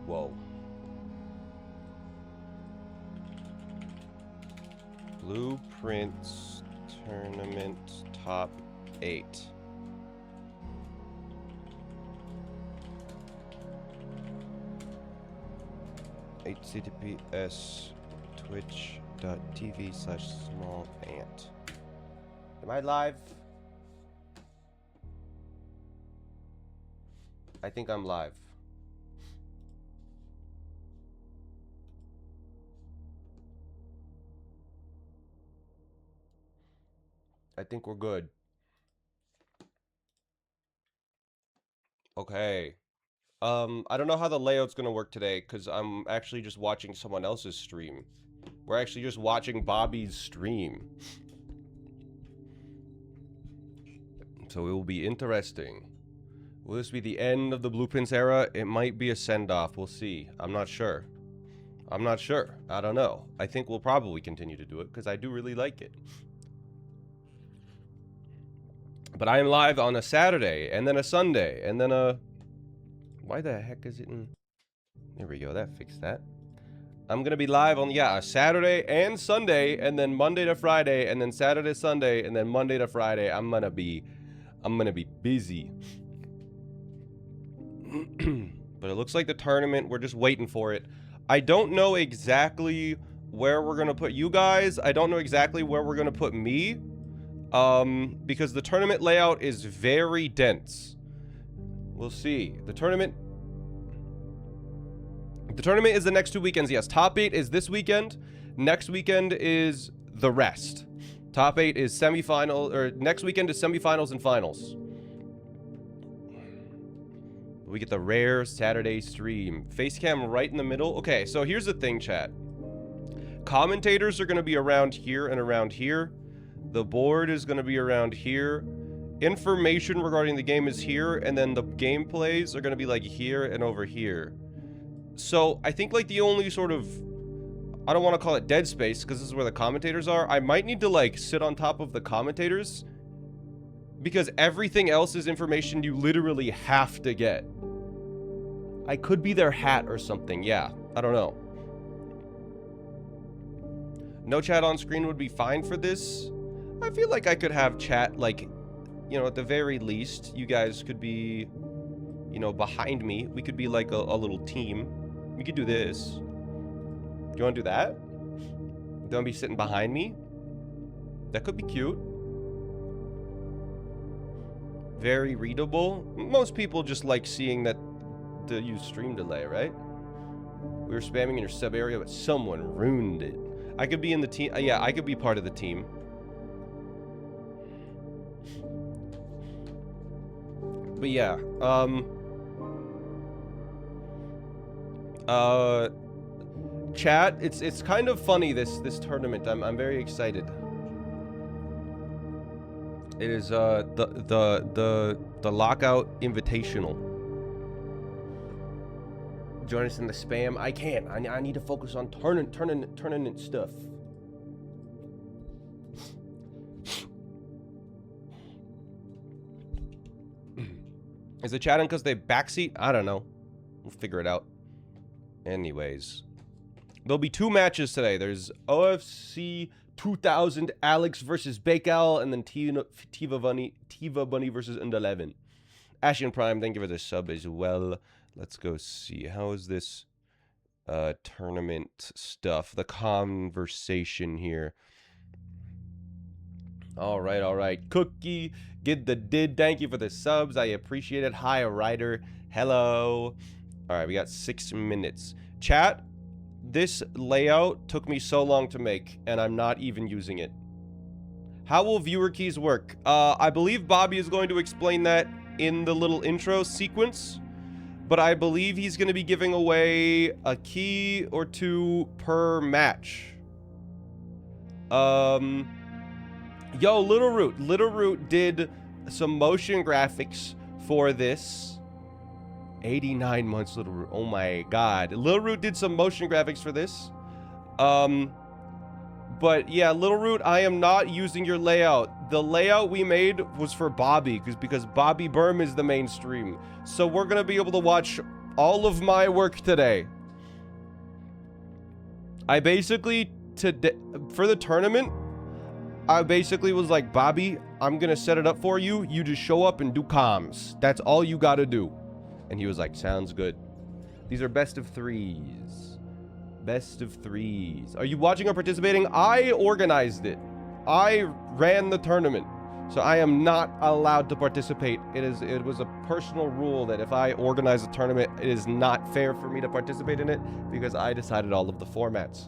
Whoa. Blueprints tournament top 8. https twitch.tv/SmallAnt. Am I live? I think I'm live. I think we're good. Okay. I don't know how the layout's gonna work today, because I'm actually just watching someone else's stream. We're actually just watching Bobby's stream. So it will be interesting. Will this be the end of the Blueprints era? It might be a send-off. We'll see. I'm not sure. I'm not sure. I don't know. I think we'll probably continue to do it, because I do really like it. But I am live on a Saturday, and then a Sunday, and then a... Why the heck is it in... There we go, that fixed that. I'm gonna be live on, yeah, a Saturday and Sunday, and then Monday to Friday, and then Saturday, Sunday, and then Monday to Friday. I'm gonna be busy. But it looks like the tournament, we're just waiting for it. I don't know exactly where we're gonna put you guys. I don't know exactly where we're gonna put me. Because the tournament layout is very dense. We'll see. The tournament is the next 2 weekends, yes. Top 8 is this weekend. Next weekend is the rest. Top 8 is semifinal, or next weekend is semifinals and finals. We get the rare Saturday stream. Facecam right in the middle. Okay, so here's the thing, chat. Commentators are going to be around here and around here. The board is going to be around here. Information regarding the game is here, and then the gameplays are going to be like here and over here. So I think like the only sort of, I don't want to call it dead space because this is where the commentators are. I might need to like sit on top of the commentators because everything else is information you literally have to get. I could be their hat or something. Yeah, I don't know. No chat on screen would be fine for this. I feel like I could have chat, like, you know, at the very least, you guys could be, you know, behind me. We could be like a little team. We could do this. Do you want to do that? Don't be sitting behind me. That could be cute. Very readable. Most people just like seeing that to use stream delay, right? We were spamming in your sub area, but someone ruined it. I could be in the team. Yeah, I could be part of the team. But yeah, chat, it's kind of funny this tournament. I'm very excited. It is the lockout invitational. Join us in the spam. I can't. I need to focus on turning stuff. Is it chatting because they backseat? I don't know. We'll figure it out. Anyways. There'll be 2 matches today. There's OFC 2000 Alex versus Bakeowl, and then Tiva Bunny versus Under11. Ashen Prime, thank you for the sub as well. Let's go see. How is this tournament stuff? The conversation here. All right. Cookie, get the did. Thank you for the subs. I appreciate it. Hi, Ryder. Hello. All right, we got 6 minutes. Chat, this layout took me so long to make, and I'm not even using it. How will viewer keys work? I believe Bobby is going to explain that in the little intro sequence, but I believe he's going to be giving away a key or 2 per match. Yo, Little Root did some motion graphics for this. 89 months, Little Root. Oh my god. Little Root did some motion graphics for this. But yeah, Little Root, I am not using your layout. The layout we made was for Bobby, because Bobby Burm is the mainstream. So we're gonna be able to watch all of my work today. I basically, for the tournament, I basically was like, Bobby, I'm gonna set it up for you. You just show up and do comms. That's all you gotta do. And he was like, sounds good. These are best of threes. Best of threes. Are you watching or participating? I organized it. I ran the tournament. So I am not allowed to participate. It was a personal rule that if I organize a tournament, it is not fair for me to participate in it because I decided all of the formats.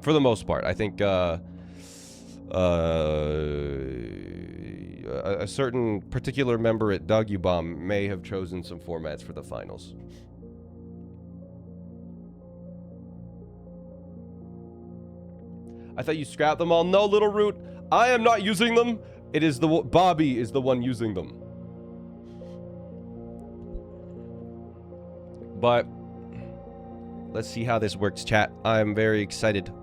For the most part, I think a certain particular member at Dogubomb may have chosen some formats for the finals. I thought you scrapped them all. No, Little Root, I am not using them. It is Bobby is the one using them. But let's see how this works, chat. I'm very excited.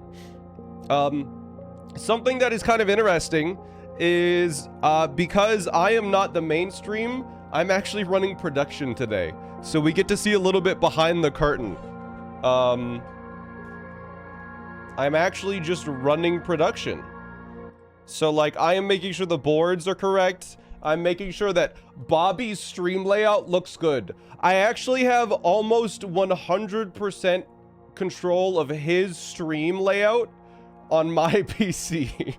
Something that is kind of interesting is because I am not the mainstream, I'm actually running production today. So we get to see a little bit behind the curtain. I'm actually just running production. So like I am making sure the boards are correct. I'm making sure that Bobby's stream layout looks good. I actually have almost 100% control of his stream layout on my PC.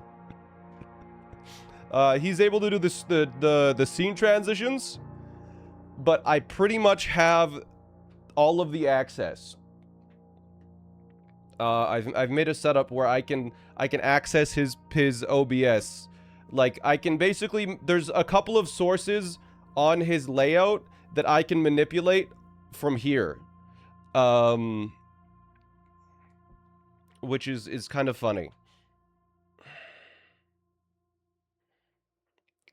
He's able to do this, the scene transitions, but I pretty much have all of the access. I've made a setup where I can access his OBS. Like I can basically, there's a couple of sources on his layout that I can manipulate from here. Which is kind of funny.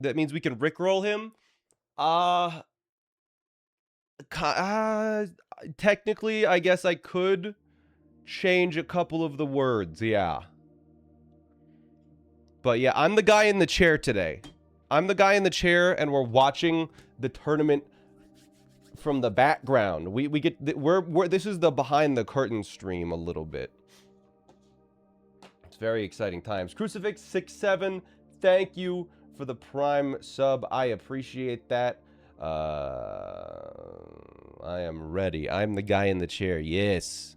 That means we can rickroll him. Technically, I guess I could change a couple of the words, yeah. But yeah, I'm the guy in the chair today. I'm the guy in the chair, and we're watching the tournament from the background. We get this is the behind the curtain stream a little bit. It's very exciting times. Crucifix 67, thank you for the Prime sub. I appreciate that. I am ready. I'm the guy in the chair. Yes.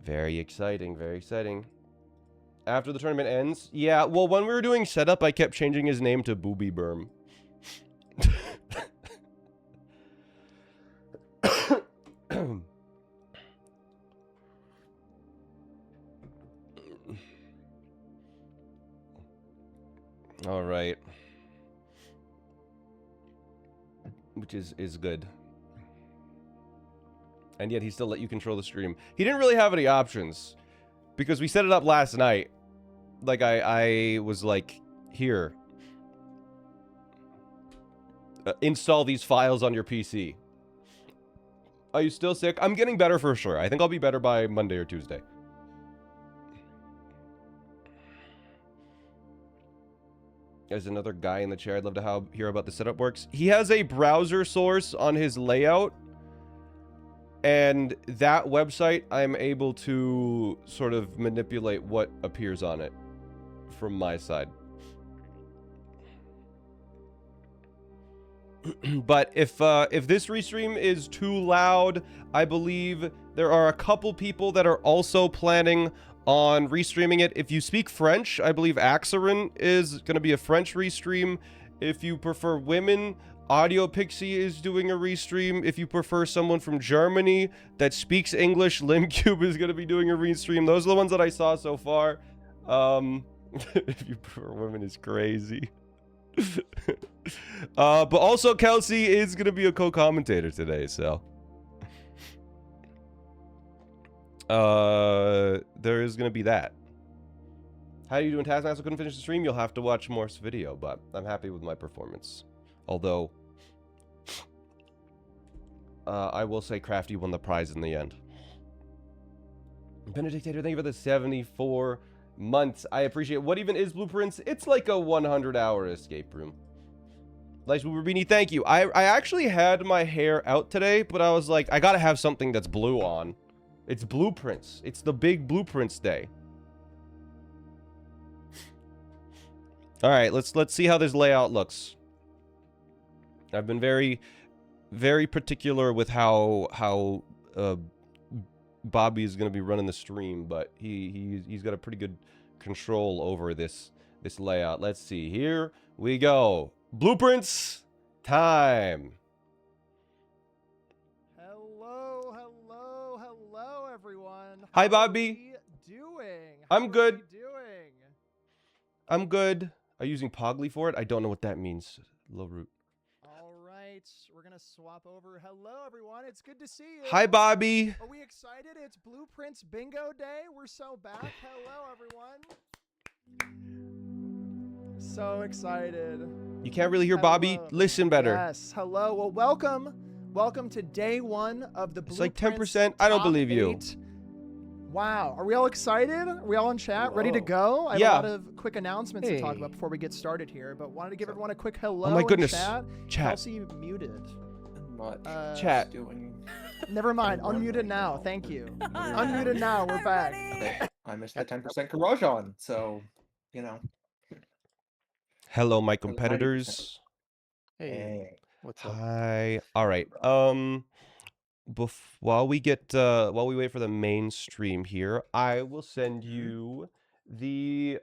Very exciting. Very exciting. After the tournament ends? Yeah, well, when we were doing setup, I kept changing his name to Booby Berm. All right. Which is good. And yet he still let you control the stream. He didn't really have any options because we set it up last night. Like I was like, here, install these files on your PC. Are you still sick? I'm getting better for sure. I think I'll be better by Monday or Tuesday. There's another guy in the chair. I'd love to hear about the setup works. He has a browser source on his layout. And that website, I'm able to sort of manipulate what appears on it from my side. But if this restream is too loud, I believe there are a couple people that are also planning on restreaming it. If you speak French, I believe Axerin is going to be a French restream. If you prefer women, Audio Pixie is doing a restream. If you prefer someone from Germany that speaks English, Limcube is going to be doing a restream. Those are the ones that I saw so far. If you prefer women is crazy. But also Kelsey is going to be a co-commentator today, so. There is going to be that. How are you doing, Taskmaster? Couldn't finish the stream. You'll have to watch Morph's video, but I'm happy with my performance. Although, I will say Crafty won the prize in the end. Benedictator, thank you for the 74 months. I appreciate it. What even is Blueprints? It's like a 100-hour escape room. Nice Beanie, thank you. I actually had my hair out today, but I was like, I gotta have something that's blue on. It's blueprints. It's the big blueprints day. All right, let's see how this layout looks. I've been very particular with how Bobby is going to be running the stream, but he's got a pretty good control over this layout. Let's see. Here we go. Blueprints time. Hello, everyone. Hi, Bobby. How are we doing? I'm good. Doing? I'm good. Are you using Pogly for it? I don't know what that means. Low root. All right, we're gonna swap over. Hello, everyone. It's good to see you. Hi, Bobby. Are we excited? It's Blueprints Bingo Day. We're so back. Hello, everyone. So excited. You can't really hear Bobby. Listen better. Yes. Hello. Well, welcome to day one of the It's like Blueprints 10%. I don't Top believe you. 8. Wow. Are we all excited? Are we all in chat? Ready to go? I have Yeah. a lot of quick announcements to talk about before we get started here, but wanted to give everyone a quick hello. Oh my goodness. In Chat. Kelsey muted. Chat. Never mind. Unmuted now. Thank you. Unmuted now. We're back. Okay. I missed the 10% garage on, so, you know. Hello, my competitors. Hey. What's up? Hi. All right. While we wait for the main stream here, I will send you the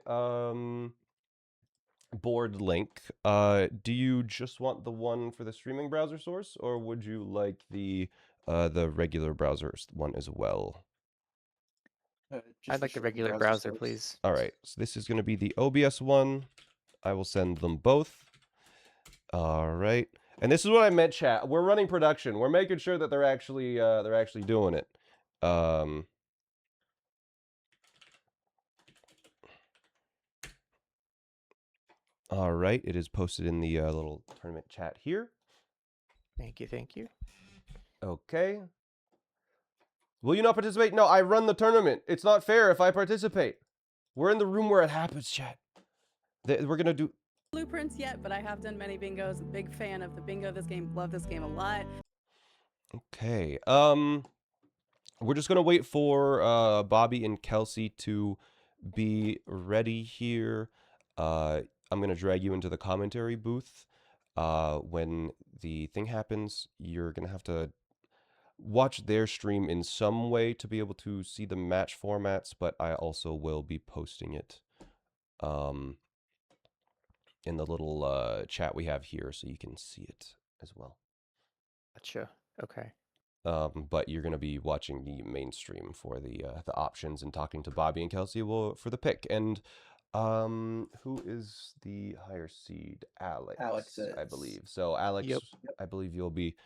board link. Do you just want the one for the streaming browser source, or would you like the regular browser one as well? I'd like the regular browser, please. All right. So this is going to be the OBS one. I will send them both. All right. And this is what I meant, chat. We're running production. We're making sure that they're actually doing it. All right. It is posted in the little tournament chat here. Thank you, thank you. Okay. Will you not participate? No, I run the tournament. It's not fair if I participate. We're in the room where it happens, chat. We're gonna do Blueprints yet, but I have done many bingos. Big fan of the bingo this game. Love this game a lot. Okay. We're just gonna wait for Bobby and Kelsey to be ready here. I'm gonna drag you into the commentary booth. When the thing happens, you're gonna have to watch their stream in some way to be able to see the match formats, but I also will be posting it in the little chat we have here, so you can see it as well. Gotcha. Okay. But you're going to be watching the main stream for the options and talking to Bobby and Kelsey for the pick. And who is the higher seed? Alex, I believe. So Alex, Yep. I believe you'll be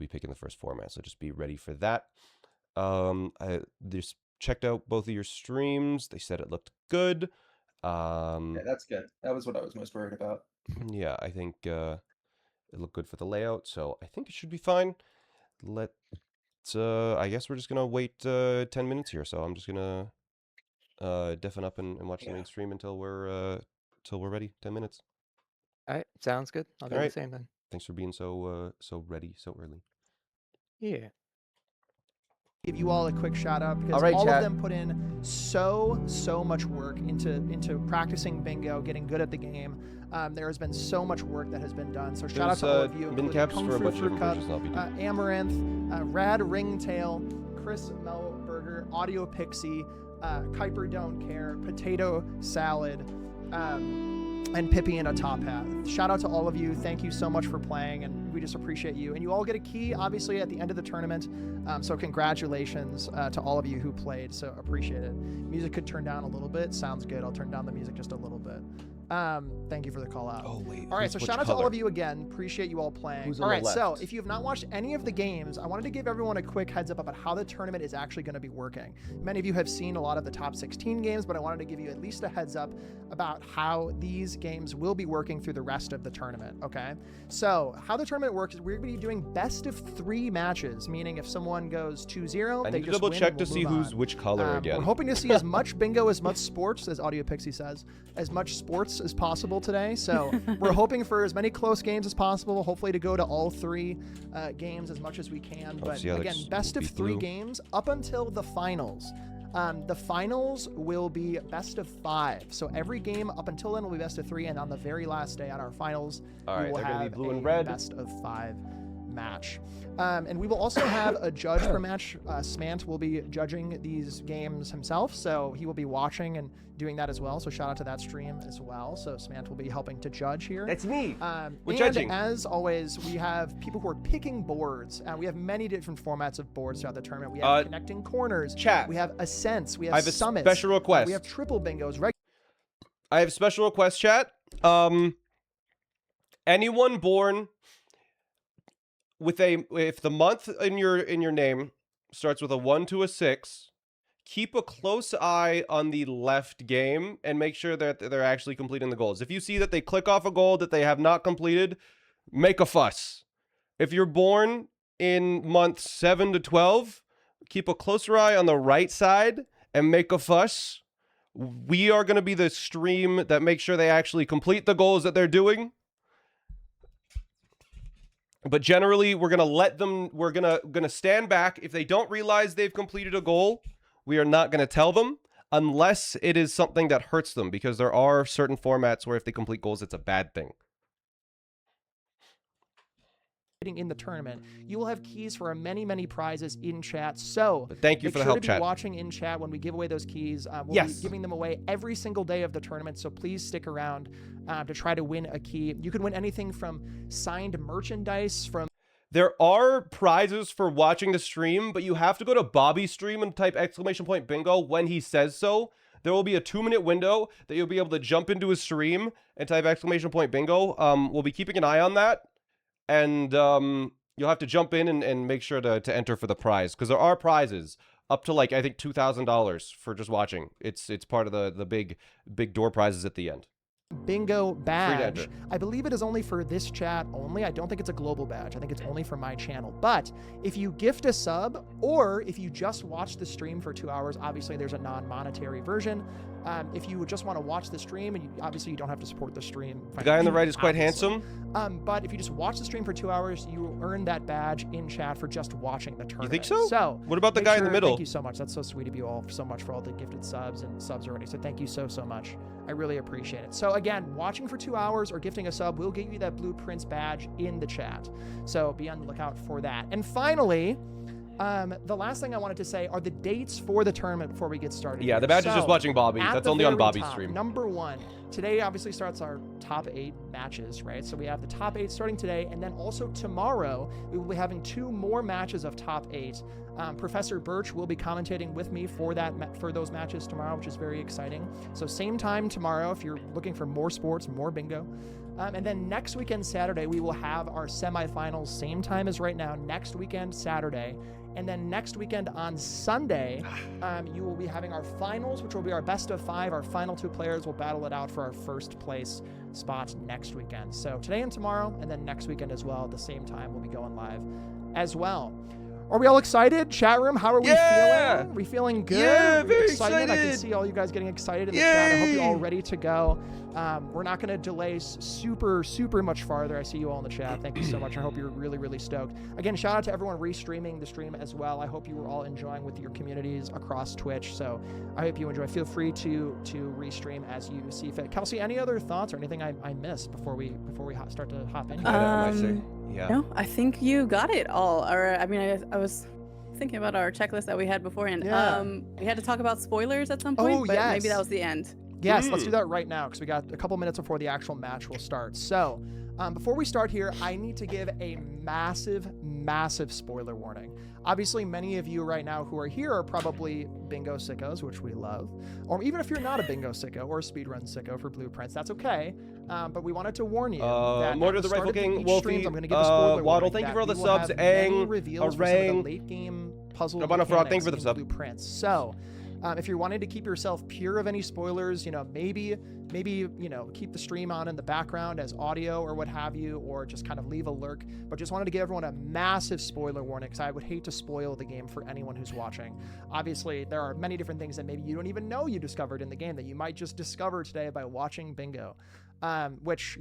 picking the first format. So just be ready for that. I just checked out both of your streams. They said it looked good. Yeah, that's good. That was what I was most worried about. Yeah, I think it looked good for the layout, so I think it should be fine. I guess we're just gonna wait 10 minutes here. So I'm just gonna deafen up and watch the main stream until we're ready. 10 minutes. All right, sounds good. I'll do All the right. same then. Thanks for being so ready so early. Yeah. Give you all a quick shout out because All right, all chat. of them put in so much work into practicing bingo, getting good at the game. There has been so much work that has been done. So shout out to all of you, min including caps Kung for a Fu bunch of Fruit different Cup, versions. I'll be doing. Amaranth, Rad Ringtail, Chris Melberger, Audio Pixie, Kuiper Don't Care, Potato Salad, and Pippi in a top hat. Shout out to all of you. Thank you so much for playing, and we just appreciate you. And you all get a key, obviously, at the end of the tournament. So congratulations to all of you who played. So appreciate it. Music could turn down a little bit. Sounds good. I'll turn down the music just a little bit. Thank you for the call out. Oh wait. All right, so shout out to all of you again. Appreciate you all playing. Who's All on the right, so left? if you have not watched any of the games, I wanted to give everyone a quick heads up about how the tournament is actually going to be working. Many of you have seen a lot of the top 16 games, but I wanted to give you at least a heads up about how these games will be working through the rest of the tournament, okay? So how the tournament works is we're going to be doing best of 3 matches, meaning if someone goes 2-0, I they need to just double win check and to we'll see move who's on. which color again. We're hoping to see as much bingo, as much sports, as Audio Pixie says, as much sports close as possible today. So we're hoping for as many close games as possible, hopefully to go to all 3 games as much as we can. But again, best of 3 games up until the finals. The finals will be best of 5. So every game up until then will be best of 3, and on the very last day on our finals, we will have blue and a red. best of 5 match. And we will also have a judge per match. SmallAnt will be judging these games himself, so he will be watching and doing that as well. So shout out to that stream as well. So SmallAnt will be helping to judge here. That's me. We're and judging. As always, we have people who are picking boards. We have many different formats of boards throughout the tournament. We have connecting corners. Chat. We have ascents. We have I have a summits. special request. We have triple bingos. I have special request, chat. Anyone born with if the month in your name starts with a 1 to a 6, keep a close eye on the left game and make sure that they're actually completing the goals. If you see that they click off a goal that they have not completed, make a fuss. If you're born in months 7 to 12, keep a closer eye on the right side and make a fuss. We are going to be the stream that makes sure they actually complete the goals that they're doing. But generally, we're going to let them, we're going to stand back. If they don't realize they've completed a goal, we are not going to tell them unless it is something that hurts them, because there are certain formats where if they complete goals, it's a bad thing. In the tournament, you will have keys for many prizes in chat. So but thank you for the help, chat. chat. Be watching in chat when we give away those keys. We'll be giving them away every single day of the tournament. So please stick around to try to win a key. You can win anything from signed merchandise from. There are prizes for watching the stream, but you have to go to Bobby's stream and type !bingo when he says so. There will be a 2-minute window that you'll be able to jump into his stream and type !bingo. We'll be keeping an eye on that. And you'll have to jump in and make sure to enter for the prize, because there are prizes up to like I think $2,000 for just watching. It's part of the big door prizes at the end. Bingo badge. I believe it is only for this chat only. I don't think it's a global badge. I think it's only for my channel. But if you gift a sub, or if you just watch the stream for 2 hours, obviously there's a non-monetary version. If you just want to watch the stream, and obviously you don't have to support the stream. The guy on the right is quite handsome. But if you just watch the stream for 2 hours, you earn that badge in chat for just watching the tournament. You think so? So what about the guy in the middle? Thank you so much. That's so sweet of you all so much for all the gifted subs and subs already. So thank you so much. I really appreciate it. So again, watching for 2 hours or gifting a sub will get you that Blueprints badge in the chat. So be on the lookout for that. And finally, the last thing I wanted to say are the dates for the tournament before we get started. Yeah, the badge is just watching Bobby. That's only on Bobby's stream. Number 1, today obviously starts our top 8 matches, right? So we have the top 8 starting today, and then also tomorrow we will be having 2 more matches of top 8. Professor Birch will be commentating with me for those matches tomorrow, which is very exciting. So same time tomorrow if you're looking for more sports, more bingo. And then next weekend, Saturday, we will have our semifinals, same time as right now, next weekend, Saturday. And then next weekend on Sunday, you will be having our finals, which will be our best of 5. Our final 2 players will battle it out for our first place spot next weekend. So today and tomorrow, and then next weekend as well, at the same time, we'll be going live as well. Are we all excited? Chat room, how are we feeling? Are we feeling good? Yeah, very excited. I can excited. see all you guys getting excited in the chat. I hope you're all ready to go. We're not going to delay super much farther. I see you all in the chat. Thank you so much. I hope you're really stoked. Again, shout out to everyone restreaming the stream as well. I hope you were all enjoying with your communities across Twitch. So I hope you enjoy. Feel free to restream as you see fit. Kelsey, any other thoughts or anything I missed before we start to hop in? Yeah. No, I think you got it all. Or I mean, I was thinking about our checklist that we had beforehand. Yeah. We had to talk about spoilers at some point, but yes. maybe that was the end. Yes, let's do that right now because we got a couple minutes before the actual match will start. So before we start here, I need to give a massive spoiler warning. Obviously, many of you right now who are here are probably bingo sickos, which we love. Or even if you're not a bingo sicko or a speedrun sicko for Blueprints, that's okay. But we wanted to warn you that more at to the start Rifle of each King, streams, Wolfie, I'm going to give a spoiler Waddle, warning thank you that for all the we will subs, have many Aang, reveals for some of the Arang. late game puzzle Rabana Frog, thank you for the mechanics sub. in Blueprints. So If you're wanting to keep yourself pure of any spoilers, maybe keep the stream on in the background as audio or what have you, or just kind of leave a lurk. But just wanted to give everyone a massive spoiler warning, because I would hate to spoil the game for anyone who's watching. Obviously, there are many different things that maybe you don't even know you discovered in the game that you might just discover today by watching Bingo, which,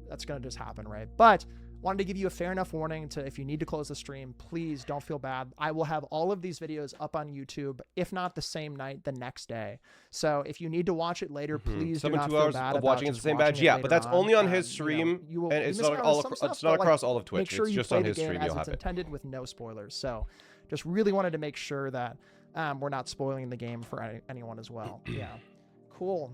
that's going to just happen, right? But wanted to give you a fair enough warning to, if you need to close the stream, please don't feel bad. I will have all of these videos up on YouTube, if not the same night, the next day. So if you need to watch it later, please do not 2 feel hours bad of about watching at the just same watching badge. it Yeah, later but that's on. only on his stream, You will and be it's missing not out on some it's stuff, not but, across all of make Twitch. sure It's you just play on the his game stream. as You'll it's have it. intended with no spoilers. So just really wanted to make sure that we're not spoiling the game for anyone as well. Yeah, cool.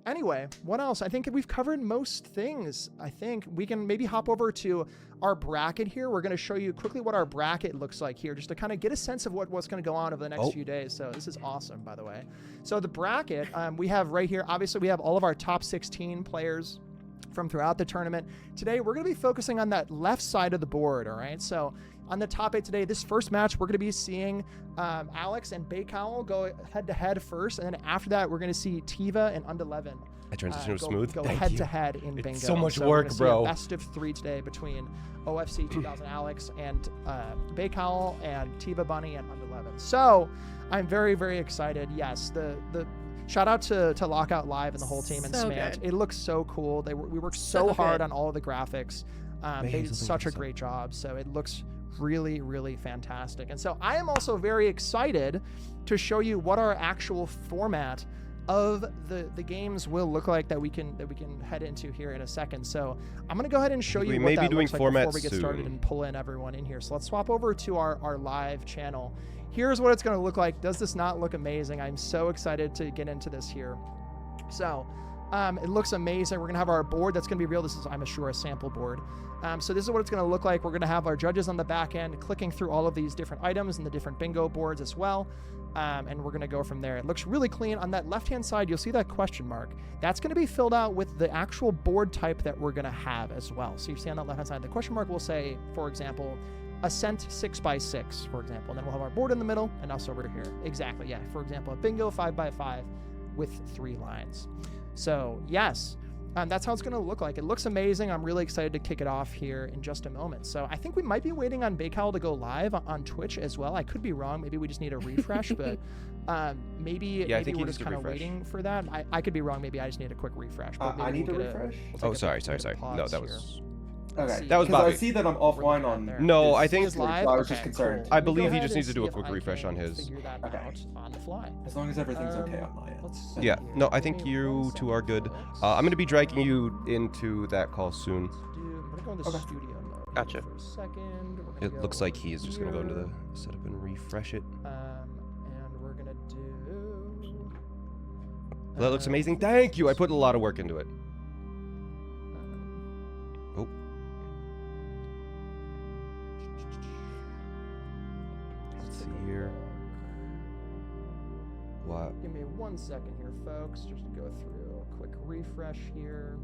Anyway, what else? I think we've covered most things. I think we can maybe hop over to our bracket here. We're going to show you quickly what our bracket looks like here, just to kind of get a sense of what's going to go on over the next few days. So this is awesome, by the way. So the bracket we have right here, obviously we have all of our top 16 players from throughout the tournament. Today, we're going to be focusing on that left side of the board, all right? So on the top 8 today, this first match, we're going to be seeing Alex and Baycowl go head-to-head first, and then after that, we're going to see Tiva and Undelevin. I transition was smooth. Go Thank head-to-head you. in Bingo. It's so much we're work, gonna see bro. a best of 3 today between OFC 2000 Alex and Baycowl and Tiva Bunny and Undelevin. So I'm very, very excited. Yes, the shout out to Lockout Live and the whole team and So SmallAnt. good. It looks so cool. We worked so So hard good. on all of the graphics. They did such a great job. So it looks really, really fantastic. And so I am also very excited to show you what our actual format of the games will look like that we can head into here in a second. So I'm gonna go ahead and show you We what may that be doing looks like before formats we get started soon. and pull in everyone in here. So let's swap over to our live channel. Here's what it's gonna look like. Does this not look amazing? I'm so excited to get into this here. So it looks amazing. We're gonna have our board that's gonna be real. This is, I'm sure, a sample board. So this is what it's gonna look like. We're gonna have our judges on the back end clicking through all of these different items and the different bingo boards as well. And we're gonna go from there. It looks really clean. On that left-hand side, you'll see that question mark. That's gonna be filled out with the actual board type that we're gonna have as well. So you see on that left-hand side, the question mark will say, for example, Ascent 6x6, for example. And then we'll have our board in the middle and us over here. Exactly, yeah. For example, a bingo 5x5 with 3 lines. So yes, that's how it's going to look like. It looks amazing. I'm really excited to kick it off here in just a moment. So I think we might be waiting on Baycowl to go live on Twitch as well. I could be wrong. Maybe we just need a refresh, but maybe I think we're he just needs a kind of refresh. waiting for that. I could be wrong. Maybe I just need a quick refresh. But I maybe need we'll a get refresh. we'll Oh, take sorry. we'll get a No, pause that here. was. Okay. That was 'cause I Bobby. see that I'm We're looking offline at on. there. No, I this think- Is Discord, live? so I was Okay, just concerned. cool. I Let me go believe he ahead just and needs to do see a quick if I refresh can on his. figure that Okay. out on the fly. As long as everything's okay on my end. Let's see Yeah. here. No, I Give think me you 1 two are good. folks. I'm gonna be dragging you into that call soon. I'm gonna go in the Okay. studio mode Gotcha. for a second. We're gonna It go looks like he is just gonna go into here, the setup and refresh it. and we're gonna do. That looks amazing. Thank you. I put a lot of work into it. Oh. Let's see here. What? Give me 1 second here, folks, just to go through a quick refresh here.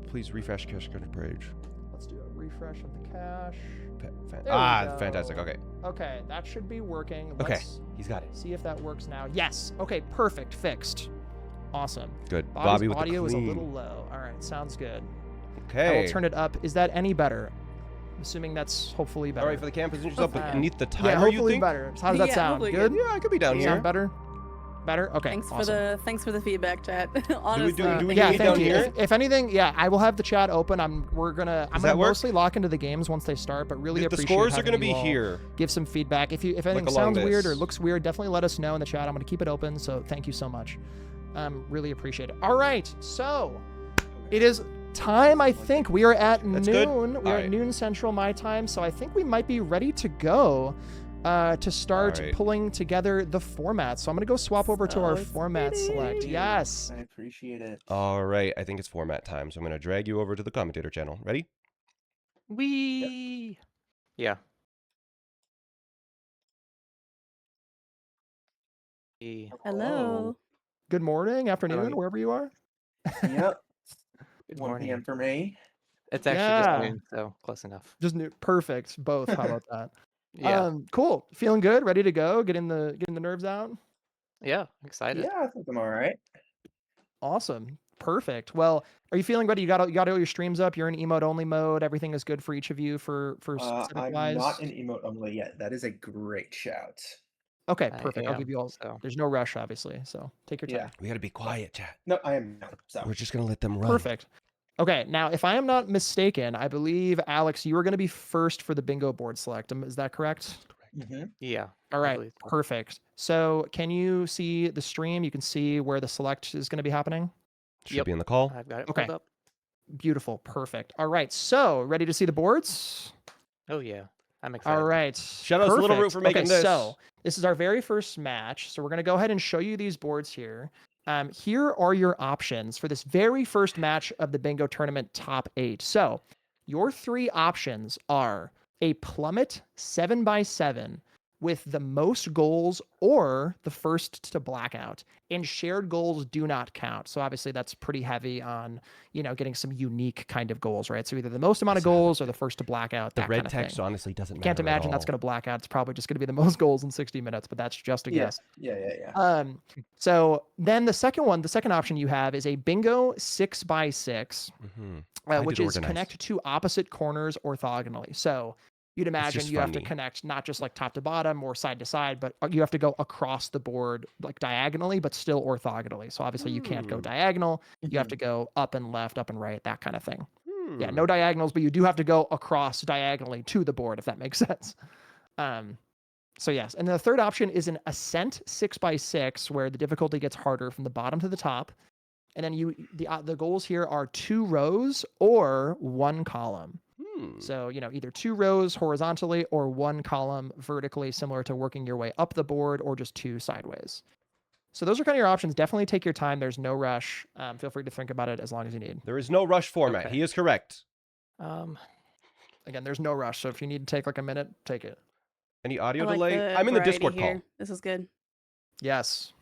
Please refresh cache page. Let's do a refresh of the cache. There we go. Fantastic. Okay. Okay, that should be working. Okay. Let's He's got it. see if that works now. Yes. Okay, perfect. Fixed. Awesome. Good. Bobby's Bobby with audio the is a clean. little low. All right, sounds good. I Okay. will turn it up. Is that any better? I'm assuming that's hopefully better. All right, for the camp, position yourself Okay. beneath the yeah, timer. You hopefully think? better. So how does that Yeah, sound? hopefully Good? good. Yeah, I could be down here. Sound better? Better? Okay. Thanks awesome. thanks for the feedback, chat. Honestly, do we Yeah, need thank down you. here? If anything, yeah, I will have the chat open. I'm that gonna work? mostly lock into the games once they start, but really The appreciate scores are having gonna be you all here. Give some feedback. If anything along sounds weird or this. looks weird, definitely let us know in the chat. I'm gonna keep it open, so thank you so much. Really appreciate it. All right, so it is time. I think we are at That's good. noon. We're All at right. noon Central my time, so I think we might be ready to go. To start All right. pulling together the format. So I'm gonna go swap over to our So format select. exciting. Yes. I appreciate it. All right, I think it's format time, so I'm gonna drag you over to the commentator channel. Ready? Wee. Yeah. Hello. Good morning, afternoon, Morning. wherever you are. Yep. Good 1 morning. p.m. for me. It's actually Yeah. just noon, so close enough. Just perfect. Both. How about that? Yeah. Cool. Feeling good? Ready to go? Getting the nerves out? Yeah. I'm excited. Yeah, I think I'm all right. Awesome. Perfect. Well, are you feeling ready? You got all your streams up. You're in emote only mode. Everything is good for each of you for setup I'm wise. not in emote only yet. That is a great shout. Okay, I perfect. I'll give am. you all. So There's no rush, obviously. So take your Yeah. time. We gotta be quiet, chat. No, I am now. So We're just gonna let them run. Perfect. Okay, now if I am not mistaken, I believe Alex, you are going to be first for the bingo board select. Is that correct? Mhm. yeah. All I right, believe so. perfect. So can you see the stream? You can see where the select is going to be happening. Should Yep. be in the call. I've got it Okay. pulled up. Beautiful, perfect. All right, so ready to see the boards? Oh yeah. I'm All excited. right. Shout out to Little Root perfect. for making okay, this. So this is our very first match. So we're going to go ahead and show you these boards here. Here are your options for this very first match of the bingo tournament top 8. So your 3 options are a plummet 7x7 with the most goals or the first to blackout. And shared goals do not count. So obviously that's pretty heavy on, getting some unique kind of goals, right? So either the most amount of goals or the first to blackout. The that red kind of text thing. honestly doesn't matter. Can't imagine that's going to black out. It's probably just going to be the most goals in 60 minutes, but that's just a guess. Yeah. So then the second option you have is a bingo 6x6, which is connect to opposite corners orthogonally. So you'd imagine you have to connect not just like top to bottom or side to side, but you have to go across the board like diagonally, but still orthogonally. So obviously you can't go diagonal. You have to go up and left, up and right, that kind of thing. Yeah, no diagonals, but you do have to go across diagonally to the board, if that makes sense. So yes, and the third option is an ascent 6x6, where the difficulty gets harder from the bottom to the top. And then the goals here are 2 rows or 1 column. So, either 2 rows horizontally or 1 column vertically, similar to working your way up the board, or just 2 sideways. So those are kind of your options. Definitely take your time. There's no rush. Feel free to think about it as long as you need. There is no rush format. Okay. He is correct. Again, there's no rush. So if you need to take like a minute, take it. Any audio I like delay? the I'm in the variety Discord here. call. This is good. Yes.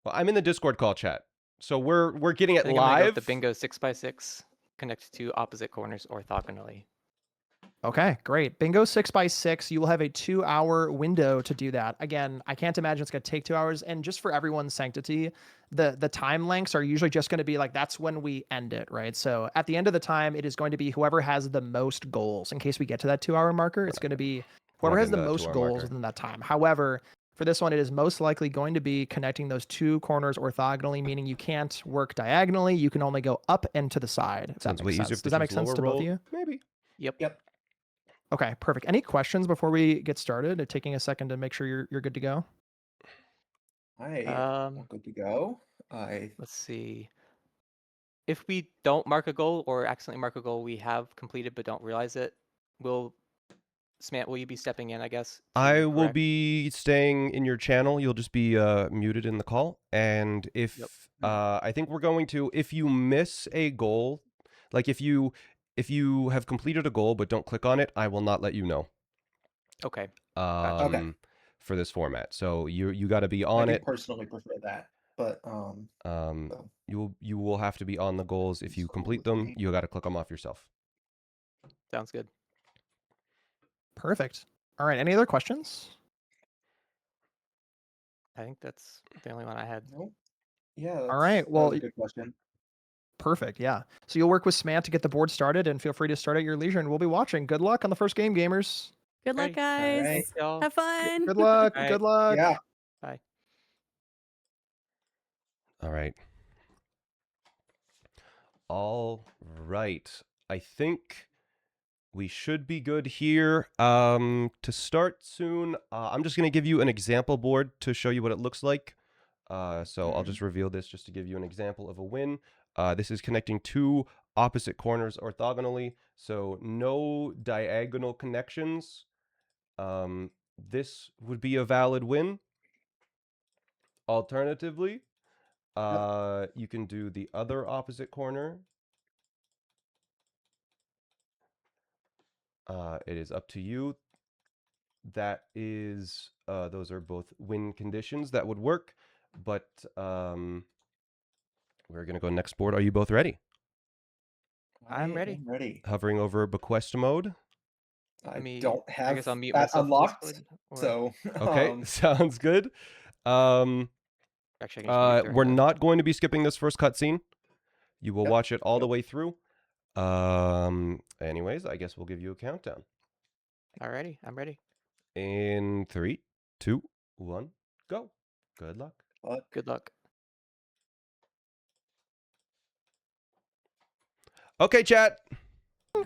Well, I'm in the Discord call chat. So we're getting I it think I'm gonna go live. with the bingo 6x6 connect to opposite corners orthogonally. Okay, great. Bingo 6x6. You will have a 2-hour window to do that. Again, I can't imagine it's going to take 2 hours. And just for everyone's sanctity, the time lengths are usually just going to be like, that's when we end it, right? So at the end of the time, it is going to be whoever has the most goals. In case we get to that 2-hour marker, it's going to be whoever has the most goals within that time. However, for this one, it is most likely going to be connecting those 2 corners orthogonally, meaning you can't work diagonally. You can only go up and to the side. If that makes sense. Does that make sense to both of you? Maybe. Yep. Okay, perfect. Any questions before we get started? Taking a second to make sure you're good to go. I am good to go. Let's see. If we don't mark a goal or accidentally mark a goal we have completed but don't realize it, will you be stepping in, I guess? I will be staying in your channel. You'll just be muted in the call. And if I think we're going to, if you miss a goal, like if you have completed a goal but don't click on it, I will not let you know. Okay. Okay. For this format. So you got to be on I it. personally prefer that, but you will have to be on the goals. If you complete them, you got to click them off yourself. Sounds good. Perfect. All right. Any other questions? I think that's the only one I had. Nope. Yeah. All right. That Well, was a good question. Perfect. Yeah. So you'll work with SmallAnt to get the board started, and feel free to start at your leisure. And we'll be watching. Good luck on the first game, gamers. Good luck, Great. guys. Thanks, y'all. Have fun. Good luck. All right. Good luck. Yeah. Bye. All right. All right. I think we should be good here. To start soon, I'm just going to give you an example board to show you what it looks like. So I'll just reveal this just to give you an example of a win. This is connecting 2 opposite corners orthogonally, so no diagonal connections. This would be a valid win. Alternatively, you can do the other opposite corner. It is up to you. That is, those are both win conditions that would work, but we're going to go next board. Are you both ready? I'm ready. I'm ready. Hovering over bequest mode. I me- don't I have guess I'll mute that myself in unlocked, Discord, or- so Okay, sounds good. Um, Actually, I can just mute it during we're the- not going to be skipping this first cutscene. You will Yep. watch it all the way through. Anyways, I guess we'll give you a countdown. Alrighty, I'm ready. In 3, 2, 1, go. Good luck. Good luck. Okay, chat.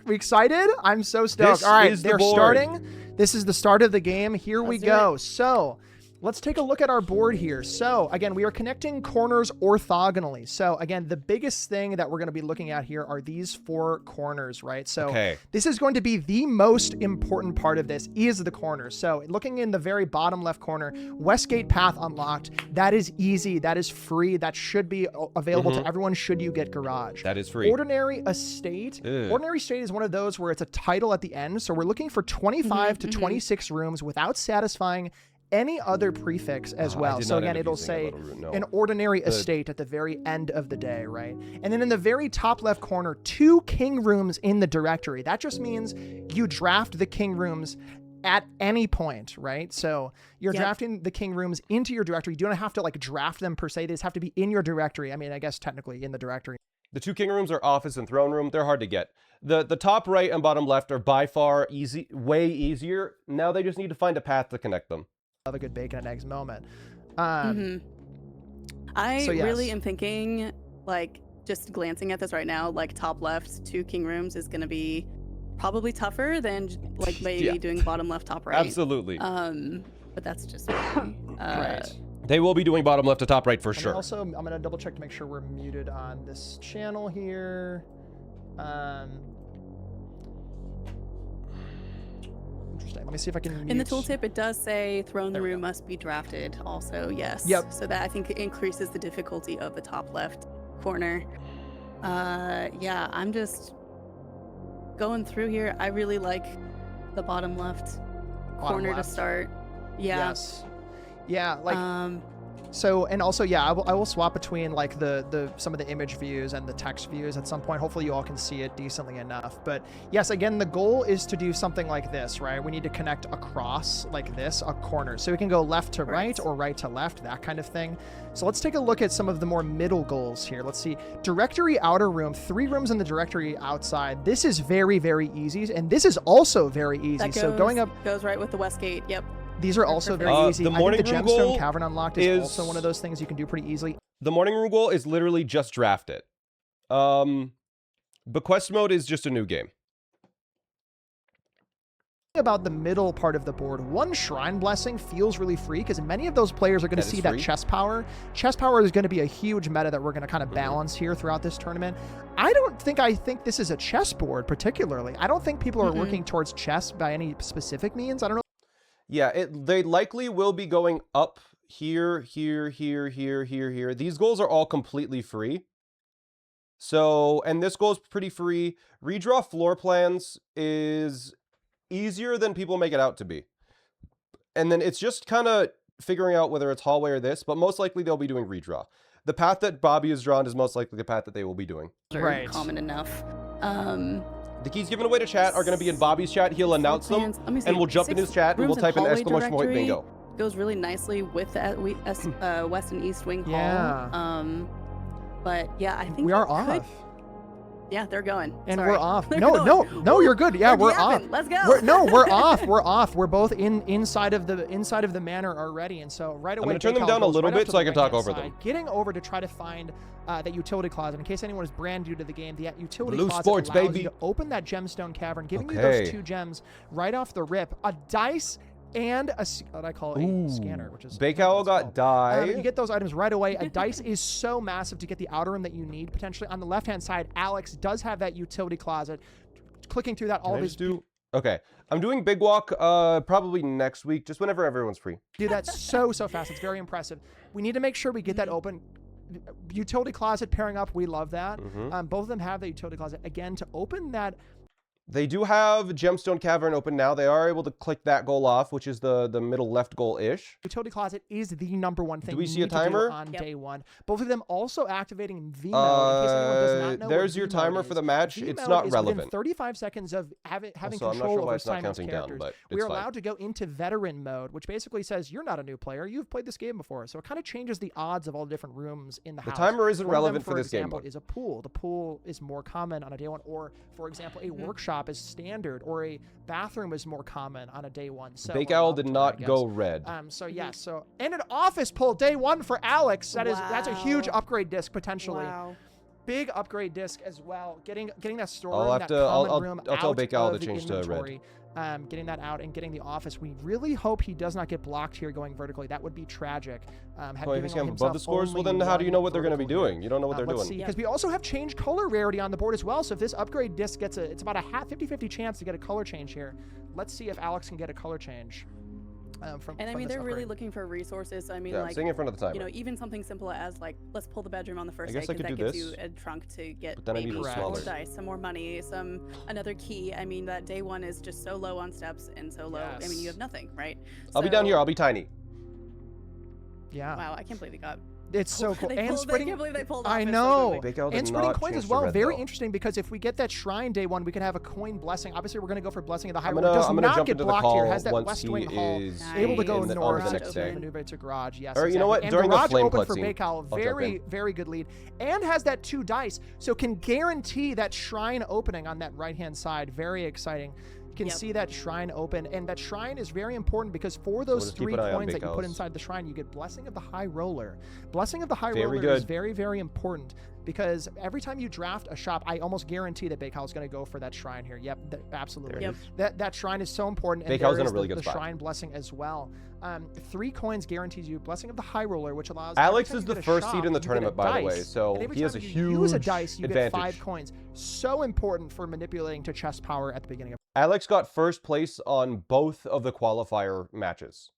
We excited? I'm so stoked. This All right, is the they're board. starting. This is the start of the game. Here we Let's do go. So let's take a look at our board here. So again, we are connecting corners orthogonally. So again, the biggest thing that we're going to be looking at here are these 4 corners, right? So Okay. this is going to be the most important part of this is the corners. So looking in the very bottom left corner, Westgate path unlocked. That is easy. That is free. That should be available to everyone should you get garage. That is free. Ordinary estate. Ugh. Ordinary estate is one of those where it's a title at the end. So we're looking for 25 to 26 rooms without satisfying any other prefix as Oh, I well. did So not again, end up it'll using a say little root, no. an ordinary estate at the very end of the day, right? And then in the very top left corner, 2 king rooms in the directory. That just means you draft the king rooms at any point, right? So you're Yep. drafting the king rooms into your directory. You don't have to like draft them per se. They just have to be in your directory. I mean, I guess technically in the directory. The 2 king rooms are office and throne room. They're hard to get. The top right and bottom left are by far way easier. Now they just need to find a path to connect them. Love a good bacon and eggs moment. I So really yes. am thinking, like, just glancing at this right now, like top left 2 king rooms is going to be probably tougher than like maybe Yeah. doing bottom left, top right. Absolutely. But that's just me. Right. They will be doing bottom left to top right for And then sure. also, I'm going to double check to make sure we're muted on this channel here. Interesting. Let me see if I can mute. In the tooltip, it does say throne There we room go. must be drafted. Also, yes. Yep. So that I think increases the difficulty of the top left corner. Yeah, I'm just going through here. I really like the bottom left corner left. to start. Yeah. Yes. Yeah, like Um, so, and also, yeah, I will swap between like the some of the image views and the text views at some point. Hopefully, you all can see it decently enough. But yes, again, the goal is to do something like this, right? We need to connect across like this, a corner, so we can go left to right Right. or right to left, that kind of thing. So let's take a look at some of the more middle goals here. Let's see, directory outer room, 3 rooms in the directory outside. This is very, very easy, and this is also very easy. that So going up. goes right with the Westgate. Yep. These are also very easy. The I morning think the room gemstone goal cavern unlocked is also is- one of those things you can do pretty easily. The morning room goal is literally just draft it. Bequest mode is just a new game. About the middle part of the board, 1 shrine blessing feels really free because many of those players are going to That is see that free. chest power. Chest power is going to be a huge meta that we're going to kind of balance here throughout this tournament. I think this is a chess board particularly. I don't think people are working towards chess by any specific means. I don't know. Yeah, they likely will be going up here, here, here, here, here, here. These goals are all completely free. So, and this goal is pretty free. Redraw floor plans is easier than people make it out to be. And then it's just kind of figuring out whether it's hallway or this, but most likely they'll be doing redraw. The path that Bobby has drawn is most likely the path that they will be doing. Are Right. Common enough. The keys given away to chat are going to be in Bobby's chat. He'll announce them, plans. Let me see. and we'll jump in 6 his chat, and we'll rooms type in hallway exclamation point directory bingo. Goes really nicely with the West and East Wing Yeah. Hall. But yeah, I think We are that could- off. Yeah, they're going. And Sorry. we're off. They're No, going. no, you're good. Yeah, we're yapping. off. Let's go. We're off. We're off. We're both inside of the manor already, and so right away. gonna turn them Bakal down a goes little right bit off to so I the can talk right-hand over side, them. Getting over to try to find that utility closet. In case anyone is brand new to the game, the utility Blue closet sports, allows baby. you to open that gemstone cavern, giving you Okay. those 2 gems right off the rip, a dice and what I call a scanner, which is Bakeowl got die. you get those items right away. A dice is so massive to get the outer room that you need potentially. On the left-hand side, Alex does have that utility closet. Clicking through that, all Can of I his just do? Okay, I'm doing Big Walk probably next week, just whenever everyone's free. do that so fast. It's very impressive. We need to make sure we get that open. Utility closet pairing up, we love that. Mhm. Both of them have the utility closet. Again, to open that They do have Gemstone Cavern open now. They are able to click that goal off, which is the middle left goal-ish. Utility closet is the #1 thing. Do we you see a need to do timer? on day 1? Both of them also activating V mode. In case anyone does not know There's what your V mode timer is. for the match. V it's mode not is relevant. Within 35 seconds of having Also, I'm not control sure why over it's not Simon's counting down, characters, but we it's are fine. allowed to go into veteran mode, which basically says you're not a new player. You've played this game before, so it kind of changes the odds of all the different rooms in the The house. timer isn't One of them, relevant for this game example, mode. is a pool. The pool is more common on a day 1, or for example, a workshop is standard, or a bathroom is more common on a day 1. So Bake or Owl did laboratory, not I guess. go red. So yeah, so and an office pull day 1 for Alex. That's a huge Wow. upgrade disc potentially. Wow. Big upgrade disc as well. Getting that storeroom, I'll have that to- common I'll room tell out Bake Owl to of the change to red. inventory. Getting that out and getting the office. We really hope he does not get blocked here going vertically. That would be tragic. Oh, if Giving he's above himself the scores, well only then how do you know one what they're going to be vertical here. doing? You don't know what they're Let's doing. see, Yep. because we also have change color rarity on the board as well. So if this upgrade disc gets it's about a 50-50 chance to get a color change here. Let's see if Alex can get a color change. From And I mean, this they're really upgrade. looking for resources. So I mean, Yeah, I'm like, sitting in front of the timer. you know, even something simple as like, let's pull the bedroom on the first guess day I could because do that gives this, you a trunk to get but then I need maybe a some more smaller. dice, some more money, another key. I mean, that day 1 is just so low on steps and so low. I mean, you have nothing, right? I'll be down So- here. I'll be tiny. Yeah, Wow, I can't believe they got. it's so cool. They And pulled, spreading. I can't believe they pulled. I off it so know. quickly. Bake Owl did And spreading not coins change as to well. red, Very though. interesting because if we get that shrine day 1, we could have a coin blessing. Obviously, we're going to go for blessing of the high I'm roller. It does gonna not jump get into the blocked call here. Has that once west he wing hall. is Able to go in the, north on the garage next open. day. maneuver to garage. Yes. Or you know what? exactly. During and the garage flame open for cutscene, Bake Owl. I'll jump in. Very good lead, and has that 2 dice, so can guarantee that shrine opening on that right hand side. Very exciting. You can Yep. see that shrine open, and that shrine is very important because for those just keep 3 an eye on coins that Bake you put Owls. inside the shrine, you get blessing of the high roller. Blessing of the high Very roller is good. very, very important because every time you draft a shop, I almost guarantee that Bake Owl is going to go for that shrine here. Yep, absolutely. There it Yep. That shrine is so important. Bake and Owl's there in a is really the good spot. shrine blessing as well. 3 coins guarantees you blessing of the high roller, which allows Alex every is time the you get a first shop, seed in the you get a tournament, by the way, dice. so And every he has time a you use a huge dice, you advantage. get 5 coins. So important for manipulating to chest power at the beginning of. Alex got first place on both of the qualifier matches.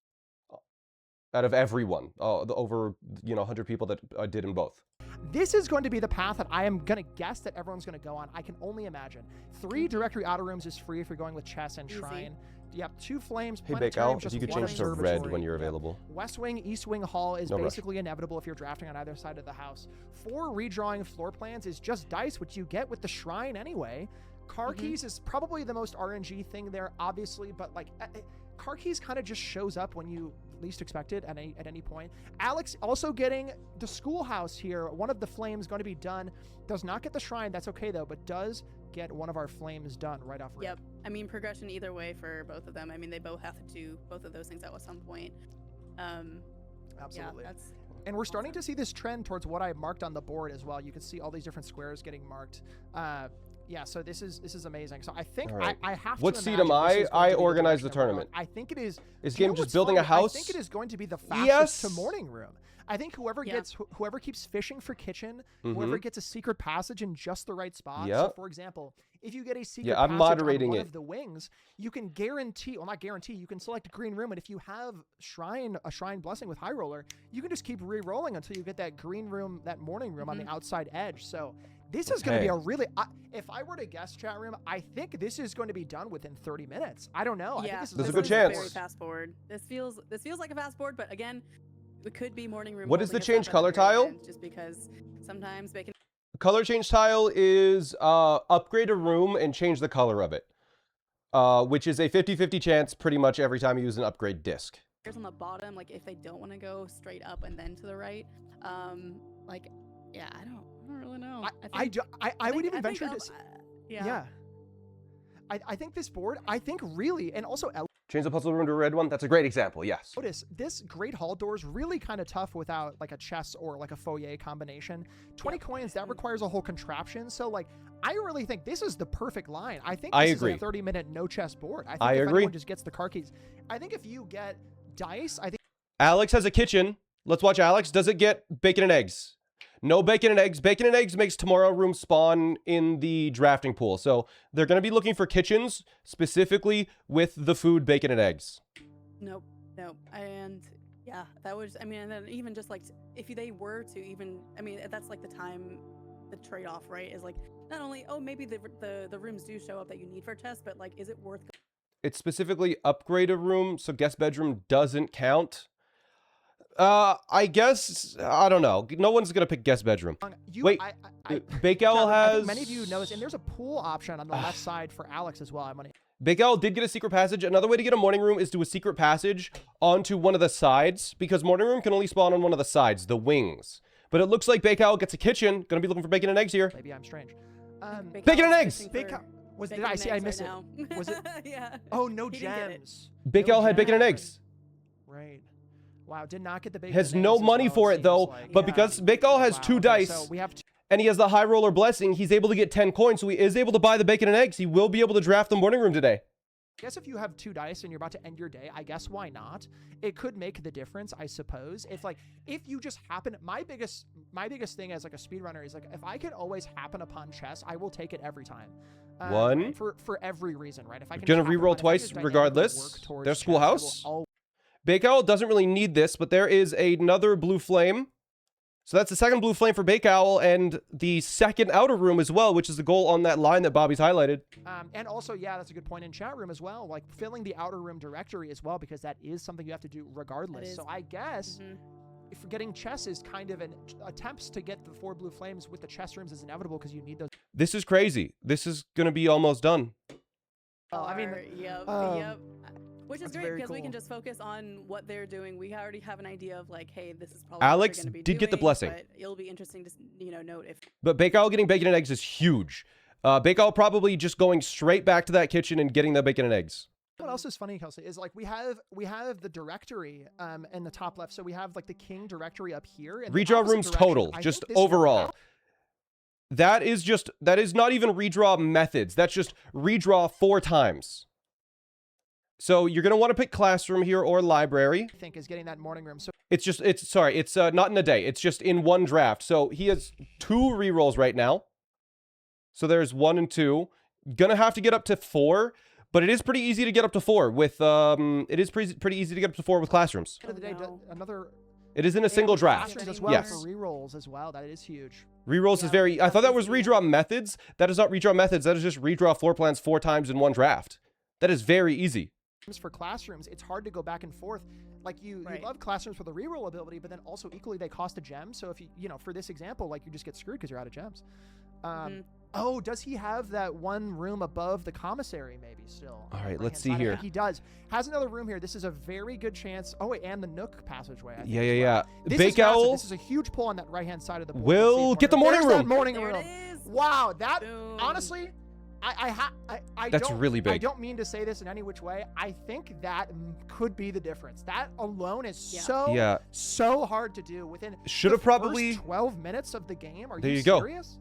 Out of everyone, over 100 people that did in both. This is going to be the path that I am going to guess that everyone's going to go on. I can only imagine. 3 directory outer rooms is free if you're going with chess and Easy. shrine. Yep, 2 flames. Hey Bake Owl, planetarium, if just you could one change to red observatory. when you're Yep. available. West wing, east wing hall is No rush. basically inevitable if you're drafting on either side of the house. 4 redrawing floor plans is just dice, which you get with the shrine anyway. Car keys is probably the most RNG thing there, obviously, but like car keys kind of just shows up when you least expect it at any point. Alex also getting the schoolhouse here. One of the flames going to be done. Does not get the shrine. That's okay though, but does get one of our flames done right off rip. Yep. I mean, progression either way for both of them. I mean, they both have to do both of those things at some point. Absolutely. Yeah, that's And we're starting to see this trend towards what I marked on the board as well. You can see all these different squares getting marked. Yeah, so this is amazing. So I think All right. I have What to seed imagine am this I? is going to be organize the direction that we're tournament. going. I think it is. Is You know game just what's building a funny? house? I think it is going to be the fastest Yes. to morning room. I think whoever Yeah. gets whoever keeps fishing for kitchen, whoever gets a secret passage in just the right spot. So Yep. for example, if you get a secret Yeah, I'm passage moderating on one it. of the wings, you can guarantee, well not guarantee, you can select a green room, and if you have a shrine blessing with high roller, you can just keep re-rolling until you get that green room, that morning room on the outside edge. So this is going to be Okay. a really, if I were to guess, chat room, I think this is going to be done within 30 minutes. I don't know. I think yeah. this is There's a a good very chance. Very fast board. This feels like a fast board, but again, it could be morning room. What is holding the us up change at color the very tile? end, just because sometimes they can. Color change tile is upgrade a room and change the color of it, which is a 50-50 chance pretty much every time you use an upgrade disc. On the bottom, like if they don't want to go straight up and then to the right, like yeah, I don't really know. I would even venture to. Yeah. I think this board, really, and also Change the puzzle room to a red one. That's a great example. Yes. notice this great hall door is really kind of tough without like a chess or like a foyer combination. 20 coins, that requires a whole contraption. So like, I really think this is the perfect line. I think I this agree. is a 30-minute no chess board. I think I if agree. anyone just gets the car keys, I think if you get dice, I think Alex has a kitchen. Let's watch Alex. Does it get bacon and eggs? No bacon and eggs. Bacon and eggs makes tomorrow room spawn in the drafting pool. So they're going to be looking for kitchens specifically with the food bacon and eggs. Nope. And yeah, that was. I mean, and then even just like if they were to even, I mean, that's like the time the trade-off, right? Is like not only maybe the rooms do show up that you need for chess, but like is it worth? It's specifically upgrade a room, so guest bedroom doesn't count. I guess, I don't know. No one's gonna pick guest bedroom. Wait, Bake Owl I has... think many of you know this, and there's a pool option on the left side for Alex as well. I'm gonna... Bake Owl did get a secret passage. Another way to get a morning room is do a secret passage onto one of the sides, because morning room can only spawn on one of the sides, the wings. But it looks like Bake Owl gets a kitchen. Gonna be looking for bacon and eggs here. Maybe I'm strange. Bacon and eggs! Did I see? I missed it. Was it? Yeah. Oh, no He didn't get it. gems. Bake No Owl had bacon and gems. eggs. Right. Wow, did not get the bacon. Has and no eggs as money well, for it seems though, like. but Yeah. because Bake Owl has Wow, 2 okay, dice, so we have and he has the high roller blessing, he's able to get 10 coins, so he is able to buy the bacon and eggs. He will be able to draft the morning room today. I guess if you have 2 dice and you're about to end your day, I guess why not? It could make the difference, I suppose. If you just happen, my biggest thing as like a speedrunner is like if I can always happen upon chess, I will take it every time. One. For every reason, right? If I can Gonna just happen reroll upon it, if I twice just dynamically regardless. work towards There's chess, Schoolhouse. I will Bake Owl doesn't really need this, but there is another blue flame. So that's the second blue flame for Bake Owl and the second outer room as well, which is the goal on that line that Bobby's highlighted. and also, yeah, that's a good point in chat room as well. Like filling the outer room directory as well, because that is something you have to do regardless. So I guess if getting chess is kind of an attempts to get the 4 blue flames with the chess rooms is inevitable because you need those. This is crazy. This is going to be almost done. I mean, yep. Which is that's great very because we can cool. just focus on what they're doing. We already have an idea of like, hey, this is probably Alex what they're going to be did get the doing, blessing. But it'll be interesting to note if But Bake Owl getting bacon and eggs is huge. Bake Owl probably just going straight back to that kitchen and getting the bacon and eggs. What else is funny, Kelsey, is like we have the directory in the top left. So we have like the king directory up here. And the Redraw opposite rooms direction, total, I just think this overall. That is not even redraw methods. That's just redraw 4 times. So you're going to want to pick classroom here or library. I think is getting that morning room. So It's not in a day. It's just in one draft. So he has 2 rerolls right now. So there's 1 and 2. Gonna have to get up to 4, but it is pretty easy to get up to 4 with pretty easy to get up to 4 with classrooms. end of the day, another. It is in a single draft. Classrooms as well Yes. for rerolls as well. That is huge. Rerolls is very. I thought that was redraw methods. That is not redraw methods. That is just redraw floor plans 4 times in one draft. That is very easy. For classrooms, it's hard to go back and forth. Like you love classrooms for the reroll ability, but then also equally they cost a gem. So if you for this example, like you just get screwed because you're out of gems. Oh, does he have that one room above the commissary maybe still? All on right, the let's right-hand see side? I here. think he does. Has another room here. This is a very good chance. Oh wait, and the Nook passageway. I think, Yeah, as yeah, well. yeah. This Bake is massive. Owl This is a huge pull on that right-hand side of the board. will get the morning There's that room. morning there room. it is. Wow, that Boom. honestly, I That's don't, really big. I don't mean to say this in any which way. I think that could be the difference. That alone is so hard to do within. Should the have probably- first 12 minutes of the game. Are There you you go. serious?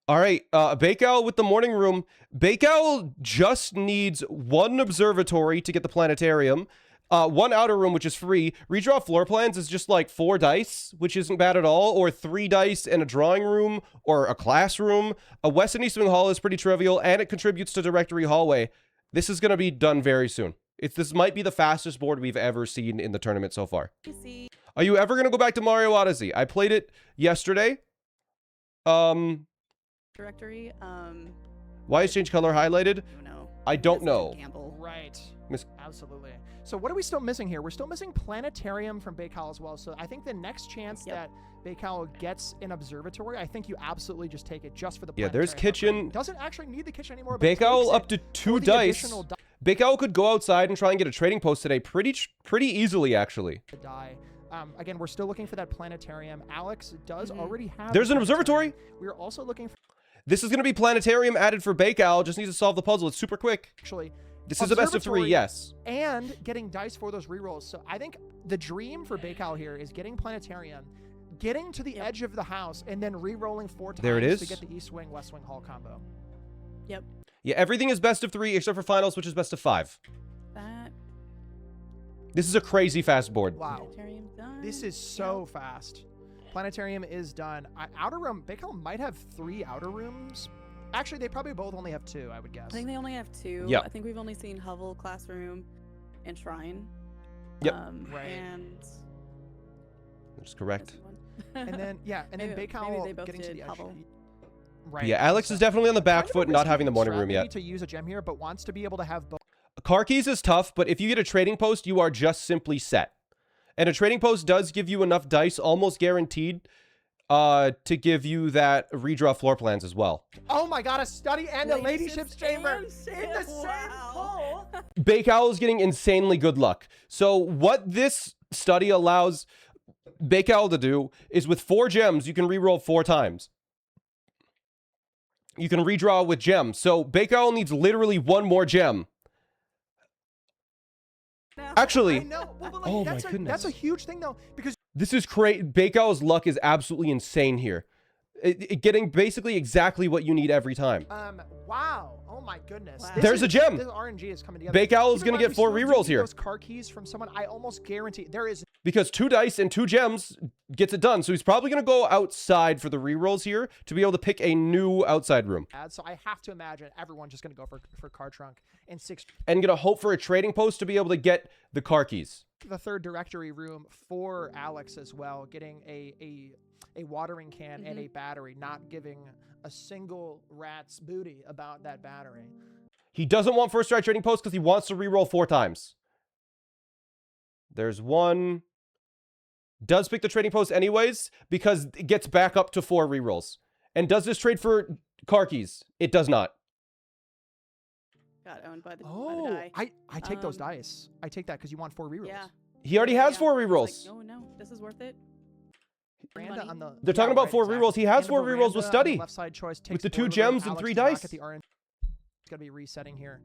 All right, Bake Owl with the morning room. Bake Owl just needs 1 observatory to get the planetarium. 1 outer room, which is free. Redraw floor plans is just like 4 dice, which isn't bad at all, or 3 dice and a drawing room or a classroom. A west and east wing hall is pretty trivial, and it contributes to directory hallway. This is going to be done very soon. This might be the fastest board we've ever seen in the tournament so far. Are you ever going to go back to Mario Odyssey? I played it yesterday. Directory. Why is change color highlighted? I don't know. Right. Absolutely. So what are we still missing here? We're still missing planetarium from Bake Owl as well. So I think the next chance that Bake Owl gets an observatory, I think you absolutely just take it just for the Yeah, there's planetarium upgrade. kitchen. Doesn't actually need the kitchen anymore. But Bake takes Owl it up to 2 for the dice. additional Bake Owl could go outside and try and get a trading post today pretty easily, actually. die. Again, we're still looking for that planetarium. Alex does already have. There's a an observatory. planetarium. We're also looking for This is going to be planetarium added for Bake Owl. Just needs to solve the puzzle. It's super quick. actually. This is a best of 3, observatory yes. And getting dice for those rerolls. So I think the dream for Bake Owl here is getting planetarium, getting to the edge of the house, and then re-rolling 4 times There it is. to get the East Wing, West Wing Hall combo. Yep. Yeah, everything is best of 3 except for finals, which is best of 5. That This is a crazy fast board. Wow. planetarium done. This is so fast. Planetarium is done. Outer room, Bake Owl might have 3 outer rooms. Actually, they probably both only have 2, I would guess. I think they only have 2. Yep. I think we've only seen Hovel, Classroom, and Shrine. Yep. Right. And That's correct. And then yeah, and then Maybe Bacal they both getting to did the edge. Hubble. Right. Yeah, Alex is definitely on the back foot, not having the morning room yet. To use a gem here, but wants to be able to have both. Car keys is tough, but if you get a trading post, you are just simply set. And a trading post does give you enough dice, almost guaranteed, to give you that redraw floor plans as well. Oh my god, a study and a ladyship's chamber and in the same hole. Bake Owl is getting insanely good luck. So what this study allows Bake Owl to do is with 4 gems, you can reroll 4 times. You can redraw with gems. So Bake Owl needs literally 1 more gem. Actually, I know. Well, but like, oh that's my a, goodness. That's a huge thing though, because this is crazy. Bake Owl's luck is absolutely insane here. Getting basically exactly what you need every time. wow. Oh my goodness. Wow. This There's a gem. This RNG is coming together. Bake Owl is Keep in gonna mind, get we 4 still do rerolls need here. Those car keys from someone. I almost guarantee there is. Because 2 dice and 2 gems gets it done. So he's probably going to go outside for the rerolls here to be able to pick a new outside room. So I have to imagine everyone's just going to go for car trunk and 6. And going to hope for a trading post to be able to get the car keys. The 3rd directory room for Alex as well, getting a watering can and a battery, not giving a single rat's booty about that battery. He doesn't want first strike trading post because he wants to reroll 4 times. There's 1. Does pick the trading post anyways because it gets back up to 4 rerolls. And does this trade for car keys? It does not. Got owned by the Oh, die. I take those dice. I take that because you want 4 rerolls. Yeah. He already has 4 I was rerolls. Like, no, this is worth it. Miranda Money. on the, They're talking about 4 rerolls. He has And 4 rerolls Miranda with on study. the left side choice With takes the 2 4 gems rerolls. and Alex 3 is back dice. At the RNG. It's going to be resetting here.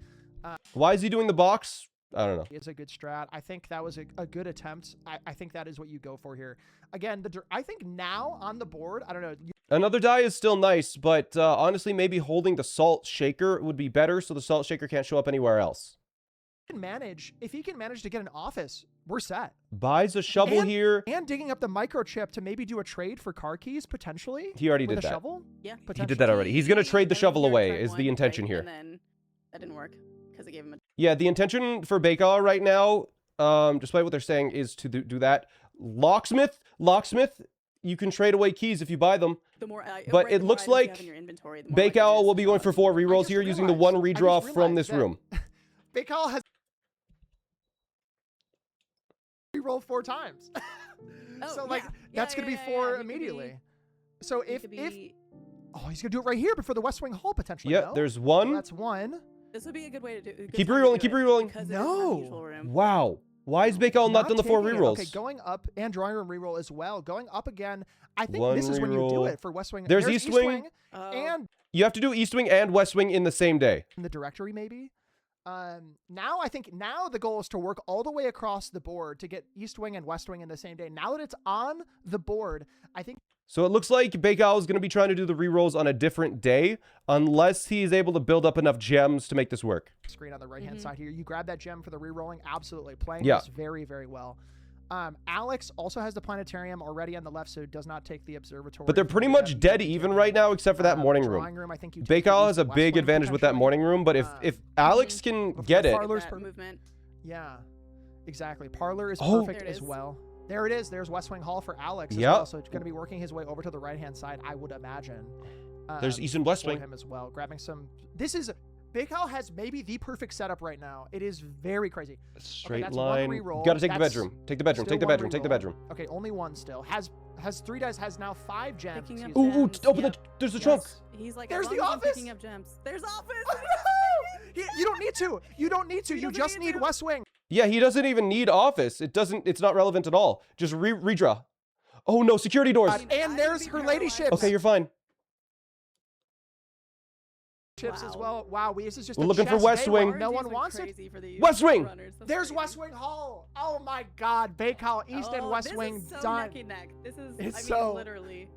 Why is he doing the box? I don't know. Is a good strat. I think that was a good attempt. I think that is what you go for here. Again, I think now on the board, I don't know. Another die is still nice, but honestly, maybe holding the salt shaker would be better so the salt shaker can't show up anywhere else. If he can manage to get an office, we're set. Buys a shovel And- here. And digging up the microchip to maybe do a trade for car keys potentially. He already with did a that. shovel. Yeah. He did that already. He's going to trade the shovel away is the intention here. And then that didn't work because it gave him a. Yeah, the intention for Bake Owl right now, despite what they're saying, is to do that. Locksmith, you can trade away keys if you buy them. The more, But right, it the more looks items you like have in your inventory, the more Bake likely it Owl is will to be draw going for it. 4 I rerolls just here using the 1 realized- I redraw just from this realized room. Bacal has reroll 4 times. Oh, So like yeah. that's Yeah, gonna yeah, be yeah, 4 he could immediately. be- So he if could if be- he's gonna do it right here before the West Wing Hall potentially. Yeah, no? there's So 1. that's 1. This would be a good way to do it. Keep rerolling, keep rerolling. No. Wow. Why is Bake Owl not done the 4 taking it. rerolls? Okay, going up and drawing room reroll as well. Going up again. I think 1 this is when you do reroll. it for West Wing. There's East Wing. And You have to do East Wing and West Wing in the same day. in the directory maybe. Now I think the goal is to work all the way across the board to get East Wing and West Wing in the same day. Now that it's on the board, I think So it looks like Bake Owl is going to be trying to do the rerolls on a different day unless he is able to build up enough gems to make this work. screen on the right hand side here. You grab that gem for the rerolling. Absolutely playing Yeah. this very, very well. Alex also has the planetarium already on the left, so does not take the observatory. But they're from pretty the much depth dead of the even right now except for that morning drawing room. I think you Bake take Owl the has East a and West big Wing advantage with that potentially. morning room, but if Alex can get it, Parlor's That per- movement. Yeah, exactly. Parlor is Oh. perfect There it as is. well. There it is. There's West Wing Hall for Alex as Yep. well. So it's going to be working his way over to the right-hand side, I would imagine. there's East and West for Wing. him as well. Grabbing some. This is Big Al has maybe the perfect setup right now. It is very crazy. Straight that's one line. reroll. Got to take the That's bedroom. Take the bedroom. still Take the one bedroom. Take the reroll. bedroom. Okay, only 1 still. Has 3 dice. Has now 5 gems. Picking up excuse me. Ooh, gems. open Yeah. the. There's the trunk. Yes. He's like, There's as the long as I'm office. picking up gems. There's office. You don't need to. You don't need to. He You doesn't just need need to. West Wing. Yeah, he doesn't even need office. It doesn't. It's not relevant at all. Just redraw. Oh no, security doors. I And would there's be her paralyzed. ladyships. Okay, you're fine. Chips as Wow. well. Wow, this is just We're a looking for chess West game. Wing. No RNGs one went wants it. crazy for the West Wing. runners. That's There's crazy. West Wing Hall. Oh my God, Bake Hall, East and Oh, West this Wing is so done. neck and neck. This is, It's I mean, so- literally.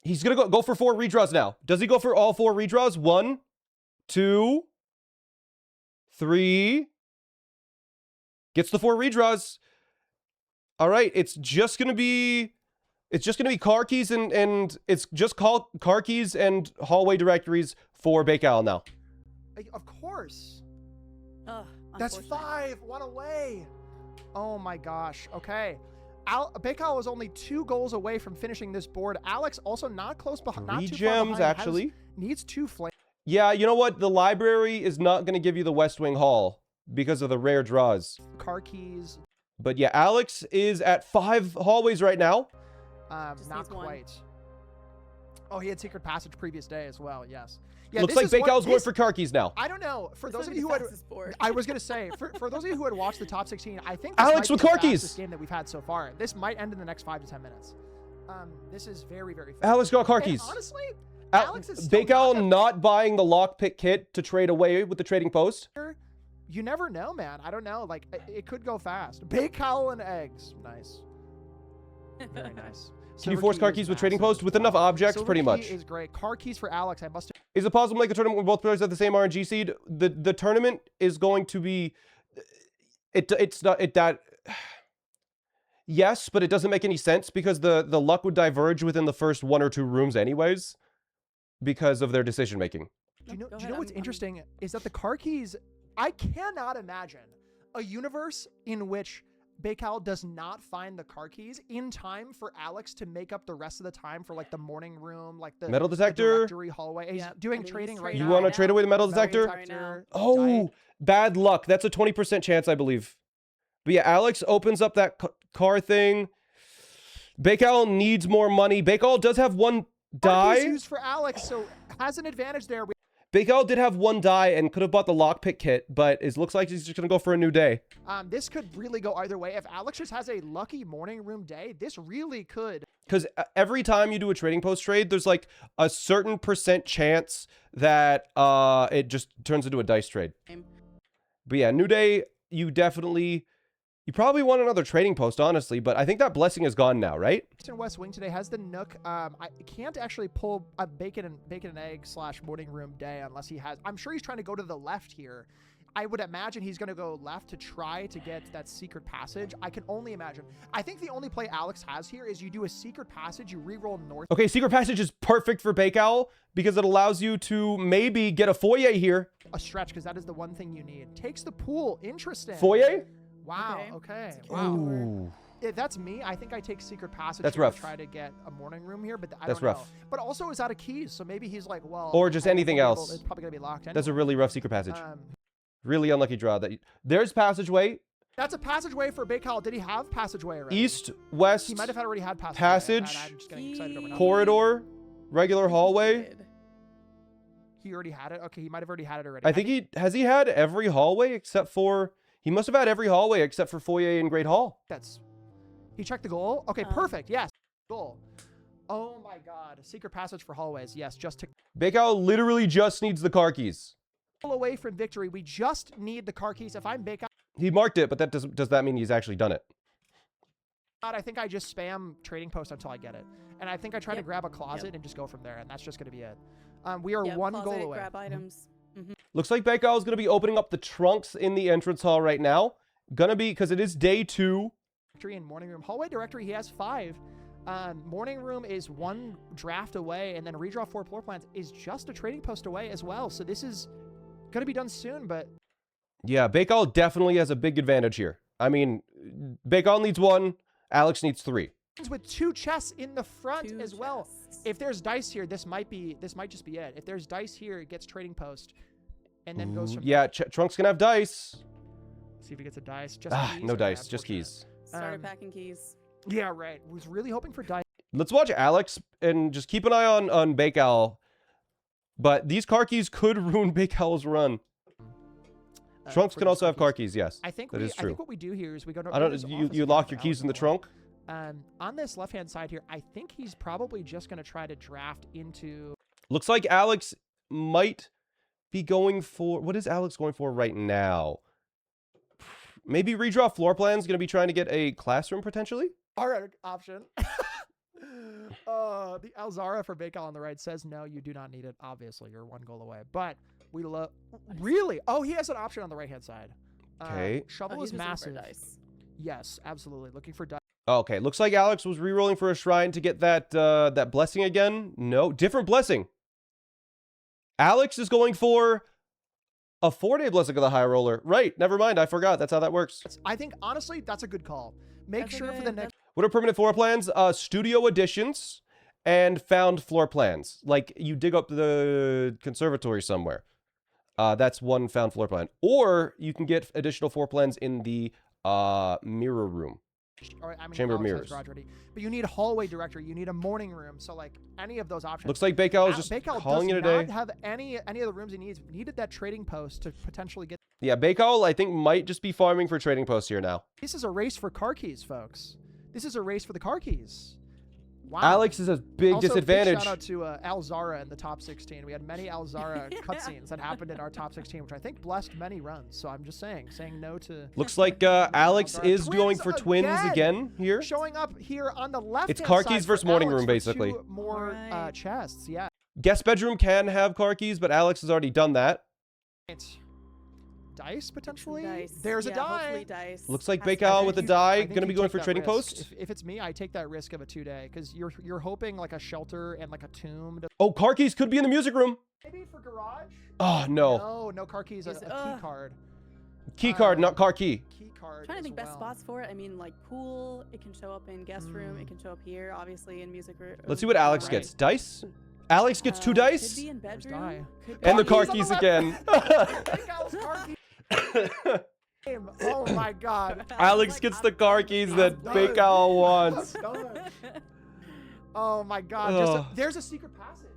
He's gonna go for 4 redraws now. Does he go for all 4 redraws? 1, 2, 3. Gets the 4 redraws. All right, it's just gonna be car keys and it's just car keys and hallway directories for Bake Owl now. Of course. Ugh, That's unfortunate. 5. 1 away. Oh my gosh. Okay. Bacal was only 2 goals away from finishing this board. Alex also not close behind. 3 Not too far gems, behind, actually. needs 2 flames. Yeah, you know what? The library is not going to give you the West Wing Hall because of the rare draws. Car keys. But yeah, Alex is at 5 hallways right now. Just Not needs one. quite. Oh, he had secret passage previous day as well. Yes. Yeah, Looks this like is Bakel's going this- for car keys now. I don't know. For This those might of be you the who had, fastest board. I was gonna say, for those of you who had watched the top 16, I think this Alex might with be car the keys. fastest game that we've had so far. This might end in the next 5 to 10 minutes. This is very, very fast. Alex got car And keys. honestly, Alex is still Bakel not buying the lockpick kit to trade away with the trading post. You never know, man. I don't know. Like, it could go fast. Bakel and eggs. Nice. Very nice. Can you Silver force key car is keys with trading massive. post? With enough objects, Silver pretty key much. is great. Car keys for Alex. I must. Is it possible to make a tournament where both players have the same RNG seed? The tournament is going to be... It's not... Yes, but it doesn't make any sense because the luck would diverge within the first 1 or 2 rooms anyways because of their decision making. Do you know, Go do you ahead, know what's I'm- interesting is that the car keys, I cannot imagine a universe in which Bakel does not find the car keys in time for Alex to make up the rest of the time for like the morning room, like the Metal the detector? directory hallway. He's Yep, doing I mean, trading he's right trading now. You want to now. trade away the metal Metal detector? detector. Oh, bad luck. That's a 20% chance, I believe. But yeah, Alex opens up that car thing. Bakel needs more money. Bakel does have 1 Car keys die. used for Alex, so has an advantage there. Bakel did have 1 die and could have bought the lockpick kit, but it looks like he's just going to go for a new day. This could really go either way. If Alex just has a lucky morning room day, this really could. Because every time you do a trading post trade, there's like a certain % chance that it just turns into a dice trade. Same. But yeah, new day, you probably want another trading post, honestly, but I think that blessing is gone now, right? In West Wing today has the Nook. I can't actually pull a bacon and egg / morning room day unless he has. I'm sure he's trying to go to the left here. I would imagine he's going to go left to try to get that secret passage. I can only imagine. I think the only play Alex has here is you do a secret passage, you re-roll north. Okay, secret passage is perfect for Bakeowl because it allows you to maybe get a foyer here. A stretch, because that is the one thing you need. Takes the pool. Interesting. Foyer? Wow. Okay. Okay. Wow. Ooh. If that's me, I think I take secret passage. That's here to rough. try to get a morning room here, but I That's don't know. rough. But also is out of keys, so maybe he's like, well, Or just I won't anything be able- else. It's probably gonna be locked. That's a anyway. really rough secret passage. Um, Really unlucky draw. There's passageway. That's a passageway for Bakeowl. Did he have passageway already? East, west, He might have already had passageway. passage, I'm just getting excited over nothing. corridor, regular hallway. Good. He already had it. Okay, he might have already had it already. I think he had every hallway except for he must have had every hallway except for foyer and great hall. that's. He checked the goal. Okay, perfect. Yes, goal. Oh my God! Secret passage for hallways. Yes, just to Bakeowl literally just needs the car keys. pull away from victory. We just need the car keys. If I'm Bakeowl, He marked it, but that does that mean he's actually done it? I think I just spam trading post until I get it, and I think I try to Yep. grab a closet and just go from there, and that's just gonna be it. We are Yep, one closet, goal away. Grab items. Looks like Bakeowl is going to be opening up the trunks in the entrance hall right now. Gonna be because it is day 2. Directory and morning room. Hallway directory, he has 5. Morning room is 1 draft away, and then redraw 4 floor plans is just a trading post away as well. So this is gonna be done soon, but Yeah, Bakeowl definitely has a big advantage here. I mean, Bakeowl needs 1, Alex needs 3. with 2 chests in the front Two as well. chests. If there's dice here, this might just be it. If there's dice here, it gets trading post, and then goes Ooh, from yeah, Trunks can have dice. see if he gets a dice. Just keys? No Okay, dice, just unfortunate. keys. Starter Um, packing keys. Yeah, right. Was really hoping for dice. Let's watch Alex and just keep an eye on Bakeowl. But these car keys could ruin Bakeowl's run. Trunks for can these also have car keys. keys, yes. I think that is I true. think what we do here is we go to I don't. his You office you and lock have your keys in the Alex trunk. On this left-hand side here, I think he's probably just going to try to draft into... Looks like Alex might be going for... What is Alex going for right now? Maybe redraw floor plans. Going to be trying to get a classroom potentially? Our option. The Alzara for Bakeowl on the right says, no, you do not need it. Obviously, you're 1 goal away. But we love... Really? Oh, he has an option on the right-hand side. Okay. Shovel Oh, is he's looking for massive. dice. Yes, absolutely. Looking for dice. Okay, looks like Alex was re-rolling for a shrine to get that that blessing again. No, different blessing. Alex is going for a 4-day blessing of the high roller. Right, never mind. I forgot. That's how that works. I think, honestly, that's a good call. Make That's a sure for good- the next... What are permanent floor plans? Studio additions and found floor plans. Like you dig up the conservatory somewhere. That's one found floor plan. Or you can get additional floor plans in the mirror room. Or, I mean, Chamber of Alex has Mirrors. garage ready. But you need a hallway director. You need a morning room. So like any of those options. Looks like Bakeout is just Bakeout calling it does a day. not have any of the rooms he needs. Needed that trading post to potentially get. Yeah, Bakeout I think might just be farming for trading posts here now. This is a race for car keys, folks. This is a race for the car keys. Wow. Alex is a big Also, disadvantage. Big shout out to Al Zara in the top 16. We had many Al Zara cutscenes that happened in our top 16, which I think blessed many runs. So I'm just saying no to. Looks like Alex Zara. is going Twins for twins again here. Showing up here on the left. It's car keys versus morning room, basically. More Alright. chests, yeah. Guest bedroom can have car keys, but Alex has already done that. Dice potentially. Dice. There's Yeah, a die. hopefully dice. Looks like Has Bakeout to with a be. die. I think Gonna be you going take for that trading risk. post. If it's me, I take that risk of a 2-day because you're hoping like a shelter and like a tomb. Oh, car keys could be in the music room. Maybe for garage. Oh, no. No car keys. A Is- key card. Key card, not car key. Key card. I'm trying to as think best well. spots for it. I mean, like pool. It can show up in guest room. It can show up here, obviously in music room. Let's see what Alex Right. gets. Dice? Alex gets 2 dice? Could be in There's bedroom. die. Could And the be- car keys on keys the again. Bakeout's car key game. Oh my god. Alex Like, gets I'm the car done. keys I'm that done. Bakeout wants. Oh my god. Ugh. There's a secret passage.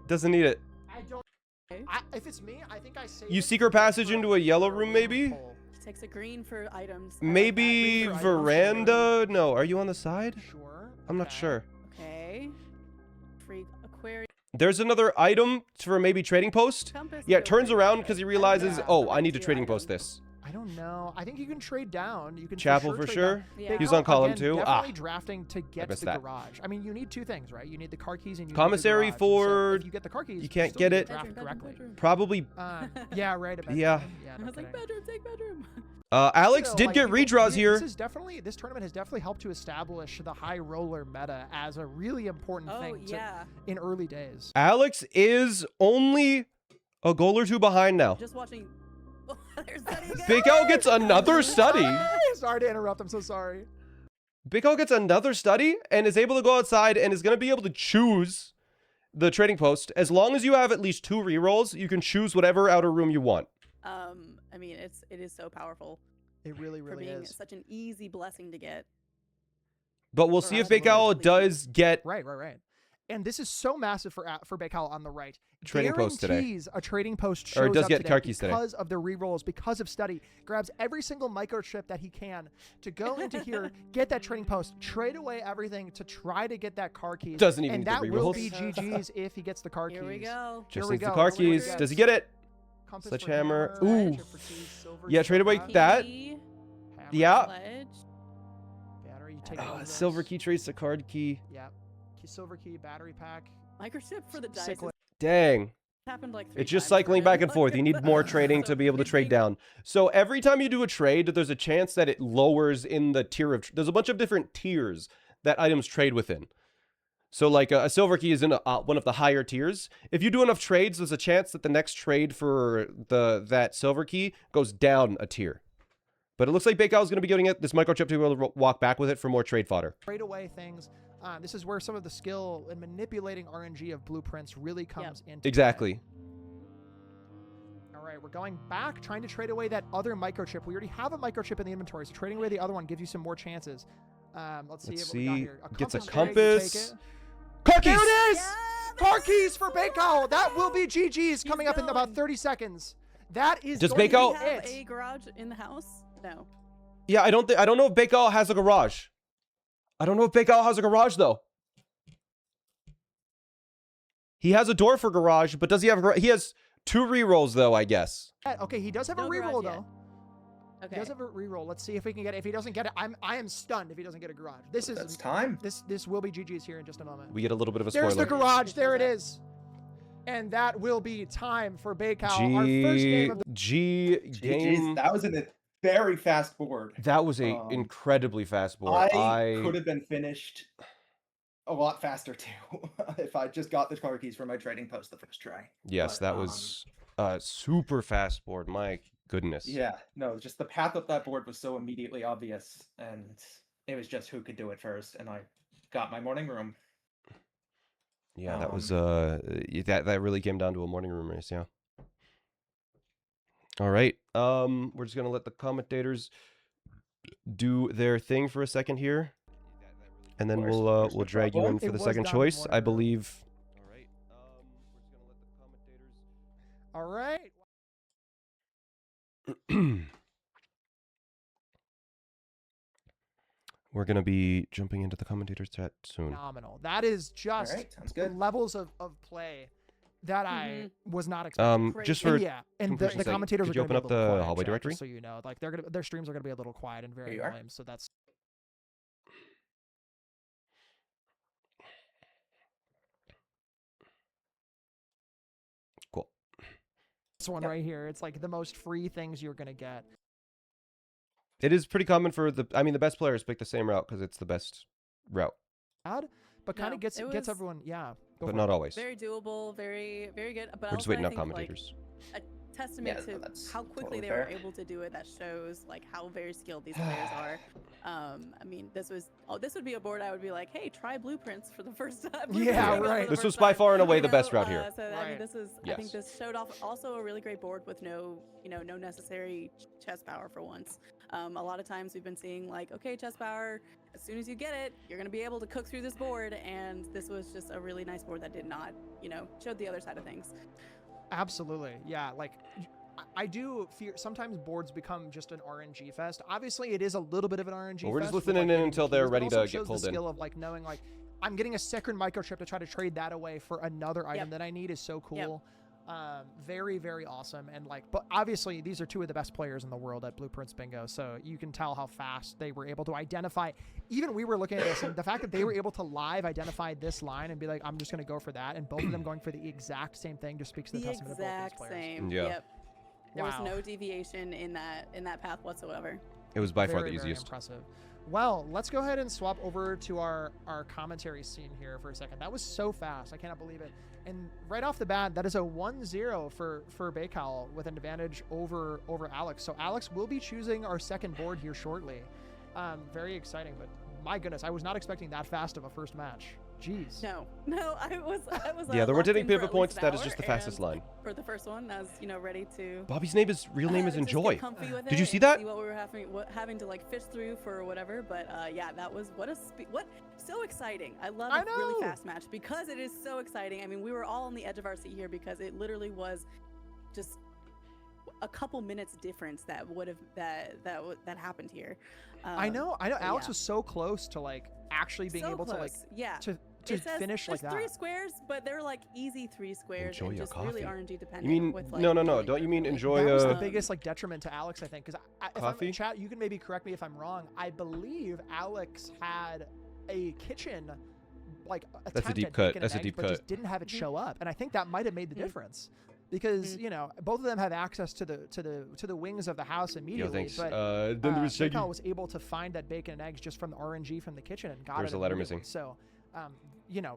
Doesn't need it. I don't. Okay. If it's me, I think I save You it secret for passage into a yellow room, maybe? poll. He takes a green for items. I like that. Maybe for items, veranda? No, are you on the side? Sure. I'm not okay. sure. Okay. Free aquarium. There's another item for maybe trading post. Compass. Yeah, go it turns for around it. because he I realizes, think oh, that's I the need to right trading item. post this. I don't know. I think you can trade down. You can Chapel for for sure. sure. Yeah. He's on column again, 2. Definitely Ah, drafting to get missed the that. garage. I mean, you need 2 things, right? You need the car keys and you Commissary need the garage. And so for- if you get the car keys, you can't still get need it. to Draft Bedroom, correctly. bedroom, bedroom. probably. Yeah, right. A Yeah. bedroom. Yeah. I No was like, kidding. bedroom, take bedroom. Alex So, did like, get people- redraws here. This tournament has definitely helped to establish the high roller meta as a really important Oh, thing yeah. in early days. Alex is only a goal or 2 behind now. Just watching. There's Sunny again. Big Al gets another study. Sorry to interrupt. I'm so sorry. Big Al gets another study and is able to go outside and is going to be able to choose the trading post. As long as you have at least 2 rerolls, you can choose whatever outer room you want. I mean, it is so powerful It really, for really being is. such an easy blessing to get. But we'll For see if us, Big Al absolutely. does get Right. And this is so massive for Baikal on the right. Trading post today. Guarantees a trading post Or shows does up get today car keys today. because of the rerolls, because of study. Grabs every single microchip that he can to go into here, get that trading post, trade away everything to try to get that car keys. Doesn't even and need the that will rerolls. be GG's if he gets the car Here keys. we go. just we needs the go. car Let's see what he keys. gets. Does he get it? Compass for Sledgehammer. hammer, Ooh. chip for keys, silver Yeah, key trade away for that. Key, hammer, Yeah. Sledge. Battery, you take one of those. Silver key trace the card key. Yeah. Silver key, battery pack. Microchip for the dice. Cycling. Dang. Happened like 3 It's just times for cycling him. back and forth. You need more trading to be able to trade down. So every time you do a trade, there's a chance that it lowers in the tier of... There's a bunch of different tiers that items trade within. So like a silver key is in one of the higher tiers. If you do enough trades, there's a chance that the next trade for that silver key goes down a tier. But it looks like Bakeout is going to be getting it, this microchip to be able to walk back with it for more trade fodder. Trade away things. This is where some of the skill in manipulating RNG of blueprints really comes into play. Exactly. All right, we're going back, trying to trade away that other microchip. We already have a microchip in the inventory, so trading away the other one gives you some more chances. Let's see what we got here. Gets a Take compass. it. Car keys! There it is! Yes! Car keys for Bakeout. That will be GG's coming up in about going. 30 seconds. That is Does going to Bakeout- be Do we have it. a garage in the house? No. Yeah, I don't know if Bakeout has a garage. I don't know if Bakeout has a garage though. He has a door for garage, but does he have a garage? He has 2 rerolls though, I guess. Okay, he does have No a garage reroll yet. though. Okay. He does have a reroll. Let's see if we can get it. If he doesn't get it, I am stunned if he doesn't get a garage. This That's is time. this will be GG's here in just a moment. We get a little bit of a spoiler. There's the garage. There it is. And that will be time for Bakeout. Our first game of the G GG's, game. that was a very fast board. That was a Um, incredibly fast board. I could have been finished a lot faster too if I just got the car keys for my trading post the first try. Yes, but, that was a super fast board. My goodness. Yeah, no, just the path up that board was so immediately obvious, and It was just who could do it first, and I got my morning room. Yeah, that was that really came down to a morning room race, yeah. All right. We're just gonna let the commentators do their thing for a second here, and then Of course, we'll there's no drag you trouble. in for It the was second done choice, I morning room. believe. All right. We're just gonna let the All right. commentators. We're gonna be jumping into the commentators chat soon. Phenomenal. That is just Alright, sounds good. levels of play that I was not Just expecting. Crazy. for And yeah, and the completion's sake, commentators could are you going to open be a up little the quiet, hallway chat, directory? just so you know, like their streams are going to be a little quiet and very you are. annoying. So that's Cool. this one right here. It's like the most free things you're going to get. It is pretty common for the best players pick the same route because it's the best route, But kind No, of gets it was everyone, yeah. Go but for not it. always. very doable, very good. But We're just also, waiting I on think, like, commentators. a testament Yeah, to that's how quickly totally they fair. were able to do it. That shows like how very skilled these players are. I mean, this would be a board I would be like, hey, try blueprints for the first time. Yeah, Blueprints for right. the This was first by time, far and away you the best know? route here. So I Right. mean, I think Yes. this showed off also a really great board with no necessary chess power for once. A lot of times we've been seeing like, okay, chess power, as soon as you get it, you're gonna be able to cook through this board, and this was just a really nice board that did not, showed the other side of things. Absolutely. Yeah. Like, I do fear sometimes boards become just an RNG fest. Obviously, it is a little bit of an RNG Well, we're just fest with, listening in getting until the they're keys, but ready also to get shows pulled the in. skill of like knowing like I'm getting a second microchip to try to trade that away for another item that I need is so cool. Very, very awesome. And like, but obviously these are two of the best players in the world at Blueprints Bingo. So you can tell how fast they were able to identify. Even we were looking at this, and the fact that they were able to live identify this line and be like, I'm just going to go for that. And both of them going for the exact same thing just speaks to the testament of both these Exact players. same. Yeah. Yep. There Wow. was no deviation in that path whatsoever. It was by far Very, the very easiest. impressive. Well, let's go ahead and swap over to our commentary scene here for a second. That was so fast. I cannot believe it. And right off the bat, that is a 1-0 for Baykal with an advantage over Alex. So Alex will be choosing our second board here shortly. Very exciting, but my goodness, I was not expecting that fast of a first match. Jeez. No, I was. Yeah, the locked rotating in for pivot at points, least that an is just the hour, fastest and line. For the first one, I was ready to. Bobby's real name is just Enjoy. get comfy with Did you it see and that? See what we were having to like fish through for whatever, but yeah, that was what so exciting. I love a really fast match because it is so exciting. I mean, we were all on the edge of our seat here because it literally was just a couple minutes difference that happened here. I know. Alex yeah. was so close to like actually being So able to like close, yeah. to It says finish like there's that. 3 squares, but they're like easy 3 squares Enjoy and your just really coffee. RNG dependent. You mean with, like, no? really Don't you mean quickly. enjoy? That was the Um, biggest like detriment to Alex, I think, because if I'm Coffee? in chat, you can maybe correct me if I'm wrong. I believe Alex had a kitchen like That's a attempt deep at cut. bacon and That's a eggs, deep but cut. just didn't have it show up, and I think that might have made the Mhm. difference. Because Mhm. both of them have access to the wings of the house Yo, immediately, thanks. but Then there was Shaggy. Baykal was able to find that bacon and eggs just from the RNG from the kitchen and got There's it. a letter immediately. missing. So,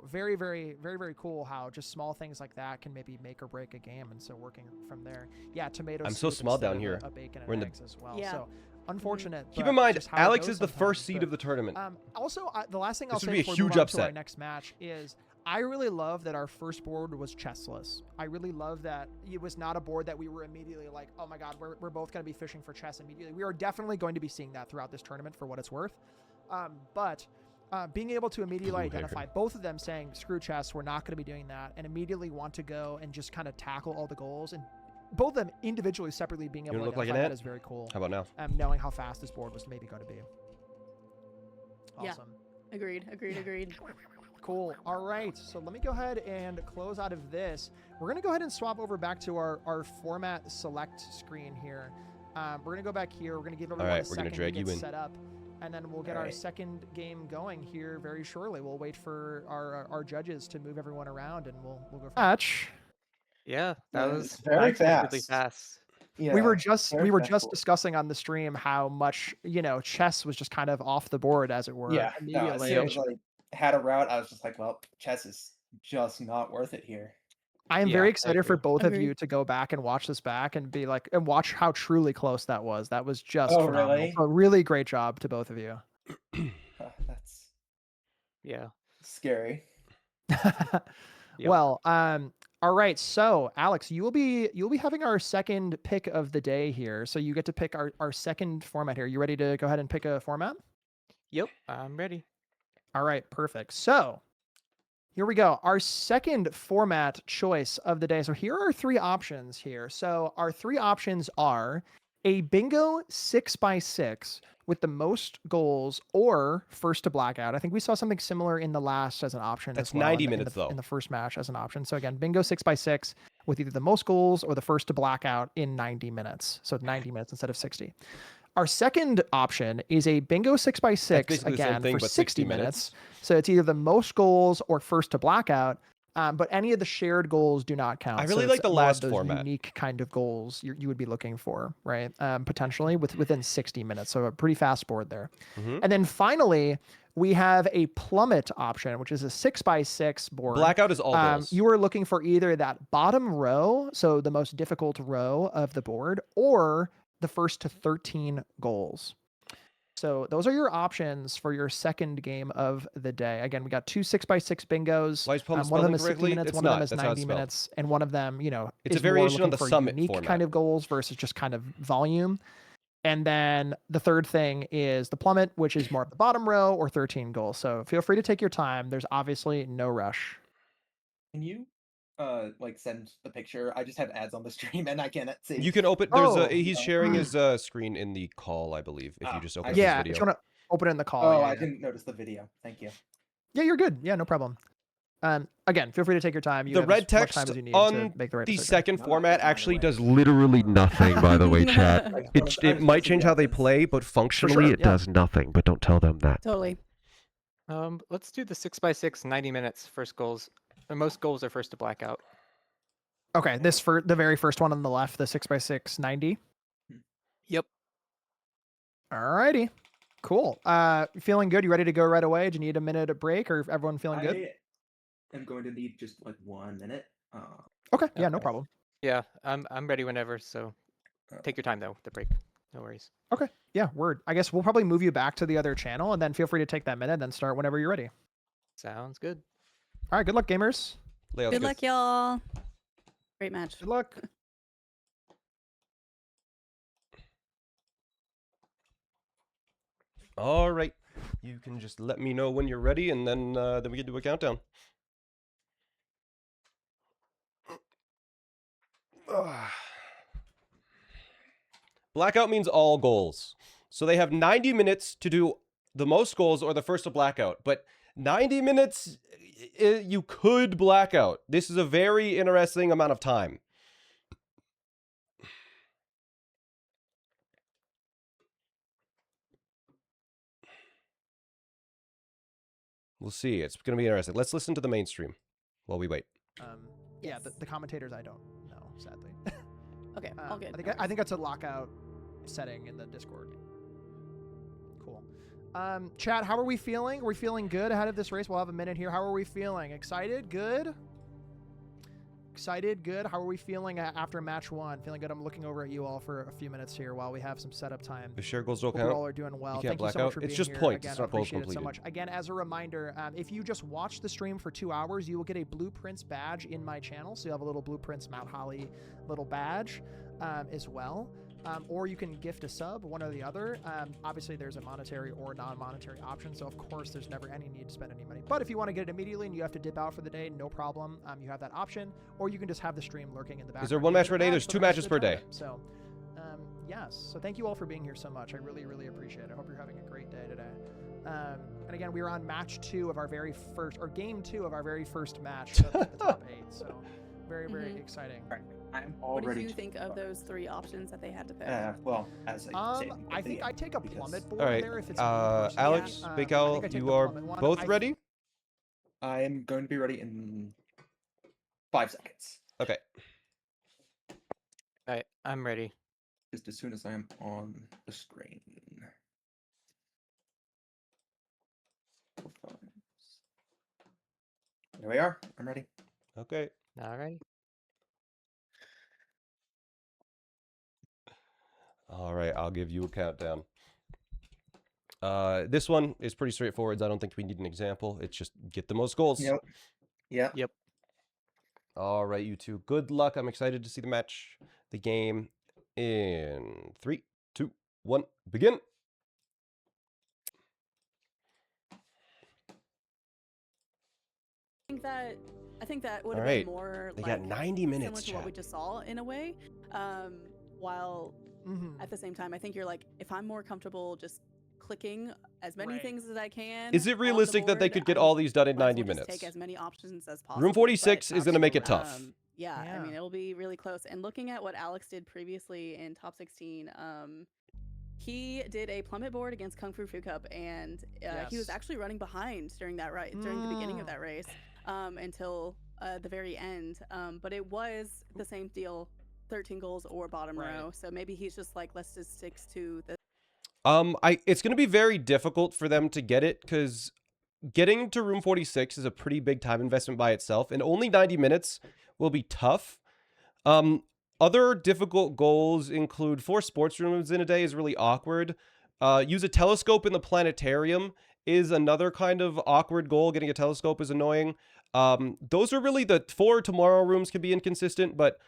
very, very, very, very cool how just small things like that can maybe make or break a game. And so working from there, yeah, tomato. I'm so soup small instead down of here. A bacon We're in and the- eggs as well. Yeah. So unfortunate. Keep but in mind, just how it Alex goes is the first sometimes, seed but, of the tournament. Also, the last thing I'll This would say be a before huge we move on to upset. our next match is I really love that our first board was chessless. I really love that it was not a board that we were immediately like, oh my god, we're both going to be fishing for chess immediately. We are definitely going to be seeing that throughout this tournament for what it's worth. But being able to immediately Blue hair. identify both of them saying, screw chess, we're not going to be doing that, and immediately want to go and just kind of tackle all the goals, and both of them individually, separately being able wanna to look like an identify that ant? is very cool. How about now? Knowing how fast this board was maybe going to be. Yeah. Awesome. Agreed. Cool. All right. So let me go ahead and close out of this. We're going to go ahead and swap over back to our format select screen here. We're going to go back here. We're going to give everyone right, a we're gonna second drag to you get in. set up. And then we'll get our Alright. second game going here very shortly. We'll wait for our judges to move everyone around, and we'll go for match. Yeah, that Yeah, was it's very unexpectedly fast. fast. Yeah, we were just very fast board. discussing on the stream how much chess was just kind of off the board, as it were. Yeah, no, as immediately. soon as I had a route, I was just like, well, chess is just not worth it here. I am Yeah, very I excited for agree. both of Agreed. you to go back and watch this back and be like, and watch how truly close that was. That was just Oh, phenomenal. really? So really great job to both of you. Yeah. Scary. Yep. Well, all right. So, Alex, you'll be having our second pick of the day here. So you get to pick our second format here. You ready to go ahead and pick a format? Yep. I'm ready. All right, perfect. So here we go. Our second format choice of the day. So here are 3 options here. So our 3 options are a bingo 6x6 with the most goals or first to blackout. I think we saw something similar in the last as an option. That's as well, 90 in the, minutes, in though. the first match as an option. So again, bingo 6x6 with either the most goals or the first to blackout in 90 minutes. So 90 minutes instead of 60. Our second option is a bingo 6x6 basically the same again thing, for but 60 minutes. So it's either the most goals or first to blackout. But any of the shared goals do not count. I really so like it's the more of last those format. unique kind of goals you would be looking for, right? Potentially within 60 minutes. So a pretty fast board there. Mhm. And then finally, we have a plummet option, which is a 6x6 board. Blackout is all goals. You are looking for either that bottom row, so the most difficult row of the board, or the first to 13 goals. So those are your options for your second game of the day. Again, we got 2 6x6 bingos. Why is plum One of them spelled is 60 incorrectly? minutes, It's one of them not. is That's how it's 90 spelled. minutes, and one of them, It's a is more variation on looking the for summit unique format. kind of goals versus just kind of volume. And then the third thing is the plummet, which is more of the bottom row or 13 goals. So feel free to take your time. There's obviously no rush. Can you like send the picture? I just have ads on the stream and I cannot see. You can open. There's Oh. he's sharing his screen in the call, I believe. If you just open up his Yeah, video. if you want to open it in the call. Oh, yeah, I yeah. didn't notice the video. Thank you. Yeah, you're good. Yeah, no problem. Again, feel free to take your time. You The have red as much text time as you need on to make the right the decision. second No, format that's fine, actually away. does literally nothing, by the way, chat. I just It wanna might see change the how they evidence. play, but functionally sure, it yeah. does nothing. But don't tell them that. Totally. Let's do the 6x6, 90 minutes, first goals. The most goals are first to blackout. Okay, this for the very first one on the left, the 6x6 90. Yep. Alrighty, cool. Feeling good? You ready to go right away? Do you need a minute of break, or everyone feeling good? I am going to need just like 1 minute. Okay, yeah, no okay. problem. Yeah, I'm ready whenever. So take your time though. The break. No worries. Okay, yeah, word. I guess we'll probably move you back to the other channel, and then feel free to take that minute, and then start whenever you're ready. Sounds good. All right, good luck, gamers. Layout's Good luck, y'all. Great match. Good luck. All right, you can just let me know when you're ready, and then we can do a countdown. Blackout means all goals. So they have 90 minutes to do the most goals or the first to blackout. But 90 minutes, you could blackout. This is a very interesting amount of time. We'll see. It's going to be interesting. Let's listen to the mainstream while we wait. Yeah, Yes. the commentators I don't know, sadly. Okay, all good. I think that's a lockout setting in the Discord. Cool. Chat, how are we feeling? Are we feeling good ahead of this race? We'll have a minute here. How are we feeling? Excited? Good? Excited? Good? How are we feeling after match 1? Feeling good? I'm looking over at you all for a few minutes here while we have some setup time. If share goals don't Hope you count, all are doing well. you can't Thank you so black much out. for It's being just here. points. Again, It's not I goals appreciate it so completed. much. Again, as a reminder, if you just watch the stream for 2 hours, you will get a Blueprints badge in my channel. So you have a little Blueprints Mount Holly little badge as well. Or you can gift a sub, one or the other. Obviously, there's a monetary or non-monetary option, so of course, there's never any need to spend any money. But if you want to get it immediately and you have to dip out for the day, no problem. You have that option, or you can just have the stream lurking in the background. Is there one You match get per day? badge There's for 2 the rest matches of per the day. tournament. So, yes. So thank you all for being here so much. I really, really appreciate it. I hope you're having a great day today. And again, we are on match 2 of our very first, or game 2 of our very first match of the top 8. So very, very exciting. Right. I'm What already. did you think of those 3 options that they had to pick? Well, as I say, I think I take a plummet board All right, there if it's me personally. Alex, I Big think Al, I take you the are plummet one. both ready? I am going to be ready in 5 seconds. Okay. All right, I'm ready. Just as soon as I am on the screen. There we are. I'm ready. Okay. All right. All right, I'll give you a countdown. This one is pretty straightforward. I don't think we need an example. It's just get the most goals. Yep. Yep. Yep. All right, you two. Good luck. I'm excited to see the match, the game in 3, 2, 1, begin. I think that would have Alright, been more they like got 90 minutes, similar to what we chat. just saw in a way. While at the same time, I think you're like, if I'm more comfortable just clicking as many Right. things as I can. Is it on the realistic that they board, could get I'm- all these done in might as 90 well just minutes? Take as many options as possible. Room 46 but, is going to make it tough. yeah, I Yeah. mean, it'll be really close. And looking at what Alex did previously in top 16, he did a plummet board against Kung Fu Cup, and he was Yes. actually running behind during the beginning of that race until the very end. But it was the same deal, 13 goals or bottom Right. row. So maybe he's just like, let's just stick to the. It's going to be very difficult for them to get it because getting to room 46 is a pretty big time investment by itself, and only 90 minutes will be tough. Other difficult goals include 4 sports rooms in a day is really awkward. Use a telescope in the planetarium is another kind of awkward goal. Getting a telescope is annoying. Those are really the 4 tomorrow rooms can be inconsistent, but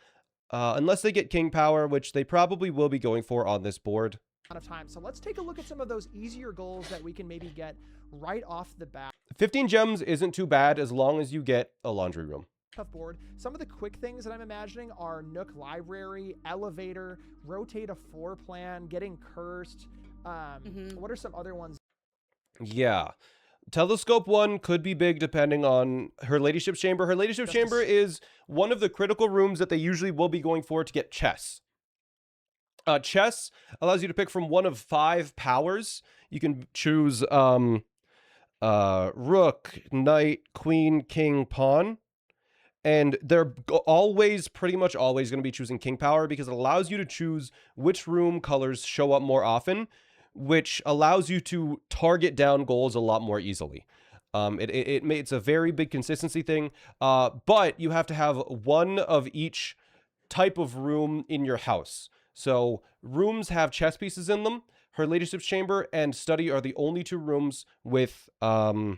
unless they get king power, which they probably will be going for on this board. Of time. So let's take a look at some of those easier goals that we can maybe get right off the bat. 15 gems isn't too bad as long as you get a laundry room. Tough board. Some of the quick things that I'm imagining are Nook Library, Elevator, Rotate a Floor Plan, Getting Cursed. What are some other ones? Yeah. Telescope one could be big depending on Her Ladyship's Chamber. Her Ladyship's Chamber is one of the critical rooms that they usually will be going for to get chess. Chess allows you to pick from one of 5 powers. You can choose rook, knight, queen, king, pawn. And they're pretty much always going to be choosing king power because it allows you to choose which room colors show up more often, which allows you to target down goals a lot more easily. It's a very big consistency thing, but you have to have one of each type of room in your house. So rooms have chess pieces in them. Her Ladyship's Chamber and Study are the only 2 rooms with the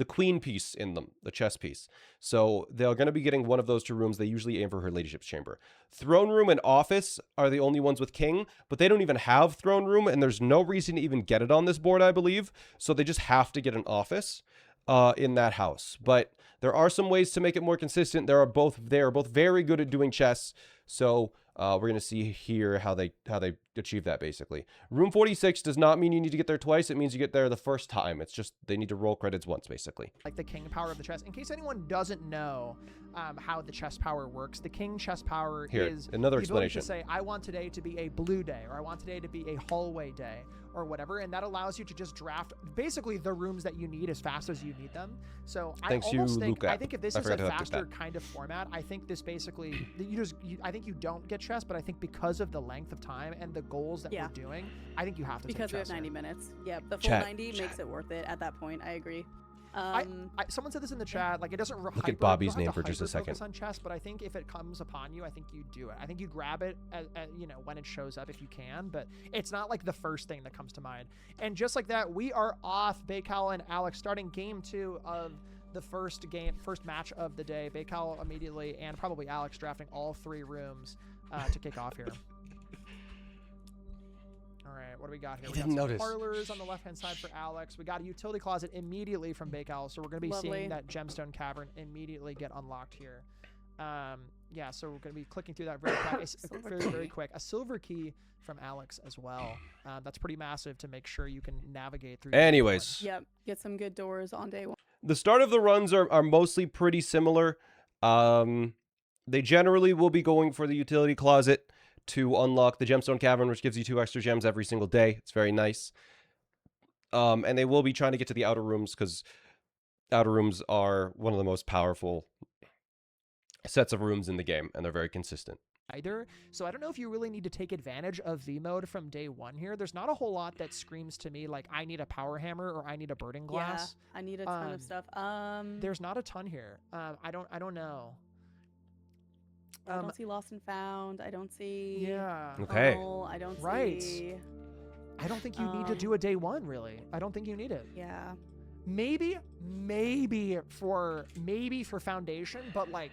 queen piece in them, the chess piece. So they're going to be getting one of those 2 rooms. They usually aim for Her Ladyship's Chamber. Throne room and office are the only ones with king, but they don't even have throne room, and there's no reason to even get it on this board, I believe. So they just have to get an office in that house. But there are some ways to make it more consistent. They are both very good at doing chess. So we're going to see here how they achieve that, basically. Room 46 does not mean you need to get there twice. It means you get there the first time. It's just they need to roll credits once, basically. Like the king power of the chess. In case anyone doesn't know how the chess power works, the king chess power is another the ability explanation. to say, I want today to be a blue day, or I want today to be a hallway day, or whatever, and that allows you to just draft basically the rooms that you need as fast as you need them. So I think if this is a faster kind of format, I think this basically I think you don't get chess, but I think because of the length of time and the goals that we're doing, I think you have to because take we have chess 90 here. minutes. Yeah, the full 90 makes it worth it at that point. I agree. Someone said this in the chat, like it doesn't look at Bobby's name for just a second. Focus on chess, but I think if it comes upon you, I think you do it. I think you grab it when it shows up if you can, but it's not like the first thing that comes to mind. And just like that, we are off. Baykal and Alex starting game 2 of the first match of the day. Baykal immediately and probably Alex drafting all 3 rooms to kick off here. All right, what do we got here? We got some parlors on the left-hand side for Alex. We got a utility closet immediately from Baykal, so we're going to be seeing that gemstone cavern immediately get unlocked here. Yeah, so we're going to be clicking through that very quick. Very quick. A silver key from Alex as well. That's pretty massive to make sure you can navigate through. Anyways. Yep, get some good doors on day 1. The start of the runs are mostly pretty similar. They generally will be going for the utility closet to unlock the gemstone cavern, which gives you 2 extra gems every single day. It's very nice. And they will be trying to get to the outer rooms because outer rooms are one of the most powerful sets of rooms in the game, and they're very consistent. So I don't know if you really need to take advantage of V mode from day 1 here. There's not a whole lot that screams to me like I need a power hammer or I need a burning glass. Yeah, I need a ton of stuff. There's not a ton here. I don't know. I don't see Lost and Found. I don't see. Yeah. Okay. Tunnel. I don't Right. see. I don't think you need to do a day one, really. I don't think you need it. Yeah. Maybe for foundation, but like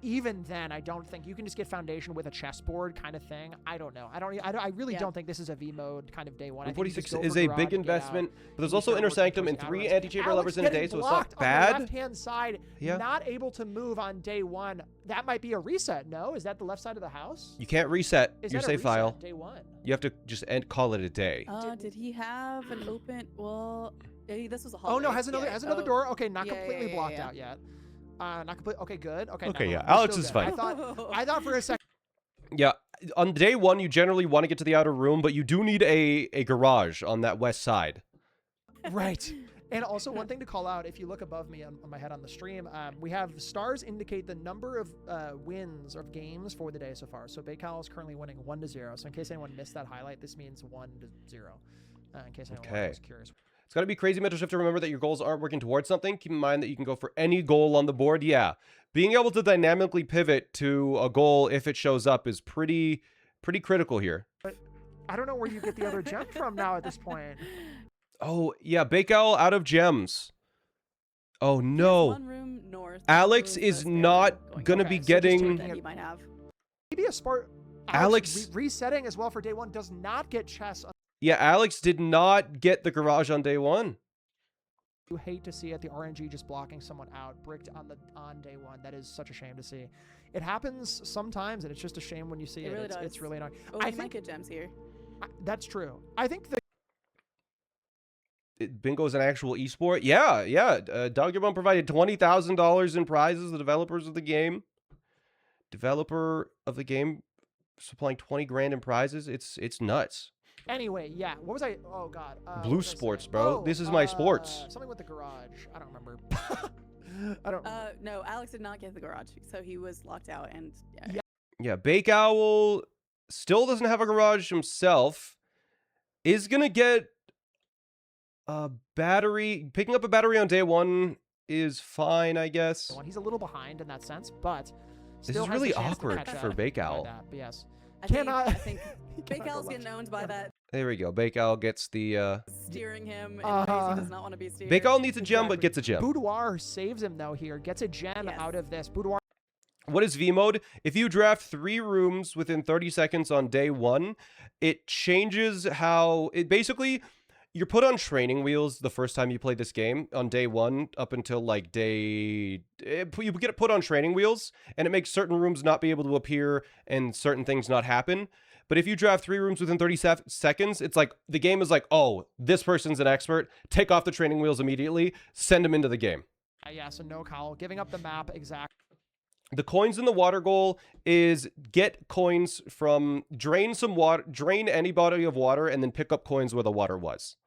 even then, I don't think you can just get foundation with a chessboard kind of thing. I don't know. I really Yeah. don't think this is a V mode kind of day one. I think you 46 just go is for a garage big and get out. investment, but there's You also start Inner working Sanctum towards and the 3 outer anti-chamber Alex levers in a getting day, so it's blocked not on the bad. left-hand side, Yeah. not able to move on day one. That might be a reset. No, is that the left side of the house? You can't reset Is your that a save reset file. day one? You have to just call it a day. Did he have an open? Well, this was a Oh hallway. no, has another door. Okay, not Yeah, completely yeah, blocked yeah. out yet. Not complete. Okay, good. Okay. Okay, no, yeah, we're Alex still is good. fine. I thought for a second. Yeah, on day one, you generally want to get to the outer room, but you do need a garage on that west side. Right. And also one thing to call out, if you look above me on my head on the stream, we have stars indicate the number of wins of games for the day so far. So Baykal is currently winning 1-0. So in case anyone missed that highlight, this means 1-0. In case anyone was curious. It's got to be crazy mental shift to remember that your goals aren't working towards something. Keep in mind that you can go for any goal on the board. Yeah, being able to dynamically pivot to a goal if it shows up is pretty critical here. But I don't know where you get the other gem from now at this point. Oh, yeah, Baykal out of gems. Oh, He has no. one room north. Alex Louis is says they're not going to Okay, be so just getting... that he might have. Maybe a smart Alex- resetting as well for day one does not get chess. Yeah, Alex did not get the garage on day one. You hate to see it, the RNG just blocking someone out, bricked on day one. That is such a shame to see. It happens sometimes, and it's just a shame when you see it. Really It's does. really annoying. Oh, I you might think get gems here. that's true. I think the Bingo is an actual esport. Yeah. Doggerbone provided $20,000 in prizes. The developers of the game. Developer of the game supplying 20 grand in prizes. It's nuts. anyway, yeah. What was I? Oh God. what Blue was I sports, saying? bro. Oh, This is my sports. Something with the garage. I don't remember. I don't. No, Alex did not get the garage, so he was locked out. And yeah, Yeah, Bake Owl still doesn't have a garage himself. Is going to get a battery. Picking up a battery on day one is fine, I guess. He's a little behind in that sense, but This still is has really the chance to awkward catch for up Bake by Owl. that, but yes. I Cannot. think He Bake cannot Owl's go getting left. owned by that There we go. Bake Owl gets the... steering him in ways he does not want to be steered. Bake Owl needs a gem, but Exactly. gets a gem. Boudoir saves him though here. Gets a gem Yes. out of this. Boudoir. What is V mode? If you draft 3 rooms within 30 seconds on day 1, it changes how... It basically... You're put on training wheels the first time you play this game on day 1 up until like day... You get put on training wheels, and it makes certain rooms not be able to appear and certain things not happen. But if you draft 3 rooms within 30 seconds, it's like the game is like, oh, this person's an expert. Take off the training wheels immediately. Send them into the game. Yeah, so no cowl. Giving up the map exactly. The coins in the water goal is get coins from drain some water, drain any body of water, and then pick up coins where the water was.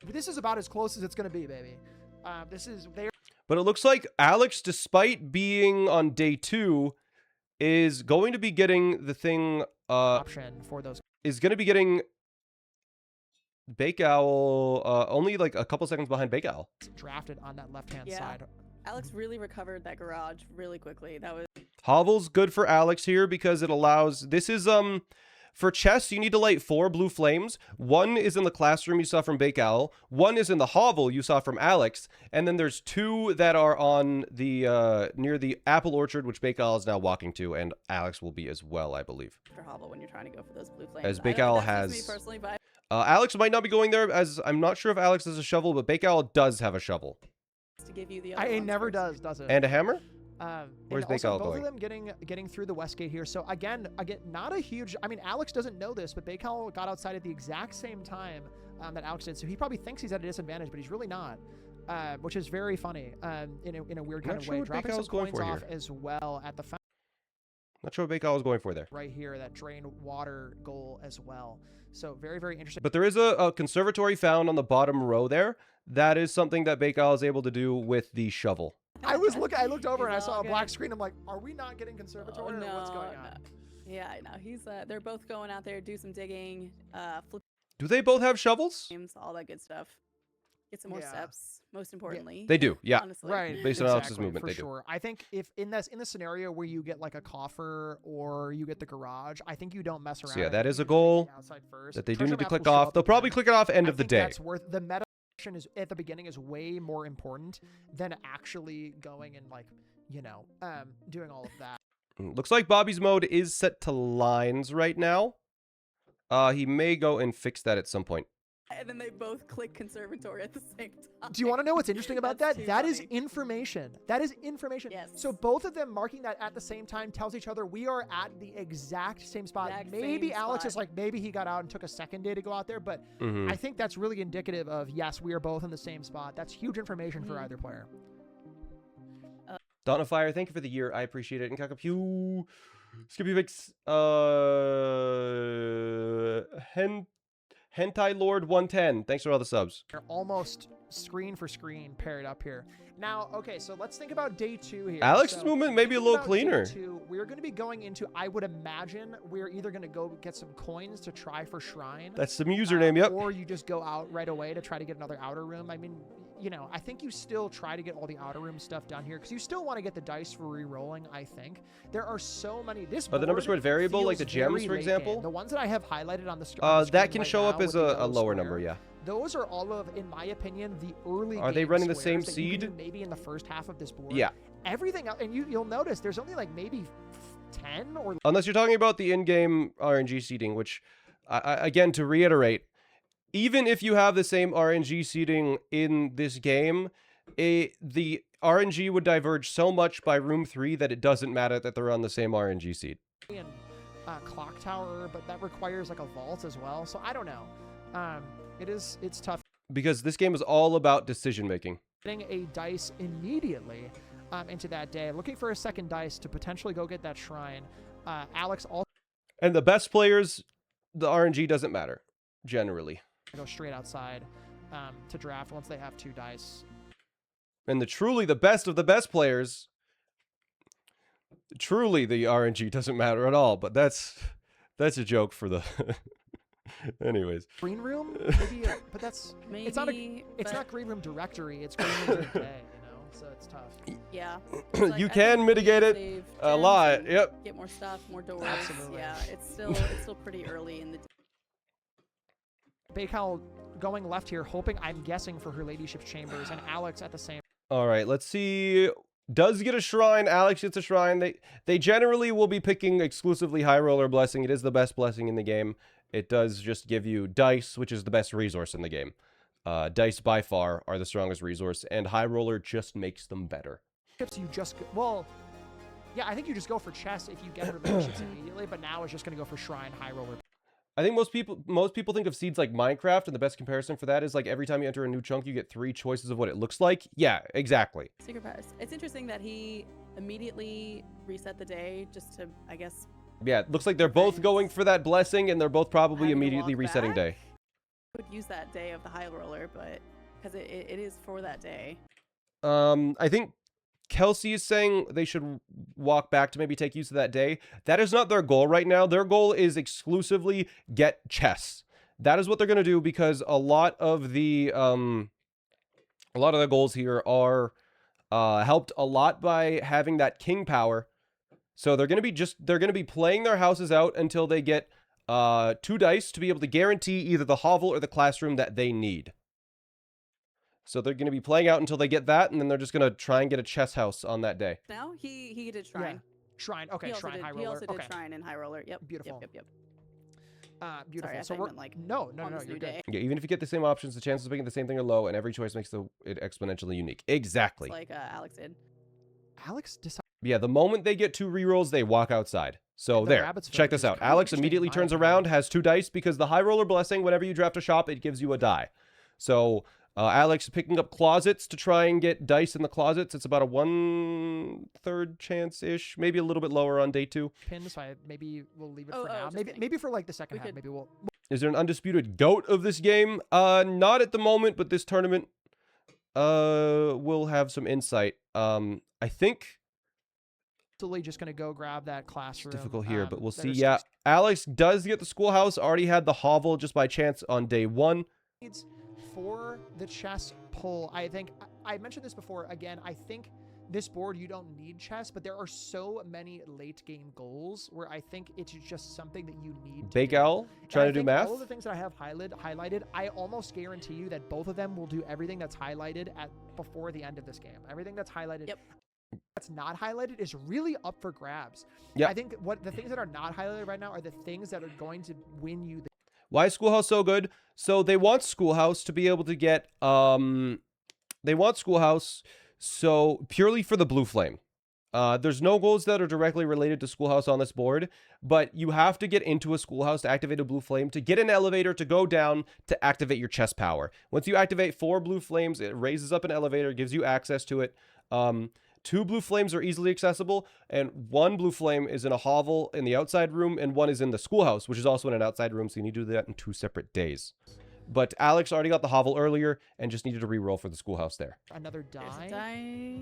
This is about as close as it's gonna be, baby. This is they. But it looks like Alex, despite being on day 2, is going to be getting the thing. Option for those. Is going to be getting Bake Owl only like a couple seconds behind Bake Owl. Drafted on that left-hand Yeah. side. Alex really recovered that garage really quickly. That was Hovel's good for Alex here because it allows... This is, for chess, you need to light 4 blue flames. 1 is in the classroom you saw from Bake Owl. 1 is in the hovel you saw from Alex. And then there's 2 that are on the, near the apple orchard, which Bake Owl is now walking to, and Alex will be as well, I believe. for Hobble when you're trying to go for those blue flames. As I Bake don't Owl think that's just has- me personally, but Alex might not be going there, as I'm not sure if Alex has a shovel, but Bake Owl does have a shovel. to give you the other It ones never first. does it? And a hammer? and Where's Bake also Owl both going? of them getting through the west gate here. So again, not a huge. I mean, Alex doesn't know this, but Bake Owl got outside at the exact same time that Alex did. So he probably thinks he's at a disadvantage, but he's really not. Which is very funny in a weird I'm kind not of sure way. what Bake Dropping some Owl's going coins for off here. as well at the fountain Not sure what Bake Owl is going for there. right here. That drain water goal as well. So very interesting. But there is a conservatory found on the bottom row there. That is something that Bake Owl is able to do with the shovel. I looked over and I He's saw all a black good. screen. I'm like, are we not getting conservatory or what's going on? No. Yeah, I know. He's they're both going out there, do some digging, flip Do they both have shovels? games, all that good stuff. Get some more Yeah. steps, most importantly. They do, yeah. Honestly. Right. Based on Alex's exactly, movement, for they do. sure. I think if in the scenario where you get like a coffer or you get the garage, I think you don't mess around. So yeah, I that think is you a just take the goal outside first. that they do Treasure need to maps click will show off. up They'll at the probably end. click it off end I of the think day. That's worth the meta is at the beginning is way more important than actually going and like doing all of that. Looks like Bobby's mode is set to lines right now. He may go and fix that at some point. And then they both click conservatory at the same time. Do you want to know what's interesting about That's that? too That is funny. information. That is information. Yes. So both of them marking that at the same time tells each other we are at the exact same spot. Exact Maybe same Alex spot. is like, maybe he got out and took a second day to go out there, but Mhm. I think that's really indicative of, yes, we are both in the same spot. That's huge information for Mhm. either player. Dawn of Fire, thank you for the year. I appreciate it. And Kakapew, Skippy Vix, Hentai Lord 110. Thanks for all the subs. They're almost screen for screen paired up here. Now, okay, so let's think about day 2 here. Alex's So, movement may be a thinking little about day cleaner. 2, we're going to be going into, I would imagine, we're either going to go get some coins to try for Shrine. That's the username, yep. Or you just go out right away to try to get another outer room. I mean, I think you still try to get all the outer room stuff done here because you still want to get the dice for re-rolling, I think. There are so many. This the number board squared variable, like the feels gems, very for late example? game. The ones that I have highlighted on the That can right show now up as with the a yellow lower square, number, yeah. Those are all of, in my opinion, the early Are they game running the squares same that you can seed? do maybe in the first half of this board. Yeah. Everything else, and you'll notice there's only like maybe 10 or Unless you're talking about the in-game RNG seeding, which, again, to reiterate, even if you have the same RNG seeding in this game, the RNG would diverge so much by room 3 that it doesn't matter that they're on the same RNG seed. and clock tower, but that requires like a vault as well. So I don't know. It's tough Because this game is all about decision making. getting a dice immediately into that day. Looking for a second dice to potentially go get that shrine. Alex also And the best players, the RNG doesn't matter, generally. go straight outside to draft once they have 2 dice. And the best of the best players, truly the RNG doesn't matter at all. But that's a joke for the... Anyways. Green room, maybe, but that's Maybe, it's but not green room directory. It's green room of the day. So it's tough. yeah. You I can think mitigate we it save a gems lot. and Yep. Get more stuff, more doors. Absolutely. Yeah, it's still pretty early in the. Bacal going left here, hoping, I'm guessing, for her ladyship's chambers, and Alex at the same. All right, let's see. Does get a shrine. Alex gets a shrine. They generally will be picking exclusively High Roller Blessing. It is the best blessing in the game. It does just give you dice, which is the best resource in the game. Dice by far are the strongest resource, and High Roller just makes them better. You just yeah, I think you just go for chess if you get her ladyship's immediately, but now it's just going to go for shrine, high roller. I think most people think of seeds like Minecraft, and the best comparison for that is like every time you enter a new chunk, you get 3 choices of what it looks like. Yeah, exactly. Secret Pass. It's interesting that he immediately reset the day just to, I guess. Yeah, it looks like they're both going for that blessing, and they're both probably having to immediately walk resetting back. day. Would use that day of the high roller, but because it is for that day. I think Kelsey is saying they should walk back to maybe take use of that day. That is not their goal right now. Their goal is exclusively get chess. That is what they're going to do, because a lot of the goals here are helped a lot by having that king power. So they're going to be playing their houses out until they get 2 dice to be able to guarantee either the hovel or the classroom that they need. So they're going to be playing out until they get that, and then they're just going to try and get a chess house on that day. Now he did shrine. Shrine. Okay, He also shrine, did, high roller. He also did okay. shrine and high roller. Yep. Beautiful. Yep. Beautiful. Sorry, I so thought you we're meant, like, no, on you're this new good. day. Yeah, even if you get the same options, the chances of picking the same thing are low, and every choice makes it exponentially unique. Exactly. It's like Alex did. Alex decided. Yeah, the moment they get 2 rerolls, they walk outside. So The there, rabbit's check foot this is out. kind of Alex interesting immediately in my turns opinion. around, has 2 dice, because the high roller blessing, whenever you draft a shop, it gives you a die. So Alex picking up closets to try and get dice in the closets. It's about a 1/3 chance-ish, maybe a little bit lower on day 2. Pin, so maybe we'll leave it Oh, for now. just Maybe kidding. maybe for like the second We half. could- Maybe we'll Is there an undisputed GOAT of this game? Not at the moment, but this tournament will have some insight. I think absolutely just gonna go grab that classroom. it's difficult here, but we'll see. there's Yeah, Alex does get the schoolhouse, already had the hovel just by chance on day 1. needs for the chess pull. I think I mentioned this before. Again, I think this board you don't need chess, but there are so many late game goals where I think it's just something that you need. Bake to do. Owl And trying I to do think math. All of the things that I have highlighted, I almost guarantee you that both of them will do everything that's highlighted before the end of this game. Everything that's highlighted. Yep. That's not highlighted is really up for grabs. Yep. I think what the things that are not highlighted right now are the things that are going to win you. Why is Schoolhouse so good? So they want Schoolhouse to be able to get they want Schoolhouse so purely for the blue flame. There's no goals that are directly related to Schoolhouse on this board, but you have to get into a Schoolhouse to activate a blue flame, to get an elevator, to go down, to activate your chess power. Once you activate 4 blue flames, it raises up an elevator, gives you access to it. 2 blue flames are easily accessible, and 1 blue flame is in a hovel in the outside room, and 1 is in the Schoolhouse, which is also in an outside room, so you need to do that in 2 separate days. But Alex already got the hovel earlier and just needed to re-roll for the Schoolhouse there. Another There's a die die.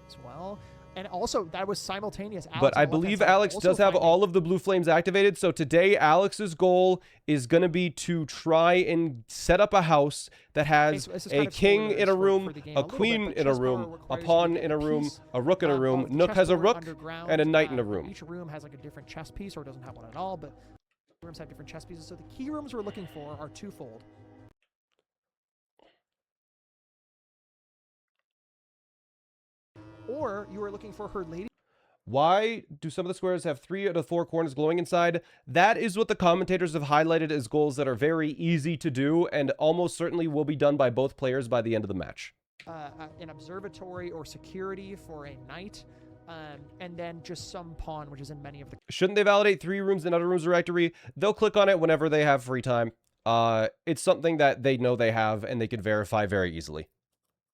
as well. And also, that was simultaneous. Alex But on I the left-hand believe side Alex also does have finding- all of the blue flames activated. So today, Alex's goal is going to be to try and set up a house that has This is a kind of king spoilers in a for room, the game a little bit, queen but in a chess power room, a requires you to pawn get in a room, piece, a rook in a of room. the Nook has a chessboard rook underground. and a knight in a room. Each room has like a different chess piece, or doesn't have one at all, but rooms have different chess pieces. So the key rooms we're looking for are twofold. Or you are looking for her lady. Why do some of the squares have 3 out of 4 corners glowing inside? That is what the commentators have highlighted as goals that are very easy to do and almost certainly will be done by both players by the end of the match. An observatory or security for a knight, and then just some pawn, which is in many of the Shouldn't they validate 3 rooms in other rooms directory? They'll click on it whenever they have free time. It's something that they know they have and they could verify very easily.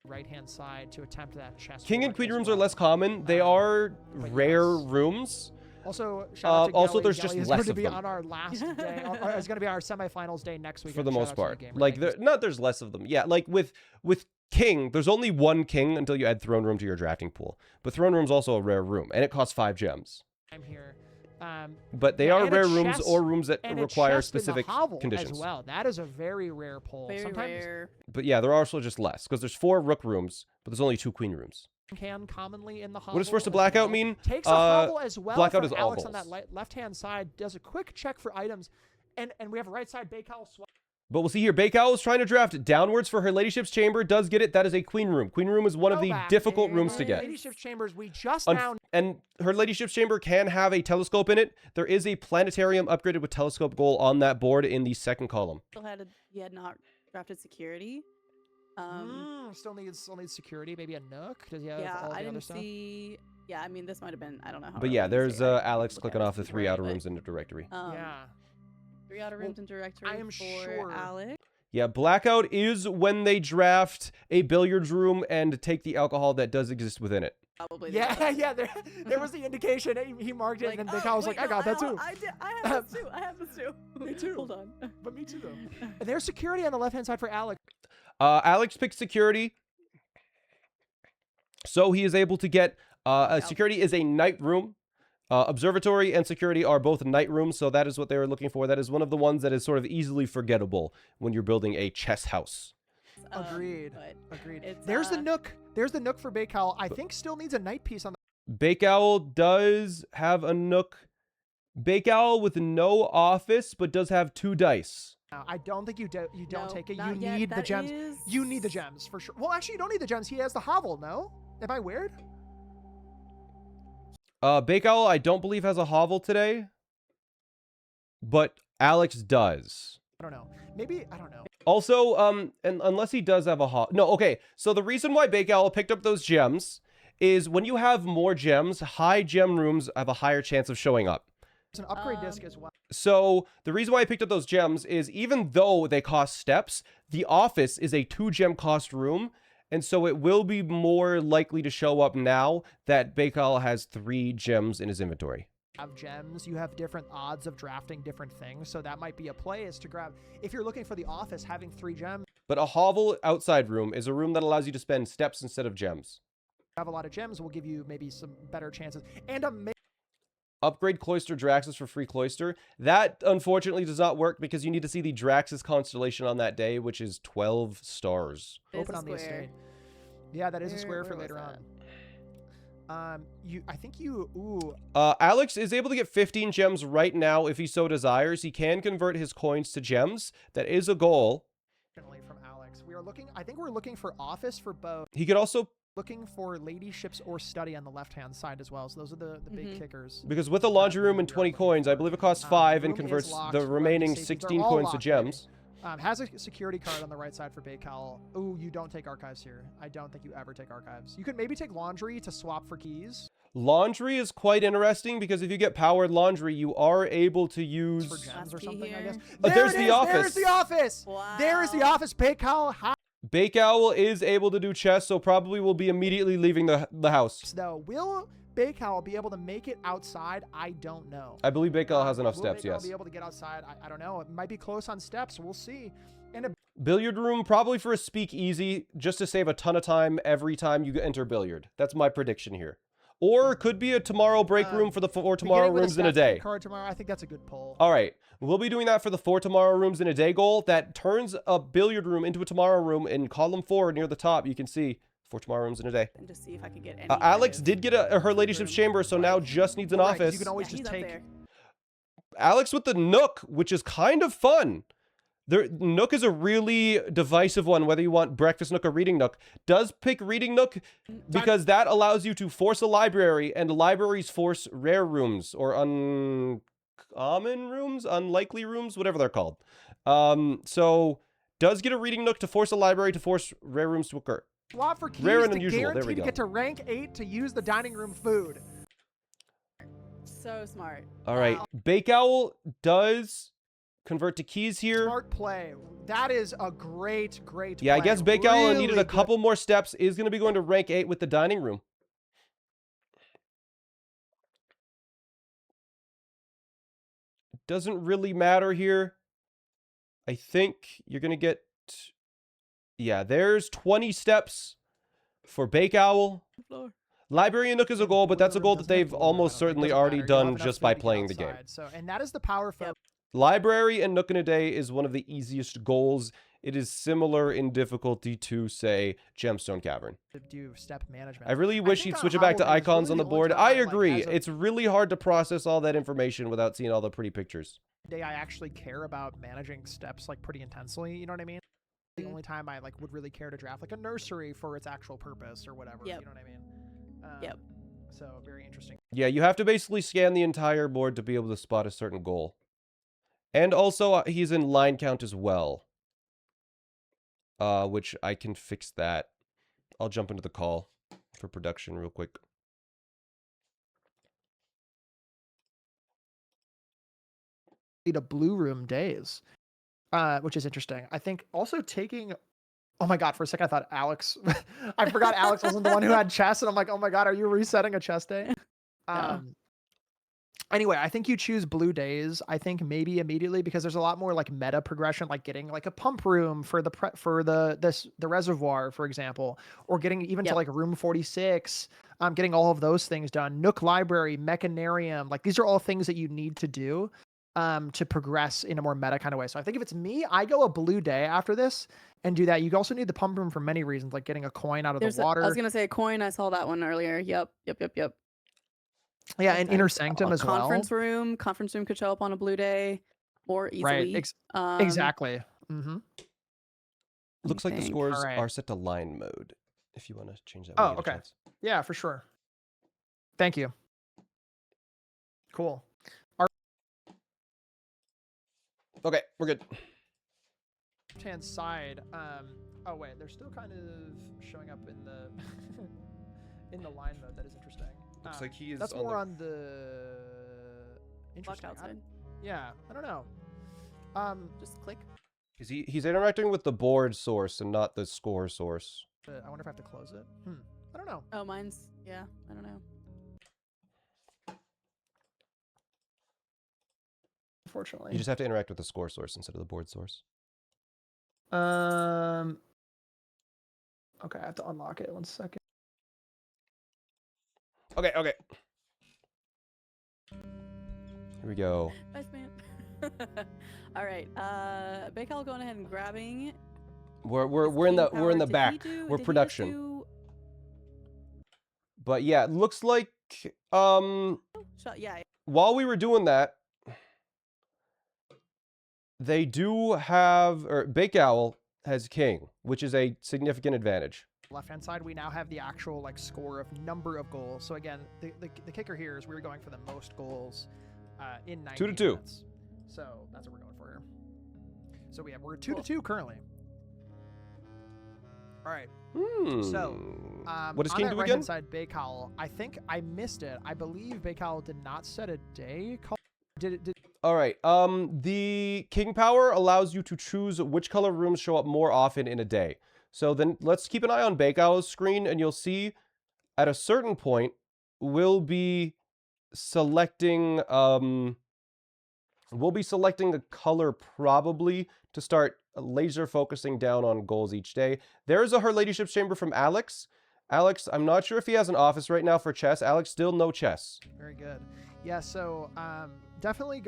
right-hand side to attempt that chess. King and board queen as rooms well. are less common. They are but rare yes. rooms. Also, shout out to also, Gelly. there's Gelly just is less going to of be them. on our last day. Or it's going to be our semifinals day next week. For the Shout most out to part. Gamer. Like, Thank you. there's less of them. Yeah, like with king, there's only 1 king until you add throne room to your drafting pool. But throne room's also a rare room, and it costs 5 gems. I'm here. But they Yeah, are and a rare rooms chest- or rooms that and a require chest in the specific hovel conditions. as well. That is a very rare pull. Very Sometimes rare. But yeah, there are also just less, because there's 4 rook rooms, but there's only 2 queen rooms. can commonly in the hovel. What does first to as blackout well. mean? Takes a hovel as well. blackout from is all Alex on that goals. left-hand side. Does a quick check for items, and we have a right side Bake Owl swap. But we'll see here, Bake Owl is trying to draft downwards for her ladyship's chamber, does get it. That is a queen room. Queen room is one of Go the back. difficult rooms to get. Ladyship's chambers. We just now. And her ladyship's chamber can have a telescope in it. There is a planetarium upgraded with telescope goal on that board in the second column. He had not drafted security. Still needs security. Maybe a nook. Does he have Yeah, all the I other didn't stuff? see. Yeah, I mean, this might have been. I don't know how. But yeah, early you there's say it. I didn't Alex look clicking at it off the 3 before, outer but, rooms in the directory. Yeah. 3 outer rooms in directory I am for sure- Alex. Yeah, blackout is when they draft a billiards room and take the alcohol that does exist within it. Probably. the Yeah, best. yeah. There was the indication. He marked it, and then Big Owl was wait, like, "I no, got that know, too." I have this too. I have this too. Me too. Hold on. But me too, though. And there's security on the left-hand side for Alex. Alex picks security, so he is able to get security is a night room. Observatory and security are both night rooms, so that is what they were looking for. That is one of the ones that is sort of easily forgettable when you're building a chess house. Agreed. But Agreed. it's, There's the nook. There's the nook for Bake Owl. I think still needs a night piece on the. Bake Owl does have a nook. Bake Owl with no office, but does have 2 dice. I don't think you don't No, take it. You not yet. need the That gems. is- You need the gems for sure. Well, actually, you don't need the gems. He has the hovel. No, am I weird? Bake Owl, I don't believe has a hovel today, but Alex does. I don't know. Maybe I don't know. Also, and unless he does have a no, okay. So the reason why Bake Owl picked up those gems is when you have more gems, high gem rooms have a higher chance of showing up. It's an upgrade disc as well. So the reason why I picked up those gems is even though they cost steps, the office is a 2 gem cost room. And so it will be more likely to show up now that Bake Owl has 3 gems in his inventory. Have gems. You have different odds of drafting different things. So that might be a play is to grab. If you're looking for the office, having 3 gems. But a hovel outside room is a room that allows you to spend steps instead of gems. Have a lot of gems will give you maybe some better chances and a Upgrade Cloister Draxus for free Cloister. That, unfortunately, does not work because you need to see the Draxus constellation on that day, which is 12 stars. It is Open a on the square. estate. Yeah, that is a Where- square for where was later that? on. I think you. Ooh, Alex is able to get 15 gems right now if he so desires. He can convert his coins to gems. That is a goal. definitely from Alex. We are looking. I think we're looking for office for both. He could also, Looking for ladyships or study on the left-hand side as well. So those are the big Mhm. kickers. because with a laundry room and 20 coins, I believe it costs 5 and Room is converts locked. the We're remaining empty safety. They're 16 all coins to locked, gems. Has a security card on the right side for Baycal. Ooh, you don't take archives here. I don't think you ever take archives. You could maybe take laundry to swap for keys. Laundry is quite interesting because if you get powered laundry, you are able to use... For gems or Last key something, I here. guess. There's it the is! office. There's the office! There is the Wow. office. Baycal Bake Owl is able to do chess, so probably will be immediately leaving the house. though. Will Baycal be able to make it outside? I don't know. I believe Bake Owl has enough Will steps, Baycal yes. be able to get outside? I don't know. It might be close on steps. We'll see. And a Billiard room, probably for a speakeasy, just to save a ton of time every time you enter billiard. That's my prediction here. Or it could be a tomorrow break room for the 4 tomorrow beginning with rooms in a stats day. card tomorrow. I think that's a good poll. All right, we'll be doing that for the 4 tomorrow rooms in a day goal. That turns a billiard room into a tomorrow room in column 4 near the top. You can see 4 tomorrow rooms in a day. And just see if I could get any. Alex kind did of get her ladyship's room. chamber, so now just needs an Right, 'cause office. you can always Yeah, just he's up take. there. Alex with the Nook, which is kind of fun. Nook is a really divisive one, whether you want breakfast Nook or reading Nook. Does pick reading Nook because that allows you to force a library, and libraries force rare rooms or uncommon rooms, unlikely rooms, whatever they're called. So does get a reading Nook to force a library to force rare rooms to occur. Swap for keys Rare and to unusual. There guarantee we to go. get to rank 8 to use the dining room food. So smart. All right, Wow. Bake Owl does convert to keys here. Smart play. That is a great Yeah, I play. guess Bake Owl needed Really a couple more steps. Is going to be going to rank 8 with the dining room. Doesn't really matter here. I think you're going to get... Yeah, there's 20 steps for Bake Owl. Floor. Library and Nook is a goal, but that's a goal that they've almost certainly already done just by playing the game. So, and that is the power for Library and Nook in a day is one of the easiest goals. It is similar in difficulty to, say, Gemstone Cavern. to do step management. I really wish think he'd on switch it back to Hollow Knight is icons really on the the only board. time I I, like, agree. as a- It's really hard to process all that information without seeing all the pretty pictures. Day I actually care about managing steps like pretty intensely. You know what I mean? The only time I like would really care to draft like a nursery for its actual purpose or whatever. Yep. You know what I mean? Yep. So very interesting. Yeah, you have to basically scan the entire board to be able to spot a certain goal. And also, he's in line count as well. Which I can fix that. I'll jump into the call for production real quick. To blue room days, which is interesting. I think also taking. Oh my god! For a second, I thought Alex. I forgot Alex wasn't the one who had chess, and I'm like, oh my god, are you resetting a chess day? Anyway, I think you choose blue days. I think maybe immediately because there's a lot more like meta progression, like getting like a pump room for the reservoir, for example, or getting even to Yep. like room 46. Getting all of those things done. Nook Library, Mechanarium, like these are all things that you need to do to progress in a more meta kind of way. So I think if it's me, I go a blue day after this and do that. You also need the pump room for many reasons, like getting a coin out of There's the water. I was gonna say a coin. I saw that one earlier. Yep. Yeah, and And Inner Sanctum as well. Conference room could show up on a blue day more easily. Right. Exactly. Mm-hmm. Looks like the think. scores Alright. are set to line mode. If you want to change that. Oh, when you get a okay. chance. Yeah, for sure. Thank you. Cool. Okay, we're good. Left-hand side. Oh wait, they're still kind of showing up in the in the line mode. That is interesting. Looks like he is That's on more the... on the Watch interesting. outside. Yeah, I don't know. Just click. He's interacting with the board source and not the score source. I wonder if I have to close it. I don't know. Oh, mine's yeah. I don't know. Unfortunately. You just have to interact with the score source instead of the board source. Okay, I have to unlock it. 1 second. Okay. Here we go. Nice man. All right. Bakel going ahead and grabbing. We're in the back. We're production. But yeah, it looks like Yeah. while we were doing that, they do have, or Bake Owl has king, which is a significant advantage. Left-hand side, we now have the actual like score of number of goals. So again, the kicker here is we're going for the most goals in 90 2-2. minutes. So that's what we're going for here. So we're 2-2 currently. All right. So what does on king that do right-hand again? side, Bakehowl, I think I missed it. I believe Bakehowl did not set a day. Did All right. The king power allows you to choose which color rooms show up more often in a day. So then let's keep an eye on Bake Owl's screen, and you'll see at a certain point we'll be selecting a color probably to start laser focusing down on goals each day. There's a Her Ladyship's Chamber from Alex. Alex, I'm not sure if he has an office right now for chess. Alex, still no chess. Very good. Yeah, so definitely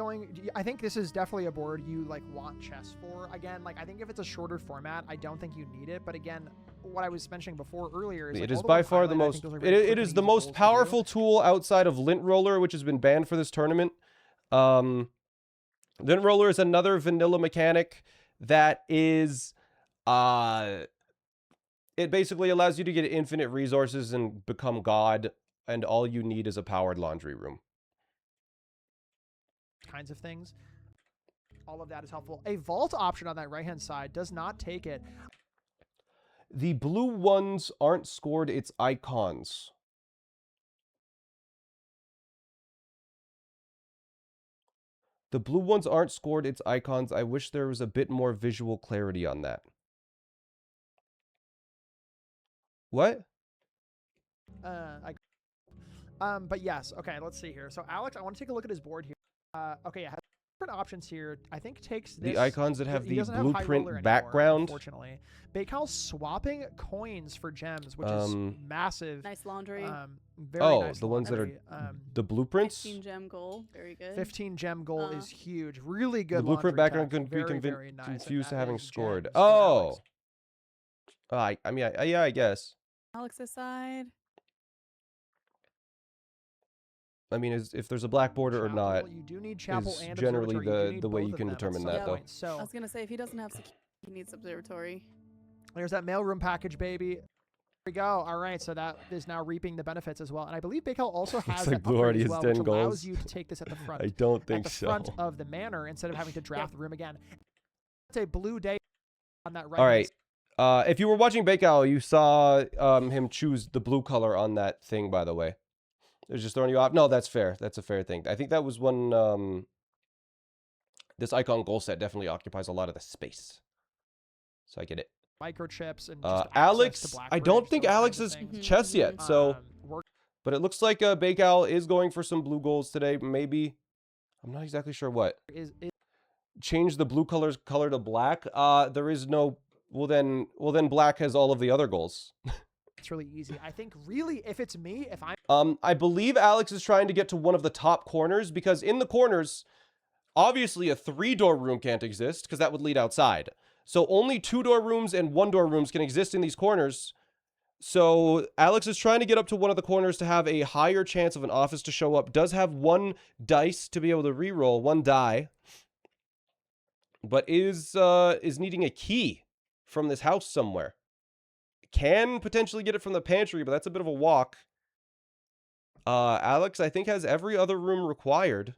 I think this is definitely a board you like want chess for. Again, like I think if it's a shorter format, I don't think you need it. But again, what I was mentioning before earlier is It like, is all the by ones far the highlighted, I most think those are very quick it and is the easy most goals to do. powerful tool outside of Lint Roller, which has been banned for this tournament. Lint Roller is another vanilla mechanic that is it basically allows you to get infinite resources and become god, and all you need is a powered laundry room. Kinds of things. All of that is helpful. A vault option on that right-hand side does not take it. The blue ones aren't scored, it's icons. The blue ones aren't scored, it's icons. I wish there was a bit more visual clarity on that. What? But yes, okay, let's see here. So Alex, I want to take a look at his board here. Okay, yeah, has different options here. I think takes this. The icons that have he the doesn't have high blueprint roller anymore, background. Unfortunately, Bakehouse swapping coins for gems, which is massive. Nice laundry. Very Oh, nice the ones that are laundry. the blueprints? 15 gem goal. Very good. 15 gem goal is huge. Really good. The blueprint laundry background tech. couldn't be very nice. And confused to that having is scored. gems for Oh. Alex. I mean, yeah, I guess. Alex's side. I mean, if there's a black border or not, You do need chapel is and generally observatory. You do need the way both you of can them at determine some that, though. point. So I was gonna say if he doesn't have security, he needs observatory. there's that mailroom package, baby. There we go. All right, so that is now reaping the benefits as well. And I believe Bakel also has like an Blue upgrade already as has well, 10 which allows goals. you to take this at the front. I don't at think the so. front of the manor instead of having to draft the room again. It's a blue day on that right. All right. If you were watching Bake Owl, you saw him choose the blue color on that thing, by the way. It was just throwing you off. No, that's fair. That's a fair thing. I think that was when this icon goal set definitely occupies a lot of the space. So I get it. Microchips and just Alex, access to I don't Blackbridge, think those Alex kinds is of things. chess yet, so... Work But it looks like Bake Owl is going for some blue goals today. Maybe. I'm not exactly sure what. is Change the blue color to black. There is no... Well then black has all of the other goals. it's really easy. I think really, if it's me, if I'm I believe Alex is trying to get to one of the top corners, because in the corners, obviously a 3-door room can't exist because that would lead outside. So only 2-door rooms and 1-door rooms can exist in these corners. So Alex is trying to get up to one of the corners to have a higher chance of an office to show up. Does have 1 dice to be able to reroll, 1 die. But is needing a key from this house somewhere. Can potentially get it from the pantry, but that's a bit of a walk. Alex, I think, has every other room required.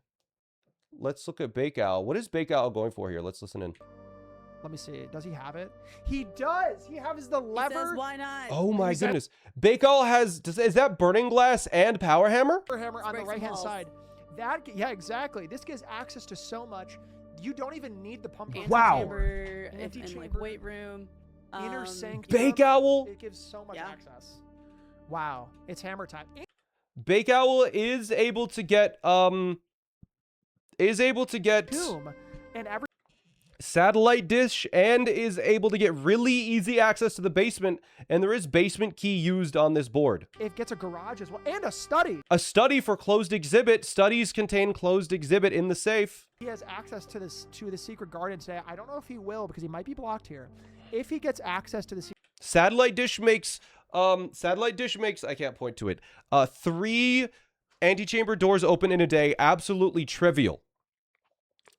Let's look at Bake Owl. What is Bake Owl going for here? Let's listen in. Let me see. Does he have it? He does. He has the lever. He says, why not? Oh my Is that- goodness. Bake Owl has... is that Burning Glass and Power Hammer? Hammer on the Break some right hand walls. side. Yeah, exactly. This gives access to so much. You don't even need the pump. Wow. Antechamber and like Antechamber. weight room. Inner sanctum. Bake Owl? It gives so much Yeah. access. Wow. It's hammer time. Bake Owl is able to get... Doom. And satellite dish and is able to get really easy access to the basement, and there is basement key used on this board. It gets a garage as well, and a study. A study for closed exhibit. Studies contain closed exhibit in the safe. He has access to the secret garden today. I don't know if he will because he might be blocked here. If he gets access to the Satellite dish makes I can't point to it. 3 antechamber doors open in a day. Absolutely trivial.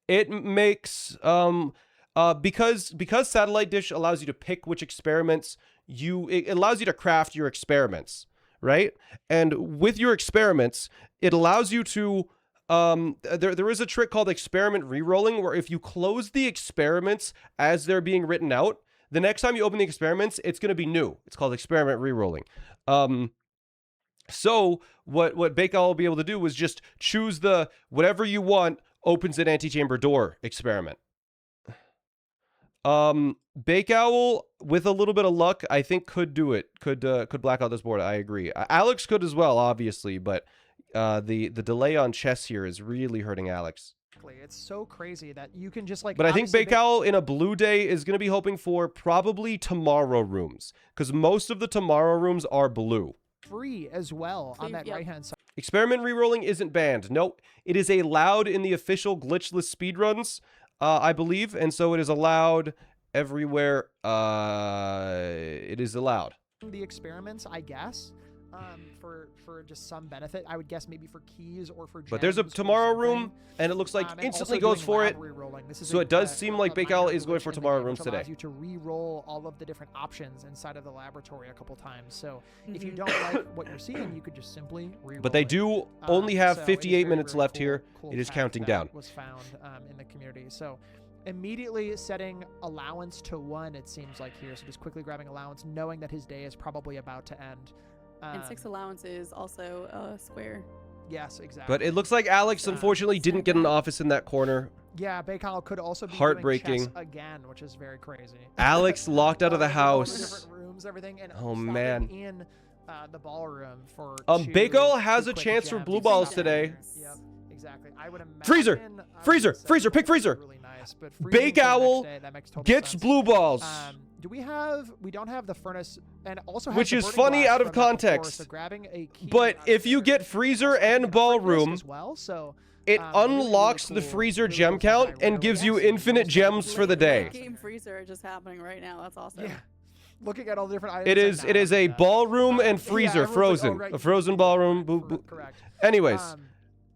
It makes because satellite dish allows you to pick which experiments it allows you to craft your experiments, right? And with your experiments, it allows you to there is a trick called experiment rerolling, where if you close the experiments as they're being written out, the next time you open the experiments, it's going to be new. It's called experiment rerolling. So what Bakeowl will be able to do is just choose the whatever you want opens an antechamber door experiment. Bakeowl, with a little bit of luck, I think could do it. Could black out this board. I agree. Alex could as well, obviously, but the delay on chess here is really hurting Alex. It's so crazy that you can just like. But I think Bakeowl in a blue day is going to be hoping for probably tomorrow rooms, because most of the tomorrow rooms are blue. Free as well on that right hand side. Experiment rerolling isn't banned. No, it is allowed in the official glitchless speedruns, I believe, and so it is allowed everywhere. It is allowed. The experiments, I guess, for just some benefit. I would guess maybe for keys or for gems. But there's a tomorrow room, and it looks like instantly goes for it. So it does seem like Bakeowl is going for tomorrow rooms today. Allows you to re-roll all of the different options inside of the laboratory a couple times. So if you don't like what you're seeing, you could just simply re-roll. But they do only have so 58 minutes left cool, here. Cool It is fact counting that down. Was found in the community. So immediately setting allowance to 1, it seems like here. So just quickly grabbing allowance, knowing that his day is probably about to end. And 6 allowance is also a square. Yes, exactly. But it looks like Alex unfortunately didn't get an office in that corner. Yeah, Bakeowl could also be heartbreaking doing chess again, which is very crazy. Alex locked out of the house. Different rooms, everything, and oh man. In the ballroom for Bakeowl has a chance for blue balls today. Yep, exactly. I would imagine. Freezer, pick freezer. Really nice, but Bakeowl gets blue balls. We don't have the furnace, and also has which the is burning funny glass out of from that before, context. so grabbing a key but if you get freezer and ballroom, as well, so it unlocks the freezer gem count and gives you infinite gems for the day. Game freezer are just happening right now. That's awesome. Yeah. Looking at all the different items. It is a ballroom and freezer, frozen. Like, oh, right, a frozen ballroom. Correct. Anyways.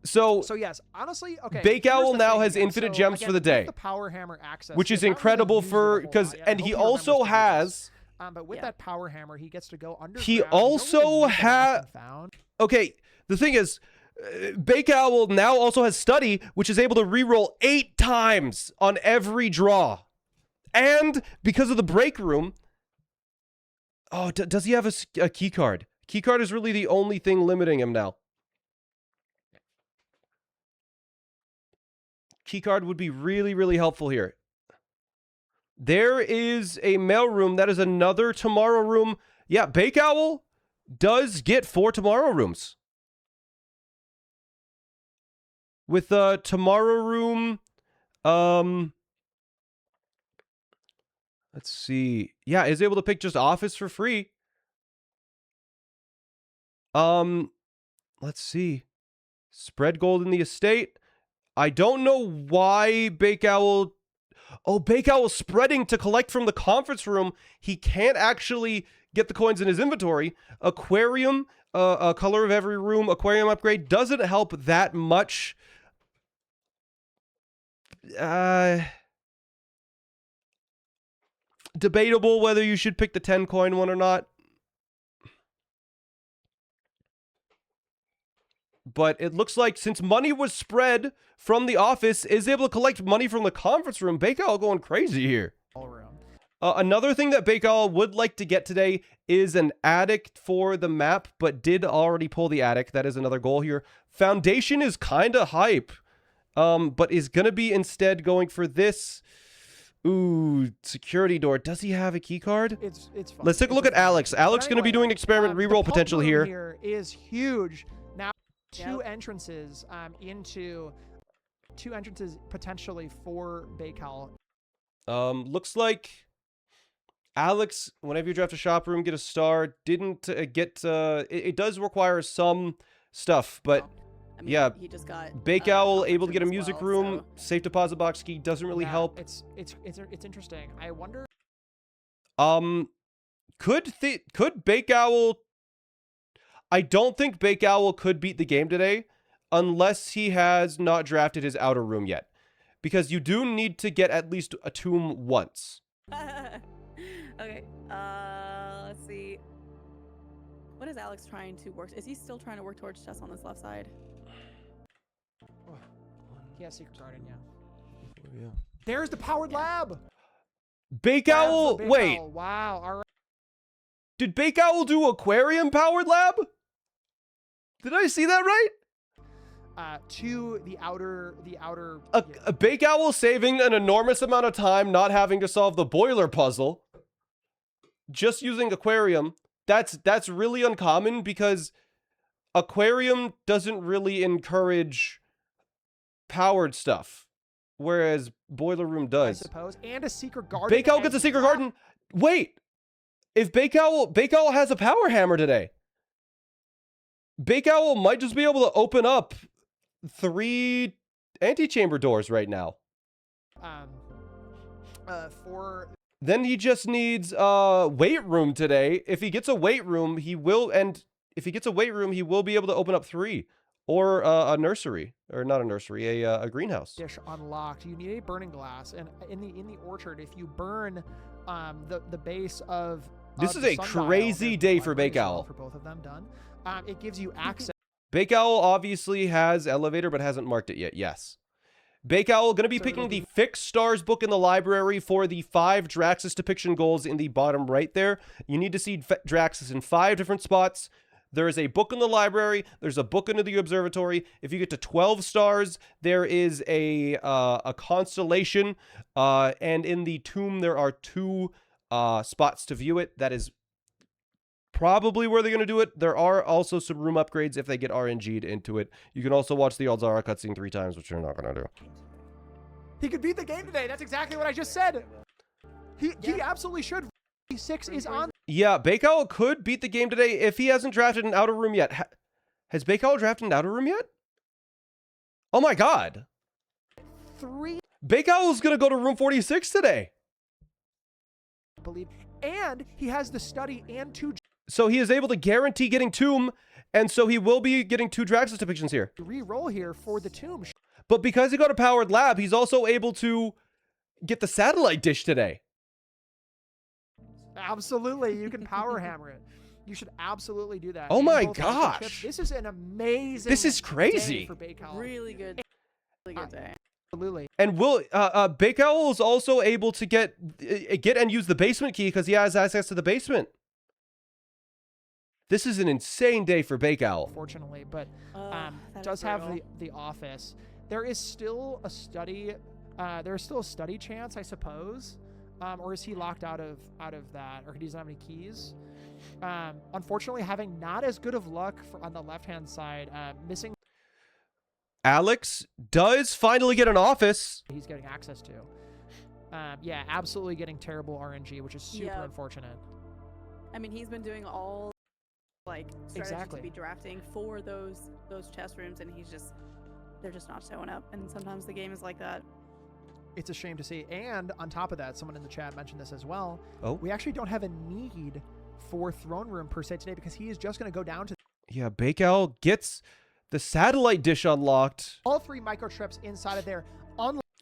So yes, honestly, okay. Bakeowl now has infinite gems for the day, the power hammer access, which is incredible for and he also has. But with that power hammer, he gets to go underground. He also has. Okay, the thing is, Bakeowl now also has study, which is able to reroll 8 times on every draw, and because of the break room. Oh, does he have a key card? Key card is really the only thing limiting him now. Keycard would be really, really helpful here. There is a mailroom. That is another tomorrow room. Yeah, Bakeowl does get 4 tomorrow rooms. With tomorrow room, let's see. Yeah, is able to pick just office for free. Let's see. Spread gold in the estate. I don't know why Bakeowl. Oh, Bakeowl spreading to collect from the conference room. He can't actually get the coins in his inventory. Aquarium, a color of every room. Aquarium upgrade doesn't help that much. Debatable whether you should pick the 10 coin one or not. But it looks like since money was spread from the office, is able to collect money from the conference room. Bakeowl going crazy here. Another thing that Bakeowl would like to get today is an attic for the map, but did already pull the attic. That is another goal here. Foundation is kind of hype, but is going to be instead going for this. Ooh, security door. Does he have a key card? It's fun. Let's take a look at Alex. Alex going to be doing experiment reroll potential here. Here is huge. Now, 2 entrances into 2 entrances potentially for Bakeowl. Looks like Alex, whenever you draft a shop room, get a star. Didn't get. It does require some stuff, but I mean, yeah, he just got Bake Owl conference able to get a as music well, room. so- Safe deposit box key doesn't really Yeah, help. It's interesting. I wonder. Could Bake Owl? I don't think Bake Owl could beat the game today, unless he has not drafted his outer room yet, because you do need to get at least a tomb once. Okay. Let's see. What is Alex trying to work? Is he still trying to work towards chess on this left side? He has Secret Garden, yeah. Yeah. There's the powered lab. Bake Lab for Owl. Bake Wait, Owl. Wow. All right. did Bake Owl do aquarium powered lab? Did I see that right? To the outer. A Bake Owl saving an enormous amount of time not having to solve the boiler puzzle, just using aquarium. That's really uncommon because aquarium doesn't really encourage powered stuff, whereas boiler room I does. suppose, and a secret garden. Bake Owl gets a secret garden. Wait, if Bake Owl has a power hammer today, Bake Owl might just be able to open up 3 antechamber doors right now. For Then he just needs weight room today. If he gets a weight room, he will, and if he gets a weight room, he will be able to open up 3 or a nursery, or not a nursery, a greenhouse. dish unlocked. You need a burning glass, and in the orchard, if you burn the base of This of is the a sundial, crazy there's day one for burning Bake as well Owl. for both of them done. It gives you access. Bake Owl obviously has elevator, but hasn't marked it yet. Yes. Bake Owl going to be So picking it'll the be- Fixed Stars book in the library for the 5 Draxus depiction goals in the bottom right there. You need to see Draxus in 5 different spots. There is a book in the library. There's a book into the observatory. If you get to 12 stars, there is a constellation. And in the tomb, there are 2 spots to view it. That is probably where they're going to do it. There are also some room upgrades if they get RNG'd into it. You can also watch the Alzara cutscene 3 times, which you're not going to do. He could beat the game today. That's exactly what I just said. He absolutely should. 6 is on. Yeah, Bake Owl could beat the game today if he hasn't drafted an outer room yet. Has Bake Owl drafted an outer room yet? Oh my god. 3, Bake Owl's going to go to room 46 today. I believe. And he has the study and 2 So he is able to guarantee getting Tomb, and so he will be getting 2 Draxus depictions here. re-roll here for the tomb. But because he got a powered lab, he's also able to get the satellite dish today. Absolutely, you can power hammer it. You should absolutely do that. Oh And my both microchips. gosh. This is an amazing. This is crazy. day for Bake Owl. Really good. Really good day. Absolutely. And Bake Owl is also able to get and use the basement key because he has access to the basement. This is an insane day for Bake Owl. Fortunately, but That does is have brutal. the office. There is still a study. There's still a study chance, I suppose. Or is he locked out of that, or he doesn't have any keys? Unfortunately, having not as good of luck on the left-hand side, missing. Alex does finally get an office. He's getting access to. Yeah, absolutely getting terrible RNG, which is super Yep. unfortunate. I mean, he's been doing all like strategy Exactly. to be drafting for those chess rooms, and they're just not showing up. And sometimes the game is like that. It's a shame to see. And on top of that, someone in the chat mentioned this as well. Oh. We actually don't have a need for throne room per se today because he is just going to go down to Yeah, Bake Owl gets the satellite dish unlocked. all 3 microtrips inside of there.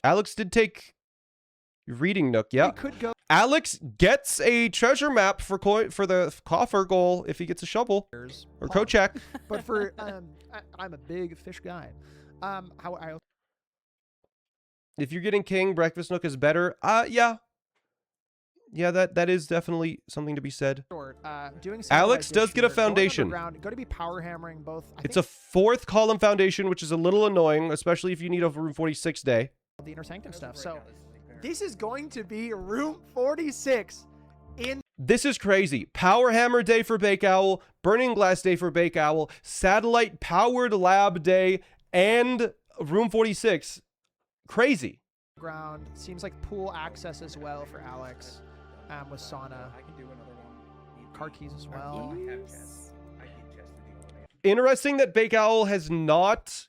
Alex did take reading nook. Yeah. It could go Alex gets a treasure map for the coffer goal if he gets a shovel years, or Kochak. but for I'm a big fish guy. How I If you're getting king, breakfast nook is better. Yeah, that is definitely something to be said. short doing Alex satellite does dish get a here, going foundation. underground, going to be power hammering both. It's a 4th column foundation, which is a little annoying, especially if you need a room 46 day. the inner sanctum stuff. So this is going to be room 46 in This is crazy. Power hammer day for Bake Owl, burning glass day for Bake Owl, satellite powered lab day, and room 46. Crazy. underground. Seems like pool access as well for Alex with sauna. I can do another one. Car keys as well. I have chests. I need chests for the elevator. Interesting that Bake Owl has not,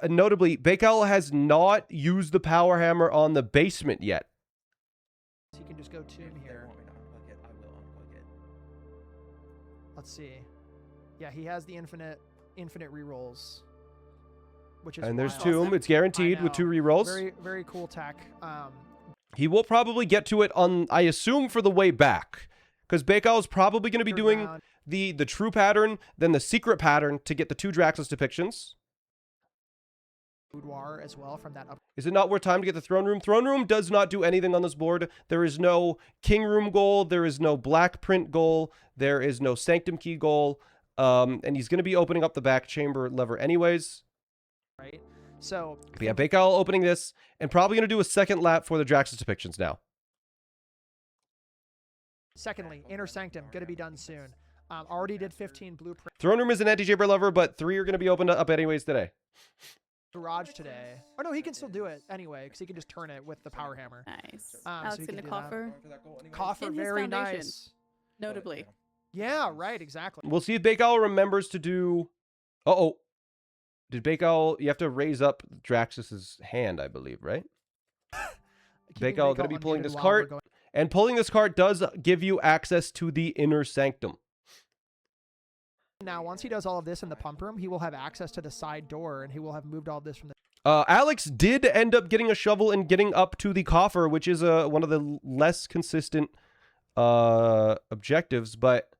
notably, Bake Owl has not used the power hammer on the basement yet. So you can just go tomb If they here. want me to unplug it, I will unplug it. Let's see. Yeah, he has the infinite rerolls, which is And there's wild. Tomb. It's guaranteed with know. 2 rerolls. Very cool tech. He will probably get to it on, I assume, for the way back. Because Bake Owl is probably going to be doing round. the true pattern, then the secret pattern to get the 2 Draxus depictions. Boudoir as well from that up. Is it not worth time to get the throne room? Throne room does not do anything on this board. There is no king room goal. There is no black print goal. There is no sanctum key goal. And he's going to be opening up the back chamber lever anyways. Right. So But yeah, Bake Owl opening this and probably going to do a second lap for the Draxus depictions now. secondly, Inner Sanctum going to be done soon. Already did 15 blueprint Throne room is an anti-chamber lever, but 3 are going to be opened up anyways today. garage today. Oh no, he can still do it anyway because he can just turn it with the power hammer. Nice. so Alex you in can the do that. coffer, Going for that goal anyways. Coffer, In his very foundation. nice. notably. Yeah, right, exactly. We'll see if Bake Owl remembers to do... Uh-oh. Did Bake Owl... You have to raise up Draxus's hand, I believe, right? Keeping Bake Owl gonna be unmuted pulling this while we're cart. going- And pulling this card does give you access to the Inner Sanctum. Now, once he does all of this in the pump room, he will have access to the side door, and he will have moved all of this from the. Alex did end up getting a shovel and getting up to the coffer, which is one of the less consistent objectives, but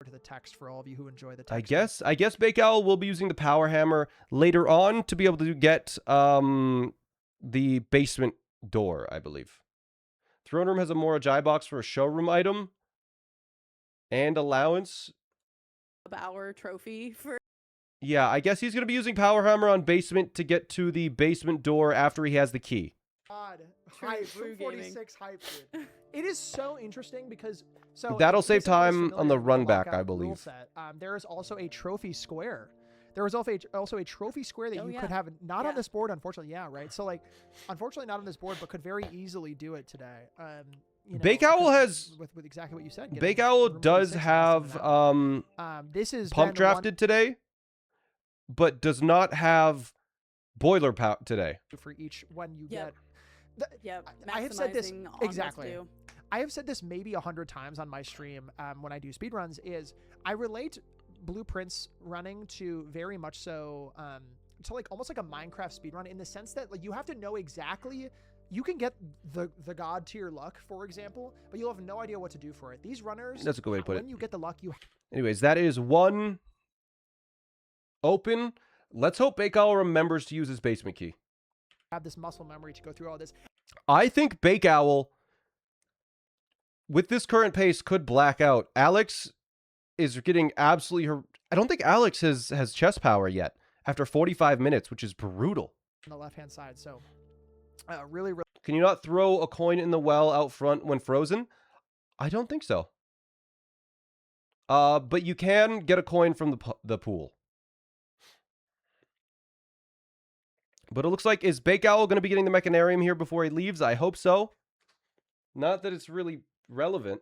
To the text for all of you who enjoy the text. I guess Bake Owl will be using the power hammer later on to be able to get the basement door, I believe. Throne room has a Morajai box for a showroom item and allowance. Our trophy for Yeah, I guess he's going to be using power hammer on basement to get to the basement door after he has the key. God, True- hype, true Room gaming. 46 hype, dude. It is so interesting because That'll if save this is what's time on familiar the with run back, lockout I rule believe. set, there is also a trophy square. There is also a trophy square that Oh, you yeah. could have not Yeah. on this board, unfortunately. Yeah, right. So like, unfortunately not on this board, but could very easily do it today. You know, Bake Owl because has- with exactly what you said. Bake getting Owl room does 46 and have messing it up. This is pump then one drafted today, but does not have boiler today. for each when you Yep. get. Yep. I have said this maximizing on what's exactly. due. I have said this maybe 100 times on my stream when I do speedruns, is I relate blueprints running to very much so to like almost like a Minecraft speedrun in the sense that like you have to know exactly. You can get the god tier luck, for example, but you'll have no idea what to do for it. These runners, That's a good way to put it. when you get the luck, you Anyways, that is one open. Let's hope Bake Owl remembers to use his basement key. have this muscle memory to go through all this. I think Bake Owl, with this current pace, could black out. Alex is getting absolutely... I don't think Alex has chest power yet after 45 minutes, which is brutal. On the left-hand side, so really, really Can you not throw a coin in the well out front when frozen? I don't think so. But you can get a coin from the pool. But it looks like, is Bake Owl going to be getting the Mechanarium here before he leaves? I hope so. Not that it's really relevant.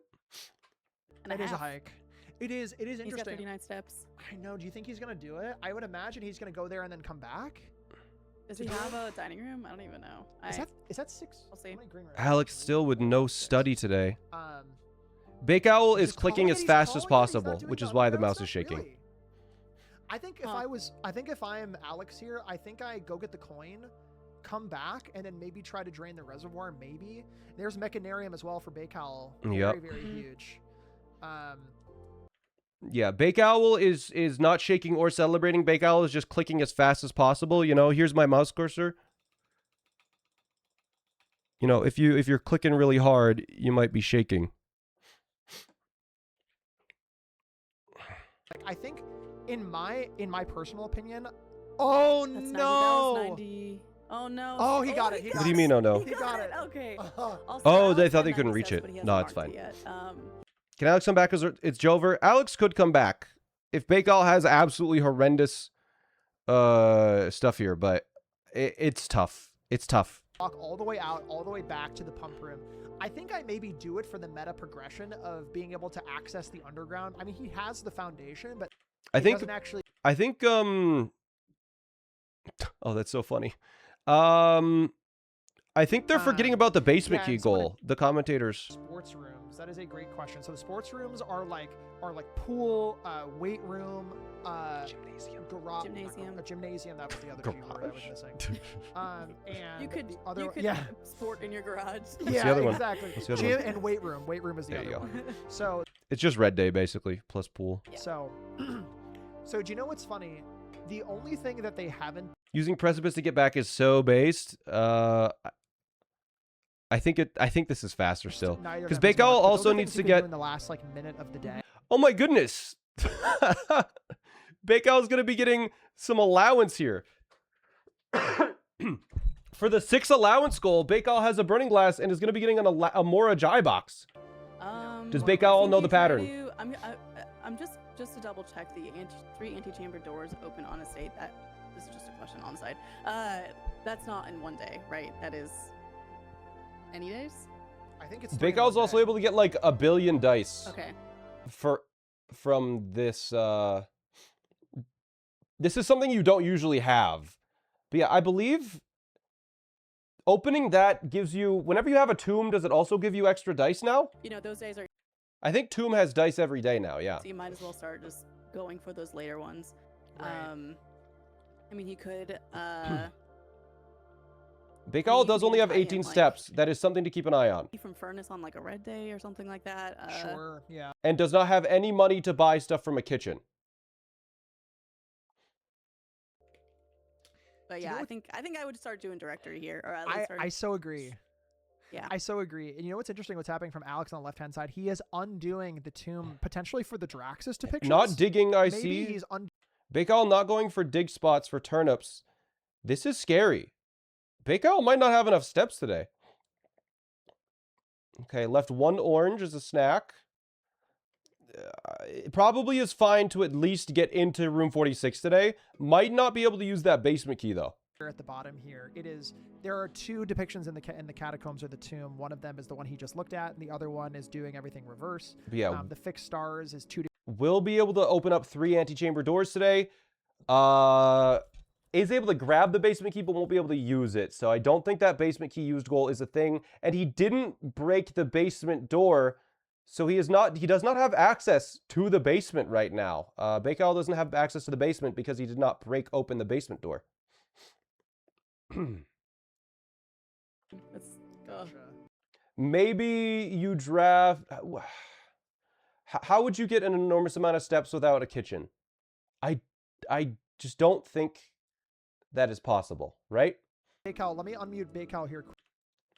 And it is a half. hike. It is He's got interesting. 39 steps. I know. Do you think he's gonna do it? I would imagine he's gonna go there and then come back. Does he have a dining room? I don't even know. Is that 6? I'll see. How many green rooms? Alex still with no study today. Um, Bake Owl he's is clicking calling as it, he's fast as calling it, he's not possible, doing which the is why the underground mouse is stuff? shaking. Really? I think if I'm Alex here, I think I go get the coin, come back, and then maybe try to drain the reservoir. Maybe there's Mechanarium as well for Bake Owl. Yep. Very huge. Yeah, Bake Owl is not shaking or celebrating. Bake Owl is just clicking as fast as possible. You know, here's my mouse cursor. You know, if you're clicking really hard, you might be shaking. Like I think, in my personal opinion, oh That's 90. That no! was 90. Oh no. Oh, he got it, he What do you mean, oh no? He got it. Okay. Also, Oh, they Alex thought had they couldn't 90 reach steps, it. but he hasn't No, it's marked fine. it yet. Can Alex come back because it's Jover? Alex could come back if Bake Owl has absolutely horrendous stuff here, but It's tough. It's tough. Walk all the way out, all the way back to the pump room. I think I maybe do it for the meta progression of being able to access the underground. I mean, he has the foundation, but I he think doesn't actually. I think oh, that's so funny. I think they're forgetting about the basement yeah, key and someone goal. The commentators. Sports rooms. That is a great question. So the sports rooms are like pool, weight room, Gymnasium. garage, Gymnasium. a gymnasium. That was the other G word I was missing. And You could the other, you could yeah, sport in your garage. yeah, the other one? exactly. What's the other Gym one? and weight room. Weight room is the There other you go. one. So It's just red day basically plus pool. Yeah. so so do you know what's funny? The only thing that they haven't Using precipice to get back is so based. I think this is faster still. neither of Because them is Bakeowl much, but those also are needs things to you can do get. in the last like minute of the day. Oh my goodness. Bakeow's gonna be getting some allowance here. For the 6 allowance goal, Bakeowl has a burning glass and is gonna be getting a Mora Jai box. Does Well, Bakeowl I think know you the try pattern? to- I'm just to double check the 3 antechamber doors open on a state. That this is just a question on the side. That's not in one day, right? That is any days. I think it's 3 in Bakeow's one also day. able to get like 1 billion dice Okay. from this. This is something you don't usually have. But yeah, I believe opening that gives you, whenever you have a tomb, does it also give you extra dice now? You know, those days are. I think tomb has dice every day now, yeah. So you might as well start just going for those later ones. Right. I mean, he could. Bakeowl you does can only have tie in, 18 like- steps. That is something to keep an eye on. From furnace on like a red day or something like that. Sure, yeah. And does not have any money to buy stuff from a kitchen. But Do you yeah, know I think I would start doing directory here, or at I, least start. I so agree. Yeah. I so agree. And you know what's interesting? What's happening from Alex on the left-hand side? He is undoing the tomb potentially for the Draxus depictions. Not digging, I Maybe see. he's Bakeowl not going for dig spots for turnips. This is scary. Bakeowl might not have enough steps today. Okay, left 1 orange as a snack. It probably is fine to at least get into room 46 today. Might not be able to use that basement key though. at the bottom here. There are 2 depictions in the catacombs or the tomb. One of them is the one he just looked at, and the other one is doing everything reverse. But yeah, The fixed stars is 2. will be able to open up 3 antechamber doors today. Is able to grab the basement key, but won't be able to use it. So I don't think that basement key used goal is a thing. And he didn't break the basement door, so he does not have access to the basement right now. Bakeowl doesn't have access to the basement because he did not break open the basement door. That's, Maybe you draft. How would you get an enormous amount of steps without a kitchen? I just don't think that is possible, right? Bakeowl, let me unmute Bakeowl here.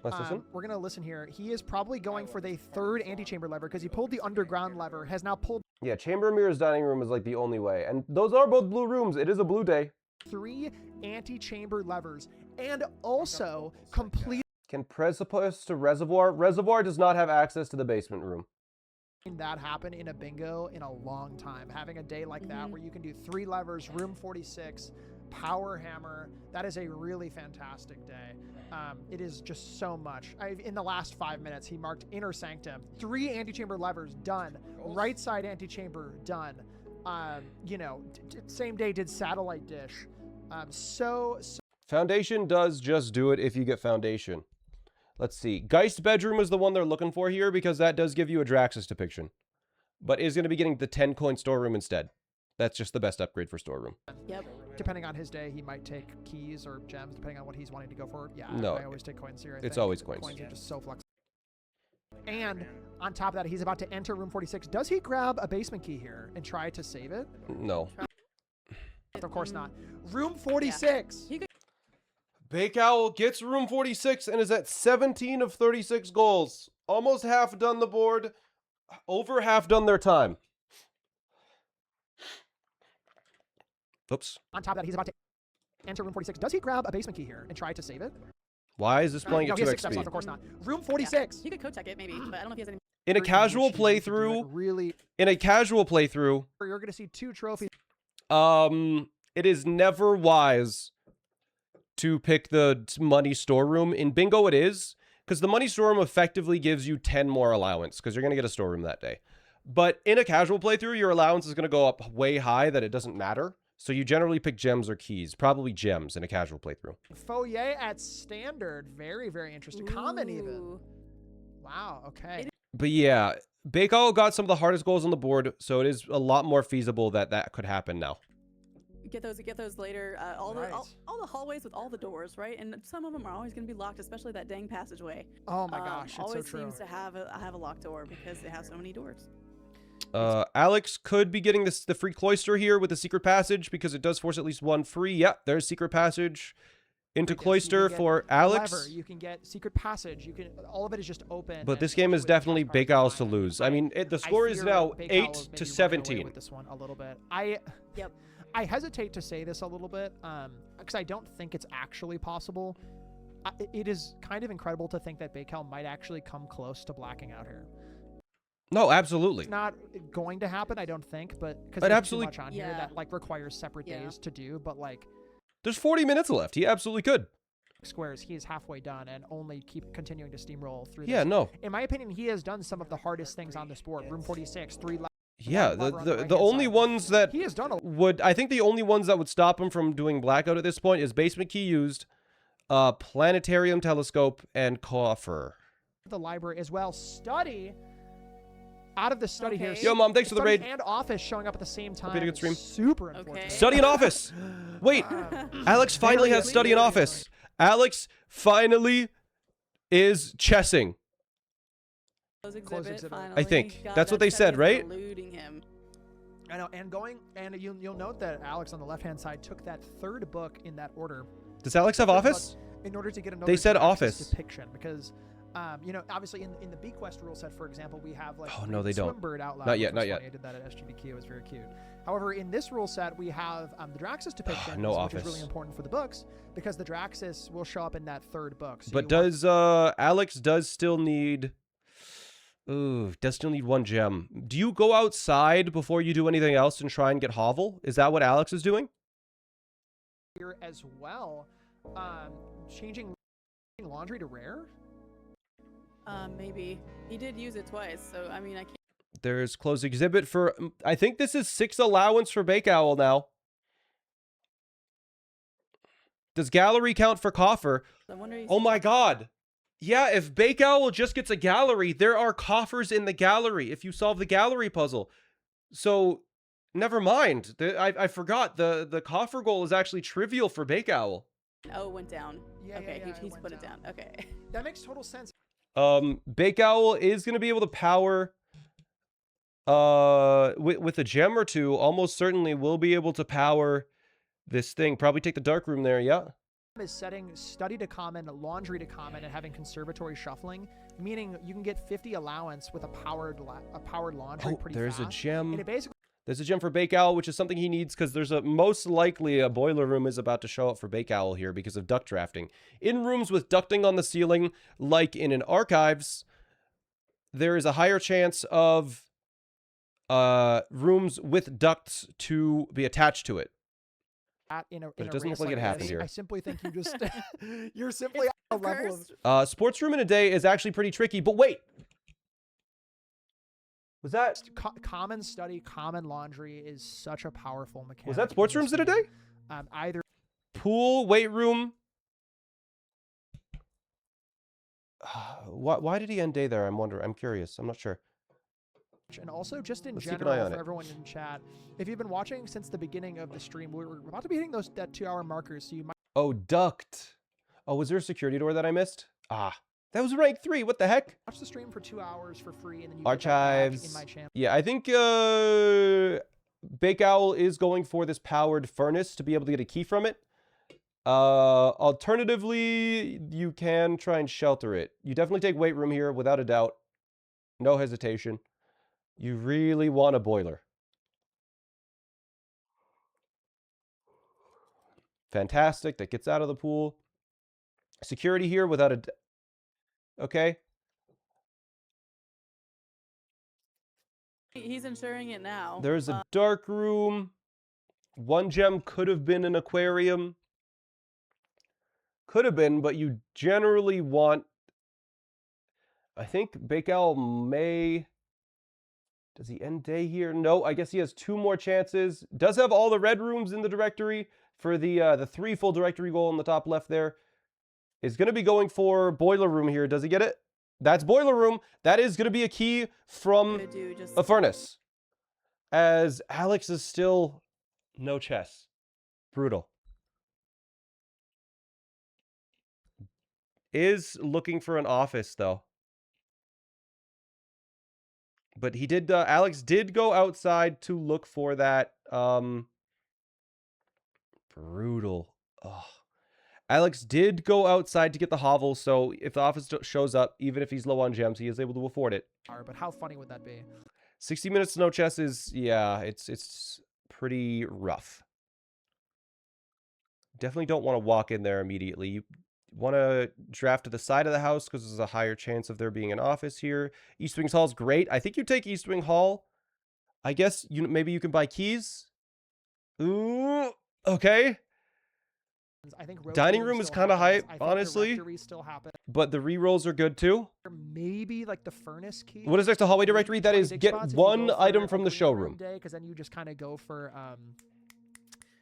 Let's listen. We're going to listen here. He is probably going for the 3rd antechamber lever because he pulled the underground lever, has now pulled Yeah, Chamber of Mirrors dining room is like the only way. And those are both blue rooms. It is a blue day. 3 antechamber levers and also complete Can precipice to reservoir? Reservoir does not have access to the basement room. that happen in a bingo in a long time. Having a day like that where you can do 3 levers, room 46, power hammer, that is a really fantastic day. It is just so much. In the last 5 minutes, he marked inner sanctum, 3 antechamber levers done, right side antechamber done. Same day did satellite dish. So Foundation does just do it if you get foundation. Let's see. Geist bedroom is the one they're looking for here because that does give you a Draxus depiction. But is going to be getting the 10 coin storeroom instead. That's just the best upgrade for storeroom. Yep. depending on his day, he might take keys or gems, depending on what he's wanting to go for. Yeah, No, I always take coins here. it's always coins. Coins are just so flexible. And on top of that, he's about to enter room 46. Does he grab a basement key here and try to save it? No. Of course not. Room 46. He could Bakeowl gets room 46 and is at 17 of 36 goals. Almost half done the board. Over half done their time. Oops. On top of that, he's about to enter room 46. Does he grab a basement key here and try to save it? Why is this playing No, at he 2 has 6 steps left, XP? of course not. Room 46. He could code check it maybe, but I don't know if he has any. In a casual Like, playthrough, really, you're going to see 2 trophies. it is never wise to pick the money storeroom. In bingo it is, because the money storeroom effectively gives you 10 more allowance, because you're going to get a storeroom that day. But in a casual playthrough, your allowance is going to go up way high that it doesn't matter. So you generally pick gems or keys, probably gems in a casual playthrough. Foyer at standard. Very, very interesting. Common even. Ooh. Wow, okay. But yeah, Bake Owl got some of the hardest goals on the board, so it is a lot more feasible that that could happen now. Get those later. All Right. the hallways with all the doors, right? And some of them are always going to be locked, especially that dang passageway. Oh my gosh, it's so always true. seems to have a locked door because they have so many doors. Alex could be getting the free cloister here with the secret passage because it does force at least one free. Yeah, there's secret passage into Yes, you cloister can for get Alex. Lever, you can get secret passage. You can. All of it is just open. But and this game is essentially definitely the best part Bake Owl's is to buying it. lose. I mean, the I score is fear now Bake 8 Owl is to maybe running away 17. with this one a little bit. Yep. I hesitate to say this a little bit, because I don't think it's actually possible. It is kind of incredible to think that Bake Owl might actually come close to blacking out here. No, absolutely. It's not going to happen, I don't think, but because It there's absolutely- too much on here Yeah. that like requires separate Yeah. days to do. But like There's 40 minutes left. He absolutely could. squares, he is halfway done and only keep continuing to steamroll through. Yeah, this. no. In my opinion, he has done some of the hardest things on this board. Room 46, 3 left. Yeah, lever on the the right-hand only side. ones that He has done a would, I think the only ones that would stop him from doing blackout at this point is basement key used, planetarium telescope, and coffer. the library as well. Study out of the study here. Okay. Yo, Mom, thanks for the Study raid. and office showing up at the same time. Hope you had a good stream. Super Okay. unfortunate. Study in office. Wait, Alex finally Very has study in clearly office. Alex finally is chessing. Close Close exhibit, exhibit. finally. I think. God, That's what that they said, study is right? eluding him. I know, and you'll note that Alex on the left-hand side took that third book in that order. Does Alex have Third office? book in order to get another. They said Draxus office. depiction because, obviously in the Bequest rule set, for example, we have like Oh, no, they don't. Swimbird out loud. Not which yet, was not funny. yet. I did that at SGBQ. It was very cute. However, in this rule set, we have the Draxus depiction, no which office. is really important for the books because the Draxus will show up in that third book. So But you want- does Alex still need? Ooh, does still need one gem. Do you go outside before you do anything else and try and get Hovel? Is that what Alex is doing? here as well, changing laundry to rare. Maybe he did use it twice, so I mean I can't. There's closed exhibit for. I think this is 6 allowance for Bake Owl now. Does gallery count for coffer? I wonder. Oh my god. Yeah, if Bake Owl just gets a gallery, there are coffers in the gallery if you solve the gallery puzzle. So, never mind. I forgot. The coffer goal is actually trivial for Bake Owl. Oh, it went down. Yeah, Okay, it he's went put it down. Okay. That makes total sense. Bake Owl is going to be able to power with a gem or two, almost certainly will be able to power this thing. Probably take the dark room there, yeah. Is setting study to common, laundry to common, and having conservatory shuffling, meaning you can get 50 allowance with a powered laundry Oh, pretty there's fast. a gem. And it basically There's a gem for Bake Owl, which is something he needs because there's a most likely a boiler room is about to show up for Bake Owl here because of duct drafting. In rooms with ducting on the ceiling, like in an archives, there is a higher chance of rooms with ducts to be attached to it. in a But it in a doesn't race look like it this, happened here. I simply think you just you're simply at a level of Cursed. Sports room in a day is actually pretty tricky, but wait. Was that common study, common laundry is such a powerful mechanic. was that sports in rooms this in a game. day? Either Pool, weight room. Why did he end day there? I'm wondering. I'm curious. I'm not sure. and also just in Let's keep an general eye on for it. everyone in chat, if you've been watching since the beginning of the stream, we're about to be hitting that 2-hour marker, so you might Oh, duct. Oh, was there a security door that I missed? Ah, that was rank 3. What the heck? watch the stream for 2 hours for free, and then you get that badge Archives. in my channel. Yeah, I think Bake Owl is going for this powered furnace to be able to get a key from it. Alternatively, you can try and shelter it. You definitely take weight room here, without a doubt. No hesitation. You really want a boiler. Fantastic. That gets out of the pool. Security here without a... Okay. He's ensuring it now. There's a dark room. One gem could have been an aquarium. Could have been, but you generally want... I think Bakel may... Does he end day here? No, I guess he has 2 more chances. Does have all the red rooms in the directory for the 3 full directory goal in the top left there. Is going to be going for boiler room here. Does he get it? That's boiler room. That is going to be a key from a furnace. As Alex is still no chess. Brutal. Is looking for an office though. But he did, Alex did go outside to look for that, brutal. Oh. Alex did go outside to get the hovel, so if the office shows up, even if he's low on gems, he is able to afford it. But how funny would that be? 60 minutes no chess is, yeah, it's pretty rough. Definitely don't want to walk in there immediately. You want to draft to the side of the house because there's a higher chance of there being an office here. East Wing Hall's great. I think you take East Wing Hall. I guess maybe you can buy keys. Ooh, okay. I think dining room is kind of hype, honestly. But the re-rolls are good too. Maybe like the furnace key. What is next to hallway directory? That is get 1 item from the showroom. Because then you just kind of go for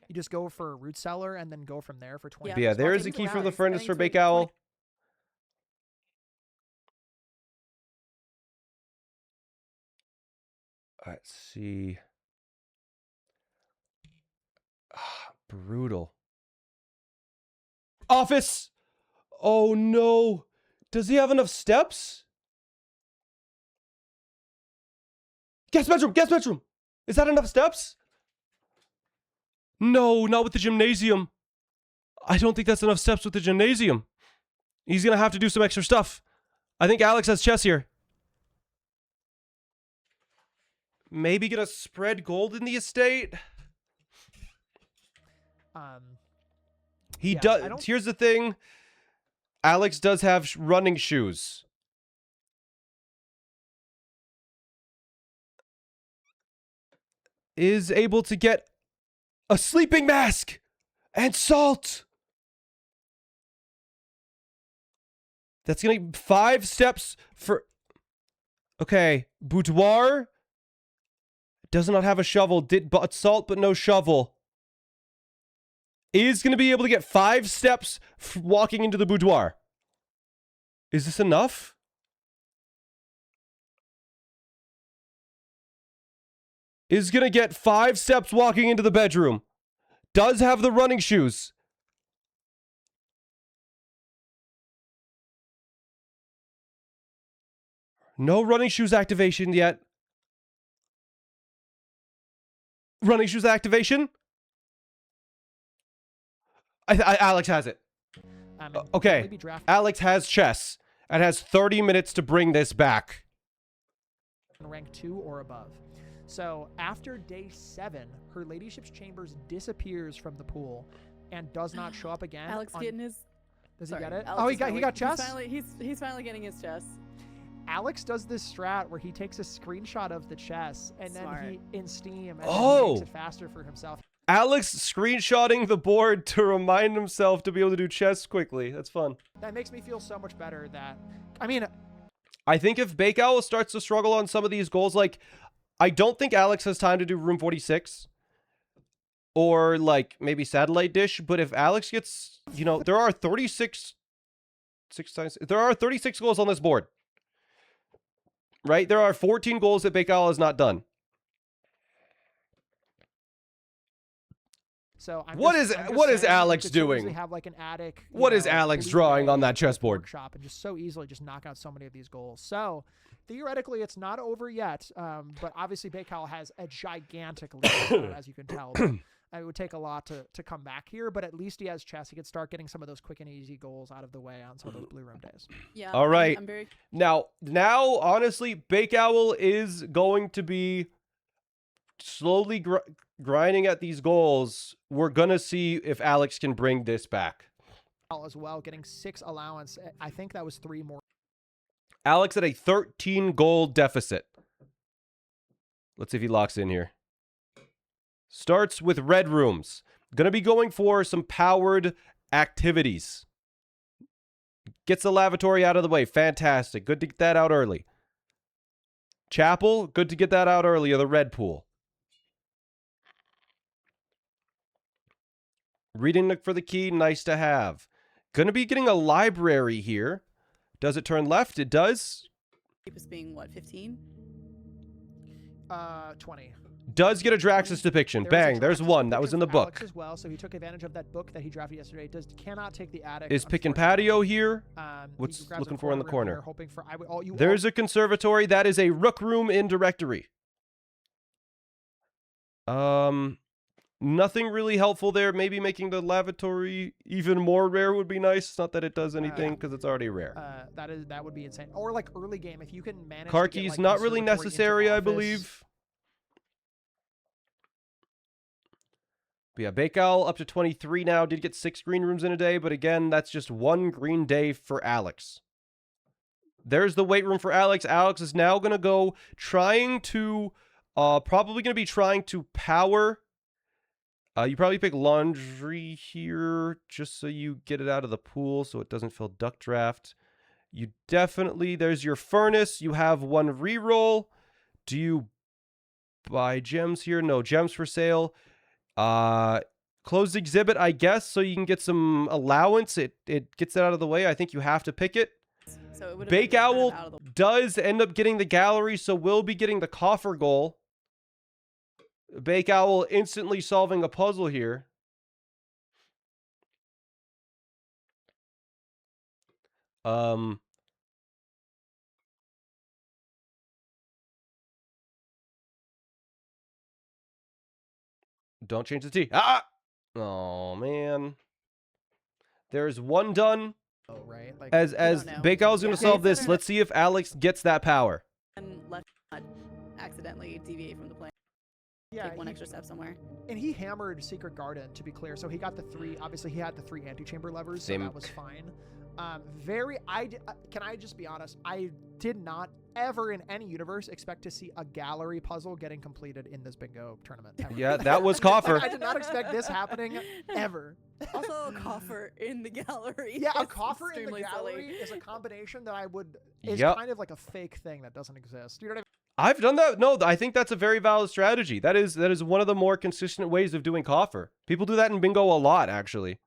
you just go for root cellar and then go from there for 20. Yeah, there is a key for the furnace for Bake Owl. Let's see. Brutal. Office! Oh no! Does he have enough steps? Guest bedroom! Guest bedroom! Is that enough steps? No, not with the gymnasium. I don't think that's enough steps with the gymnasium. He's gonna have to do some extra stuff. I think Alex has chess here. Maybe gonna spread gold in the estate? He does. Here's the thing. Alex does have running shoes. Is able to get a sleeping mask and salt. That's gonna be 5 steps for... Okay, boudoir does not have a shovel. Did but salt, but no shovel. Is going to be able to get 5 steps walking into the boudoir. Is this enough? Is going to get 5 steps walking into the bedroom. Does have the running shoes. No running shoes activation yet. Running shoes activation? Alex has it. Okay. Alex has chess and has 30 minutes to bring this back. Rank 2 or above. So after day 7, her ladyship's chambers disappears from the pool and does not show up again. Alex getting his... Does he get it? Alex he got chess? He's finally getting his chess. Alex does this strat where he takes a screenshot of the chess and then he in Steam and then he makes it faster for himself. Alex screenshotting the board to remind himself to be able to do chess quickly. That's fun. That makes me feel so much better that... I mean... I think if Bake Owl starts to struggle on some of these goals, like... I don't think Alex has time to do room 46. Or, like, maybe satellite dish. But if Alex gets... You know, there are 36... There are 36 goals on this board. Right? There are 14 goals that Bake Owl has not done. So what is Alex doing? Have like an attic, what is Alex drawing on that chessboard? Workshop and just so easily just knock out so many of these goals. So theoretically, it's not over yet. But obviously, Bake Owl has a gigantic lead, as you can tell. But it would take a lot to come back here, but at least he has chess. He could start getting some of those quick and easy goals out of the way on some of those blue room days. Yeah. All right. I'm very... Now, honestly, Bake Owl is going to be slowly grinding at these goals. We're going to see if Alex can bring this back. As well, getting 6 allowance. I think that was 3 more. Alex at a 13 gold deficit. Let's see if he locks in here. Starts with red rooms. Going to be going for some powered activities. Gets the lavatory out of the way. Fantastic. Good to get that out early. Chapel, good to get that out early, or the red pool. Reading for the key, nice to have. Gonna be getting a library here. Does it turn left? It does. Cheapest being what, 15? 20. Does get a Draxus depiction. There is a Bang, there's Draxus one. That was in the depiction for Alex book. as well, so he took advantage of that book that he drafted yesterday. Cannot take the attic. Is pick and unfortunately. patio here? He What's grabs a looking for in the room corner? here, hoping for There's a conservatory. That is a rook room in directory. Nothing really helpful there. Maybe making the lavatory even more rare would be nice. Not that it does anything, because it's already rare. that would be insane. Or like early game, if you can manage. Car to get, keys, like, not really conservatory into necessary, I office. believe. But yeah, Bake Owl up to 23 now. Did get 6 green rooms in a day, but again, that's just 1 green day for Alex. There's the weight room for Alex. Alex is now going to go trying to, probably going to be trying to power. You probably pick laundry here just so you get it out of the pool so it doesn't fill duct draft. You definitely, there's your furnace. You have 1 reroll. Do you buy gems here? No, gems for sale. Closed exhibit, I guess, so you can get some allowance. It gets it out of the way. I think you have to pick it. So it would have Bake been kind of Owl out of the does end up getting the gallery, so we'll be getting the coffer goal. Bake Owl instantly solving a puzzle here. Don't change the T. Ah! Oh, man. There's 1 done. Oh, right. Like, As don't know. Bake Owl's going to Yeah. solve this, Yeah. let's see if Alex gets that power. and let not accidentally deviate from the plan. yeah, Take 1 he- extra step somewhere. and he hammered Secret Garden, to be clear. So he got the 3. Obviously, he had the 3 antechamber levers, Same. so that was fine. Can I just be honest? I did not ever in any universe expect to see a gallery puzzle getting completed in this bingo tournament. Ever. Yeah, that was Like, coffer. I did not expect this happening ever. Also, a coffer in the gallery. Yeah, a It's coffer in the extremely gallery silly. is a combination that I would is Yep. kind of like a fake thing that doesn't exist. You know what I've done that. No, I think that's a very valid strategy. That is one of the more consistent ways of doing coffer. People do that in bingo a lot, actually.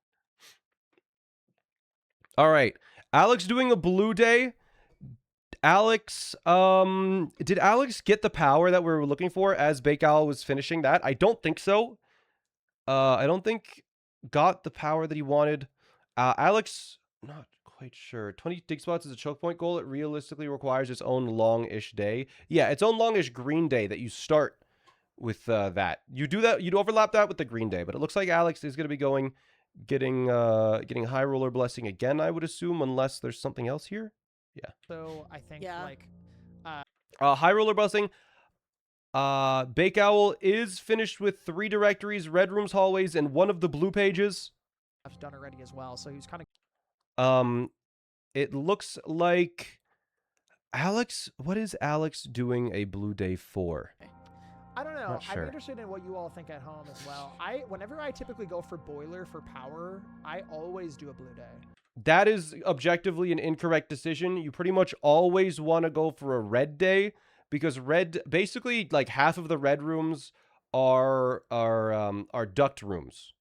All right. Alex doing a blue day. Alex, did Alex get the power that we were looking for as Bake Owl was finishing that? I don't think so. I don't think got the power that he wanted. Alex, not quite sure. 20 dig spots is a choke point goal. It realistically requires its own long-ish day. Yeah, its own longish green day that you start with that. You do that, you'd overlap that with the green day, but it looks like Alex is going to be getting High Roller Blessing again, I would assume, unless there's something else here. So I think Yeah. like High Roller Blessing. Bake Owl is finished with 3 directories, red rooms, hallways, and 1 of the blue pages. I've done already as well. So he's kind of It looks like Alex. What is Alex doing a blue day for? I don't know. Not I'm sure. interested in what you all think at home as well. Whenever I typically go for boiler for power, I always do a blue day. That is objectively an incorrect decision. You pretty much always want to go for a red day because red, basically, like half of the red rooms are duct rooms.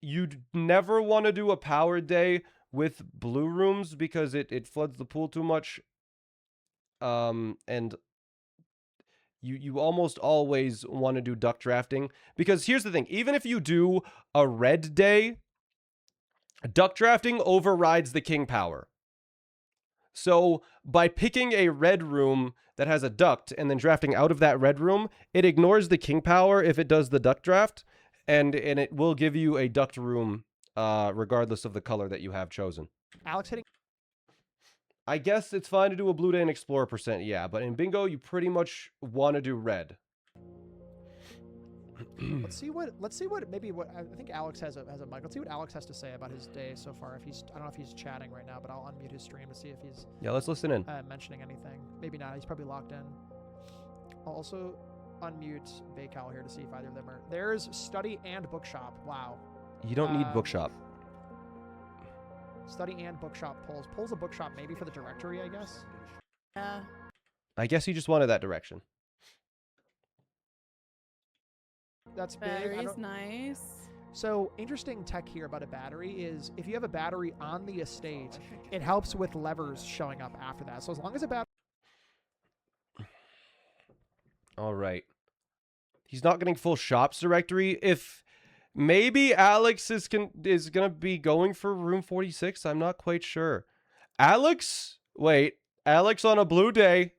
You'd never want to do a power day with blue rooms because it floods the pool too much. And you almost always want to do duct drafting because here's the thing: even if you do a red day, duct drafting overrides the king power. So by picking a red room that has a duct and then drafting out of that red room, it ignores the king power if it does the duct draft, and it will give you a duct room regardless of the color that you have chosen. Alex hitting. I guess it's fine to do a blue day and explorer percent, yeah, but in bingo you pretty much want to do red. Let's see what I think Alex has a mic. Let's see what Alex has to say about his day so far. If he's I don't know if he's chatting right now, but I'll unmute his stream to see if he's Yeah, let's listen in. mentioning anything. Maybe not. He's probably locked in. I'll also unmute Bake Owl here to see if either of them are. There's study and bookshop. Wow. You don't need bookshop. Study and bookshop pulls. Pulls a bookshop maybe for the directory, I guess. Yeah. I guess he just wanted that direction. That's big. I Battery's don't- nice. So, interesting tech here about a battery is if you have a battery on the estate, it helps with levers showing up after that. So as long as a battery... All right. He's not getting full shops directory. If maybe Alex is going to be going for room 46, I'm not quite sure. Alex, wait. Alex on a blue day.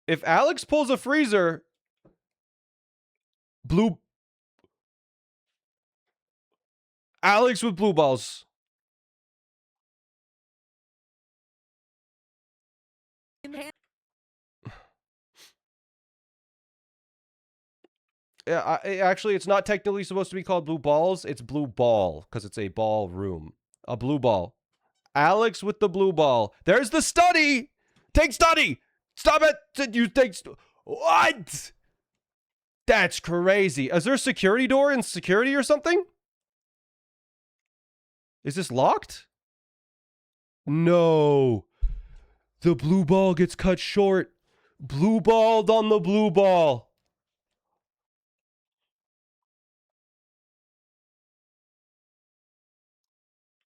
If Alex pulls a freezer, blue... Alex with blue balls. Yeah, actually, it's not technically supposed to be called blue balls. It's blue ball because it's a ballroom. A blue ball. Alex with the blue ball. There's the study. Take study. Stop it. You take... What? That's crazy. Is there a security door in security or something? Is this locked? No. The blue ball gets cut short. Blue balled on the blue ball.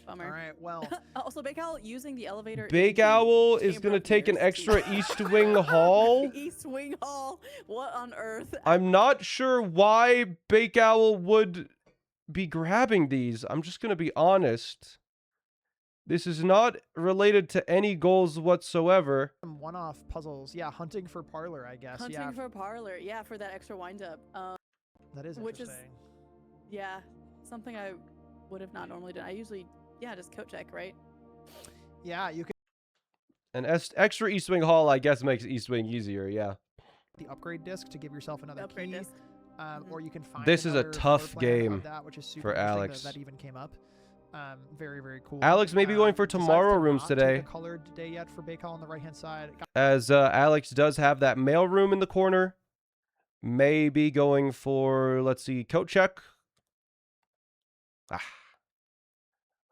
Bummer. All right, well... Also, Big Owl using the elevator. Big in the Owl is Chamber going to of take an Mirrors extra to- East Wing Hall. East Wing Hall. What on earth? I'm not sure why Big Owl would be grabbing these. I'm just going to be honest. This is not related to any goals whatsoever. Some one-off puzzles. Yeah, hunting for parlor, I guess. Hunting Yeah, for parlor. Yeah, for that extra wind-up. that is which is- interesting. Yeah, something I would have not normally done. I usually, just coat check, right? Yeah, you can... An extra East Wing Hall, I guess, makes East Wing easier, yeah. The upgrade disc to give yourself another Upgrade key. disc. Or you can find This is a another tough floor plan of game that, which is super for interesting Alex. That even came up. Very, very cool. Alex may be going for Decides tomorrow to rooms not take today. a colored day yet for Bacall on the right-hand side. As Alex does have that mail room in the corner. May be going for, let's see, coat check.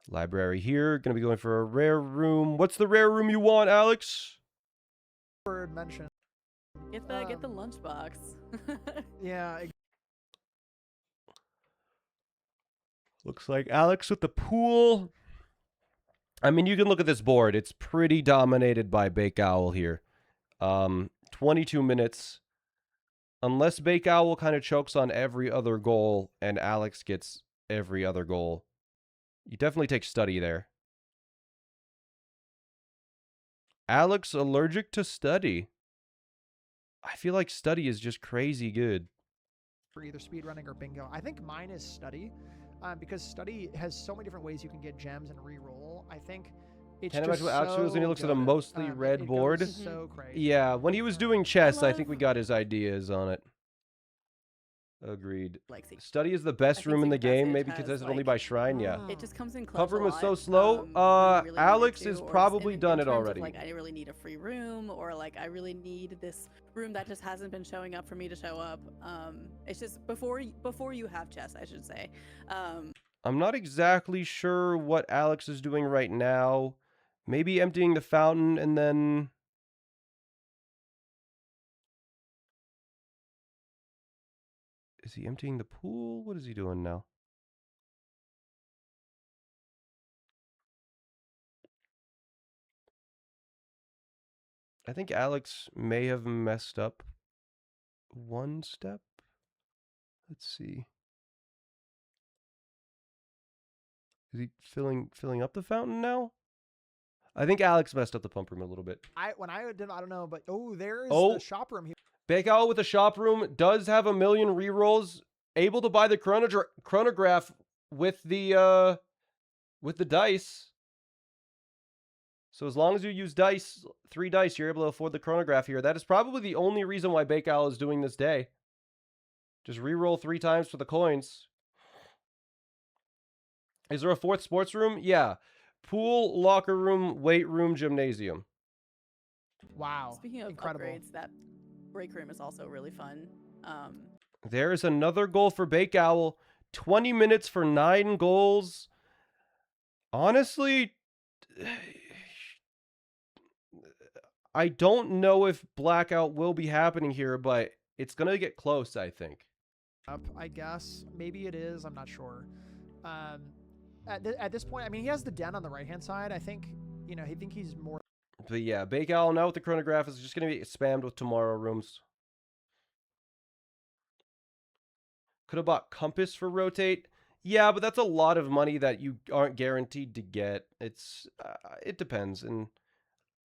Library here. Going to be going for a rare room. What's the rare room you want, Alex? Word mention. Get the lunchbox. Yeah, Looks like Alex with the pool. I mean, you can look at this board. It's pretty dominated by Bake Owl here. 22 minutes. Unless Bake Owl kind of chokes on every other goal and Alex gets every other goal. You definitely take study there. Alex allergic to study. I feel like study is just crazy good. for either speedrunning or bingo. I think mine is study, because study has so many different ways you can get gems and re-roll. I think it's Can't just imagine what Alex feels when he so looks at a good. mostly It red goes board. So crazy. Yeah, when he was doing chess, I think we love- got his ideas on it. Agreed. Like, see, Study is the best think room in the Secret game, Passage maybe has, because it's only like, by shrine, yeah. it just comes in clutch Comfort a was lot, so slow. when you really need Alex to, is or just probably in done it terms of, already. like, I really need a free room, or like I really need this room that just hasn't been showing up for me to show up. It's just before you have chess, I should say. I'm not exactly sure what Alex is doing right now. Maybe emptying the fountain and then... Is he emptying the pool? What is he doing now? I think Alex may have messed up one step. Let's see. Is he filling up the fountain now? I think Alex messed up the pump room a little bit. When I did, I don't know, but there's Oh. the shop room here. Bake Owl with the shop room does have 1,000,000 rerolls. Able to buy the chronograph with the dice. So as long as you use 3 dice, you're able to afford the chronograph here. That is probably the only reason why Bake Owl is doing this day. Just reroll 3 times for the coins. Is there a 4th sports room? Yeah. Pool, locker room, weight room, gymnasium. Wow. Speaking of Incredible. upgrades, that break room is also really fun. There is another goal for Bake Owl. 20 minutes for 9 goals. Honestly, I don't know if blackout will be happening here, but it's gonna get close, I think. Up, I guess. Maybe it is. I'm not sure. At this point, I mean, he has the den on the right-hand side. I think, you know, I think he's more... But yeah, Bake Owl now with the chronograph is just gonna be spammed with tomorrow rooms. Could have bought Compass for rotate. Yeah, but that's a lot of money that you aren't guaranteed to get. It depends, and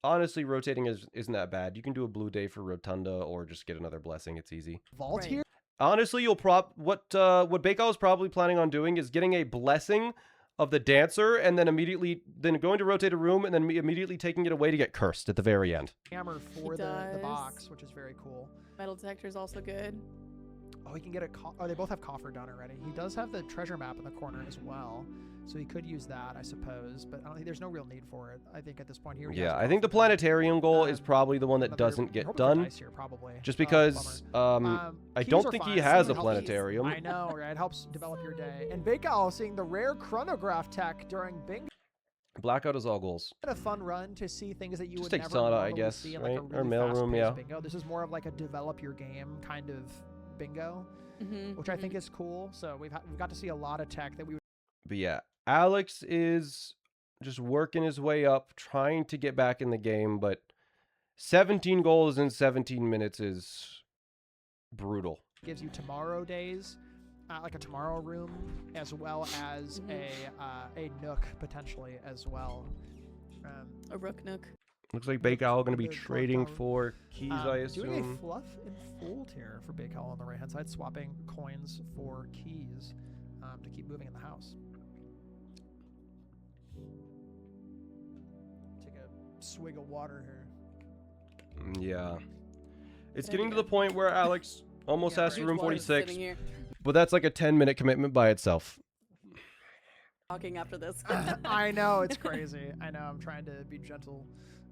honestly, rotating isn't that bad. You can do a blue day for Rotunda or just get another blessing. It's easy. Vault Right. here? Honestly, you'll what Bakeowl is probably planning on doing is getting a blessing of the dancer and then going to rotate a room and then immediately taking it away to get cursed at the very end. Hammer for the does. box, which is very cool. Metal detector is also good. Oh, he can get oh, they both have coffer done already. He does have the treasure map in the corner as well, so he could use that, I suppose. But I don't think there's no real need for it. I think at this point here. Yeah, I think the planetarium goal is probably the one that another- doesn't I'm get hoping for done. dice here, probably. Just Oh, because bummer. I keys don't are think he fine. has a Help- planetarium. I know, right? It helps develop your day. And Bakeowl seeing the rare chronograph tech during bingo. Blackout is all goals. A fun run to see things that you Just would take never Sana, I normally guess, see in like a right? Or really mailroom, fast-paced yeah. bingo. This is more of like a develop your game kind of bingo, which I think is cool. So we've got to see a lot of tech that we. But yeah, Alex is just working his way up, trying to get back in the game, but 17 goals in 17 minutes is brutal. Gives you tomorrow days, like a tomorrow room, as well as a nook potentially as well. A rook nook. Looks like Bakeowl going to be The clock trading tower. for keys, I assume. Doing a fluff and fold here for Bakeowl on the right hand side, swapping coins for keys to keep moving in the house. Take a swig of water here. Yeah. It's There getting you to go. the point where Alex almost Yeah, has to right. room Water is 46, sitting here but that's like a 10-minute commitment by itself. talking after this. I know, it's crazy. I know, I'm trying to be gentle.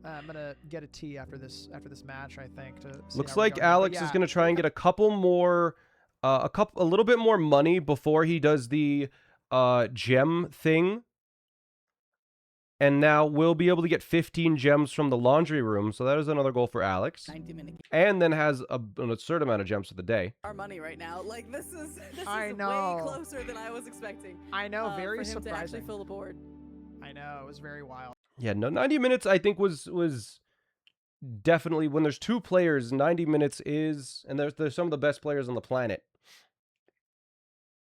I'm gonna get a tea after this match, I think. To see Looks how we like go here. But Alex is yeah, going to try and get a couple more, a little bit more money before he does the gem thing. And now we'll be able to get 15 gems from the laundry room. So that is another goal for Alex. 90-minute. And then has an absurd amount of gems for the day. Our money right now. Like this is I way know. closer than I was expecting. I know, very for him to actually surprising. fill the board. I know, it was very wild. Yeah, no, 90 minutes I think was definitely, when there's two players, 90 minutes is, and there's some of the best players on the planet.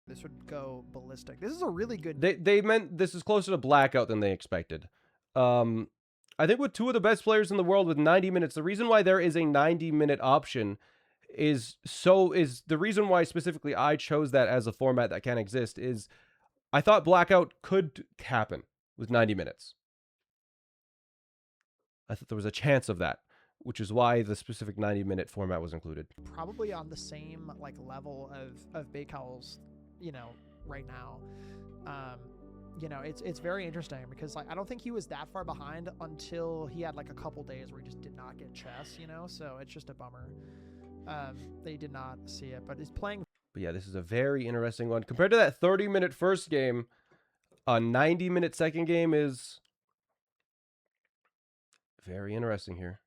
This would go ballistic. This is a really good. They meant this is closer to blackout than they expected. I think with two of the best players in the world with 90 minutes, the reason why there is a 90-minute option is the reason why specifically I chose that as a format that can exist is I thought blackout could happen with 90 minutes. I thought there was a chance of that, which is why the specific 90-minute format was included. Probably on the same like level of Bakewell's, you know, right now. You know, it's very interesting because like I don't think he was that far behind until he had like a couple days where he just did not get chess, you know, so it's just a bummer. They did not see it, but he's playing. But yeah, this is a very interesting one. Compared to that 30-minute first game, a 90-minute second game is very interesting here.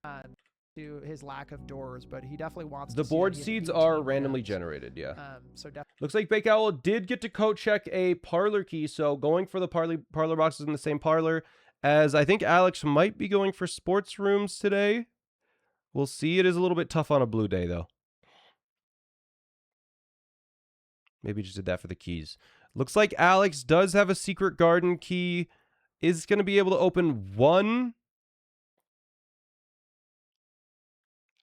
To his lack of doors, but he definitely wants The to see that board he has seeds 18 are randomly wins. generated, yeah. So definitely. Looks like Bakeowl did get to coat check a parlor key, so going for the parlor boxes in the same parlor, as I think Alex might be going for sports rooms today. We'll see. It is a little bit tough on a blue day, though. Maybe just did that for the keys. Looks like Alex does have a secret garden key. Is going to be able to open one.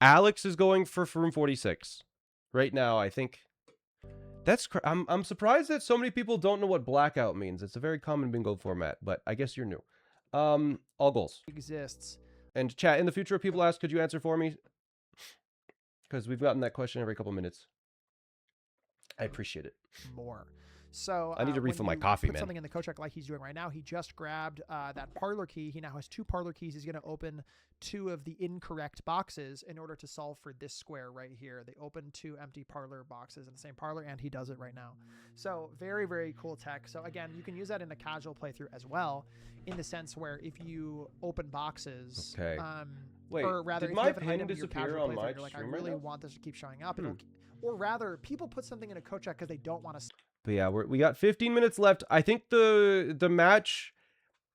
Alex is going for room 46 right now. I think that's. I'm surprised that so many people don't know what blackout means. It's a very common bingo format, but I guess you're new. All goals Exists. and chat in the future. If people ask, could you answer for me? Because we've gotten that question every couple minutes. I appreciate it. More. So I need to when refill my you coffee, put man. something in the coat check like he's doing right now, he just grabbed that parlor key. He now has 2 parlor keys. He's going to open 2 of the incorrect boxes in order to solve for this square right here. They open 2 empty parlor boxes in the same parlor, and he does it right now. So very, very cool tech. So again, you can use that in a casual playthrough as well, in the sense where if you open boxes, Okay. Wait, or rather, did if my you have an pin item in your disappear casual on playthrough, my you're like, I stream right really now? want this to keep showing up. It'll, or rather, people put something in a coat check because they don't want to. But yeah, we got 15 minutes left. I think the match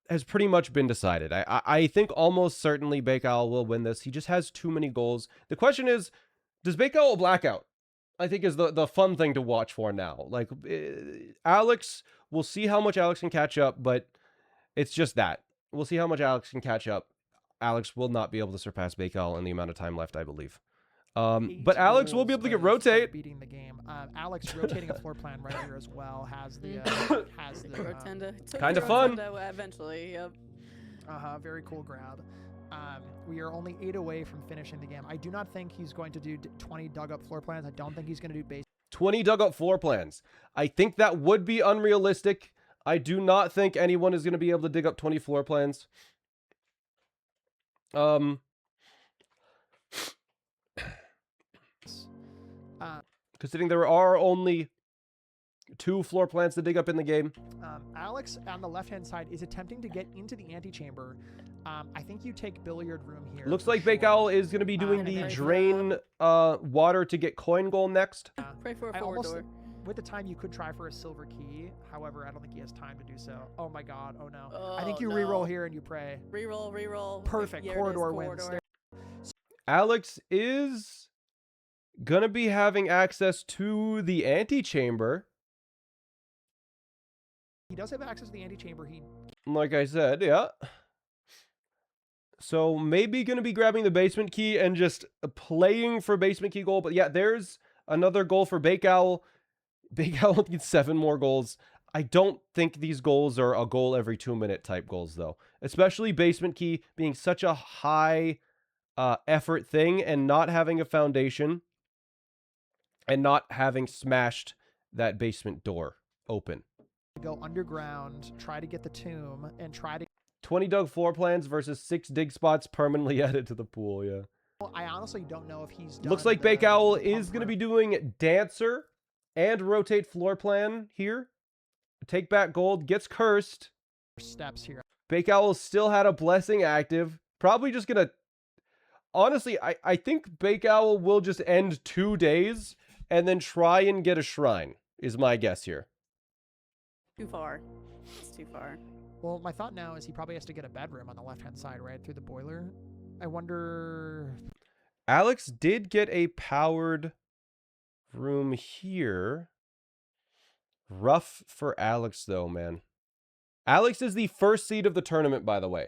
has pretty much been decided. I think almost certainly Bake Owl will win this. He just has too many goals. The question is, does Bake Owl blackout? I think is the fun thing to watch for now. Like, Alex, we'll see how much Alex can catch up, but it's just that. We'll see how much Alex can catch up. Alex will not be able to surpass Bake Owl in the amount of time left, I believe. But Alex will be able to get rotate. Beating the game. Alex rotating a floor plan right here as well has the Rotunda. Took Kinda the fun. Rotunda eventually. Yep. Very cool grab. We are only 8 away from finishing the game. I do not think he's going to do 20 dug up floor plans. I don't think he's going to do base. 20 dug up floor plans. I think that would be unrealistic. I do not think anyone is going to be able to dig up 20 floor plans. Considering there are only 2 floor plans to dig up in the game. Alex on the left-hand side is attempting to get into the antechamber. I think you take billiard room here. Looks for like Bake sure. Owl is going to be doing And the then- drain water to get coin goal next. Pray for a I forward almost, door. with the time, you could try for a silver key. However, I don't think he has time to do so. Oh my god, oh no. I think you Oh, reroll no. here and you pray. Reroll. Perfect, Here it is, corridor wins. corridor. Alex is going to be having access to the antechamber. He does have access to the antechamber. He Like I said, yeah. So maybe going to be grabbing the basement key and just playing for basement key goal. But yeah, there's another goal for Bake Owl. Bake Owl needs 7 more goals. I don't think these goals are a goal every 2-minute type goals, though. Especially basement key being such a high effort thing and not having a foundation and not having smashed that basement door open. go underground, try to get the tomb, and try to. 20 dug floor plans versus 6 dig spots permanently added to the pool, yeah. I honestly don't know if he's done Looks like the- Bake Owl the is pump going to work. be doing Dancer and rotate floor plan here. Take back gold, gets cursed. steps here. Bake Owl still had a blessing active. Probably just going to... Honestly, I think Bake Owl will just end 2 days and then try and get a shrine, is my guess here. Too far. It's too far. Well, my thought now is he probably has to get a bedroom on the left-hand side, right, through the boiler. I wonder... Alex did get a powered room here. Rough for Alex, though, man. Alex is the first seed of the tournament, by the way.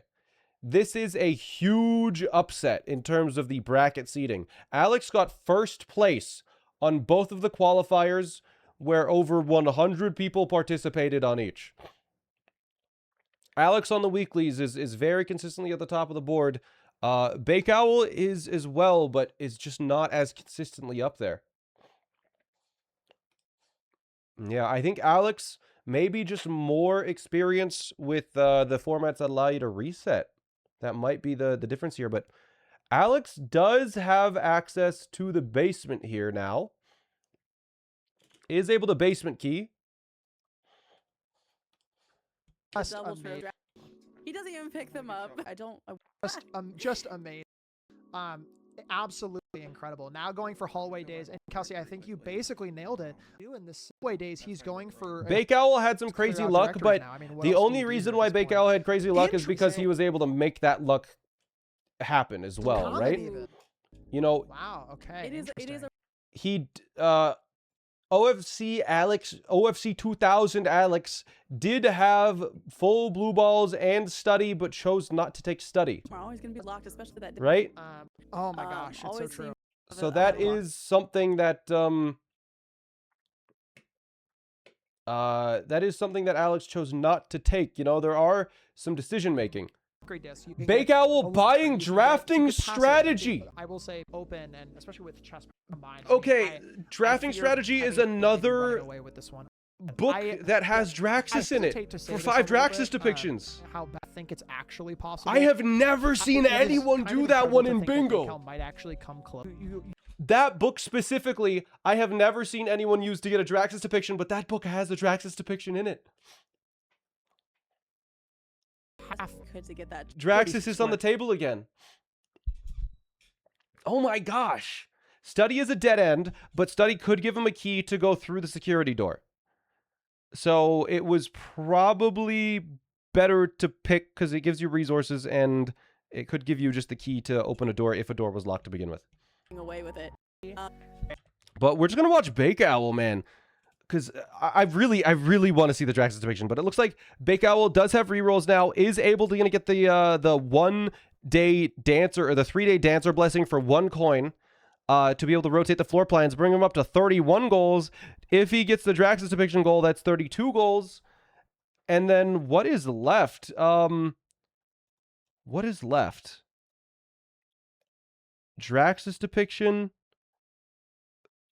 This is a huge upset in terms of the bracket seeding. Alex got first place on both of the qualifiers, where over 100 people participated on each. Alex on the weeklies is very consistently at the top of the board. Bake Owl is as well, but is just not as consistently up there. Yeah, I think Alex maybe just more experience with the formats that allow you to reset. That might be the difference here, but Alex does have access to the basement here now. Is able to basement key. Just Double amazing. trip. He doesn't even pick them up. Just amazing. Absolutely incredible. Now going for hallway days, and Kelsey, I think you basically nailed it. In this hallway days, he's going for Bake Owl had some clear crazy out luck, directories but now. I mean, what the else do only you do reason at why this Bake point? Owl had crazy luck is because he Interesting. was able to make that luck happen as well, Common right? even. You know, Wow. Okay. It is interesting. he OFC 2000 Alex did have full blue balls and study, but chose not to take study, We're always gonna be locked, especially that. right? Oh my gosh, it's so always true. seem- So that is something that Alex chose not to take. You know, there are some decision making. Great disc. You can Bake get Owl a lot buying you can get- drafting you could pass it. strategy. I will say open, and especially with chess combined. Okay, I drafting fear strategy is Penny running another away with this one. book that has Draxus in hesitate it to say for this 5 a little Draxus bit, depictions. How I think it's actually possible. I have never seen It is anyone kind do of that incredible one to in think that bingo. Bakel might actually come close. That book specifically, I have never seen anyone use to get a Draxus depiction, but that book has a Draxus depiction in it. Could to get that. Draxus is on the table again. Oh my gosh. Study is a dead end, but Study could give him a key to go through the security door. So it was probably better to pick because it gives you resources and it could give you just the key to open a door if a door was locked to begin with. Away with it. But we're just going to watch Bake Owl, man. Because I really want to see the Draxus depiction. But it looks like Bake Owl does have rerolls now, is able to get the 1 day dancer or the 3 day dancer blessing for 1 coin to be able to rotate the floor plans, bring him up to 31 goals. If he gets the Draxus depiction goal, that's 32 goals. And then what is left? What is left? Draxus depiction.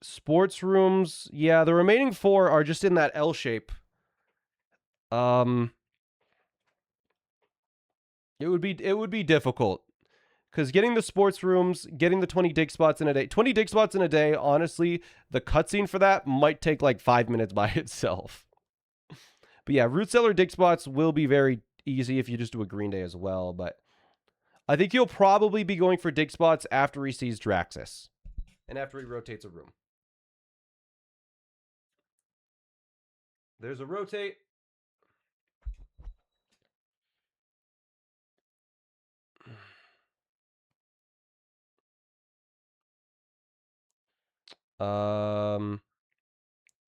Sports rooms. Yeah, the remaining 4 are just in that L shape. It would be difficult. Because getting the sports rooms, getting the 20 dig spots in a day. 20 dig spots in a day, honestly, the cutscene for that might take like 5 minutes by itself. But yeah, root cellar dig spots will be very easy if you just do a green day as well. But I think he'll probably be going for dig spots after he sees Draxus. And after he rotates a room. There's a rotate.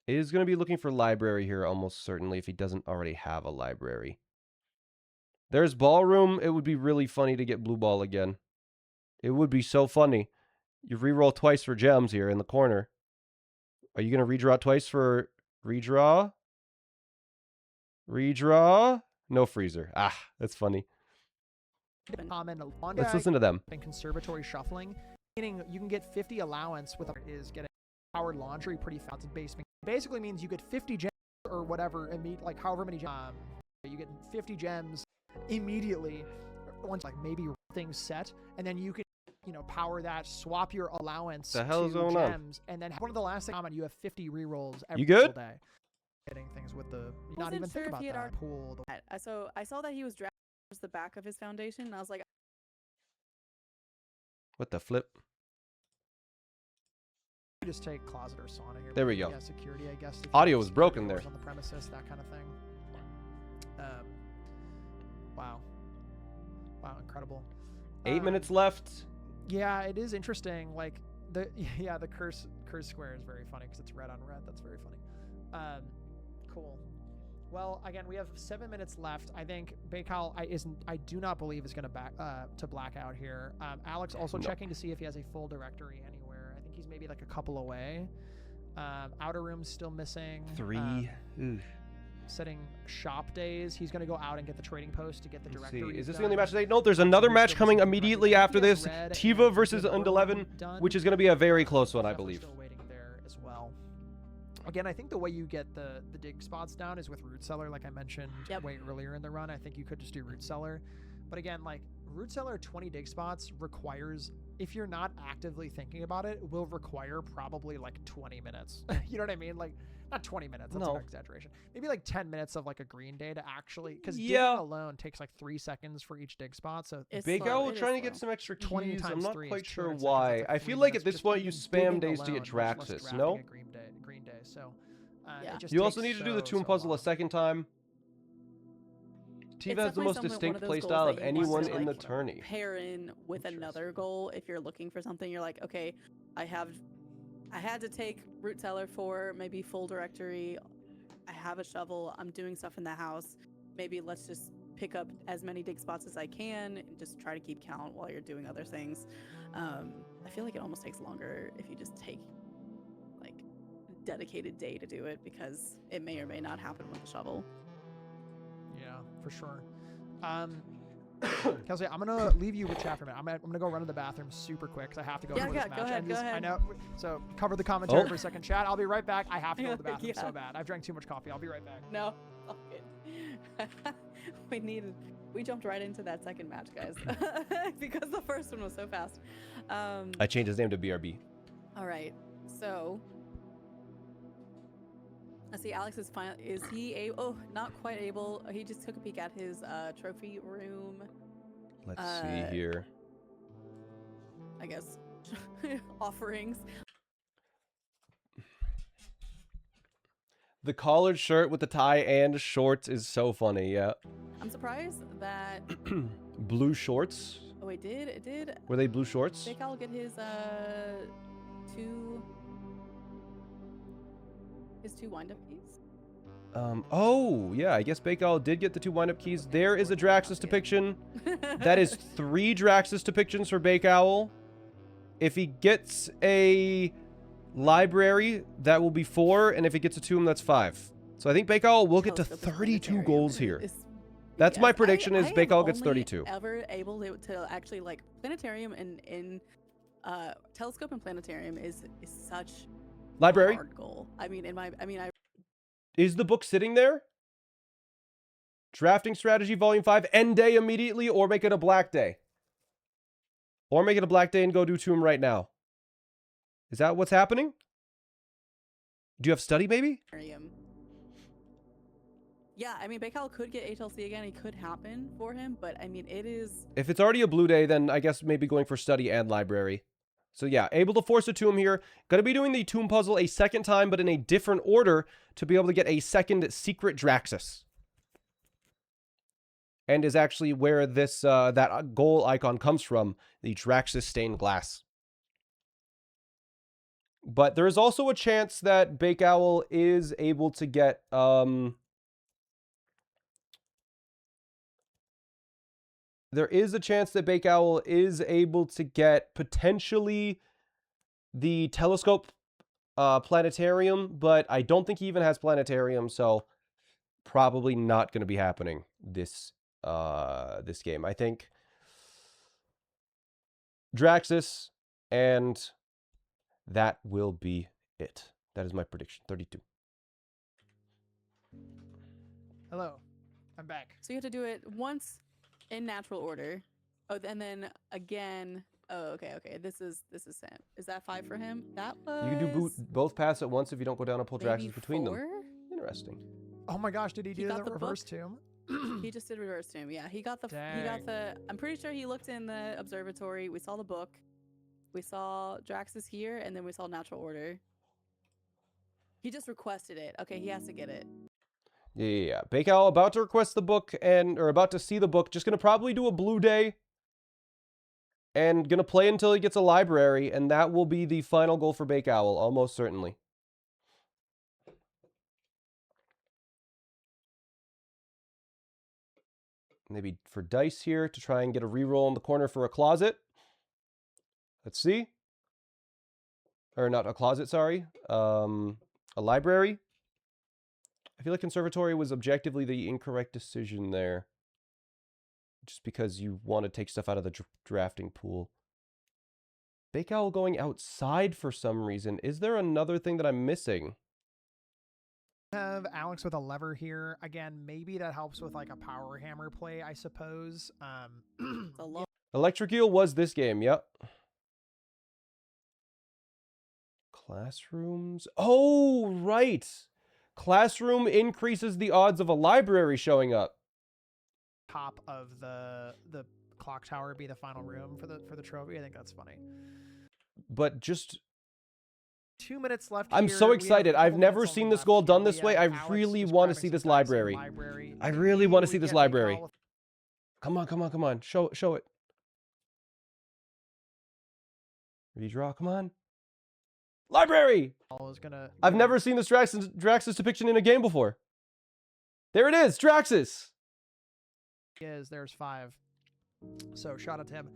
Is going to be looking for library here almost certainly if he doesn't already have a library. There's ballroom. It would be really funny to get blue ball again. It would be so funny. You reroll twice for gems here in the corner. Are you going to redraw twice for redraw? Redraw? No freezer. Ah, that's funny. Let's listen to them. And conservatory shuffling, meaning you can get 50 allowance with is getting powered laundry pretty fast in basement. Basically means you get 50 gems or whatever, and like however many gems. You get 50 gems immediately once like maybe things set, and then you can power that, swap your allowance the hell to is going gems, and then one of the last things you have 50 rerolls every you good? day. Getting things with the not even think about that pool. So I saw that he was dragged towards the back of his foundation, and I was like, what the flip? Just take closet or sauna here. There we go. Yeah, security, I guess. Audio was broken there. On the premises, that kind of thing. Wow. Wow, incredible. 8 minutes left. Yeah, it is interesting. Like the curse square is very funny because it's red on red. That's very funny. Cool. Well, again, we have 7 minutes left. I think Baykal I do not believe is going to black out here. Alex also checking to see if he has a full directory anywhere. I think he's maybe like a couple away. Outer room's still missing. 3. Setting shop days. He's going to go out and get the trading post to get the directory. Is this the only match today? No, there's another match coming immediately after this. Tiva versus Undeleven, which is going to be a very close one, I believe. Still waiting there as well. Again, I think the way you get the dig spots down is with root cellar, like I mentioned way earlier in the run. I think you could just do root cellar. But again, like root cellar 20 dig spots requires, if you're not actively thinking about it, will require probably like 20 minutes. You know what I mean? Like not 20 minutes, that's an exaggeration. Maybe like 10 minutes of like a green day to actually, because digging alone takes like 3 seconds for each dig spot. So Big O trying to get some extra keys. I'm not quite sure why. I feel like at this point you spam days to get Draxus, no? Green day. So you also need to do the tomb puzzle a second time. Tiva has the most distinct playstyle of anyone in the tourney. Pair in with another goal if you're looking for something. You're like, okay, I had to take root cellar for maybe full directory. I have a shovel. I'm doing stuff in the house. Maybe let's just pick up as many dig spots as I can and just try to keep count while you're doing other things. I feel like it almost takes longer if you just take like a dedicated day to do it because it may or may not happen with the shovel. Yeah, for sure. Kelsey, I'm gonna leave you with chat for a minute. I'm gonna go run to the bathroom super quick because I have to go Yeah, for yeah, this match. go ahead, And go I ahead. know. So cover the commentary Oh. for a second, chat. I'll be right back. I have to go to the bathroom Yeah. so bad. I've drank too much coffee. I'll be right back. No, all good. We jumped right into that second match, guys, because the first one was so fast. I changed his name to BRB. All right, so let's see. Alex is fine. Is he able? Oh, not quite able. He just took a peek at his trophy room. Let's see here. I guess offerings. The collared shirt with the tie and shorts is so funny. Yeah. I'm surprised that. Blue shorts. Oh wait, did Were they blue shorts? Big Al get his two wind-up keys? Oh, yeah, I guess Bakeowl did get the 2 wind-up keys. There is a Draxus depiction. That is 3 Draxus depictions for Bakeowl. If he gets a library, that will be 4, and if he gets a tomb, that's 5. So I think Bakeowl will get to Telescope is 32 planetarium. goals here. It's- That's my yes, prediction is I am Bakeowl gets only 32. Ever able to actually like planetarium and telescope and planetarium is such Library. a hard goal. I Is the book sitting there? Drafting Strategy Volume 5, end day immediately, or make it a black day? Or make it a black day and go do Tomb right now. Is that what's happening? Do you have study, maybe? Yeah, I mean, Bakeowl could get HLC again. It could happen for him, but I mean, it is. If it's already a blue day, then I guess maybe going for study and library. So yeah, able to force a tomb here. Going to be doing the tomb puzzle a second time, but in a different order to be able to get a second secret Draxus. And is actually where this that goal icon comes from, the Draxus stained glass. But there is also a chance that Bakeowl is able to get there is a chance that Bakeowl is able to get potentially the telescope planetarium, but I don't think he even has planetarium, so probably not going to be happening this this game. I think Draxus, and that will be it. That is my prediction. 32. Hello, I'm back. So you have to do it once in natural order. Oh, and then again. Oh, okay. This is Sam. Is that 5 for him? That was. You can do both paths at once if you don't go down and pull maybe Draxus between 4? them. Interesting. Oh my gosh, did he do got the the reverse book? tomb? He just did reverse tomb. Yeah, he got the. I'm pretty sure he looked in the observatory. We saw the book. We saw Draxus here, and then we saw natural order. He just requested it. Okay, he has to get it. Yeah. Bakeowl about to request the book or about to see the book. Just gonna probably do a blue day. And gonna play until he gets a library, and that will be the final goal for Bakeowl, almost certainly. Maybe for dice here to try and get a reroll in the corner for a closet. Let's see. Or not a closet, sorry. A library. I feel like conservatory was objectively the incorrect decision there. Just because you want to take stuff out of the drafting pool. Bakeowl going outside for some reason. Is there another thing that I'm missing? Have Alex with a lever here again. Maybe that helps with like a power hammer play, I suppose. It's a lot. Electric Eel was this game, yep. Classrooms. Oh, right. Classroom increases the odds of a library showing up. Top of the clock tower be the final room for the trophy. I think that's funny. But just 2 minutes left. I'm here. so We have excited. a I've couple never minutes seen only this left goal here. done We this way. have I Alex really just want to grabbing see some this dice in library. I really want to see this library. Come on. Show it. Redraw, come on. Library! I've never seen this Draxus depiction in a game before. There it is, Draxus! There's 5. So shout out to him.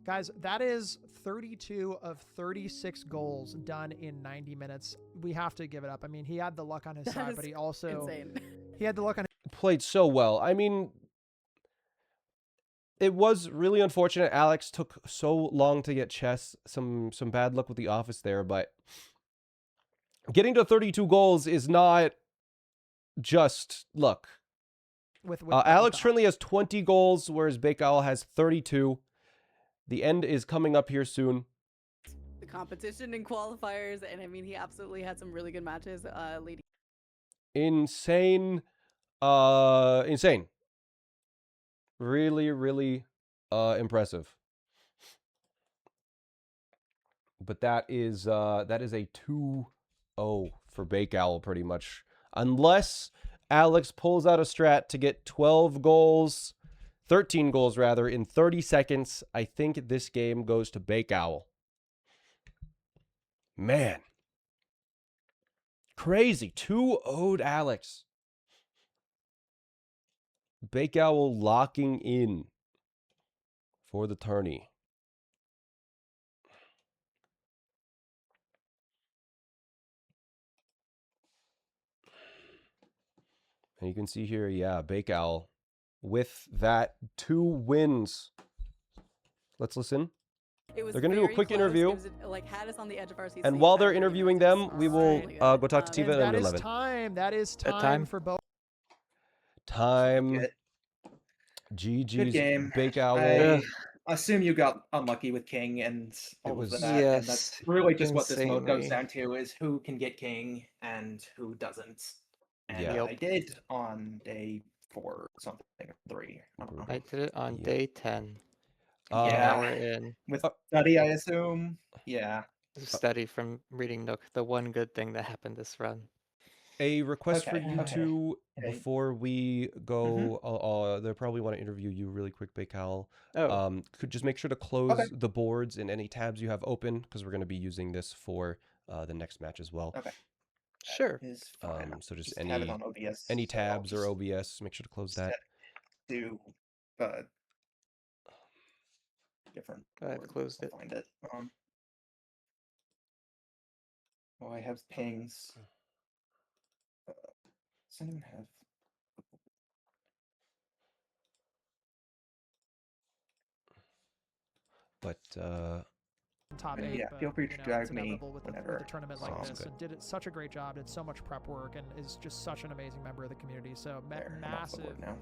Guys, that is 32 of 36 goals done in 90 minutes. We have to give it up. I mean, he had the luck on his side, but he also insane. he had the luck on Played so well. I mean, it was really unfortunate. Alex took so long to get chess. Some bad luck with the office there, but getting to 32 goals is not just luck. With Alex the- Trinley has 20 goals, whereas Bake Owl has 32. The end is coming up here soon. The competition and qualifiers, and I mean, he absolutely had some really good matches. Lady. Insane. Insane. Really, really impressive. But that is a 2-0 for Bake Owl pretty much. Unless Alex pulls out a strat to get 13 goals rather, in 30 seconds, I think this game goes to Bake Owl. Man. Crazy. 2-0'd Alex. Bake Owl locking in for the tourney. And you can see here, yeah, Bake Owl with that 2 wins. Let's listen. It was They're gonna do a very quick close. interview. It was, like, had us on the edge of our seats. And the while they're entire game. It was interviewing just them, we will really go good. talk to Tiva and and that is 11. time. That is That time time? for both. Time. Good GG's game. Bake Owl. I assume you got unlucky with King and all was- of that. And that's really just what this mode goes insanely. down to, is who can get King and who doesn't. And Yeah. I did on day 4 something, or 3. I don't know. I did it on Yeah. day 10. Yeah. Now we're in. With study, I assume. Yeah. Study from reading Nook, the one good thing that happened this run. A request for Okay, you okay, two okay. before we go. They'll probably want to interview you really quick, Bake Owl. Oh, Could just make sure to close the boards and any tabs you have open, because we're going to be using this for the next match as well. Okay. sure. Is fine. So just have it on OBS. any so I'll tabs or just OBS, make sure to close that. do different. I've board. closed I'll it. Find it. Oh, I have pings. Does anyone have? But Top Yeah, 8. yeah, But, feel free to you know, drag it's me inevitable with whenever. a tournament like Sounds this. good. And did such a great job. Did so much prep work and is just such an amazing member of the community. So There, I'm off the board now.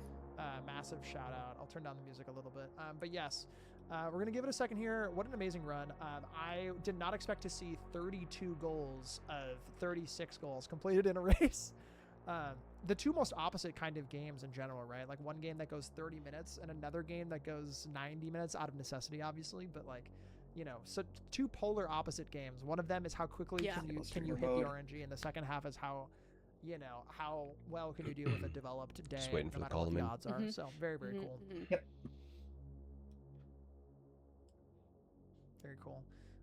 massive shout out. I'll turn down the music a little bit. But yes, we're going to give it a second here. What an amazing run. I did not expect to see 32 goals of 36 goals completed in a race. The two most opposite kind of games in general, right? Like one game that goes 30 minutes and another game that goes 90 minutes out of necessity, obviously. But like, you know, so two polar opposite games. One of them is how quickly Yeah. can you hit the RNG, and the second half is how, you know, how well can you do with a developed day, waiting no for the matter what column the in. odds are. So very, very cool. Very cool.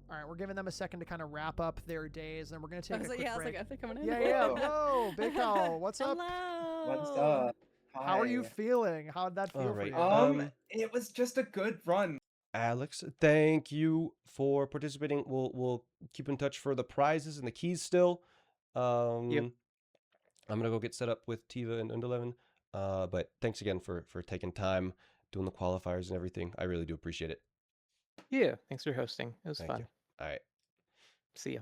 All right, we're giving them a second to kind of wrap up their days, and we're gonna I take was a like, quick yeah, I was break. like, are they coming in? Yeah. Hello, Big Owl. What's up? Hello. What's up? How are you Hi. feeling? How'd that feel All for right, you? It was just a good run. Alex, thank you for participating. We'll keep in touch for the prizes and the keys still. I'm gonna go get set up with Tiva and Undeleven. But thanks again for taking time, doing the qualifiers and everything. I really do appreciate it. Yeah, thanks for hosting. It was Thank fun. you. All right. See ya.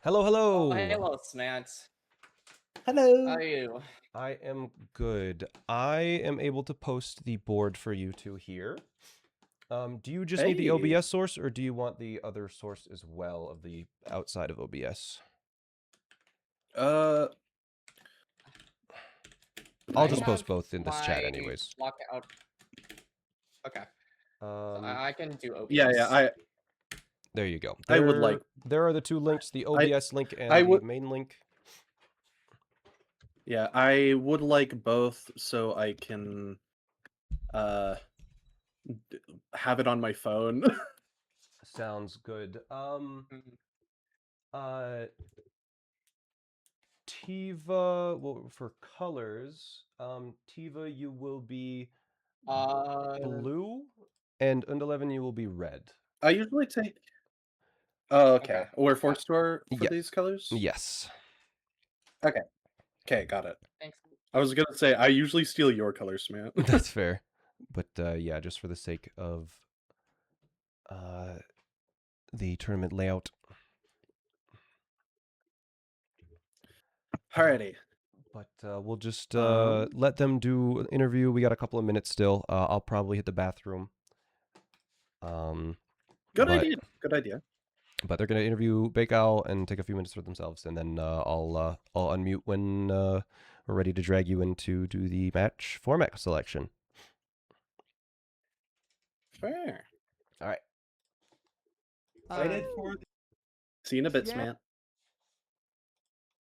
Hello. Oh, hello, SmallAnt. Hello. How are you? I am good. I am able to post the board for you two here. Do you just need the Hey. OBS source, or do you want the other source as well of the outside of OBS? I I'll just post have both in this chat my anyways. Lockout. Okay, so Um, I can do OBS. Yeah. there you go. I would like- There are the two links: the OBS link and I the would- main link. Yeah, I would like both so I can have it on my phone. Sounds good. Tiva, well, for colors, Tiva, you will be blue, and Undeleven, you will be red. I usually take. Oh, okay. Okay. We're forced to for Yeah. these colors. Yes. Okay, got it. Thanks. I was gonna say I usually steal your colors, man. That's fair. But yeah, just for the sake of the tournament layout. Alrighty. But we'll just let them do an interview. We got a couple of minutes still. I'll probably hit the bathroom. Good but- idea. Good idea. But they're gonna interview Bake Owl and take a few minutes for themselves, and then I'll unmute when we're ready to drag you in to do the match format selection. Fair. All right. Excited for See you in a bit, Yeah. man.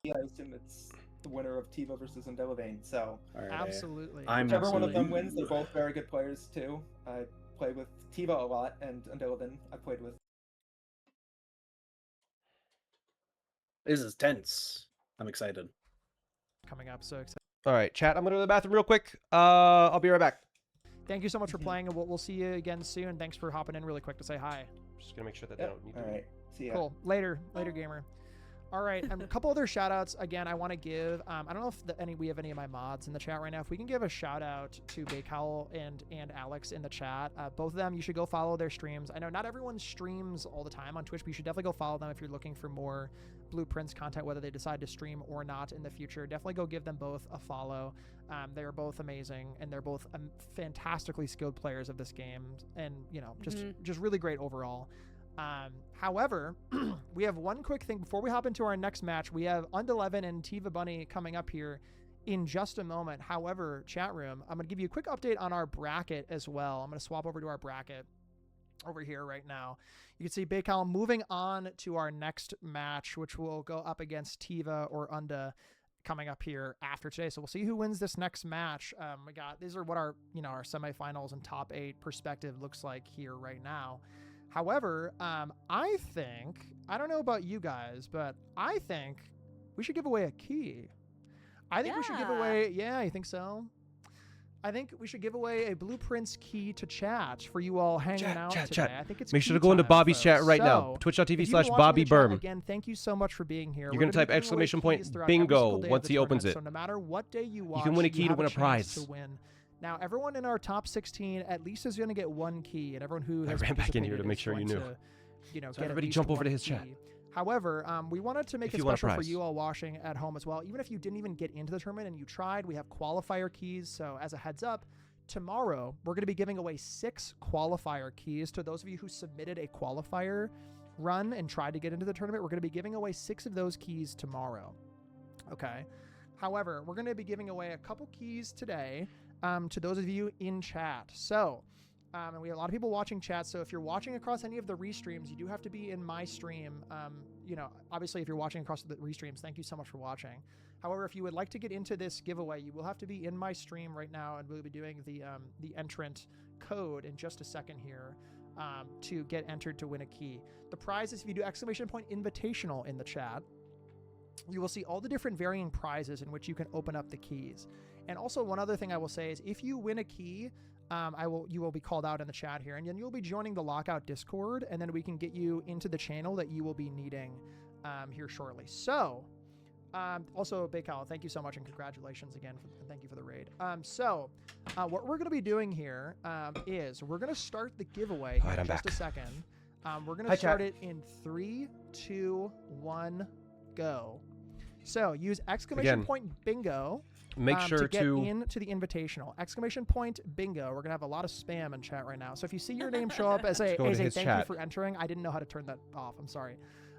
the I assume it's the winner of Tiva versus Undelavane. So Alright. Absolutely. I'm whichever one of them absolutely- wins, they're both very good players too. I play with Tiva a lot, and Undelavane I played with. This is tense. I'm excited. Coming up, so excited. All right, chat. I'm gonna go to the bathroom real quick. I'll be right back. Thank you so much for playing, and we'll see you again soon. Thanks for hopping in really quick to say hi. Just gonna make sure that they Yep. don't need to. All right. See ya. Cool. Later, gamer. All right, and a couple other shout outs. Again, I want to give, I don't know if we have any of my mods in the chat right now. If we can give a shout out to Bakehowl and Alex in the chat. Both of them, you should go follow their streams. I know not everyone streams all the time on Twitch, but you should definitely go follow them if you're looking for more Blueprints content, whether they decide to stream or not in the future. Definitely go give them both a follow. They're both amazing, and they're both fantastically skilled players of this game, and just really great overall. However, we have one quick thing before we hop into our next match. We have Undelavane and Tiva Bunny coming up here in just a moment. However, chat room, I'm going to give you a quick update on our bracket as well. I'm going to swap over to our bracket over here right now. You can see Bakehowl moving on to our next match, which will go up against Tiva or Unda coming up here after today. So we'll see who wins this next match. These are what our our semifinals and top 8 perspective looks like here right now. However, I think, I don't know about you guys, but I think we should give away a key. I think we should give away, you think so? I think we should give away a Blueprints key to chat for you all hanging out today. I think it's Make sure key to go into time, Bobby's folks. chat right now. So, if Twitch.tv/Bobby you've been watching Berm. the chat, again, thank you so much for being here. You're We're gonna gonna type be giving away exclamation point keys throughout every bingo single day of once the he opens tournament, it. So no matter what day you watch, can win a key to have win a chance prize. to win. Now, everyone in our top 16 at least is going to get one key, and everyone who I has ran back in here to participated make is sure you going knew. to, So get at everybody least jump over to one his chat. key. However, we wanted to make If it you want a special for prize. you all watching at home as well. Even if you didn't even get into the tournament and you tried, we have qualifier keys. So as a heads up, tomorrow we're going to be giving away 6 qualifier keys to those of you who submitted a qualifier run and tried to get into the tournament. We're going to be giving away 6 of those keys tomorrow. Okay. However, we're going to be giving away a couple keys today to those of you in chat. So, and we have a lot of people watching chat. So if you're watching across any of the restreams, you do have to be in my stream. Obviously, if you're watching across the restreams, thank you so much for watching. However, if you would like to get into this giveaway, you will have to be in my stream right now, and we'll be doing the entrant code in just a second here to get entered to win a key. The prize is if you do !invitational in the chat, you will see all the different varying prizes in which you can open up the keys. And also, one other thing I will say is if you win a key, you will be called out in the chat here, and then you'll be joining the Lockout Discord, and then we can get you into the channel that you will be needing here shortly. So, also, Bakehowl, thank you so much, and congratulations again, and thank you for the raid. What we're going to be doing here is we're going to start the giveaway All right, in I'm just back. a second. We're going Hi, to start chat. it in 3, 2, 1, go. So use exclamation Again, point bingo. Make sure to get to into the invitational. Exclamation point bingo. We're gonna have a lot of spam in chat right now. So if you see your name show up as a go into thank his you chat. for entering, I didn't know how to turn that off. I'm sorry.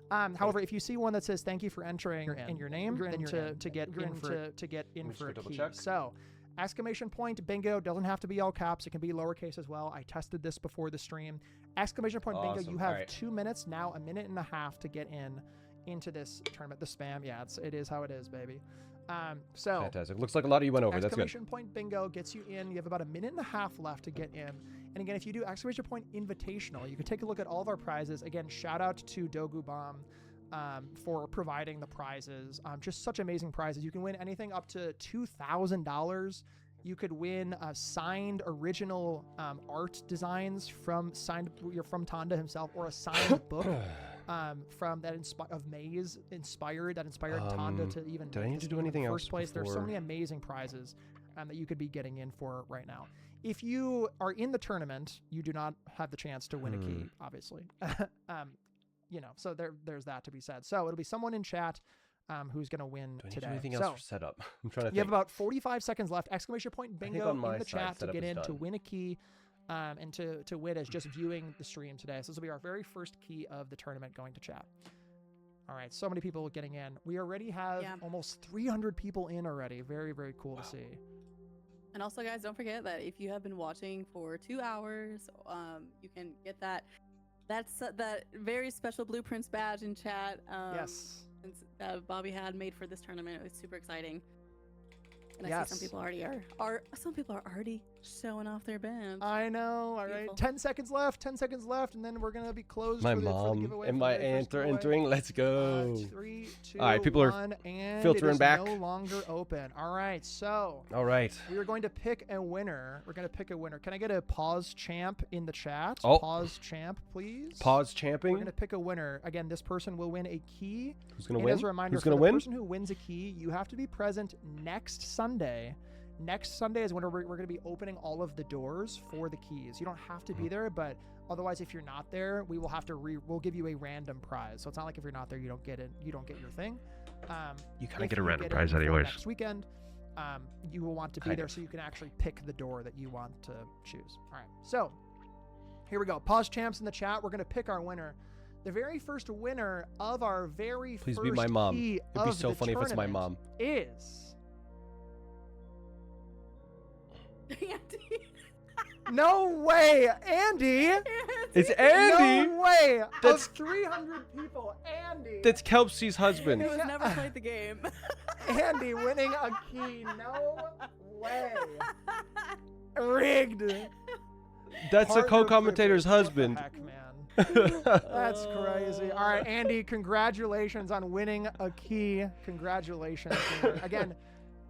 However, if you see one that says thank you for entering in your name, then to get in for a double key. check. So exclamation point bingo doesn't have to be all caps. It can be lowercase as well. I tested this before the stream. Exclamation point bingo. Awesome. You have Alright. 2 minutes now, a minute and a half to get into this tournament. The spam, yeah, it is how it is, baby. So fantastic. Looks like a lot of you went over. That's good. exclamation point bingo gets you in. You have about a minute and a half left to get in. And again, if you do exclamation point invitational, you can take a look at all of our prizes. Again, shout out to Dogu Bomb for providing the prizes. Just such amazing prizes. You can win anything up to $2,000. You could win signed original art designs from Tanda himself, or a signed book from that of Maze that inspired Tonda to even did I make need this to do game in anything the else first place. There's so before? many amazing prizes that you could be getting in for right now. If you are in the tournament, you do not have the chance to win a key, obviously. So there's that to be said. So it'll be someone in chat who's going to win Do I need today. to do anything else for setup? I'm trying to think. You have about 45 seconds left. Exclamation point think bingo on my in the side, chat to setup get is in to done. win a key and to win as just viewing the stream today. So this will be our very first key of the tournament going to chat. All right, so many people getting in. We already have almost 300 people in already. Very, very cool to see. And also, guys, don't forget that if you have been watching for 2 hours, you can get that very special Blueprints badge in chat. Yes. That Bobby had made for this tournament. It was super exciting. And I Yes. see some people are already showing off their bands. I know. All right, 10 seconds left. 10 seconds left, and then we're gonna be closed. My for the mom giveaway, and for my the very aunt first are giveaway. entering. Let's go. 3, 2, All right, people are 1, and filtering it is back. no longer open. All right, so All right. we are going to pick a winner. We're going to pick a winner. Can I get a pause champ in the chat? Oh. Pause champ, please. Pause We're champing. going to pick a winner. Again, this person will win a key. Who's gonna And win? as a reminder, Who's for gonna the win? person who wins a key, you have to be present next Sunday. Next Sunday is when we're going to be opening all of the doors for the keys. You don't have to be there, but otherwise, if you're not there, we will have to we'll give you a random prize. So it's not like if you're not there, you don't get it. You don't get your thing. You kind of If get a you random get it prize before anyways. Next weekend, you will want to be Kind there of. so you can actually pick the door that you want to choose. All right, so here we go. Pause champs in the chat. We're going to pick our winner. The very first winner of our very Please first be my mom. key It'd be of so the funny if it's my tournament mom. is Andy. no way, Andy. It's Andy. No way. That's- Of 300 people, Andy. That's Kelpsey's husband. Who has never played the game. Andy winning a key. No way. Rigged. That's a Partner privilege. co-commentator's husband. What the heck, man? That's crazy. All right, Andy, congratulations on winning a key. Congratulations. Again,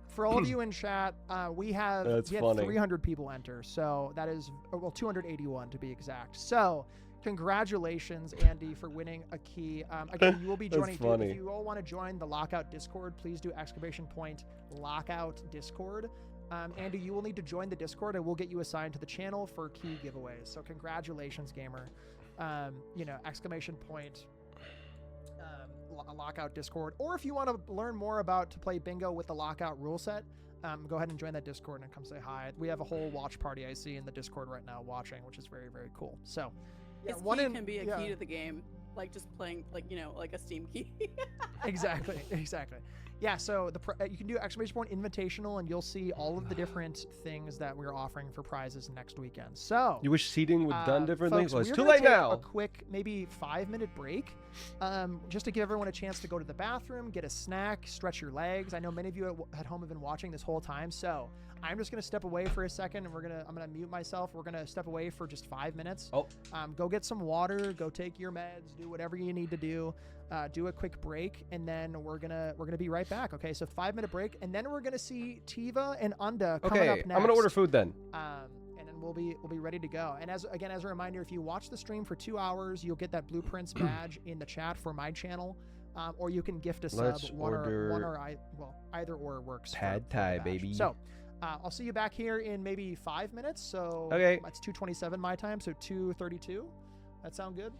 for all of you in chat, we had That's funny. 300 people enter. So that is, well, 281 to be exact. So congratulations, Andy, for winning a key. Again, you will be That's joining. funny. If you all want to join the Lockout Discord, please do exclamation point Lockout Discord. Andy, you will need to join the Discord and we'll get you assigned to the channel for key giveaways. So congratulations, gamer. Exclamation point Lockout Discord. Or if you want to learn more about to play bingo with the Lockout rule set, go ahead and join that Discord and come say hi. We have a whole watch party I see in the Discord right now watching, which is very, very cool. So His key can be a key to the game, like just playing, like a Steam key. Exactly. Yeah, so you can do exclamation point invitational, and you'll see all of the different things that we're offering for prizes next weekend. So You wish seating would done different folks, things? Well, it's we're too gonna late take now. A quick, maybe 5-minute break, just to give everyone a chance to go to the bathroom, get a snack, stretch your legs. I know many of you at home have been watching this whole time, so I'm just gonna step away for a second, and I'm gonna mute myself. We're gonna step away for just 5 minutes. Oh. Go get some water, go take your meds, do whatever you need to do. Do a quick break, and then we're gonna be right back. Okay, so 5-minute break, and then we're gonna see Tiva and Unda coming up Okay, next. I'm gonna order food then. And then we'll be ready to go. And as a reminder, if you watch the stream for 2 hours, you'll get that Blueprints badge in the chat for my channel, or you can gift a sub. Let's order Either or works. Pad for Thai, the badge. baby. So. I'll see you back here in maybe 5 minutes. So Okay. it's 2:27 my time, so 2:32. That sound good?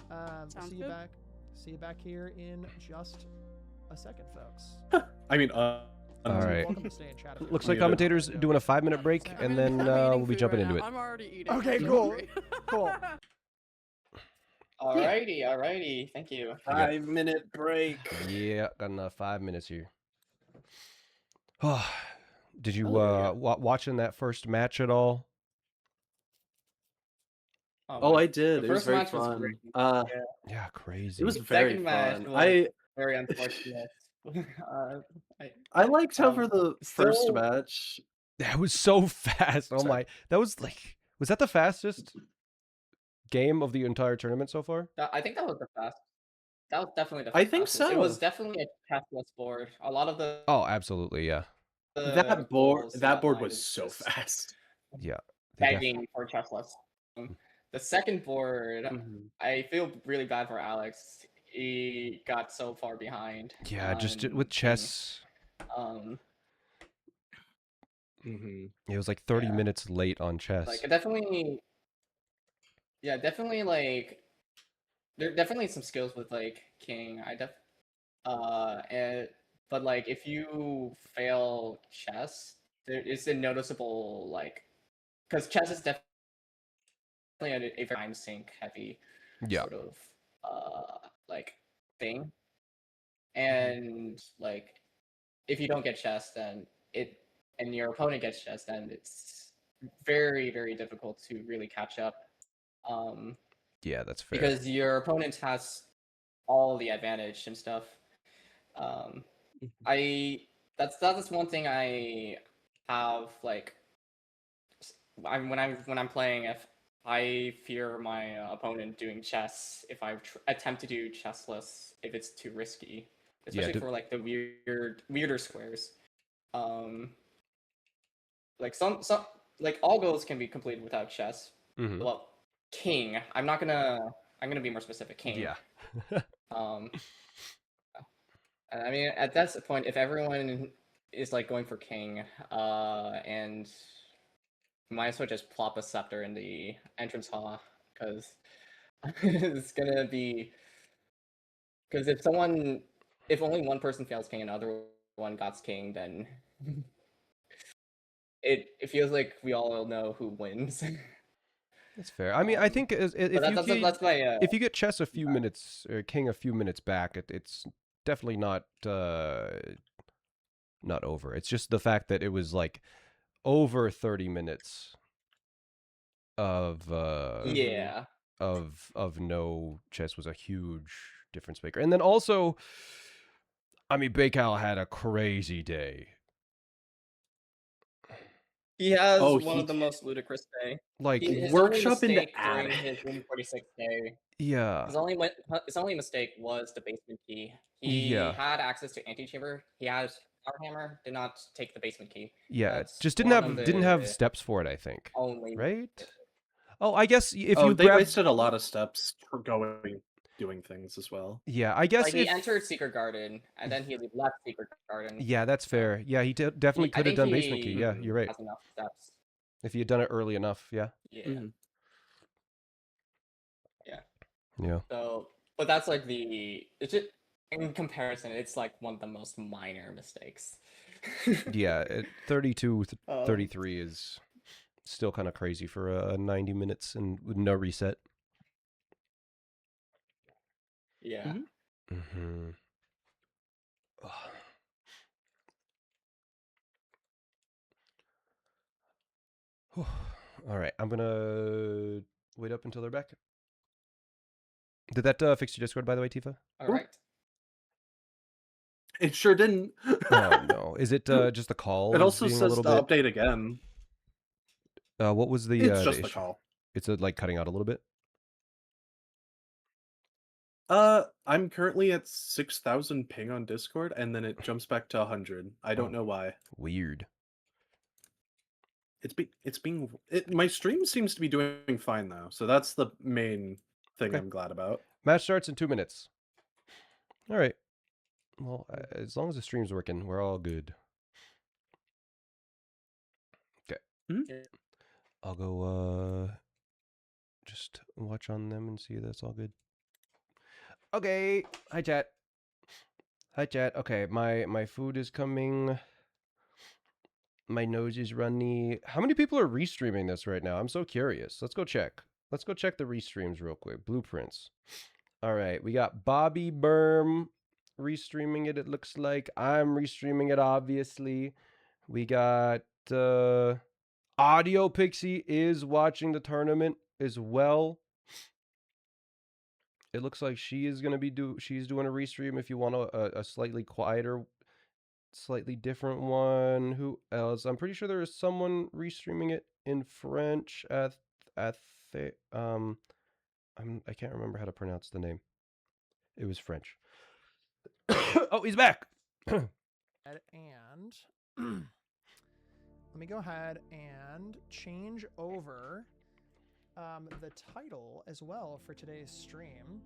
Sounds see you good. back. See you back here in just a second, folks. I mean, All right. Welcome to stay in chat. if you Looks want. like commentators doing a 5-minute break, I and mean, then we'll be jumping into it. I'm already eating. Okay, I'm cool. hungry. Cool. Alrighty. Thank you. 5-minute break. Yeah, got 5 minutes here. Did you Oh, yeah. watching that first match at all? Oh, I did. The It was first very match was fun. great. Yeah, crazy. It was The very second match fun. was very unfortunate. I liked how for Um, the first still- match. That was so fast. Oh Sorry. my, that was that the fastest game of the entire tournament so far? I think that was the fast. That was definitely the I think fastest. It was so. definitely a chessless board. A lot of the Oh, absolutely, yeah. That board goals was line is so just fast. Yeah. They def- begging for chessless. the second board, Mhm. I feel really bad for Alex. He got so far behind. Yeah, just on with King. chess, Mhm. it was like 30 Yeah. minutes late on chess. Like definitely, yeah, definitely like there are definitely some skills with like King. But like if you fail chess, there is a noticeable like because chess is definitely a very time sink heavy Yeah. sort of like thing, and like if you don't get chess, then and your opponent gets chess, then it's very difficult to really catch up. Yeah, that's fair. Because your opponent has all the advantage and stuff. That's one thing I have like. When I'm playing, if I fear my opponent doing chess, if I attempt to do chessless, if it's too risky, especially for like the weirder squares. Like some like all goals can be completed without chess. Mhm. Well, king. I'm gonna be more specific. King. Yeah. I mean, at that point, if everyone is like going for king, and might as well just plop a scepter in the entrance hall, because it's gonna be because if only one person fails king and the other one got king, then it feels like we all know who wins. That's fair. I mean, I think if that's my if you get chess a few minutes or king a few minutes back, it's definitely not over. It's just the fact that it was like over 30 minutes of yeah. of no chess was a huge difference maker. And then also, I mean, Baikal had a crazy day. He has Oh, one of the most ludicrous day. Like His only workshop in the mistake during his attic. Room 46 day. yeah, His only mistake was the basement key. Yeah. He had access to antechamber. He has power hammer. Did not take the basement key. yeah, That's just one of didn't have the steps for it, I think. only Right? Oh, I guess if Oh, you they grab wasted a lot of steps for doing things as well. Yeah, I guess Like he if entered Secret Garden and then he left Secret Garden. Yeah, that's So fair. Yeah, he definitely I could have think done basement key. he Yeah, you're right. has enough steps. If he had done it early enough, yeah. Yeah. Mhm. Yeah. Yeah. So, but that's like it's just in comparison, it's like one of the most minor mistakes. Yeah, 32 Um, 33 is still kind of crazy for 90 minutes and with no reset. Yeah. Mhm. All right, I'm gonna wait up until they're back. Did that fix your Discord, by the way, Tifa? All right. It sure didn't. Oh no, is it just the call? It is also being a says little to bit. update again. What was the It's the just the issue? call. It's like cutting out a little bit. I'm currently at 6,000 ping on Discord, and then it jumps back to 100. I don't Oh. know why. Weird. My stream seems to be doing fine though, so that's the main thing Okay. I'm glad about. Match starts in 2 minutes. All right. Well, as long as the stream's working, we're all good. Okay. Mhm. I'll go just watch on them and see that's all good. Okay. Hi chat. Hi chat. Okay, my food is coming. My nose is runny. How many people are restreaming this right now? I'm so curious. Let's go check. Let's go check the restreams real quick. Blueprints. All right, we got Bobby Berm restreaming it, it looks like. I'm restreaming it, obviously. We got Audio Pixie is watching the tournament as well. It looks like she is going to be she's doing a restream if you want a slightly quieter, slightly different one. Who else? I'm pretty sure there is someone restreaming it in French I can't remember how to pronounce the name. It was French. Oh, he's back. And let me go ahead and change over the title as well for today's stream.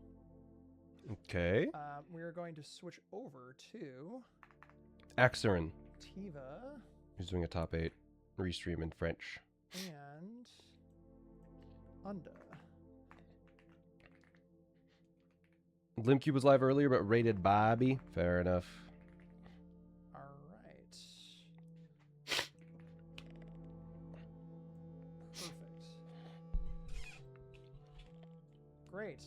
Okay. We are going to switch over to Axerin, Tiva who's doing a top 8 restream in French. and Unda. Limcube was live earlier, but rated Bobby. Fair enough. All right. Perfect. Great.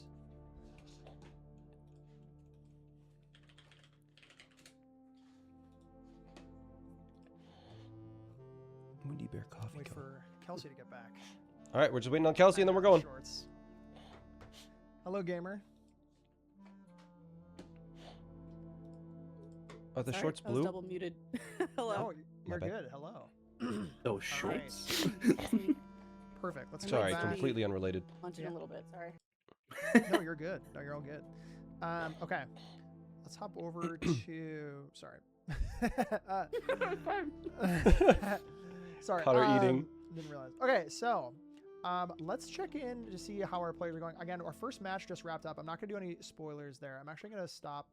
Moody Bear Coffee Wait Cup. for Kelsey to get back. All right, we're just waiting on Kelsey, and then we're going. Shorts. Hello, gamer. Are the Sorry, shorts I was blue? double muted. Hello. No, you're bad. good. Hello. Those All right. shorts. Perfect. Let's go Sorry, back. completely unrelated. Munching Yeah. a little bit. Sorry. No, you're good. No, you're all good. Okay. Let's hop over to. Sorry. Sorry. Caught her eating. Didn't realize. Okay, so let's check in to see how our players are going. Again, our first match just wrapped up. I'm not gonna do any spoilers there. I'm actually gonna stop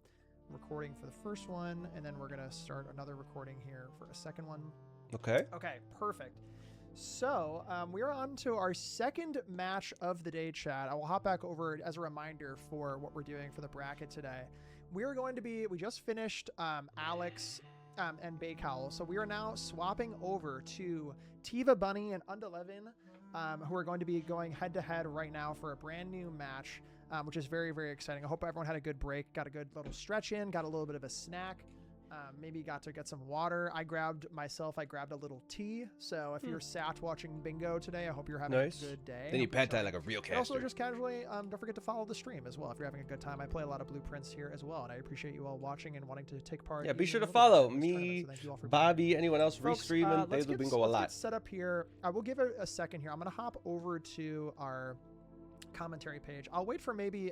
recording for the first one, and then we're gonna start another recording here for a second one. Okay. Okay, perfect. So we are on to our second match of the day, chat. I will hop back over as a reminder for what we're doing for the bracket today. We are going to be, we just finished Alex and Baycowl, so we are now swapping over to Tiva Bunny and Undalevin, who are going to be going head-to-head right now for a brand new match, which is very, very exciting. I hope everyone had a good break, got a good little stretch in, got a little bit of a snack. Maybe got to get some water. I grabbed a little tea. So if you're sat watching bingo today, I hope you're having Nice. a good day. Then you Hope you're pet that sorry. like a real And also caster. just casually, don't forget to follow the stream as well if you're having a good time. I play a lot of blueprints here as well, and I appreciate you all watching and wanting to take part. Yeah, be even sure a to little bit follow in this tournament, me, so thank you all for being here. Bobby, anyone else Folks, restreaming. They let's do get, bingo a let's lot. get set up here. I will give it a second here. I'm going to hop over to our commentary page. I'll wait for maybe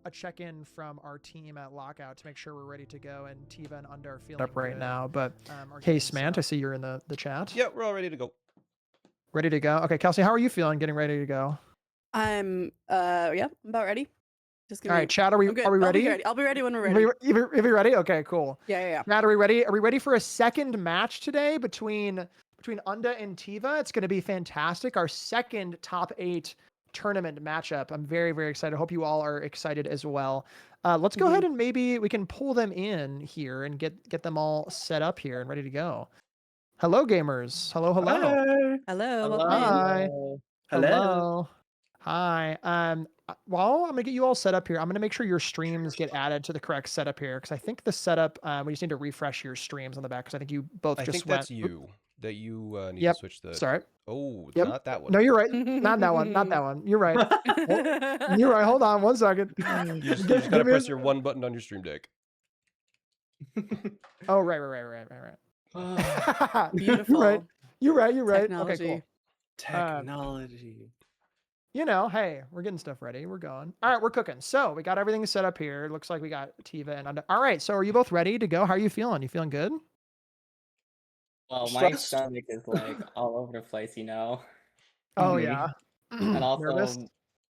a check-in from our team at Lockout to make sure we're ready to go, and Tiva and Unda are feeling Up right good. now, but Our hey, game's Smant, I up. see you're in the chat. Yeah, we're all ready to go. Ready to go? Okay, Kelsey, how are you feeling getting ready to go? I'm yeah, I'm about ready. Just give All me. right, chat, are we I'm good. are we I'll ready? be ready. I'll be ready when we're Are ready. we ready? Okay, cool. Yeah. Chat, are we ready? Are we ready for a second match today between Unda and Tiva? It's going to be fantastic. Our second top 8 tournament matchup. I'm very, very excited. Hope you all are excited as well. Let's go ahead and maybe we can pull them in here and get them all set up here and ready to go. Hello, gamers. Hello. Hi. Hello. Hello. Welcome in. Hi. Hello. Hi. Well, I'm gonna get you all set up here. I'm gonna make sure your streams get added to the correct setup here, because I think the setup, we just need to refresh your streams on the back, because I think you both I just think went. that's you. That you need Yep. to switch the. Sorry. Oh, Yep. not that one. No, you're right. Not that one. Not that one. You're right. You're right. Hold on one second. You just Give gotta me a- press your one button on your stream deck. Oh, right. Beautiful. You're right. Okay, Technology. cool. Technology. You know, hey, we're getting stuff ready. We're going. All right, we're cooking. So we got everything set up here. It looks like we got Tiva and Unda. All right, so are you both ready to go? How are you feeling? You feeling good? Well, my Stressed. stomach is like all over the place, you know. Oh Mhm. yeah. And also, Nervous?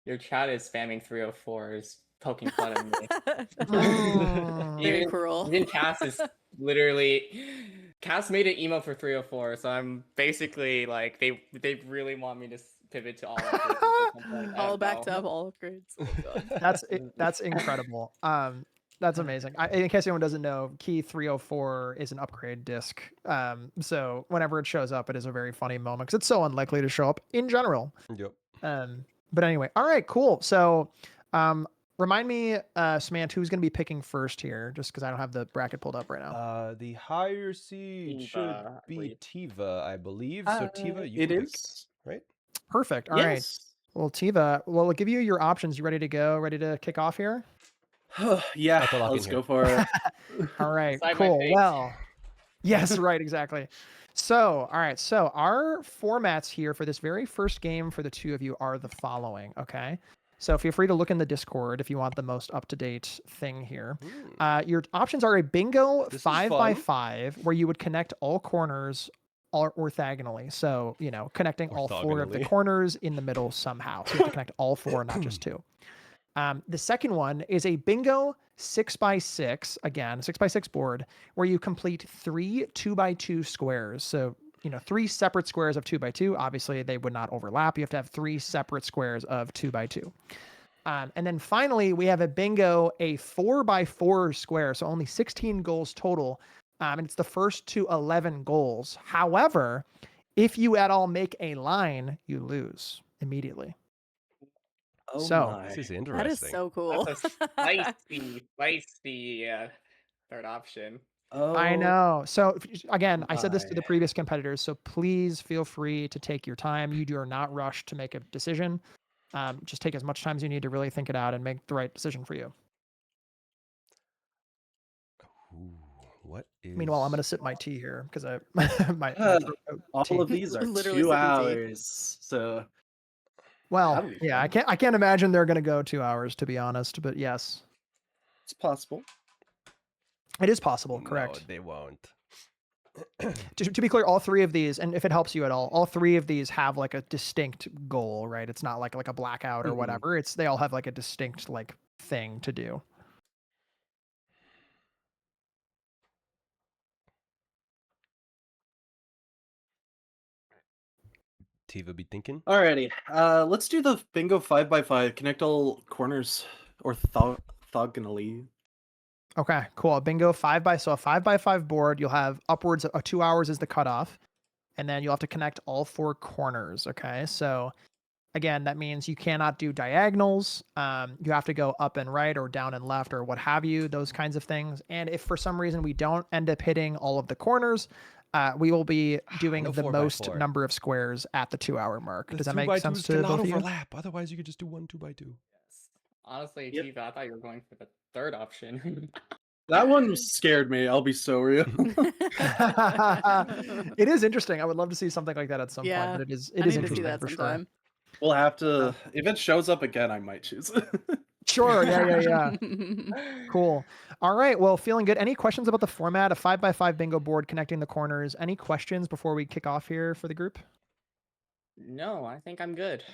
your chat is spamming 304s, poking fun at me. Mm. Very Even- cruel. Even Cass is literally. Cass made an emo for 304, so I'm basically like they really want me to pivot to all upgrades at some point. I All don't backed know. up, all upgrades. Oh, God. That's incredible. That's amazing. In case anyone doesn't know, Key 304 is an upgrade disc. So whenever it shows up, it is a very funny moment because it's so unlikely to show up in general. Yep. But anyway, all right, cool. So, remind me, Smant, who's going to be picking first here, just because I don't have the bracket pulled up right now. The higher seed should Tiva, I be believe. Tiva, I believe. So Tiva, you It can pick, is. right? Perfect. All right. Yes. Well, Tiva, we'll give you your options. You ready to go? Ready to kick off here? Yeah. Have to lock in Let's here. go for it. All right, Decide my cool. fate. Well, yes, right, exactly. So, all right. So our formats here for this very first game for the two of you are the following. Okay. So feel free to look in the Discord if you want the most up-to-date thing here. Your options are a bingo This is 5 by fun. 5, where you would connect all corners orthogonally. So, connecting all 4 of the Orthogonally. corners in the middle somehow. So you have to connect all 4, not just 2. The second one is a bingo 6x6, again, 6x6 board, where you complete 3 2x2 squares. So, 3 separate squares of 2x2. Obviously, they would not overlap. You have to have 3 separate squares of 2x2. And then finally, we have a bingo, a 4x4 square. So only 16 goals total. And it's the first to 11 goals. However, if you at all make a line, you lose immediately. Oh So- my. Oh This is interesting. That is so cool. That's a spicy third option. Oh. I know. So again, I said this to my. the previous competitors. So please feel free to take your time. You are not rushed to make a decision. Just take as much time as you need to really think it out and make the right decision for you. Ooh, what is... Meanwhile, I'm going to sip my tea here because my All tea. of these are Literally 2 sipping tea. hours. So Well, that'll be yeah, fun. I can't imagine they're going to go 2 hours, to be honest. But yes, it's possible. it is possible. Correct. No, they won't. To be clear, all 3 of these, and if it helps you at all 3 of these have like a distinct goal, right? It's not like a blackout or Mhm. whatever. They all have like a distinct like thing to do. Tiva be thinking. Alrighty. Let's do the bingo 5x5. Connect all corners orthogonally. Okay, cool. Bingo 5x5 board. You'll have upwards of 2 hours is the cutoff, and then you'll have to connect all 4 corners. Okay, so again, that means you cannot do diagonals. You have to go up and right or down and left or what have you, those kinds of things. And if for some reason we don't end up hitting all of the corners, we will be doing No the 4x4. most number of squares at the 2 hour mark. Does that make sense to cannot both of you? overlap. Otherwise, you could just do 1 2x2. Yes. Honestly, Yep. Tiva, I thought you were going for the third option. That one scared me. I'll be so real. It is interesting. I would love to see something like that at some point, Yeah, but it is I need to interesting see that for sure. sometime. We'll have to. If it shows up again, I might choose. Sure. Yeah. Cool. All right. Well, feeling good. Any questions about the format? A 5x5 bingo board connecting the corners. Any questions before we kick off here for the group? No, I think I'm good.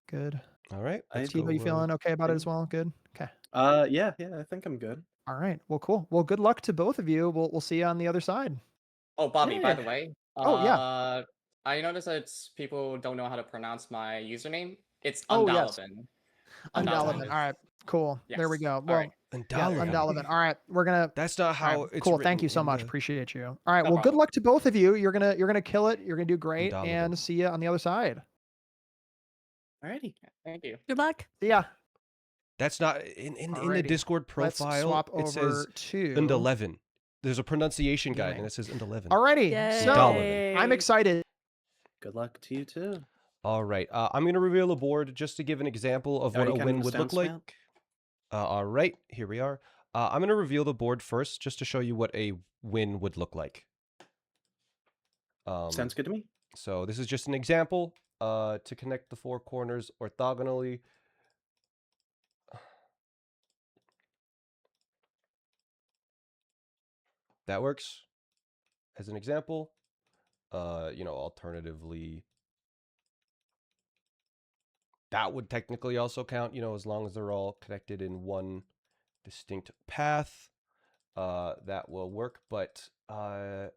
Good. All right. let's Steve, go, are you feeling okay about it as well? Good. Okay. Yeah, I think I'm good. All right. Well, cool. Well, good luck to both of you. We'll see you on the other side. Oh, Bobby, by Yeah. the way. Oh, yeah. I noticed that people don't know how to pronounce my username. It's Oh, yes. Undalavan. Undalavan. All right. Cool. There we Yes. go. All Well, right. yeah, Undalavan. Undalavan. All right. We're gonna. That's not All how right, it's cool. Thank written you so in much. the- Appreciate you. All right. No well, good problem. luck to both of you. You're gonna kill it. You're gonna do great, Undalavan. and see you on the other side. Alrighty. Thank you. Good luck. See ya. That's not in the Alrighty. Discord Let's profile. swap It says over to. Undalavan. There's a pronunciation guide, Viewing. and it says Undalavan. Alrighty. So Undalavan. I'm excited. Good luck to you too. All right. I'm going to reveal a board just to give an example of what Already a counting win the would look stamps, man? like. All right. Here we are. I'm going to reveal the board first just to show you what a win would look like. Sounds good to me. So this is just an example to connect the 4 corners orthogonally. That works as an example. Alternatively, that would technically also count, as long as they're all connected in one distinct path. That will work, but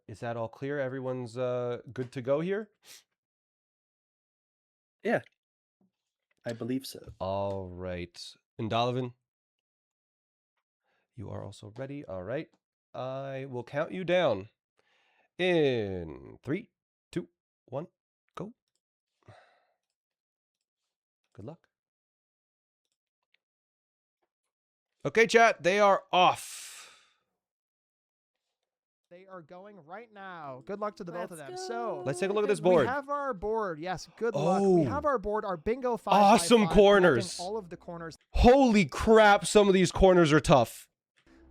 is that all clear? Everyone's good to go here? I believe so. All right. Indalavan, you are also ready. All right. I will count you down in 3, 2, 1, go. Good luck. Okay, chat, they are off. They are going right now. Good luck to the both of them. So Let's take a look at this we board. have our board. Yes, good luck. We Oh. have our board. Our bingo 5 Awesome corners. All of the corners. Holy crap, some of these corners are tough.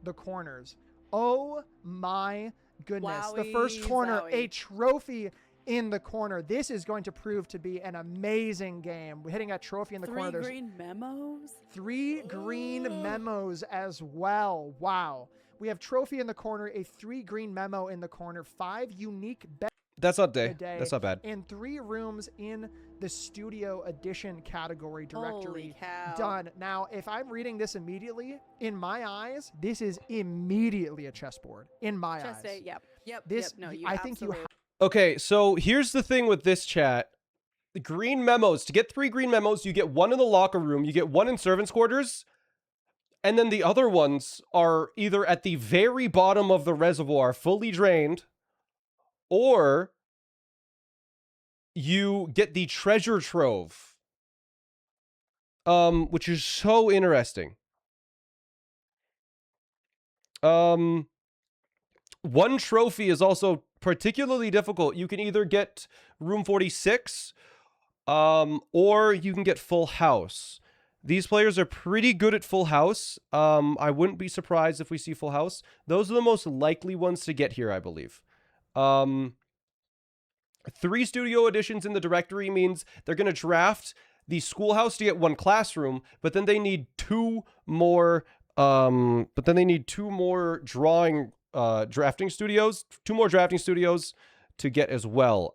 The corners. Oh my goodness. The first Wowie corner, zowie. a trophy in the corner. This is going to prove to be an amazing game. We're hitting a trophy in the corner. 3 There's green memos. 3 green memos as well. Wow. We have trophy in the corner, a 3 green memo in the corner, 5 unique That's not a day. day. That's not bad. And 3 rooms in the Studio Edition category directory. Holy cow. Done. Now, if I'm reading this immediately, in my eyes, this is immediately a chessboard. In my eyes. Chest A, yep. This, No, you I think you absolutely- Okay, so here's the thing with this chat. The green memos. To get 3 green memos, you get 1 in the locker room, you get 1 in servants' quarters, and then the other ones are either at the very bottom of the reservoir, fully drained, or you get the treasure trove, which is so interesting. One trophy is also particularly difficult. You can either get room 46, or you can get full house. These players are pretty good at full house. I wouldn't be surprised if we see full house. Those are the most likely ones to get here, I believe. 3 studio editions in the directory means they're going to draft the schoolhouse to get 1 classroom, but then they need 2 more drafting studios, 2 more drafting studios to get as well.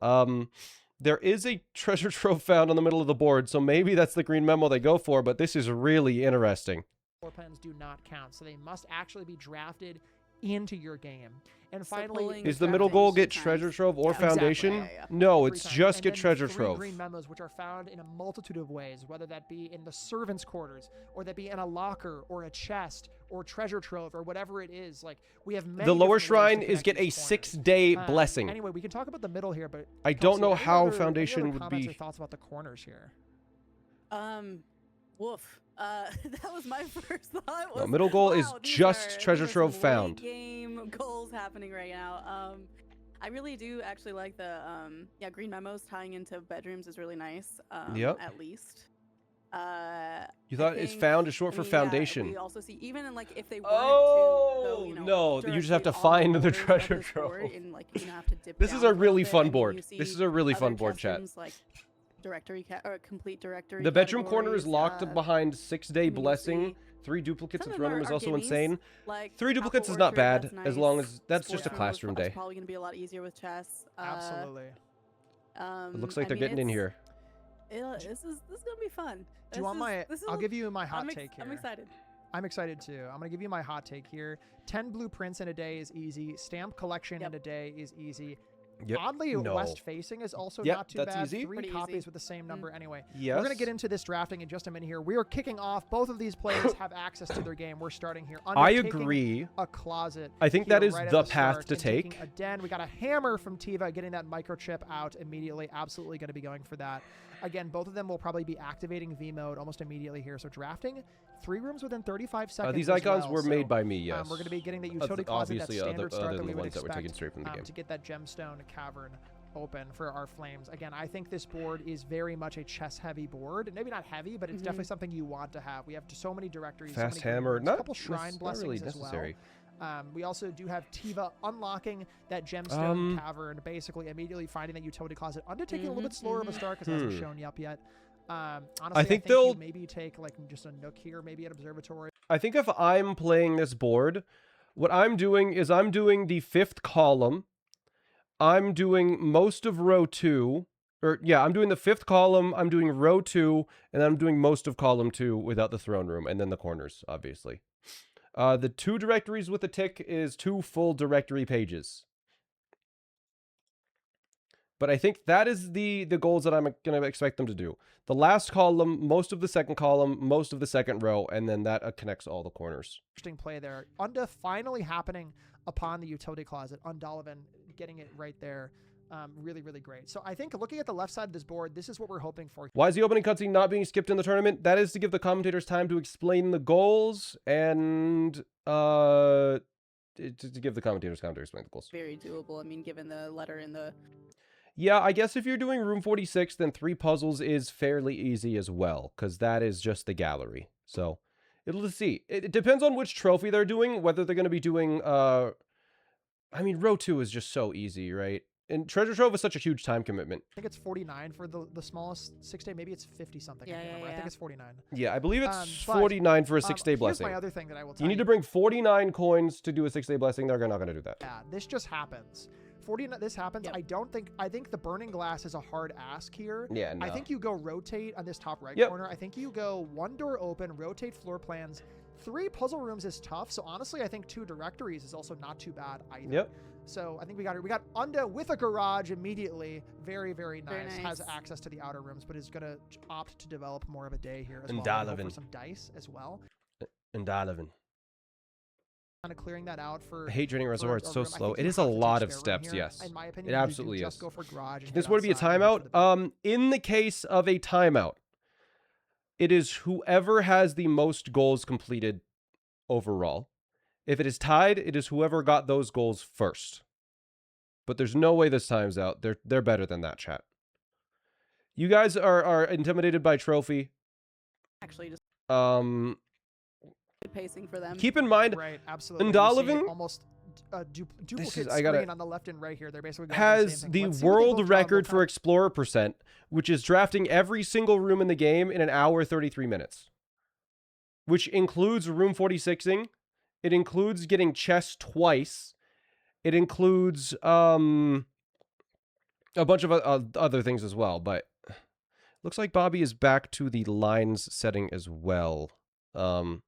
There is a treasure trove found on the middle of the board, so maybe that's the green memo they go for, but this is really interesting. Floor pens do not count, so they must actually be drafted into your game. And So finally, pulling Is the middle goal get Sometimes. treasure trove or Yeah, exactly. foundation? Yeah. No, 3 it's times. just And get then treasure 3 trove. green memos, which are found in a multitude of ways, whether that be in the servants' quarters, or that be in a locker, or a chest, or treasure trove, or whatever it is. Like, we have many The lower different ways to shrine is connect get a these corners. 6-day blessing. Anyway, we can talk about the middle here, but I don't Kelsey, know any how other foundation would comments be. or thoughts about the corners here? Woof. That was my first thought. No, Was, middle goal is wow, these just are- treasure these are trove some found. late game goals happening right now. I really do actually like the green memos tying into bedrooms is really nice. Yep. At least. You I thought it's think- found is short I for mean, yeah, foundation. we also see even in like if they wanted Oh, to go, you know, no, you just have to directly on find the borders of treasure this board trove. and, like, you know, have to dip This down is a little really bit, fun and then board. you see This is a really other fun board, chest chat. rooms, like directory or complete directory. The bedroom corner is categories, locked behind 6-day and then you'll blessing. see 3 duplicates some in of throne them room is are also gimmies, insane. like 3 Apple duplicates is not Orchard, bad, that's as long nice. as that's just a Sports classroom rooms, day. That's probably going to be a lot easier with chess. Absolutely. It looks like I they're mean, getting in it's- here. This is gonna be fun. Do you want my? I'll give you my hot I'm take here. I'm excited. I'm excited too. I'm gonna give you my hot take here. 10 blueprints in a day is easy. Stamp collection in a day is easy. Yep. Oddly, No. west facing is also Yep, not too that's bad. easy. 3 Pretty copies easy. with the same number anyway. Yes. We're gonna get into this drafting in just a minute here. We are kicking off. Both of these players have access to their game. We're starting here. I Undertaking agree. A closet. I think here that is right at the start path to and taking take. A den. We got a hammer from Tiva, getting that microchip out immediately. Absolutely going to be going for that. Again, both of them will probably be activating V mode almost immediately here. So drafting 3 rooms within 35 seconds. These as icons well. were So, made by me, yes. we're going to be getting the That's utility closet, that obviously standard other start than that we the would ones that were expect taken straight from the game. to get that gemstone cavern open for our flames. Again, I think this board is very much a chess heavy board. Maybe not heavy, but it's definitely something you want to have. We have so many directories, Fast so many hammer, green rooms, not a couple shrine not blessings really as necessary. well. We also do have Tiva unlocking that gemstone cavern, basically immediately finding that utility closet. Undertaking a little bit slower of a start because it hasn't shown you up yet. Honestly, I think they'll- you maybe take like just a nook here, maybe at observatory. I think if I'm playing this board, what I'm doing is I'm doing the 5th column. I'm doing most of row 2. Or yeah, I'm doing the 5th column, I'm doing row 2, and I'm doing most of column 2 without the throne room, and then the corners, obviously. The 2 directories with a tick is 2 full directory pages. But I think that is the goals that I'm going to expect them to do. The last column, most of the 2nd column, most of the 2nd row, and then that connects all the corners. Interesting play there. Unda finally happening upon the utility closet. Undolivan getting it right there. Really, really great. So I think looking at the left side of this board, this is what we're hoping for. Why is the opening cutscene not being skipped in the tournament? That is to give the commentators time to explain the goals and to give the commentators time to explain the goals. Very doable. I mean, given the letter in the. Yeah, I guess if you're doing room 46, then 3 puzzles is fairly easy as well, because that is just the gallery. So it'll see. It depends on which trophy they're doing, whether they're going to be doing. I mean, row 2 is just so easy, right? And Treasure Trove is such a huge time commitment. I think it's 49 for the smallest 6-day. Maybe it's 50 something. I Yeah, can't remember. I yeah. think it's 49. Yeah, I believe it's But, 49 for a 6-day Here's blessing. my other thing that I will tell You need to bring 49 coins to do a 6-day blessing. They're not going to do that. Yeah, this just happens. 49. This happens. Yep. I think the burning glass is a hard ask here. Yeah, no. I think you go rotate on this top right Yep. corner. I think you go 1 door open, rotate floor plans. 3 puzzle rooms is tough. So honestly, I think 2 directories is also not too bad either. Yep. So I think we got Unda with a garage immediately. Very, very nice. Very Has nice. access to the outer rooms, but is gonna opt to develop more of a day here as And well. Go Donovan. for some dice as well. And Donovan. Kind of clearing that out for. I hate draining for reservoir. a It's so room. I slow. think It you is a have to take lot of spare room steps, here. yes. In my opinion, It you absolutely just is. go for garage. And This hit would be a outside and go for the timeout. In the case of a timeout, it is whoever has the most goals completed overall. If it is tied, it is whoever got those goals first. But there's no way this time's out. They're better than that, chat. You guys are intimidated by trophy. Actually, just Um, good pacing for them. keep in mind, Right, absolutely. And You see Donovan- almost duplicate I gotta- screen on the left and right here. They're basically going has the, the same thing. Let's see what they world both draw. record We'll for Explorer percent, which is drafting every single room in the game in an hour 33 minutes, which includes room 46ing. It includes getting chess twice. It includes a bunch of other things as well, but looks like Bobby is back to the lines setting as well. He'll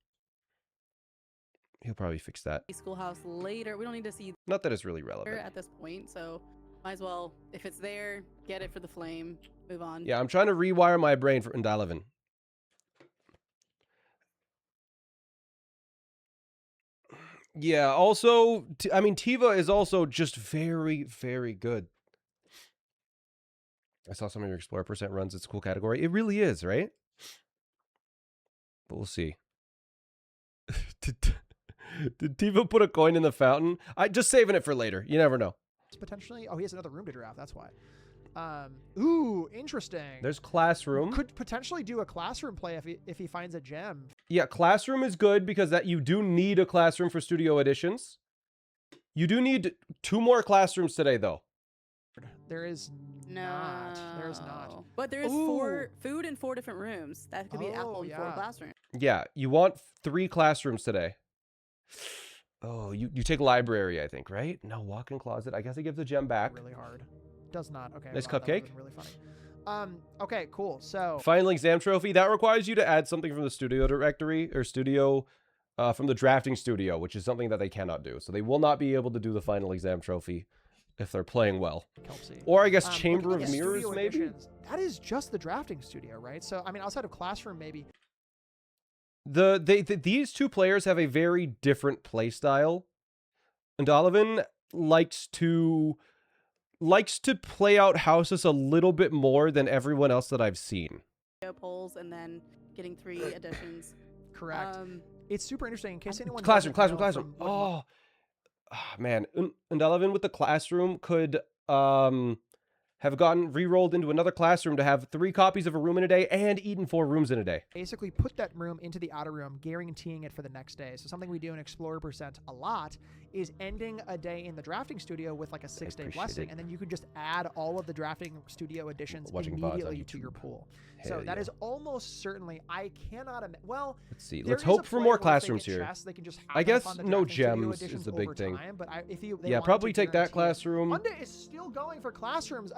probably fix that. Schoolhouse later. We don't need to see Not that it's really there relevant. at this point, so might as well, if it's there, get it for the flame. Move on. Yeah, I'm trying to rewire my brain for Indalavan. Yeah, also, I mean, Tiva is also just very, very good. I saw some of your Explorer percent runs. It's a cool category. It really is, right? But we'll see. Did Tiva put a coin in the fountain? Just saving it for later. You never know. potentially. Oh, he has another room to draft. That's why. Ooh, interesting. There's classroom. Could potentially do a classroom play if he finds a gem. Yeah, classroom is good because that you do need a classroom for studio editions. You do need 2 more classrooms today, though. There is not. There is not. But there is Ooh. 4 food in 4 different rooms. That could be apple in 4 yeah. classrooms. Yeah, you want 3 classrooms today. Oh, you take library, I think, right? No, walk-in closet. I guess I give the gem back. Really hard. Does not. Okay. Nice wow, that would've cupcake. been really funny. Okay, cool. So Final exam trophy. That requires you to add something from the studio directory or studio from the drafting studio, which is something that they cannot do. So they will not be able to do the final exam trophy if they're playing well. Kelsey. Or I guess Looking Chamber at of the Mirrors, studio maybe? editions, that is just the drafting studio, right? So I mean, outside of classroom, maybe. These 2 players have a very different play style. And Olivan likes to play out houses a little bit more than everyone else that I've seen. Polls and then getting 3 additions. Correct. It's super interesting. In case anyone Classroom. doesn't know from what- Oh, man. And Olivan with the classroom could have gotten re-rolled into another classroom to have 3 copies of a room in a day and eaten 4 rooms in a day. basically put that room into the outer room, guaranteeing it for the next day. So something we do in Explorer Percent a lot is ending a day in the drafting studio with like a 6-day appreciate blessing, it. and then you could just add all of the drafting studio additions Watching VODs on immediately to your YouTube. pool. Hell So that yeah. is almost certainly, I cannot imagine. Well, Let's see. there Let's is hope a for play more where if they classrooms get here. chess, they can just I happen guess upon the no drafting studio gems is additions the big over thing. time, but if they Yeah, wanted probably to take that guarantee it. classroom. Unda is still going for classrooms.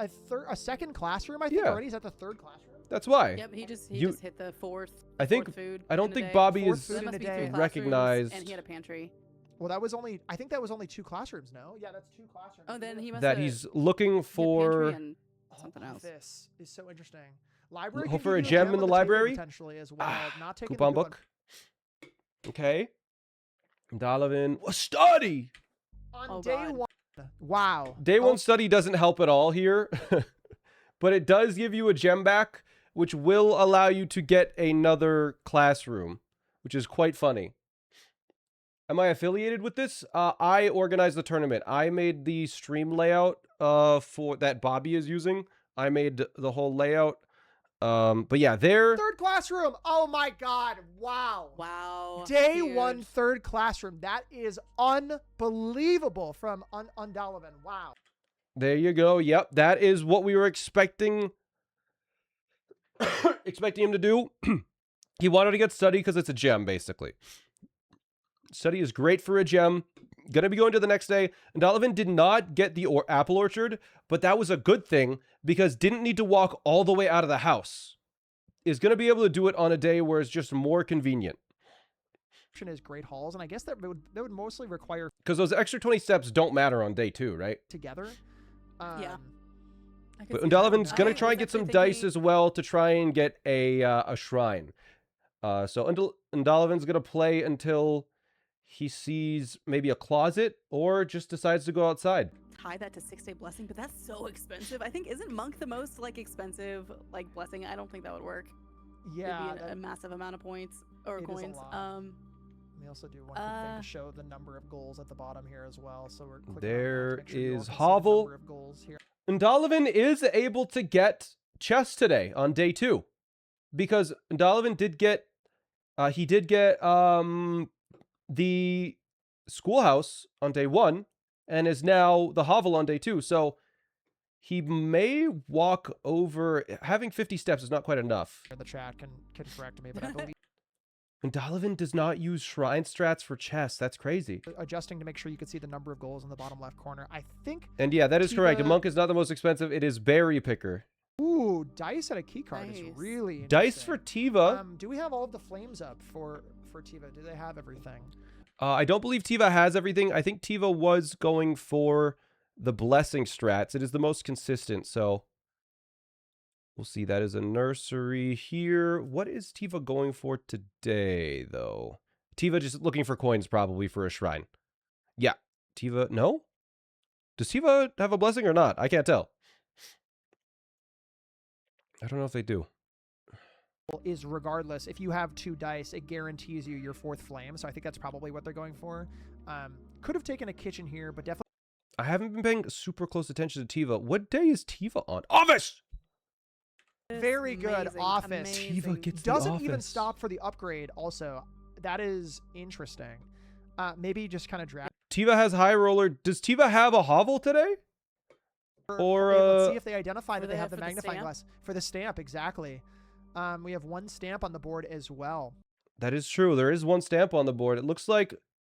A second classroom, I think Yeah. already. Is that the 3rd classroom? That's why. Yep, he just You- hit the 4th. I think- 4th food I don't in a think day. Bobby 4th is food That in must a be day. 3 classrooms, recognized. And he had a pantry. Well, that was only. I think that was only 2 classrooms. No, yeah, that's 2 classrooms. Oh, then he must That have he's looking hit pantry for. and something else. This is so interesting. Library. Hope can for give a you gem on in the table library? potentially as well. Not taking Coupon the good book. Okay. Donovan. A study. one. On Oh, day God. 1. Wow. Day Oh, 1 study doesn't help at all here, but it does give you a gem back, which will allow you to get another classroom, which is quite funny. Am I affiliated with this? I organized the tournament. I made the stream layout for that Bobby is using. I made the whole layout. But yeah, there. 3rd classroom. Oh my God. Wow. Wow. Day huge. 1, 3rd classroom. That is unbelievable from Undalavan. Wow. There you go. Yep, that is what we were expecting. Expecting him to do. He wanted to get study because it's a gem, basically. Study is great for a gem. Gonna be going to the next day. And Donovan did not get the apple orchard, but that was a good thing because didn't need to walk all the way out of the house. Is gonna be able to do it on a day where it's just more convenient. Is great hauls, and I guess that would mostly require because those extra 20 steps don't matter on day 2, right? together. Yeah. But Undalavan's gonna try and get some dice as well to try and get a shrine. So Undalavan's gonna play until he sees maybe a closet or just decides to go outside. Tie that to 6-day blessing, but that's so expensive. I think isn't monk the most like expensive like blessing? I don't think that would work. Yeah, it'd be a massive amount of points or coins. We also do one quick thing to show the number of goals at the bottom here as well. So we're clicking there on that to make sure you all is can see the Hovel. number of goals here. Undalavan is able to get chess today on day 2 because Undalavan did get the schoolhouse on day 1 and is now the hovel on day 2. So he may walk over. Having 50 steps is not quite enough. The chat can correct me, but I believe Undalavan does not use shrine strats for chess. That's crazy. adjusting to make sure you can see the number of goals in the bottom left corner. I think. And yeah, that is correct. A Tiva- monk is not the most expensive. It is berry picker. Ooh, dice at a key card is Nice. really Dice for interesting. Tiva. Do we have all of the flames up for Tiva? Do they have everything? I don't believe Tiva has everything. I think Tiva was going for the blessing strats. It is the most consistent, so we'll see. That is a nursery here. What is Tiva going for today, though? Tiva just looking for coins, probably, for a shrine. Yeah. Tiva, no? Does Tiva have a blessing or not? I can't tell. I don't know if they do. Is regardless, if you have 2 dice, it guarantees you your 4th flame. So I think that's probably what they're going for. Could have taken a kitchen here, but definitely. I haven't been paying super close attention to Tiva. What day is Tiva on? Office! Very good. Amazing, Office. amazing. Tiva gets Doesn't the even office. stop for the upgrade also. That is interesting. Maybe just kind of drag. Tiva has high roller. Does Tiva have a hovel today? Or, let's see if they identify what that do they they have have the for the magnifying stamp? glass. For the stamp, exactly. We have 1 stamp on the board as well. That is true. There is 1 stamp on the board. It looks like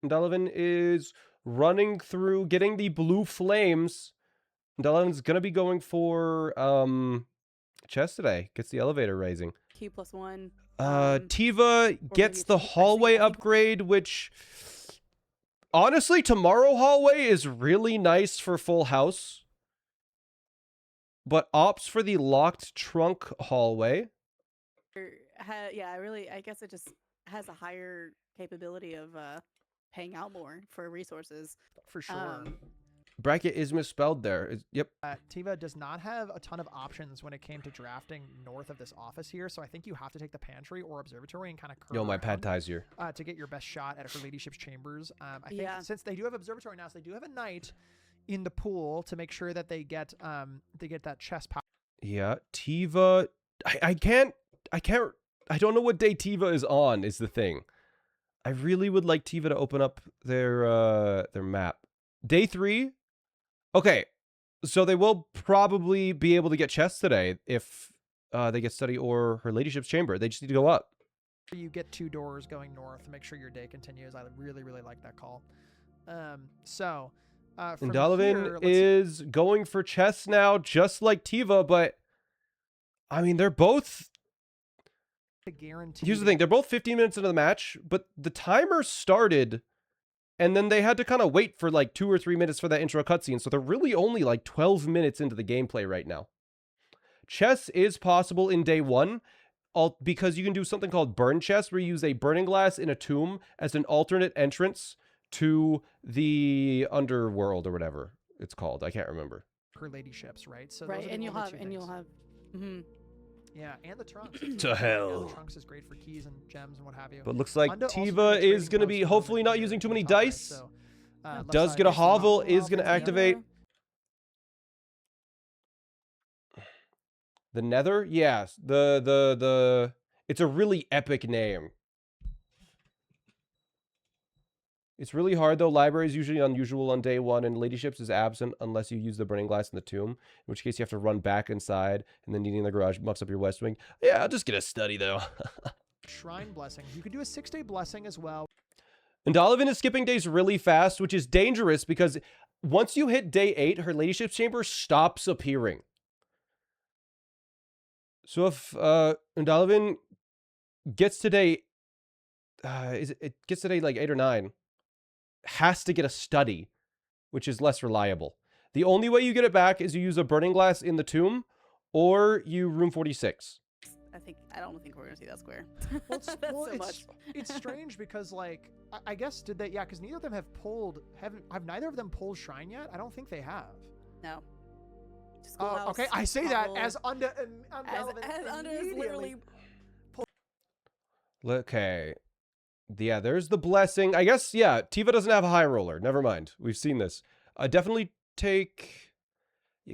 Delavan is running through, getting the blue flames. Delavan's going to be going for chess today. Gets the elevator raising. Q +1. Tiva gets the maybe a hallway I think- upgrade, which honestly, tomorrow hallway is really nice for full house, but opts for the locked trunk hallway. Yeah, I guess it just has a higher capability of paying out more for resources. For sure. Bracket is misspelled there. Yep. Tiva does not have a ton of options when it came to drafting north of this office here, so I think you have to take the pantry or observatory and kind of curve Yo, my pad around, ties here. to get your best shot at her ladyship's chambers. I think Yeah. since they do have observatory now, so they do have a knight in the pool to make sure that they get that chess power. Yeah, Tiva. I don't know what day Tiva is on. Is the thing. I really would like Tiva to open up their map. Day 3. Okay, so they will probably be able to get chess today if they get study or her ladyship's chamber. They just need to go up. You get 2 doors going north to make sure your day continues. I really, really like that call. From And Delavan is going for chess now, just like Tiva, but I mean, they're both. Here's the thing: they're both 15 minutes into the match, but the timer started, and then they had to kind of wait for like 2 or 3 minutes for that intro cutscene. So they're really only like 12 minutes into the gameplay right now. Chess is possible in day 1, because you can do something called burn chess, where you use a burning glass in a tomb as an alternate entrance to the underworld or whatever it's called. I can't remember. her ladyships, right? So Right, those are and the you'll only have 2 and you'll things. have. Mhm. Yeah, and the trunks. To hell. The trunks is great for keys and gems and what have you. But looks like Unda also Tiva gets is rating going to be post hopefully not here using in too the many top right, dice. so, left Does side get a is the hovel, hovel is going to for Tiva. activate. The Nether? Yes. It's a really epic name. It's really hard, though. Library is usually unusual on day 1, and Ladyships is absent unless you use the burning glass in the tomb, in which case you have to run back inside, and then needing the garage mucks up your west wing. Yeah, I'll just get a study, though. Shrine blessing. You could do a 6-day blessing as well. And Donovan is skipping days really fast, which is dangerous because once you hit day 8, her ladyship's chamber stops appearing. So if Donovan gets to day, it gets to day like 8 or 9, has to get a study, which is less reliable. The only way you get it back is you use a burning glass in the tomb, or you room 46. I don't think we're gonna see that square. Well, it's, That's well, so much. it's strange because like I guess did they? Yeah, because neither of them have pulled. Have neither of them pulled shrine yet? I don't think they have. No. Okay, I say that as under as under is literally. Okay. Yeah, there's the blessing. I guess, yeah, Tiva doesn't have a high roller. Never mind. We've seen this. Definitely take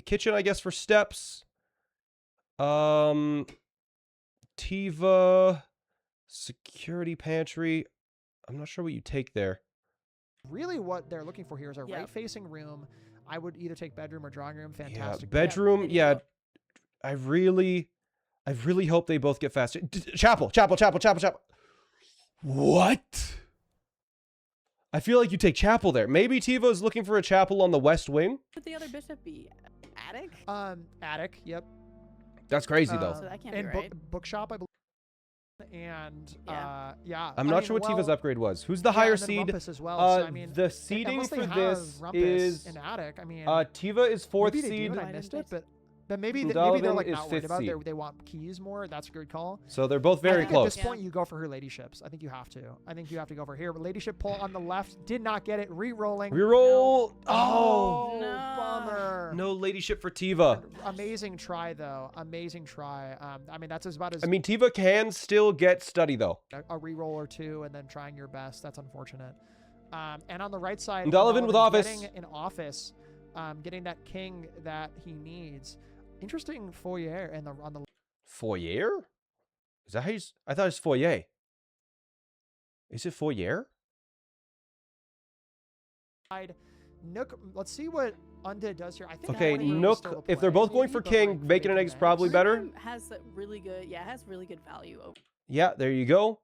kitchen, I guess, for steps. Tiva, security pantry. I'm not sure what you take there. Really, what they're looking for here is a Yep. right-facing room. I would either take bedroom or drawing room. Yeah, Fantastic. bedroom. they need Yeah, both. I really hope they both get faster. Chapel. What? I feel like you take chapel there. Maybe Tiva is looking for a chapel on the west wing. Would the other bishop be attic? Attic. Yep. That's crazy though. So that can't And be right. bookshop, I believe. And Yeah. yeah. I'm I not mean, sure what Tiva's well, upgrade was. Who's the yeah, higher and then seed? Rumpus as well. So, I mean, The seeding unless they for have this Rumpus is in attic. I mean, Tiva is 4th maybe they do seed. and I missed it, but maybe And maybe they're Donovan like is not worried 5th about it. seed. They want keys more. That's a good call. So they're both I very think close. At this point, you go for her ladyships. I think you have to. I think you have to go for here. But ladyship pull on the left did not get it. Re-rolling. Reroll. Oh, Oh, No. bummer. no ladyship for Tiva. Amazing try though. Amazing try. I mean, that's about as I mean, Tiva can still get study though. a re-roll or two, and then trying your best. That's unfortunate. And on the right side, Donovan with office. getting an office, getting that king that he needs. Interesting foyer and on the Foyer? Is that how you? I thought it's foyer. Is it foyer? side. Nook. Let's see what Undead does here. I think Okay, Green Room is Nook. still the If they're play, both going maybe, for but, king, like, for bacon and making eggs probably eggs. better. Green Room has a really good, has really good value over. Yeah, there you go.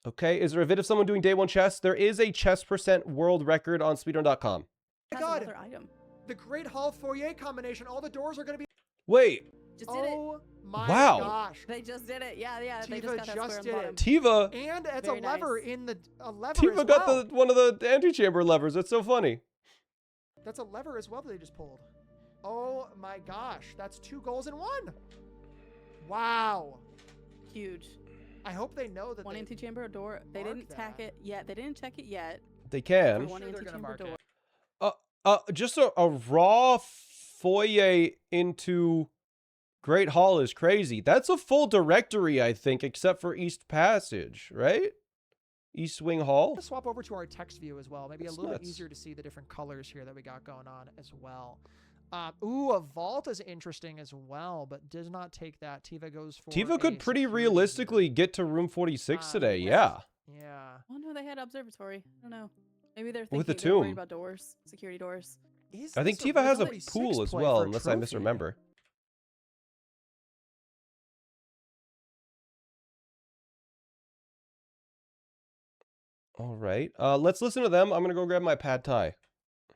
Okay, is there a vid of someone doing day 1 chess? There is a chess % world record on speedrun.com. My Has God, another item. the Great Hall foyer combination. All the doors are going to be. Wait, Just did it. Oh my Wow. gosh. They just did it. Yeah. They Tiva just got that just square did on it. the bottom. Tiva. And it's Very a lever nice. in the lever. Tiva as got well. one of the antechamber levers. That's so funny. That's a lever as well that they just pulled. Oh my gosh, that's 2 goals in 1. Wow. Huge. I hope they know that One they antechamber door. They mark didn't tack that. it yet. They didn't check it yet. They For can. one Sure they're gonna antechamber mark door. it. Just a raw foyer into Great Hall is crazy. That's a full directory, I think, except for East Passage, right? East Wing Hall. Let's swap over to our text view as well. Maybe That's a little bit nuts. easier to see the different colors here that we got going on as well. Ooh, a vault is interesting as well, but does not take that. Tiva goes for Tiva a could pretty security realistically here. get to room 46 today. with- Yeah. Yeah. Oh no, they had observatory. I don't know. Maybe they're With the thinking they're worried tomb. about doors, security doors. Is I think this Tiva has a room 46 pool as play well, for a unless I trophy? misremember. All right. Let's listen to them. I'm gonna go grab my pad thai.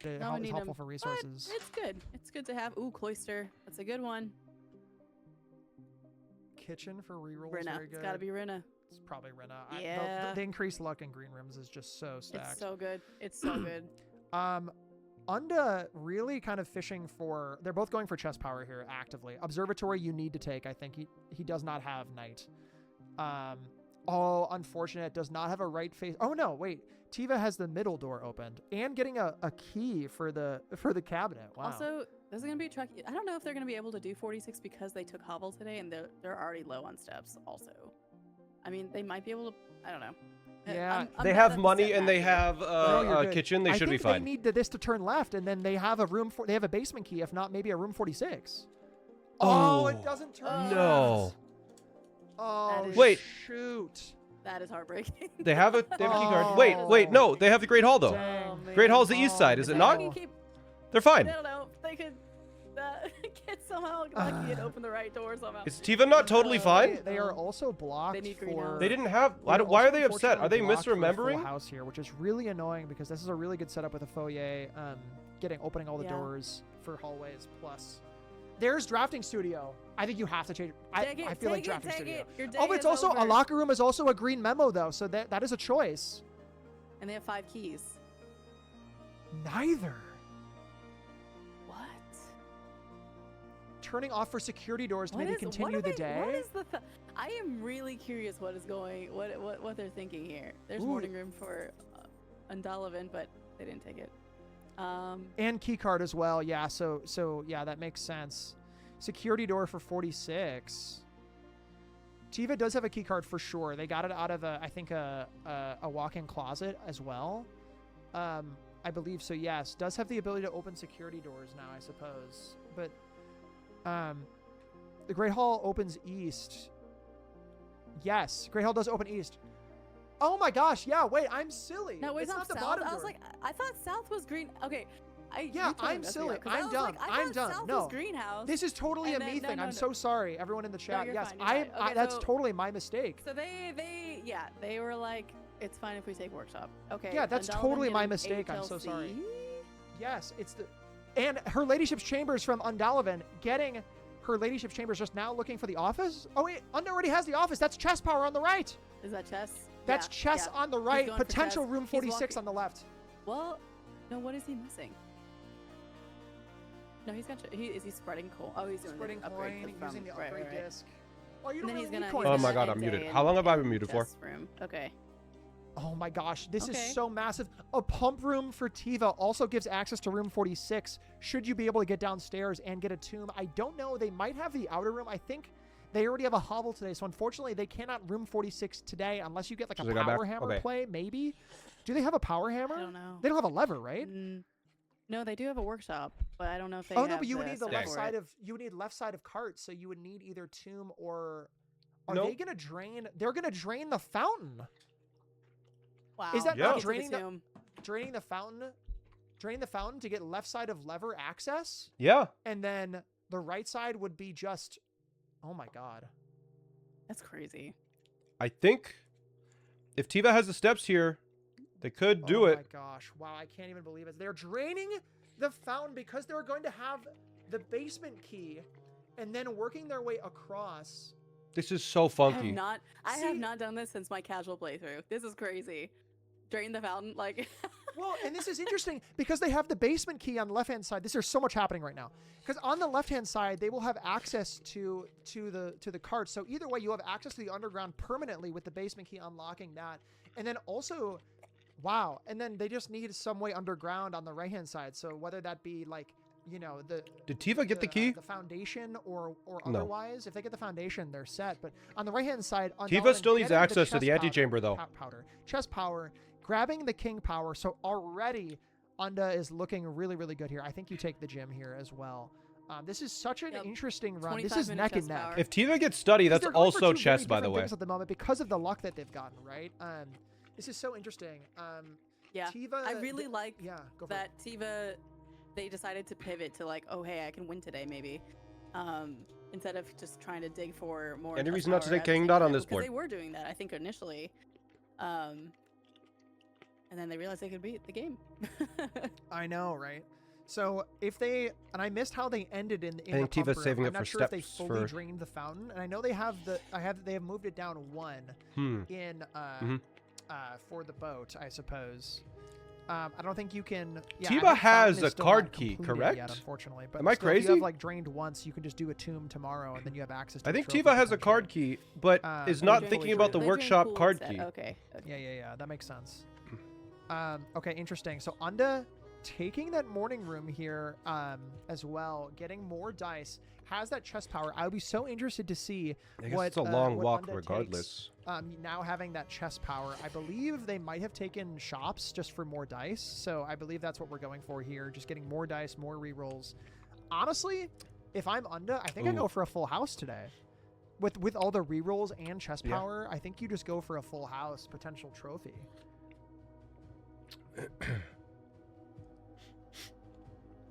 Now we It's need helpful 'em. for But resources. it's good. It's good to have. Ooh, cloister. That's a good one. Kitchen for rerolls. Rinna. Very It's good. gotta be Rinna. It's probably Rinna. Yeah. The increased luck in green rooms is just so stacked. It's so good. It's so good. Unda really kind of fishing for. They're both going for chess power here actively. Observatory you need to take. I think he does not have knight. Oh, unfortunate. Does not have a right face. Oh no, wait. Tiva has the middle door opened and getting a key for the cabinet. Wow. Also, this is gonna be tricky. I don't know if they're gonna be able to do 46 because they took hovel today and they're already low on steps. Also, I mean they might be able to. I don't know. Yeah, I'm They bad have at the money step and they math here. have No, you're a good. kitchen. They I should be think fine. They need this to turn left, and then they have a room for. They have a basement key, if not maybe a room 46. Oh, it doesn't turn. No. left. Oh, That is- Wait. Shoot. That is heartbreaking. They have a key card. Oh. Wait, no. They have the Great Hall though. Dang. Oh, Great man. Hall's the east side, is it They not? can keep- They're fine. I don't know. They could get somehow lucky and open the right door somehow. Is Tiva not totally fine? They are also blocked need for. greenhouse. They didn't have. They're Why are also they upset? Are they unfortunately blocked for a full misremembering? house here, which is really annoying because this is a really good setup with a foyer, opening all the Yeah. doors for hallways. Plus, there's drafting studio. I think you have to change. I feel like drafting studio. Your day Oh, it's is also a over. locker room is also a green memo though, so that is a choice. And they have 5 keys. Neither. What? Turning off for security doors to What maybe is- what continue are the they- day. What is the? I am really curious what is going. What they're thinking here. There's Ooh. morning room for Undalavan, but they didn't take it. And key card as well. Yeah, so yeah, that makes sense. Security door for 46. Tiva does have a key card for sure. They got it out of I think a walk-in closet as well. I believe so. Yes, does have the ability to open security doors now, I suppose. But the Great Hall opens east. Yes, Great Hall does open east. Oh my gosh! Yeah, wait, I'm silly. No, it's not the south. bottom I was door. like, I thought south was green. Okay. Yeah, you totally I'm messed me silly. up, 'cause I I'm was dumb. like, I I'm thought dumb. South No. was greenhouse. This is totally And a then- me no, thing. no, I'm no. so sorry, everyone in the chat. you're Yes, fine, you're fine. Okay, that's so- totally my mistake. So they were like, it's fine if we take workshop. Okay. Yeah, that's Undalavan totally my getting mistake. I'm so sorry. HLC? Yes, it's the, and her ladyship's chambers from Undalavan getting her ladyship's chambers just now looking for the office. Oh wait, Unda already has the office. That's chess power on the right. Is that chess? That's Yeah, chess yeah. on the He's right. going for Potential chess. room He's 46 walking- on the left. Well, no. What is he missing? No, he's got. Is he spreading coin? Oh, he's doing Spreading the upgrade coin, from, using the right, upgrade right, right. disc. Oh, you And don't then he's really gonna. need coins. Oh my God, I'm muted. How long have I been muted for? Chess room. Okay. Oh my gosh, this Okay. is so massive. A pump room for Tiva also gives access to room 46. Should you be able to get downstairs and get a tomb? I don't know. They might have the outer room. I think they already have a hovel today. So unfortunately, they cannot room 46 today unless you get like So a they got back? power hammer Okay. play, maybe. Do they have a power hammer? I don't know. They don't have a lever, right? No, they do have a workshop, but I don't know if they. Oh have no, but you would need the stuff left for side it. of left side of cart, so you would need either tomb or are Nope. they gonna drain? They're gonna drain the fountain. Wow. Is that Yeah. not Get to draining the tomb. draining the fountain? Drain the fountain to get left side of lever access, Yeah. and then the right side would be just. Oh my god. That's crazy. I think if Tiva has the steps here, they could do Oh it. my gosh! Wow, I can't even believe it. They're draining the fountain because they're going to have the basement key, and then working their way across. This is so I funky. have See- not done this since my casual playthrough. This is crazy. Drain the fountain, like. Well, and this is interesting because they have the basement key on the left-hand side. There's so much happening right now. Because on the left-hand side, they will have access to the cart. So either way, you have access to the underground permanently with the basement key unlocking that. And then also, wow. And then they just need some way underground on the right-hand side. So whether that be like, you know, Did Tiva get the key? the foundation or No. otherwise, if they get the foundation, they're set. But on the right-hand side, Tiva still needs getting the access to the chest antechamber, though. Powder, chest power, grabbing the king power. So already, Unda is looking really, really good here. I think you take the gym here as well. This is such an Yep. interesting run. This 25 is minute neck and chest neck. power. If Tiva gets study, Because that's they're going for also two chess, very by the different way. things at the moment because of the luck that they've gotten, right? This is so interesting. Yeah. Tiva, I really like yeah, go for that Tiva. They decided to pivot to like, oh hey, I can win today maybe, instead of just trying to dig for more. Any chest reason not to power take at the King same Dot on time, this because board? They were doing that, I think, initially, and then they realized they could beat the game. I know, right? So if they and I missed how they ended in I think the pump Tiva's room. saving I'm it not for sure if they steps fully for- drained the fountain, and I know they have they have moved it down one in for the boat, I suppose. I don't think you can. Yeah, I Tiva think fountain has is a still card not key, completed correct? Yet, unfortunately, but Am I still, If you crazy? have like drained once, you can just do a tomb tomorrow, and then you have access to. I the think trophy Tiva has a potentially. card key, but is They're not doing thinking really about the cool. They're doing workshop cool card instead. key. Okay. Yeah, that makes sense. Okay, interesting. So Unda taking that morning room here as well, getting more dice, has that chest power. I would be so interested to see I guess what it's a long what walk Unda regardless. takes, now having that chest power. I believe they might have taken shops just for more dice. So I believe that's what we're going for here. Just getting more dice, more rerolls. Honestly, if I'm Unda, I think I Ooh. go for a full house today. With all the rerolls and chest Yeah. power, I think you just go for a full house potential trophy.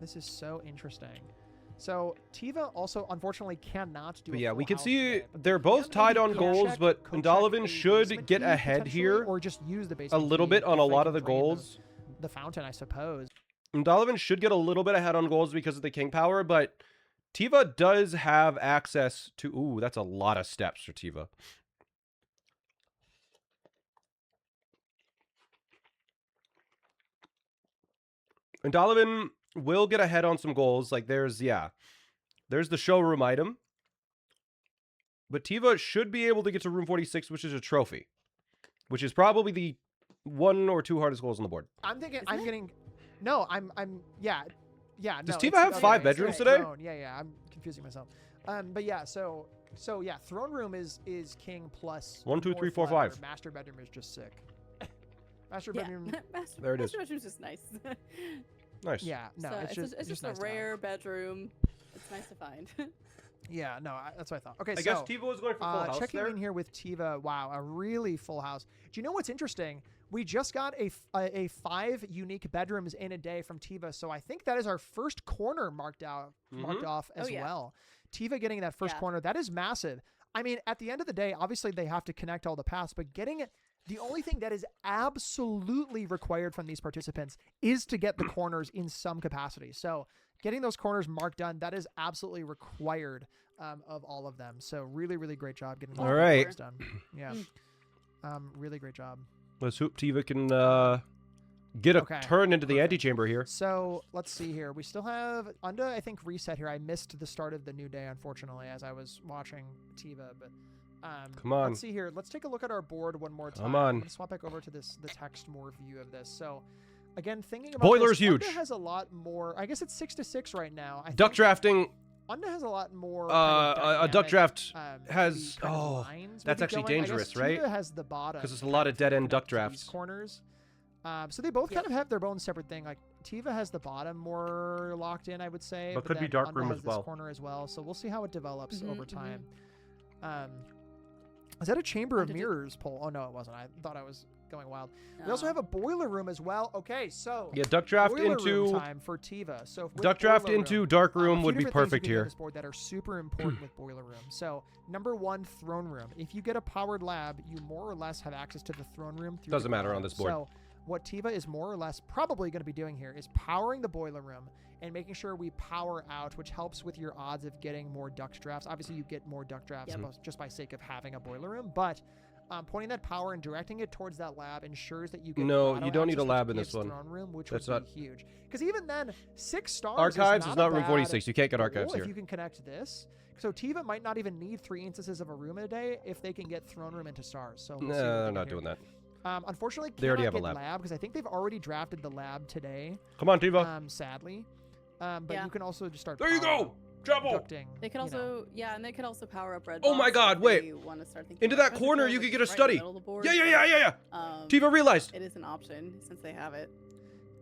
This is so interesting. So Tiva also unfortunately cannot do. But a yeah, full we can house see today, but they're they both can tied maybe on goals, co-check- but co-check Ndalavan a should basement get key ahead potentially, here or just use the a basement little key bit on if a they lot can of the drain goals. The fountain, I suppose. Ndalavan should get a little bit ahead on goals because of the king power, but Tiva does have access to... Ooh, that's a lot of steps for Tiva. Ndalavan will get ahead on some goals. Like, there's the showroom item. But Tiva should be able to get to room 46, which is a trophy. Which is probably the 1 or 2 hardest goals on the board. I'm thinking Isn't I'm it? getting. No, yeah. Does No, Tiva it's- have okay, 5 it's bedrooms the today? throne. Yeah. I'm confusing myself. But yeah, so yeah, throne room is king plus 1, 2, 3, north 4, ladder. 5. Master bedroom is just sick. Master Yeah. bedroom. There it is. Master bedroom's just nice. Nice. Yeah, no, So it's just a nice to have. rare bedroom. It's nice to find. Yeah, no, that's what I thought. Okay, I so guess Tiva was going for full house checking there. in here with Tiva. Wow, a really full house. Do you know what's interesting? We just got a 5 unique bedrooms in a day from Tiva, so I think that is our first corner marked off as yeah. well. Tiva getting that first Yeah. corner, that is massive. I mean, at the end of the day, obviously they have to connect all the paths, but getting it. The only thing that is absolutely required from these participants is to get the corners in some capacity. So getting those corners marked done, that is absolutely required of all of them. So really, really great job getting All those right. corners done. Yeah. Really great job. Let's hope Tiva can get a Okay, turn into the perfect. antechamber here. So let's see here. We still have Unda, I think, reset here. I missed the start of the new day, unfortunately, as I was watching Tiva, but Come on. Let's see here. Let's take a look at our board one more time. Come on. I'm gonna swap back over to the text more view of this. So again, thinking about Boiler's this, huge. Unda has a lot more. I guess it's 6-6 right now. I Duck think drafting. Unda has a lot more. A duck draft has... maybe Oh, lines that's maybe actually going. I guess dangerous, right? Tiva has the bottom 'Cause it's a lot of dead-end duck connect to these drafts. corners. So they both kind of have their own separate thing. Like Tiva has the bottom more locked in, I would say. But could be then dark Unda room has as well. This corner as well. So we'll see how it develops Mhm, over mhm. time. Is that a chamber of Unda did- mirrors poll? Oh no, it wasn't. I thought I was going wild. We also No. have a boiler room as well. Okay, so Yeah, duck draft boiler room into... time for Tiva. So with Duck draft boiler into room, dark a room few would be different things you perfect can do on here. this board that are super important with boiler room. So number 1, throne room. If you get a powered lab, you more or less have access to the throne room. Through Doesn't the matter on bottom. this board. So what Tiva is more or less probably going to be doing here is powering the boiler room and making sure we power out, which helps with your odds of getting more duck drafts. Obviously, you get more duck drafts just by sake of having a boiler room, but pointing that power and directing it towards that lab ensures that you get No, auto you don't need a access, lab which in this gives one. throne room, which That's would not- be huge. Because even then, 6 stars Archives is is not not a room bad 46. You can't get goal archives here. if you can connect this. So Tiva might not even need 3 instances of a room in a day if they can get throne room into stars. So we'll Nah, see what they they're get not here. doing that. Unfortunately, They already cannot have a get lab. because I think they've already drafted the lab today. Come on, Tiva. Sadly, but Yeah. you can also just start. There you power go. Trouble. ducting, They could you know. also, and they could also power up red. Oh my box God, if wait. they wanna start thinking Into about that corner, Presbyterian, you which could get a is right in the study. middle of the board, Yeah. but, Tiva realized. It is an option since they have it.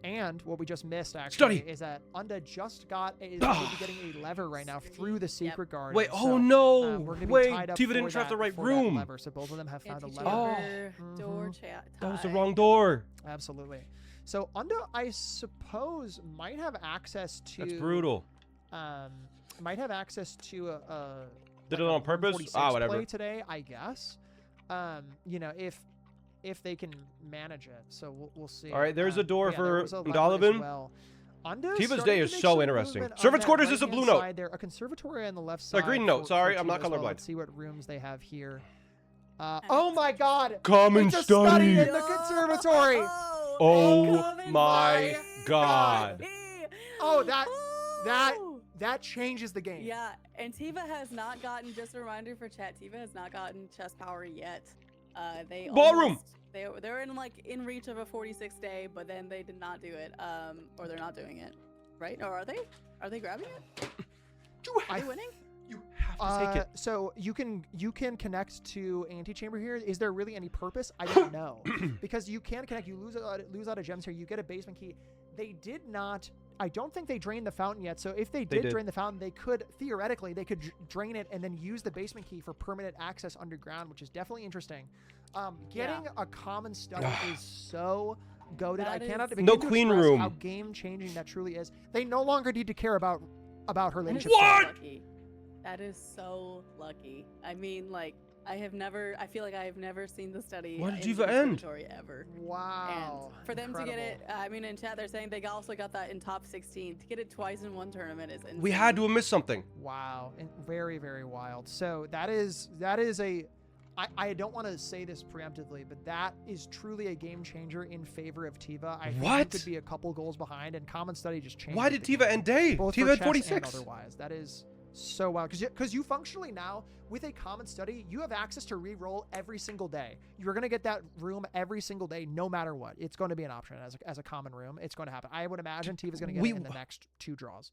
And what we just missed actually Study. is that Unda just got is going to be getting a lever right now through the secret guard. Wait, So, oh no. we're gonna be Wait, tied up Tiva for didn't draft that- the right for that room. lever, so both of them have found a lever. Antechamber, door Mhm. chat. That was the tie. wrong door. Absolutely. So Unda, I suppose, might have access to. That's brutal. Might have access to a Did like it a on purpose? 146 Whatever. play today, I guess. If they can manage it, so we'll see. All right, there's a door yeah, for there was a lever as Ndalavan. Well. Unda's Tiva's starting day to is make so some interesting. movement on Servants' that quarters is a blue right-hand note. side there. A conservatory on the left side. A green note, for sorry, Tiva I'm not as well. colorblind. Let's see what rooms they have here. Oh my God! Common It's a study study. in the conservatory. Oh my God. Oh, that changes the game. Yeah, and Tiva has not gotten. Just a reminder for chat. Tiva has not gotten chest power yet. They Ballroom. They're in reach of a 46 day, but then they did not do it. Or they're not doing it, right? Or are they? Are they grabbing it? Are they winning? You have to take it. So you can connect to antechamber here. Is there really any purpose? I don't know, because you can connect. You lose out of gems here. You get a basement key. They did not. I don't think they drained the fountain yet. So if they did drain the fountain, they could theoretically drain it and then use the basement key for permanent access underground, which is definitely interesting. Getting a common study is so goated. I cannot begin No to queen express room. how game changing that truly is. They no longer need to care about about her That is leadership. so What? lucky. That is so lucky. I mean, like, I feel like I have never seen the study Why did in Diva the end? conservatory ever. Wow. And for them to get it, Incredible. I mean, in chat they're saying they also got that in top 16. To get it twice in one tournament is insane. We had to have missed something. Wow, and very, very wild. So that is a, I don't want to say this preemptively, but that is truly a game changer in favor of Tiva. I think What? you could be a couple goals behind, and Common Study just changed. Why did Tiva end day? Both Tiva for had chess 46. and otherwise. That is so wild, because you functionally now with a Common Study, you have access to re-roll every single day. You're gonna get that room every single day, no matter what. It's going to be an option as a common room. It's going to happen. I would imagine Tiva's gonna get it in the next 2 draws.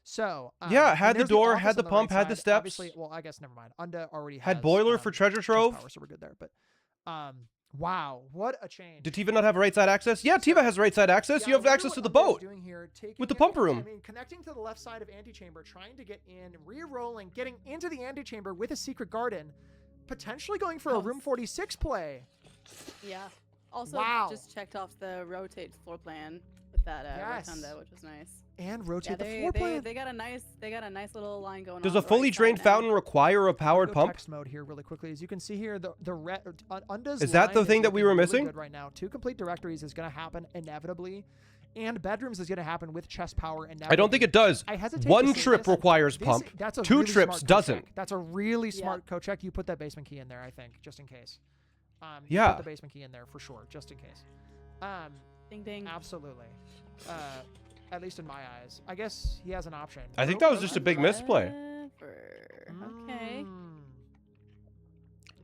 So Yeah, and had the there's door, office had the on pump, right had the side. steps. Obviously, well, I guess never mind. Unda already Had has, boiler for treasure chest trove. power, so we're good there. But wow, what a change. Did Tiva not have right side access? Yeah, Tiva has right side access. Yeah, you I have wonder access what to the Unda is boat. doing here, taking with the it- pumper room. I mean, connecting to the left side of antechamber, trying to get in, re-rolling, getting into the antechamber with a secret garden, potentially going for a room 46 play. Yeah. Also, Wow. just checked off the rotate floor plan with that Yes. rotunda, which was nice. And Yeah, rotate the they, floor they, plan. they got a nice little line going Does on. a fully drained fountain require a powered Go pump? text mode here really quickly. As you can see here, the red Unda's Is that the line thing that we looking were really missing? good right now. 2 complete directories is going to happen inevitably, and bedrooms is going to happen with chest power inevitably. I don't think it does. I hesitate One to say trip this. requires This- pump. That's a 2 really trips smart code doesn't. check. That's a really Yeah. smart code check. You put that basement key in there, I think, just in case. You Yeah. put the basement key in there for sure, just in case. Ding ding. Absolutely. At least in my eyes. I guess he has an option. I think that was just a big misplay. Okay.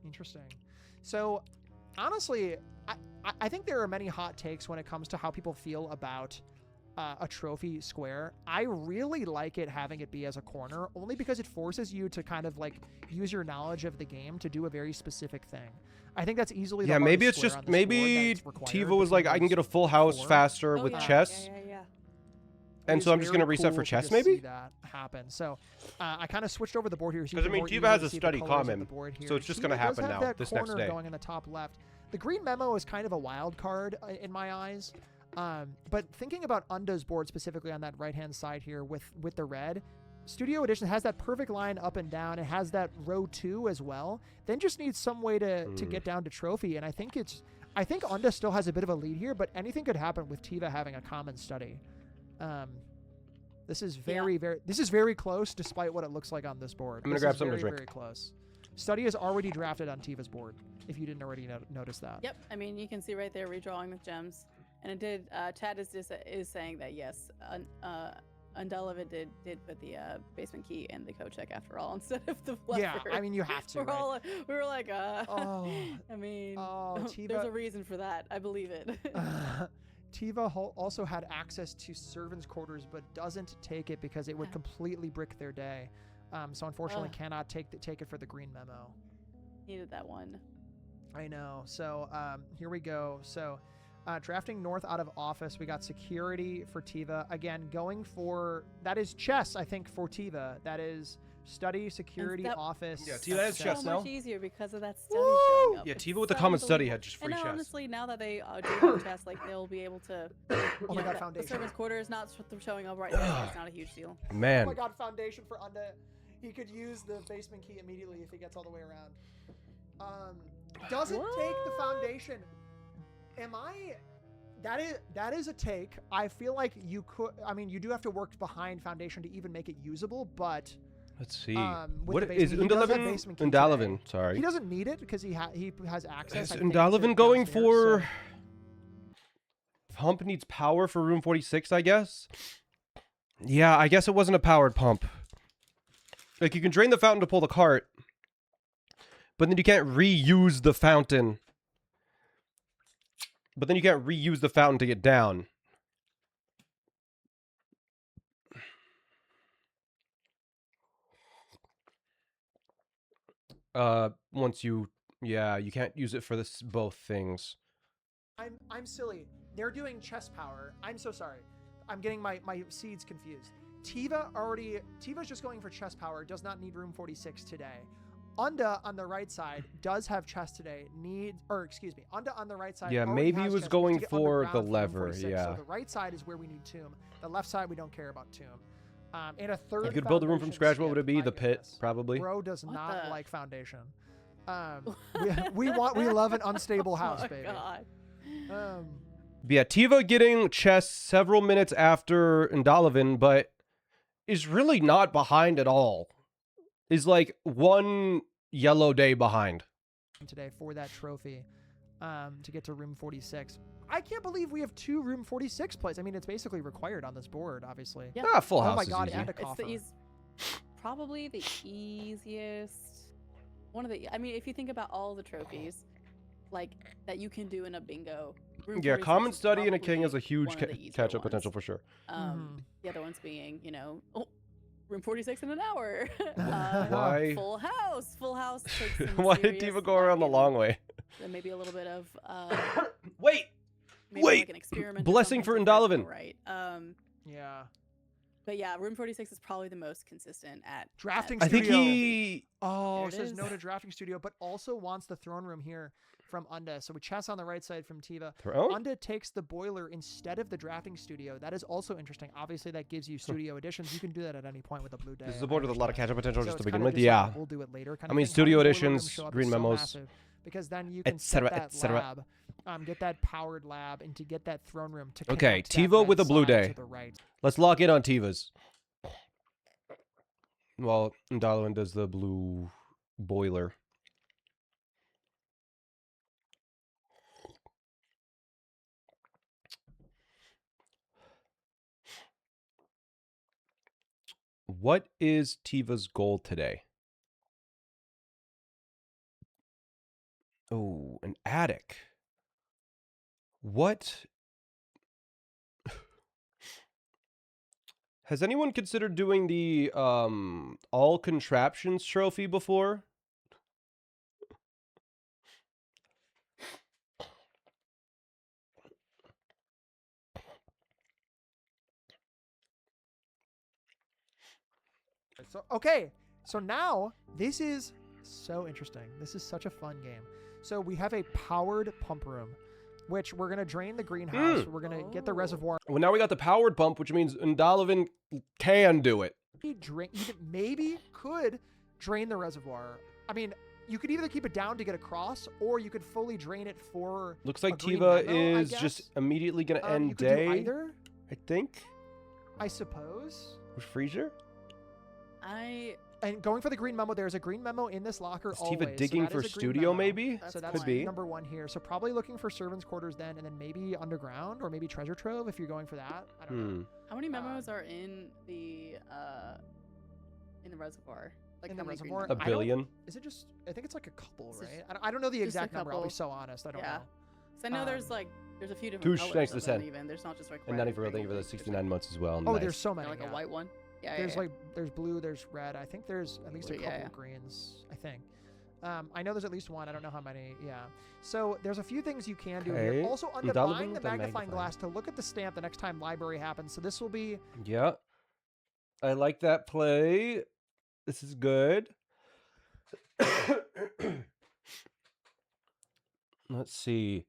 Interesting. So, honestly, I think there are many hot takes when it comes to how people feel about a trophy square. I really like it having it be as a corner, only because it forces you to kind of like use your knowledge of the game to do a very specific thing. I think that's easily the Yeah, maybe hardest it's square just on this board maybe that's required Tiva was like, between I can those get a full house 4. faster Oh, with yeah, chess. Yeah. And It so is I'm just gonna very reset for cool to chess, just maybe? see that happen. So I kind of switched over the board here. So you 'Cause, I can mean, more Tiva easily has a see the study colors of common, the board so here. it's just Tiva gonna does happen have now, that this next corner day. going in the top left. The green memo is kind of a wild card in my eyes. But thinking about Unda's board specifically on that right-hand side here with the red, Studio Edition has that perfect line up and down. It has that row 2 as well. Then just needs some way to get down to trophy. And I think Unda still has a bit of a lead here, but anything could happen with Tiva having a common study. This is very close despite what it looks like on this board. I'm gonna This grab is something to very, drink. very close. Study is already drafted on Tiva's board, if you didn't already notice that. Yep. I mean, you can see right there redrawing with gems, and it did. Chad is saying that yes, Undelivid did put the basement key in the code check after all instead of the flipper. Yeah, I mean, you have to, right? We were like, Oh, I mean, there's Tiva. a reason for that. I believe it. Tiva also had access to servants' quarters, but doesn't take it because it would completely brick their day. So unfortunately, cannot take it for the green memo. Needed that one. I know. So here we go. So drafting north out of office, we got security for Tiva. Again, going for that is chess. I think for Tiva, that is study, security, office. Yeah, Tiva has chess so now. much easier because of that study showing up. Yeah, It's Tiva with the so common study unbelievable. had just free And chess. honestly, now that they do have chess, like they'll be able to. Oh my God, the foundation. servant's quarter is not showing up right now. It's not a huge deal. Oh Man, my God, foundation for Unda. He could use the basement key immediately if he gets all the way around. Doesn't take the foundation. That is a take. I feel like you could. I mean, you do have to work behind foundation to even make it usable, but let's see. with What the is basement- he does have Undalevin? basement key Undalevin, he sorry. doesn't need it because he has access. Is I think, Undalevin to going downstairs, for? so- Pump needs power for room 46, I guess. Yeah, I guess it wasn't a powered pump. Like, you can drain the fountain to pull the cart, but then you can't reuse the fountain. But then you can't reuse the fountain to get down. You can't use it for this both things. I'm silly. They're doing chest power. I'm so sorry. I'm getting my seeds confused. Tiva's just going for chest power. Does not need room 46 today. Unda on the right side does have chest today. Unda on the right side. Yeah, already maybe he has was chest going to get for underground the room lever, 46. yeah. So the right side is where we need tomb. The left side we don't care about tomb. And a third. If you could build a room from foundation scratch, what would skip, it be? my The pit, goodness. probably. Bro does What not the- like foundation. We love an unstable house, oh my baby. God. Yeah, Tiva getting chess several minutes after Ndalavan, but is really not behind at all. Is like one yellow day behind. Today for that trophy, to get to room 46. I can't believe we have 2 room 46 plays. I mean, it's basically required on this board, obviously. Yeah. Ah, full Oh house my is God, easy. and a It's coffer. probably the easiest. One of the. I mean, if you think about all the trophies, like that you can do in a bingo. Room Yeah, 46 common is study and a king probably has a huge one of the easier catch-up ones. potential for sure. The other ones being, room 46 in an hour. Why? Full house. Full house takes some Why did serious Tiva go around the luck long and way? then maybe a little bit of Wait! maybe Wait! like an experiment. or Blessing something for to first go Ndalavan. Right. Yeah. But yeah, room 46 is probably the most consistent at Drafting I think studio. he... Oh, There it says no is. to drafting studio, but also wants the throne room here from Unda. So we chess on the right side from Tiva. Throne? Unda takes the boiler instead of the drafting studio. That is also interesting. Obviously, that gives you studio additions. You can do that at any point with a blue day. This is a I board with a lot of understand. catch-up potential So just to it's begin kinda with. just like, Yeah. we'll do it later. Kind I of mean, thing. studio Having boiler rooms additions, show up green is so memos, massive, because then you can et set cetera, that et cetera. lab, get that powered lab, and to get that throne room to Okay, connect that Tiva red with a blue side day. to the right. Let's lock in on Tiva's. Well, Ndalavan does the blue boiler. What is Tiva's goal today? Oh, an attic. What? Has anyone considered doing the all contraptions trophy before? So okay, so now this is so interesting. This is such a fun game. So we have a powered pump room, which we're gonna drain the greenhouse. We're gonna get the Oh. reservoir. Well, now we got the powered pump, which means Ndalavan can do it. You maybe could drain the reservoir. I mean, you could either keep it down to get across, or you could fully drain it for. Looks like a green Tiva memo, I is just guess. immediately gonna You end could day. do either, I think. I suppose. With Freezer? And going for the green memo, there's a green memo in this locker Is always. Tiva so digging that for is a green studio, memo. maybe? So That's that's be. number 1 here. So probably looking for servants' quarters then, and then maybe underground or maybe treasure trove if you're going for that. I don't know. How many memos are in the reservoir? Like In how the many green reservoir? A memos? I don't- billion? Is it just? I think it's like a couple, It's just- right? I don't know the just a exact number. I'll be couple. so honest. I don't Yeah. know. So I know there's Um, like there's a few different Touche, colors thanks of to them Sen. even. There's not just like And red, Nanny for real, thank you for the there's 69 months as well. Oh, Nice. there's so Yeah, many. like yeah. a white one. Yeah, There's yeah, there's blue, there's red. I think there's at least a Blue, couple yeah. greens. I think. I know there's at least one. I don't know how many. Yeah. So there's a few things you can do Okay. here. Also, under Ndalavan buying the with the magnifying magnifying. glass to look at the stamp the next time library happens. So this will be. Yeah. I like that play. This is good. Let's see.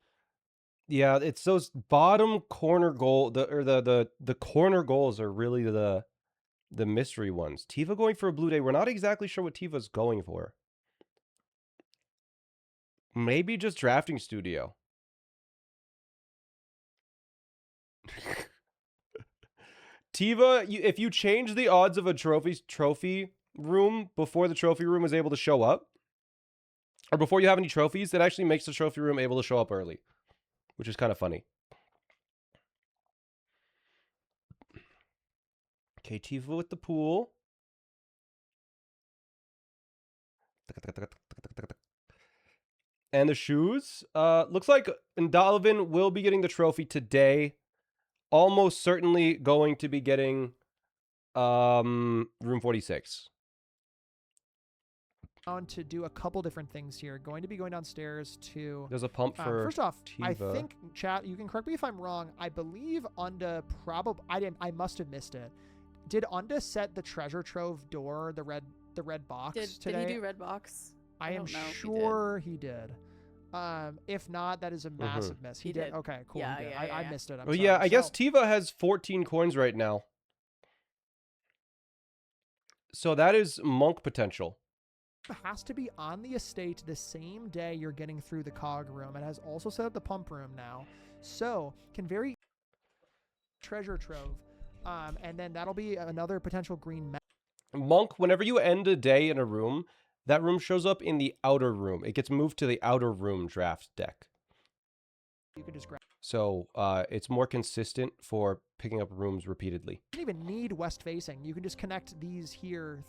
Yeah, it's those bottom corner the corner goals are really the mystery ones. Tiva going for a blue day. We're not exactly sure what Tiva's going for. Maybe just drafting studio. Tiva, if you change the odds of a trophy room before the trophy room is able to show up, or before you have any trophies, that actually makes the trophy room able to show up early, which is kind of funny. Okay, Tiva with the pool. And the shoes. Looks like Ndalavan will be getting the trophy today. Almost certainly going to be getting room 46. On to do a couple different things here. Going to be going downstairs to. There's a pump for First off, I Tiva. think chat. You can correct me if I'm wrong. I believe Unda probably. I must have missed it. Did Unda set the treasure trove door, the red box today? Did he do red box? I am don't know if he did. sure he did. If not, that is a massive miss. He He did. did. Okay, cool. Yeah, he did. yeah, I yeah. missed it. I'm Well, sorry. yeah, I guess So- Tiva has 14 coins right now. So that is monk potential. Has to be on the estate the same day you're getting through the cog room. It has also set up the pump room now, so can very treasure trove, and then that'll be another potential green. Monk, whenever you end a day in a room, that room shows up in the outer room. It gets moved to the outer room draft deck. You can just grab. So it's more consistent for picking up rooms repeatedly. You don't even need west facing. You can just connect these here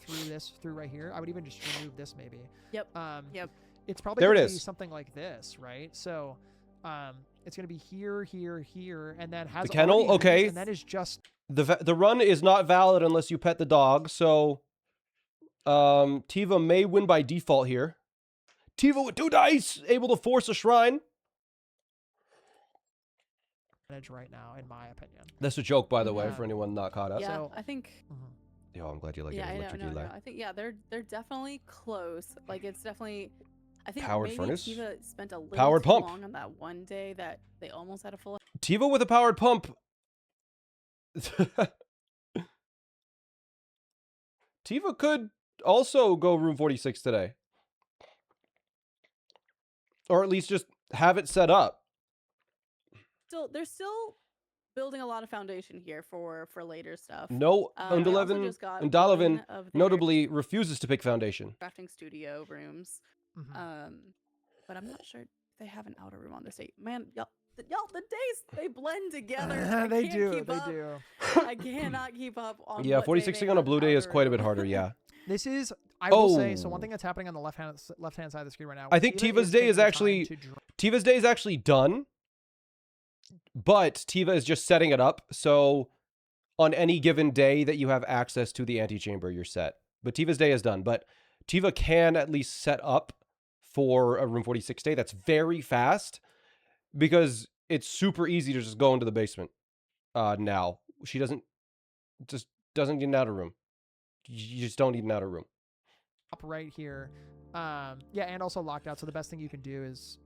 through right here. I would even just remove this maybe. Yep. Yep. It's probably There it gonna be is. something like this, right? So, it's gonna be here, here, here, and then has The kennel, all the okay. rooms, and that is just The run is not valid unless you pet the dog. So Tiva may win by default here. Tiva with 2 dice, able to force a shrine. advantage right now, in my opinion. That's a joke, by the way, Yeah. for anyone not caught up. Yeah, So- I think. Yo, I'm glad you like Yeah, it. I Electric know. delay. I think they're definitely close. Like it's definitely. I think Powered maybe furnace? Kiva spent a little Powered too pump. long on that one day that they almost had a full. Tiva with a powered pump. Tiva could also go room 46 today. Or at least just have it set up. They're still building a lot of foundation here for later stuff. No, They also Undalevin, just got Undalevin one of their notably refuses to pick foundation. crafting studio rooms. Mhm. But I'm not sure if they have an outer room on the state. Man, y'all, the days they blend together. I they can't do. keep They up. do. I cannot keep up on. Yeah, what day 46ing they on a have blue day is outer quite a bit room. harder, yeah. This is, I will say, so Oh. one thing that's happening on the left hand side of the screen right now. I think Tiva Tiva's day taking is the time actually to dr- Tiva's day is actually done, but Tiva is just setting it up. So on any given day that you have access to the antechamber, you're set. But Tiva's day is done. But Tiva can at least set up for a room 46 day. That's very fast because it's super easy to just go into the basement now. She doesn't need an outer room. You just don't need an outer room. top right here. Yeah, and also locked out. So the best thing you can do is,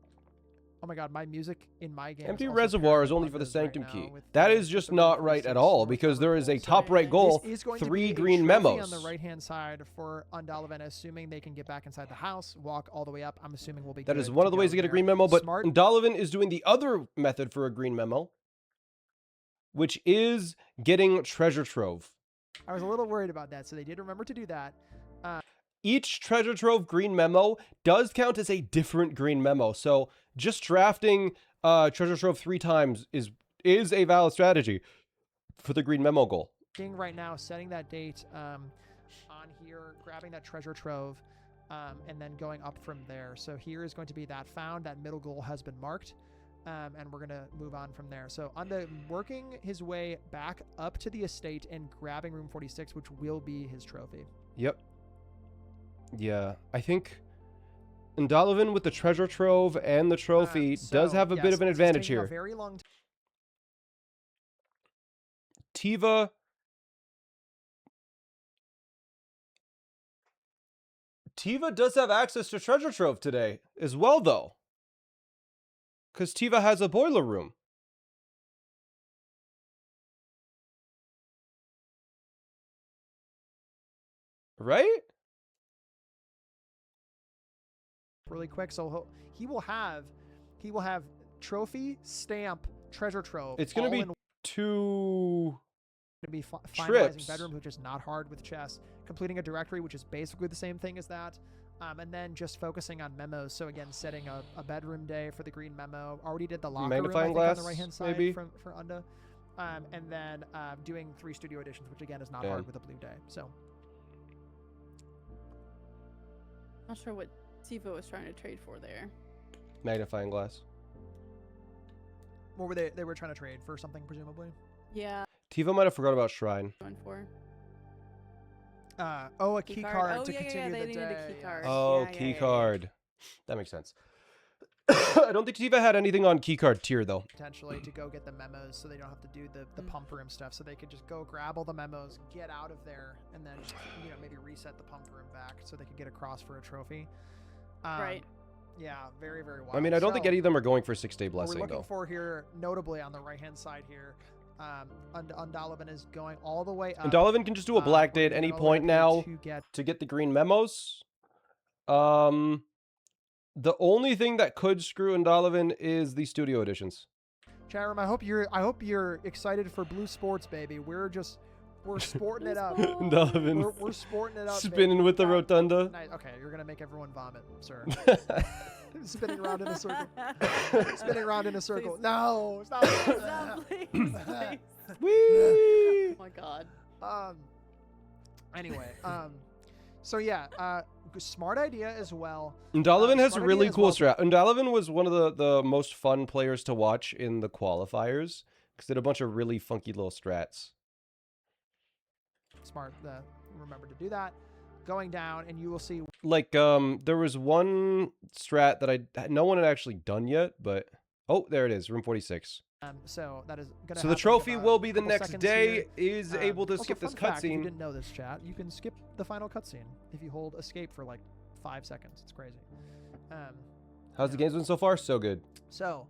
oh my God, my music in my game. Empty also reservoir paired is with only for the Unda's sanctum right key. now with That the- is just with the room not right 46 at all north because there cover is a goal. So top right goal. This is going to 3 be a green trophy memos. on the right hand side for Undalavan, assuming they can get back inside the house, walk all the way up. I'm assuming we'll be. That is good one of the go ways to get a there. green memo, but Smart. Dolavan is doing the other method for a green memo, which is getting treasure trove. I was a little worried about that, so they did remember to do that. Each treasure trove green memo does count as a different green memo, so just drafting treasure trove 3 times is a valid strategy for the green memo goal. Being right now, setting that date on here, grabbing that treasure trove, and then going up from there. So here is going to be that found. That middle goal has been marked, and we're gonna move on from there. So working his way back up to the estate and grabbing room 46, which will be his trophy. Yep. Yeah, I think Ndalavan with the treasure trove and the trophy does So, have a bit yes, of an this is advantage taking a here. very long Tiva does have access to treasure trove today as well, though. Because Tiva has a boiler room. Right? really quick. So he will have trophy, stamp, treasure trove. It's going to all be in 2 to be finalizing trips. bedrooms, which is not hard with chess, completing a directory, which is basically the same thing as that, and then just focusing on memos. So again, setting a bedroom day for the green memo. Already did the locker Magnifying room, I think, on glass, the right hand side maybe? for Unda, and then doing 3 studio editions, which again is not Damn. hard with a blue day. So Not sure what Tiva was trying to trade for there. magnifying glass. what were they were trying to trade for something presumably? Yeah, Tiva might have forgot about Shrine. going for. A key card Oh, to yeah, continue they the needed a day. key card. Oh, Yeah, key yeah. card. That makes sense. I don't think Tiva had anything on key card tier, though. Potentially to go get the memos so they don't have to do the pump room stuff, so they could just go grab all the memos, get out of there, and then just, maybe reset the pump room back so they could get across for a trophy. Right. Yeah, very, very wild. I mean, I don't think So, any of them are going for 6-day what we're blessing, looking though. for here, notably on the right hand side here, Undalavan is going all the way up. And Donovan can just do a black day we're at gonna any get all the way point up here now to get to get the green memos. The only thing that could screw Undalavan is the studio editions. chat room. I hope you're excited for Blue Sports, baby. We're sporting it up. Undalavan We're sporting it up. spinning baby. with the rotunda. Nice. Okay, you're gonna make everyone vomit, sir. Spinning around in a circle. Spinning around in a circle. Please. No, stop. Stop, please, please. Whee! Oh my god. Anyway, so yeah, smart idea as well. Undalavan has a smart really idea as cool well. strat. Undalavan was one of the most fun players to watch in the qualifiers because they had a bunch of really funky little strats. Smart. Remember to do that. Going down, and you will see. Like, there was one strat that no one had actually done yet, but oh, there it is, room 46. So that is gonna. So the happen in trophy about will a be the couple next seconds day. here. Is able to Also, skip this fun fact, if you cutscene. didn't know this, chat, you can skip the final cutscene if you hold escape for like 5 seconds. It's crazy. How's the games been so far? So good. So,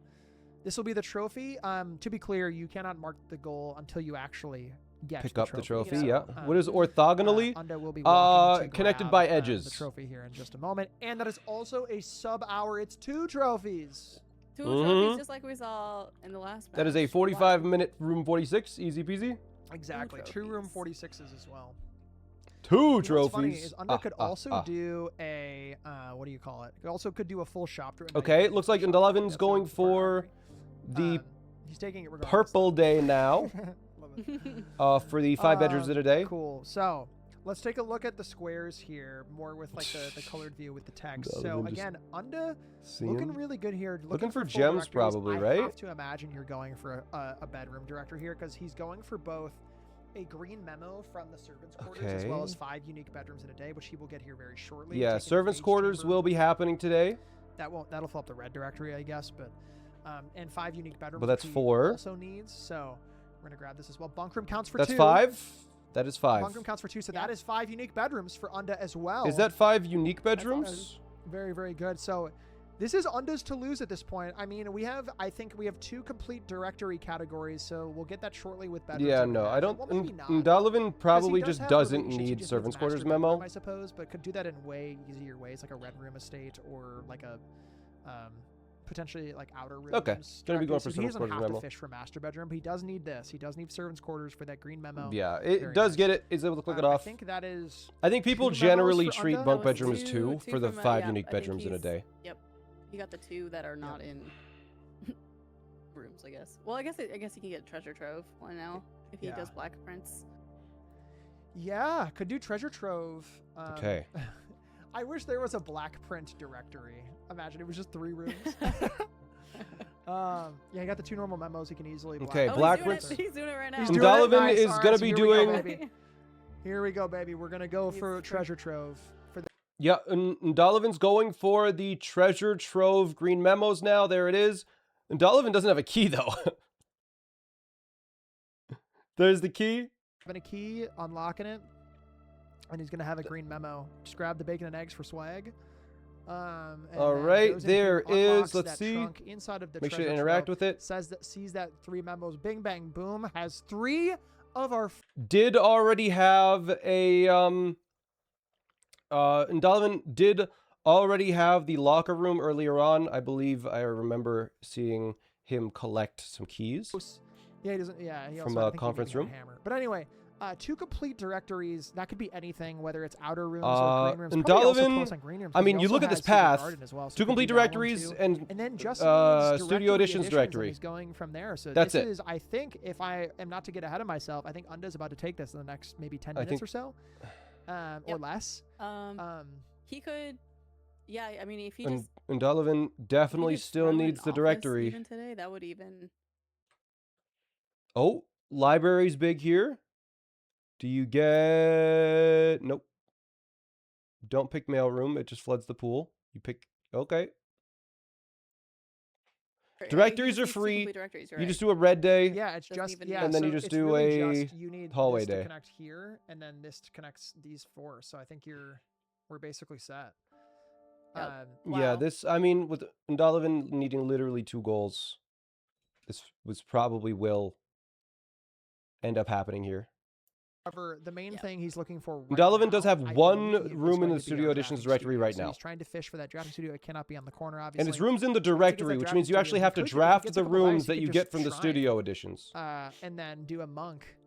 this will be the trophy. To be clear, you cannot mark the goal until you actually get Pick the up the trophy. trophy. So, Yeah. What is orthogonally? Unda will be walking to Connected grab, by the edges. trophy here in just a moment, and that is also a sub-hour. It's 2 trophies. 2 Mhm. trophies, just like we saw in the last match. That is a Wow. 45-minute room 46. Easy peasy. Exactly. 2 room trophies. 46s as well. 2 You know what's trophies. funny is Unda could also do a what do you call it? It also could do a full shop. Okay, it looks like Undalavan's going for the he's taking it regardless. purple day now. Love it. For the 5 bedrooms in a day. Cool. So let's take a look at the squares here, more with like the colored view with the text. Undalavan So just again, Unda seeing. looking really good here. Looking for full gems directories. probably, I right? have to imagine you're going for a bedroom director here because he's going for both a green memo from the servants' quarters as well Okay. as 5 unique bedrooms in a day, which he will get here very shortly. Yeah, taking the servants' mage quarters chamber. will be happening today. That'll fill up the red directory, I guess, but and 5 unique bedrooms. But that's which he 4. Also needs, so we're gonna grab this as well. Bunk room counts for That's 2. 5. That is 5. Bunk room counts for 2, so that is 5 unique bedrooms for Unda as well. Is that 5 unique That's bedrooms? very, very good? So this is Unda's to lose at this point. I mean, I think we have 2 complete directory categories, so we'll get that shortly with bedrooms. Yeah, would no, I imagine. don't. Well, maybe not. Undalavan 'Cause probably he does just have doesn't relationships, he need just needs servants' master quarters bedroom, memo. I suppose, but could do that in way easier ways, like a red room estate or like a potentially like outer rooms. Okay, gonna be going for so he servants' doesn't quarters have memo. to fish for master bedroom, but he does need this. He does need servants' quarters for that green memo. Yeah, Very it does nice. get it. Is able to click it I off. think that is. I think people 2 memos generally for treat Unda? bunk That was bedroom as 2 two for the from, 5 yeah, unique I think bedrooms in a he's- day. Yep. You got the 2 that are not in rooms, I guess. Well, I guess he can get treasure trove one now if he Yeah. does black prints. Yeah, could do treasure trove. Okay. I wish there was a black print directory. Imagine it was just 3 rooms. Yeah, he got the 2 normal memos. He can easily. Okay, Oh, black he's doing prints. it. He's doing it right now. He's And doing it? Undalavan Nice. is All right, gonna so be here we go, doing. baby. Here we go, baby. We're gonna go He's for free. treasure trove for the. Yeah, and Undalavan's going for the treasure trove green memos now. There it is. Undalavan doesn't have a key though. There's the key. Having a key, unlocking it, and he's gonna have a green memo. Just grab the bacon and eggs for swag. And All then right, goes in here, there is. unlocks Let's that see. trunk inside of the Make sure to treasure interact trove, with it. sees that 3 memos. Bing bang boom has 3 of our. Did already have a Undalavan did already have the locker room earlier on. I believe I remember seeing him collect some keys. Yeah, he doesn't. Yeah, he From also, I a think he conference maybe had room? a hammer. But anyway, 2 complete directories. That could be anything, whether it's outer rooms or green rooms. And Probably also Undalavan- close on green rooms, I 'cause he mean, you also look at this has Secret path. Garden as well, so 2 he could complete do that one directories too. and And then just studio directory editions additions, and directory. He's going from there. So That's this it. is, I think, if I am not to get ahead of myself, I think Unda's about to take this in the next maybe 10 I minutes think- or so, or Yep. less. He could. Yeah, I mean, if he And just Undalavan if he definitely could still throw an needs the office directory. Even today, that would even. Oh, library's big here. Do you get... Nope. Don't pick mailroom. It just floods the pool. You pick... Okay. Directories are just needs two free. complete directories, you're You right. just do a red day. Yeah, it's Doesn't just even yeah. need- And then so you just it's do really a just, you need hallway this day. to connect here, and then this connects these 4. So I think we're basically set. Yep. Yeah, Wow. this... I mean, with Undalavan needing literally 2 goals, this was probably will end up happening here. However, the main thing he's looking for right Donovan does now, have I one believe, is room in going the to be Studio our Editions drafting directory studio. right So now. he's trying to fish for that drafting studio. It cannot be on the corner, obviously. And it's rooms in the So once he gets directory, that which drafting means you actually studio, have to if he draft gets the a couple lives, rooms he that could you just get from the shrine, Studio Editions. and then do a monk.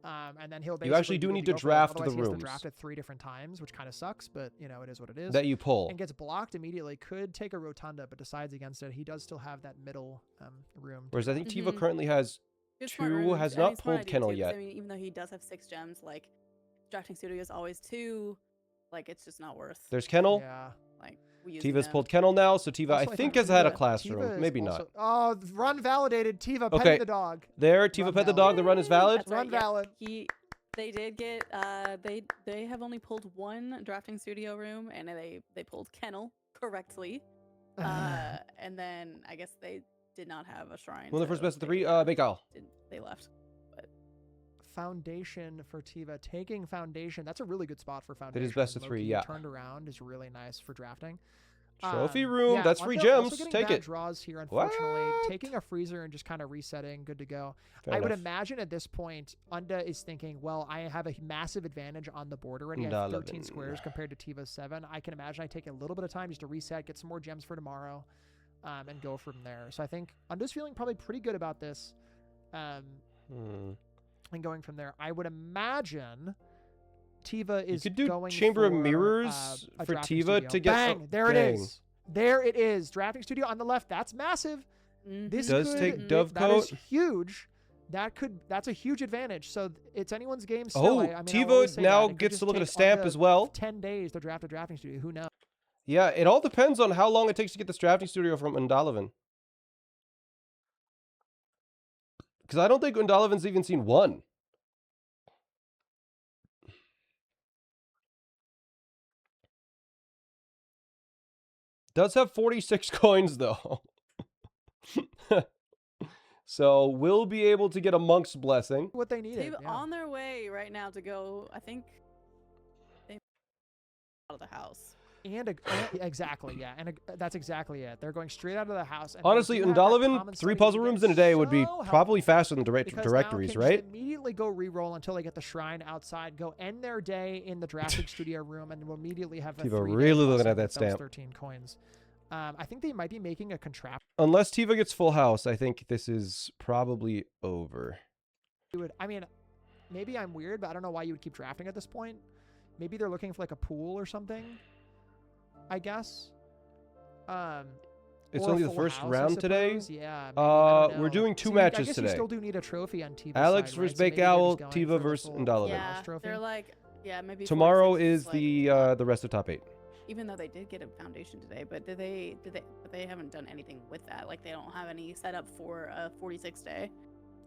And then he'll You basically actually be do good need to to go for it. draft Otherwise, the he has to rooms draft it 3 different times, which kind of sucks, but you know, it is what it is. that you pull. And gets blocked immediately. Could take a rotunda, but decides against it. He does still have that middle room. Whereas I think Tiva Mhm. currently has Good smart 2, moves. has I mean, not smart pulled idea Kennel too, 'cause, yet. I mean, even though he does have 6 gems, like drafting studio is always 2. Like it's just not worth. There's Kennel. Yeah. Like we using Tiva's them. pulled Kennel now, so Tiva Also, I think has Tiva- had a Tiva classroom. is Maybe also- not. Oh, run validated. Tiva Okay. petting the dog. There, Tiva Run pet the valid. dog. The run is valid. That's right, Run yeah. valid. They did get they have only pulled 1 drafting studio room, and they pulled Kennel correctly. And then I guess they did not have a shrine. Well, the first so best of 3, they, Bakal. they left. Foundation for Tiva. Taking Foundation. That's a really good spot for Foundation. It is best of 3, Low-key yeah. Turned around is really nice for drafting. Trophy room. Yeah, That's free Unda also gems. getting Take bad it. draws here, unfortunately. What? Taking a freezer and just kind of resetting. Good to go. Fair I would enough. imagine at this point, Unda is thinking, well, I have a massive advantage on the board already. I have 13 Ndalavan. squares compared to Tiva's 7. I can imagine I take a little bit of time just to reset, get some more gems for tomorrow, and go from there. So I think Unda's feeling probably pretty good about this. And going from there, I would imagine Tiva is You could do going Chamber of for, Mirrors a for drafting Tiva studio. to get. Bang! oh, There it dang. is. There it is. Drafting studio on the left. That's massive. This Does could, take That is Dovecote. huge. That's a huge advantage. So it's anyone's game still. Oh, I mean, I'll Tiva always say now that. It could gets just to look at a take stamp Unda as well. 10 days to draft a drafting studio. Who knows? Yeah, it all depends on how long it takes to get this drafting studio from Undalavan. Because I don't think Undalavan's even seen one. Does have 46 coins though. So we'll be able to get a monk's blessing. What they needed. They've on their way right now to go. I think they out of the house. Exactly, yeah, that's exactly it. They're going straight out of the house. And Honestly, they do have that Undalavan, common 3 study puzzle that rooms is in a day would be so probably helpful faster than because now directories, can right? just immediately go re-roll until they get the shrine outside, go end their day in the drafting studio room, and will immediately have a Tiva 3-day really looking blessing at that with those stamp. 13 coins. I think they might be making a contract. Unless Tiva gets full house, I think this is probably over. I mean, maybe I'm weird, but I don't know why you would keep drafting at this point. Maybe they're looking for like a pool or something, I guess. It's or a only the full first house, I round today. suppose. Yeah. Maybe, I don't We're know. doing 2 See, I matches guess today. You still do need a trophy on TV. Alex side, versus right? So maybe Bake they're Owl, just going Tiva for the versus full Undalavan. Yeah, house trophy. they're like, yeah, maybe 4 Tomorrow or 6 is like, the rest of top 8. even though they did get a foundation today, but but they haven't done anything with that. Like they don't have any set up for a 46 day.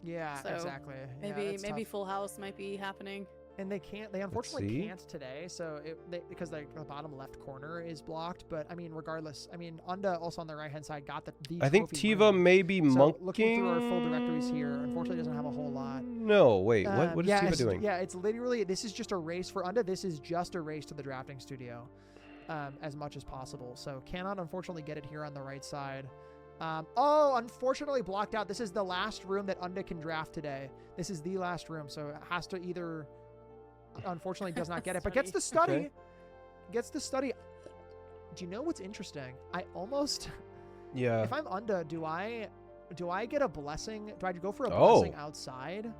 Yeah, So, exactly. Yeah, Maybe that's maybe tough. full house might be happening. And they can't. They unfortunately see. can't today. So because the bottom left corner is blocked. But I mean, regardless, I mean, Unda also on the right hand side got the. I think trophy Tiva room. may be So monking. looking through our full directories here, unfortunately doesn't have a whole lot. No, wait. What is yeah, Tiva it's- doing? Yeah, it's literally this is just a race for Unda. This is just a race to the drafting studio, as much as possible. So cannot unfortunately get it here on the right side. Oh, unfortunately blocked out. This is the last room that Unda can draft today. This is the last room, so it has to either. Unfortunately, does not get it, but gets the study. Okay. Gets the study. Do you know what's interesting? I almost. Yeah. If I'm Unda, do I get a blessing? Do I go for a Oh. blessing outside,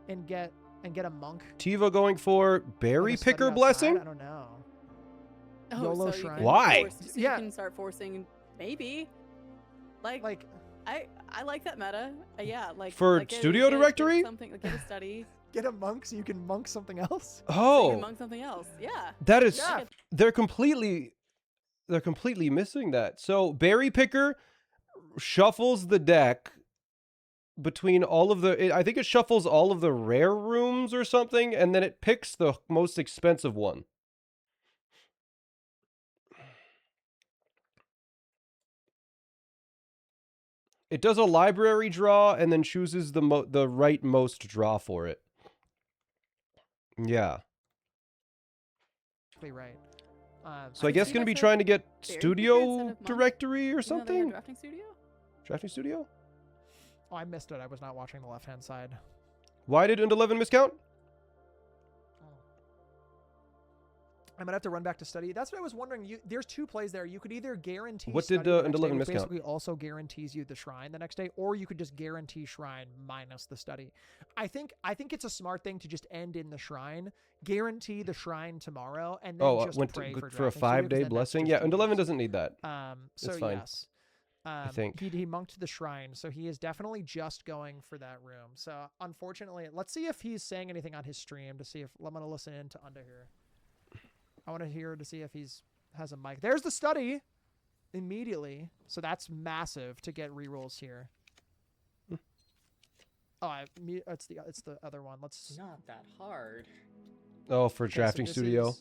and get a monk? Tiva going for berry like a study picker outside? blessing? I don't know. Oh, YOLO so you shrine. can Why? so Yeah. you can start forcing maybe. Like I like that meta. Yeah, like For like studio directory? something like get a study. Get a monk so you can monk something else. So you Oh, can monk something else. Yeah. that is. Yeah. They're completely missing that. So berry picker shuffles the deck between all of the. I think it shuffles all of the rare rooms or something, and then it picks the most expensive one. It does a library draw and then chooses the rightmost draw for it. Yeah. Right. So I guess think gonna I be said trying to get berry picker instead studio of monk, directory or Even though they have something. drafting studio. Drafting studio. Oh, I missed it. I was not watching the left hand side. Why did Und11 miscount? I'm gonna have to run back to study. That's what I was wondering. There's 2 plays there. You could either guarantee What study did, the next Und11 day, which miscount? basically also guarantees you the shrine the next day, or you could just guarantee shrine minus the study. I think it's a smart thing to just end in the shrine, guarantee the shrine tomorrow, and then just went pray to, for for a drafting studio, 'cause 5-day then that's blessing. just Yeah, Und11 GG's. doesn't need that. So It's fine. yes. think. He monked the shrine, so he is definitely just going for that room. So unfortunately, let's see if he's saying anything on his stream to see if I'm gonna listen in to Unda here. I want to hear to see if has a mic. There's the study immediately, so that's massive to get rerolls here. Oh, it's the other one. Let's. Not that hard. Oh, for Okay, so drafting this studio.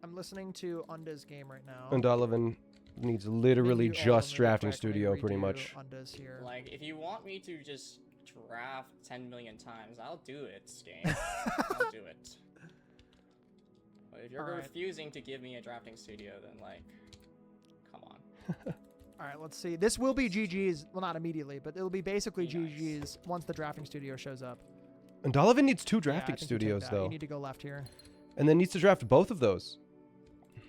I'm listening to Unda's game right now. Und11 needs literally Maybe- oh, just maybe drafting quick, let me studio, pretty redo much. Unda's here. Like, if you want me to just draft 10 million times, I'll do it, game. I'll do it. But if you're Alright. refusing to give me a drafting studio, then, like, come on. All right, let's see. This will be GG's. Well, not immediately, but it'll be basically Nice. GG's once the drafting studio shows up. Und11 needs 2 Yeah, I drafting think you take studios, that. though. You need to go left here. And then needs to draft both of those.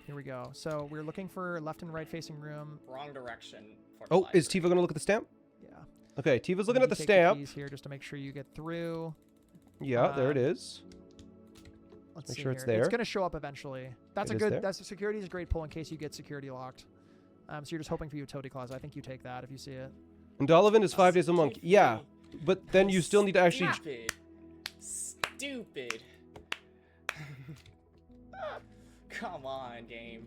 Here we go. So we're looking for left and right facing room. Wrong direction. For Oh, is library. Tiva going to look at the stamp? Yeah. Okay, Tiva's looking You at the take stamp. keys here just to make sure you get through. Yeah, there it Um, is. Let's Make see sure it's here. It's there. going to show up eventually. That's It a is good. there. That's security is a great pull in case you get security locked. So you're just hoping for utility clause. I think you take that if you see it. Und11 is 5 days a monk. Yeah, but then you still need to actually... Stupid. Stupid. Come on, game.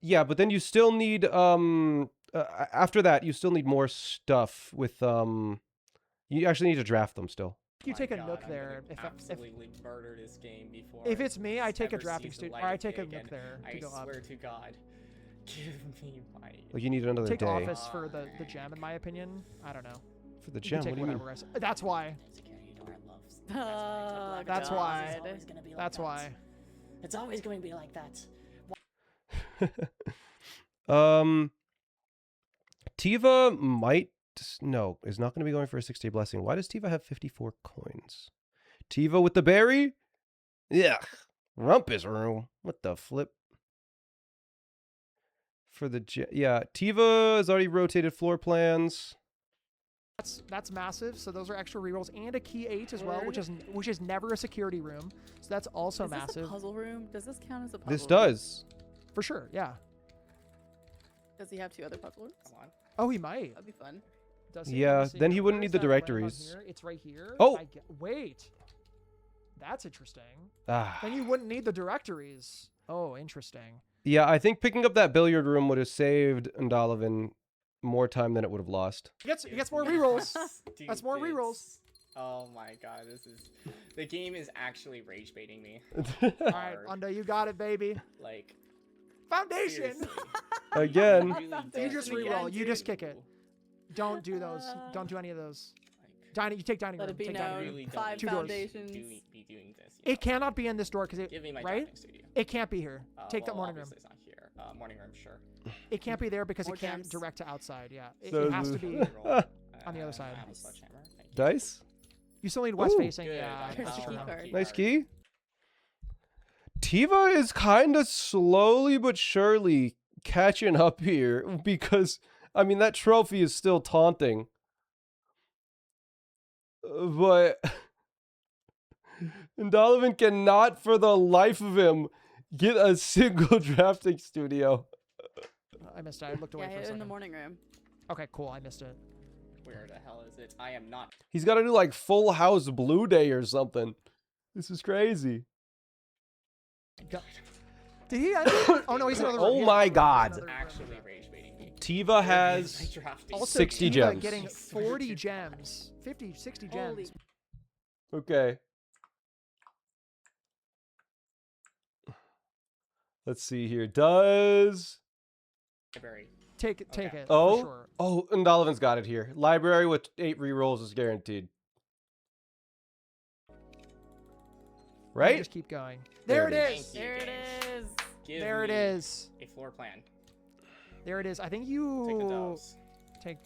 Yeah, but then you still need... after that, you still need more stuff with... You actually need to draft them still. You My take a God, nook I'm there. gonna absolutely murder this game before. If it's me, I take a ever drafting sees the studio. light Or I of take day a nook again. there to I go up. swear to God, give me my. Like, you need another Take day. office for the gem, in my opinion. I don't know. For the You can gem, take what do you mean? whatever I say. That's why. Security door loves. Oh, That's God. why. It's always gonna be like That's that. why. It's always going to be like that. Tiva might... No, is not going to be going for a 6-day blessing. Why does Tiva have 54 coins? Tiva with the berry? Ugh. Rumpus room. What the flip? For the... Yeah, Tiva has already rotated floor plans. That's massive. So those are extra rerolls and a key 8 as well, which is never a security room. So that's also Is this massive a puzzle room? Does this count as a puzzle This room? does. for sure. Yeah. Does he have 2 other puzzle rooms? Come on. Oh, he might. That'd be fun. Does he? Yeah, Let me see. then he wouldn't Where need is the that ramp on directories. here? It's right here. Oh! Wait. That's interesting. Ah. Then you wouldn't need the directories. Oh, interesting. Yeah, I think picking up that billiard room would have saved Und11 more time than it would have lost. He gets more rerolls. Dude, That's more rerolls. it's- Oh my God, this is. The game is actually rage baiting me. All right, Hard. Unda, you got it, baby. Like. Foundation. Seriously. Again. Really don't You just think reroll. I You just do. kick it. Don't do those. Don't do any of those. Like, Dining. You take dining Let room. it be Take dining known. room. really don't 5 Two doors. foundations. be doing this. It cannot be in this door because Give me my right. drafting studio. It can't be here. Take that Well, morning room. obviously It's not here. Morning room, sure. It can't be there because More it can't gems. direct to outside. Yeah, it So has to the- be. Reroll. On the other side. I have a Nice. sledgehammer. Thank you. Dice? You still need west Ooh. facing. Good. Yeah, Here's that's the true. key card. Nice key. Tiva is kind of slowly but surely catching up here because, I mean, that trophy is still taunting. But Und11 cannot for the life of him get a single drafting studio. I missed it. I looked away Yeah, for a in second. the morning room. Okay, cool. I missed it. Where the hell is it? I am not. He's got to do like Full House Blue Day or something. This is crazy. Did he? Oh no, he's in another room. Oh He's my in another room. God. Another room. Actually rage baiting me. Tiva My has drafting Also, 60 Tiva gems. getting 40 gems. 50, 60 gems. Holy. Okay. Let's see here. Does library. Take it. Okay. For oh sure. oh Und11's got it here. Library with 8 rerolls is guaranteed. You Right? Just keep going. There There it it is. is. Thank you, There it game. is. Give There it me is. A floor plan. There it is. I think Take a you dose.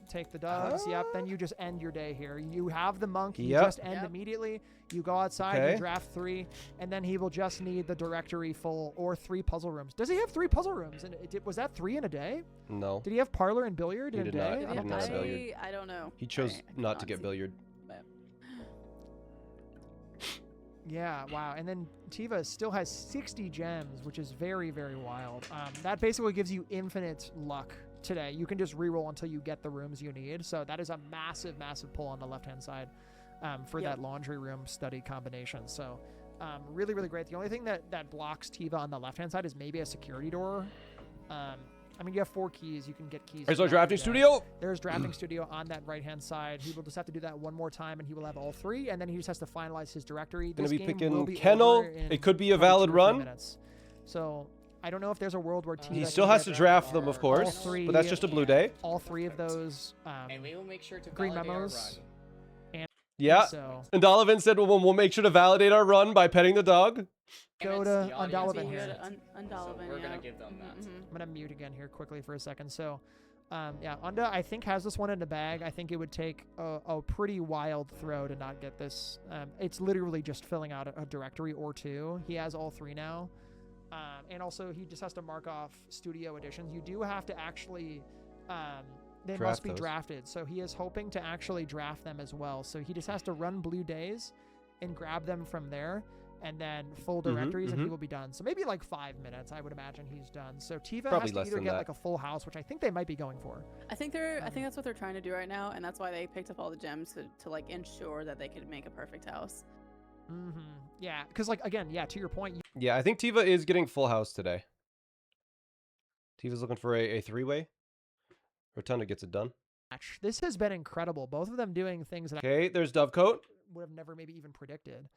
Take the doves. Yep. Then you just end your day here. You have the monk. You Yep. just end immediately. You go outside. Okay. You draft 3, and then he will just need the directory full or 3 puzzle rooms. Does he have 3 puzzle rooms? And was that 3 in a day? No. Did he have parlor and billiard He in a did not. day? He I did don't not think have so. billiard. I don't know. He chose I not to cannot get see. billiard. But- Yeah, wow. And then Tiva still has 60 gems, which is very, very wild. That basically gives you infinite luck today. You can just reroll until you get the rooms you need. So that is a massive, massive pull on the left-hand side for that laundry room study combination. So really, really great. The only thing that blocks Tiva on the left-hand side is maybe a security door. I mean, you have 4 keys. You can get keys. There's our throughout drafting the day. studio. There's drafting studio on that right-hand side. He will just have to do that one more time, and he will have all 3, and then he just has to finalize his directory. Gonna This be game picking will be Kennel. over in It could be a probably valid 2 or 3 run. minutes. So I don't know if there's a world where Tiva He can still has get to draft them, of all course, 3, but that's just a blue day. all 3 of those And we will make sure to green validate our memos. run. Yeah. So And Donovan said, well, we'll make sure to validate our run by petting the dog. go it's to the audience Undalavan So you here. go here. to So Undalavan, we're yeah. gonna give them that. Mhm. I'm gonna mute again here quickly for a second. So, yeah, Unda I think has this one in the bag. I think it would take a pretty wild throw to not get this. It's literally just filling out a directory or 2. He has all 3 now, and also he just has to mark off studio editions. You do have to actually. They Draft must be those. drafted. So he is hoping to actually draft them as well. So he just has to run blue days and grab them from there. And then full directories, and he will be done. So maybe like 5 minutes, I would imagine he's done. So Tiva Probably has to less either than get that. like a full house, which I think they might be going for. I think that's what they're trying to do right now, and that's why they picked up all the gems to like ensure that they could make a perfect house. Yeah, because like again, yeah, to your point, you Yeah, I think Tiva is getting full house today. Tiva's looking for a 3-way. Rotunda gets it done. match. This has been incredible. Both of them doing things that Okay, there's Dovecoat. I would have never maybe even predicted.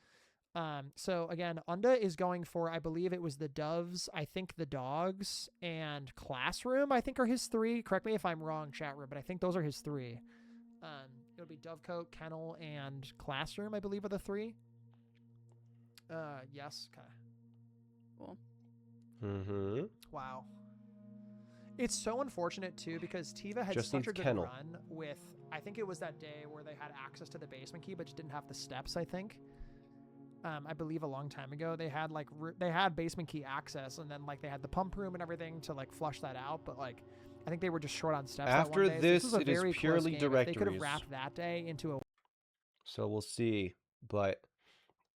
So again, Unda is going for, I believe it was the doves, I think the dogs, and classroom, I think are his 3. Correct me if I'm wrong, chat room, but I think those are his 3. It'll be Dovecoat, Kennel, and classroom, I believe are the 3. Yes. Okay. Cool. Mm-hmm. Wow. It's so unfortunate too because Tiva had Just such needs a good Kennel. run with, I think it was that day where they had access to the basement key but just didn't have the steps, I think. I believe a long time ago they had like they had basement key access, and then like they had the pump room and everything to like flush that out, but like I think they were just short on steps. After that one day. So this, was a it is very close purely game. If they could have directories. wrapped that day into a So we'll see. But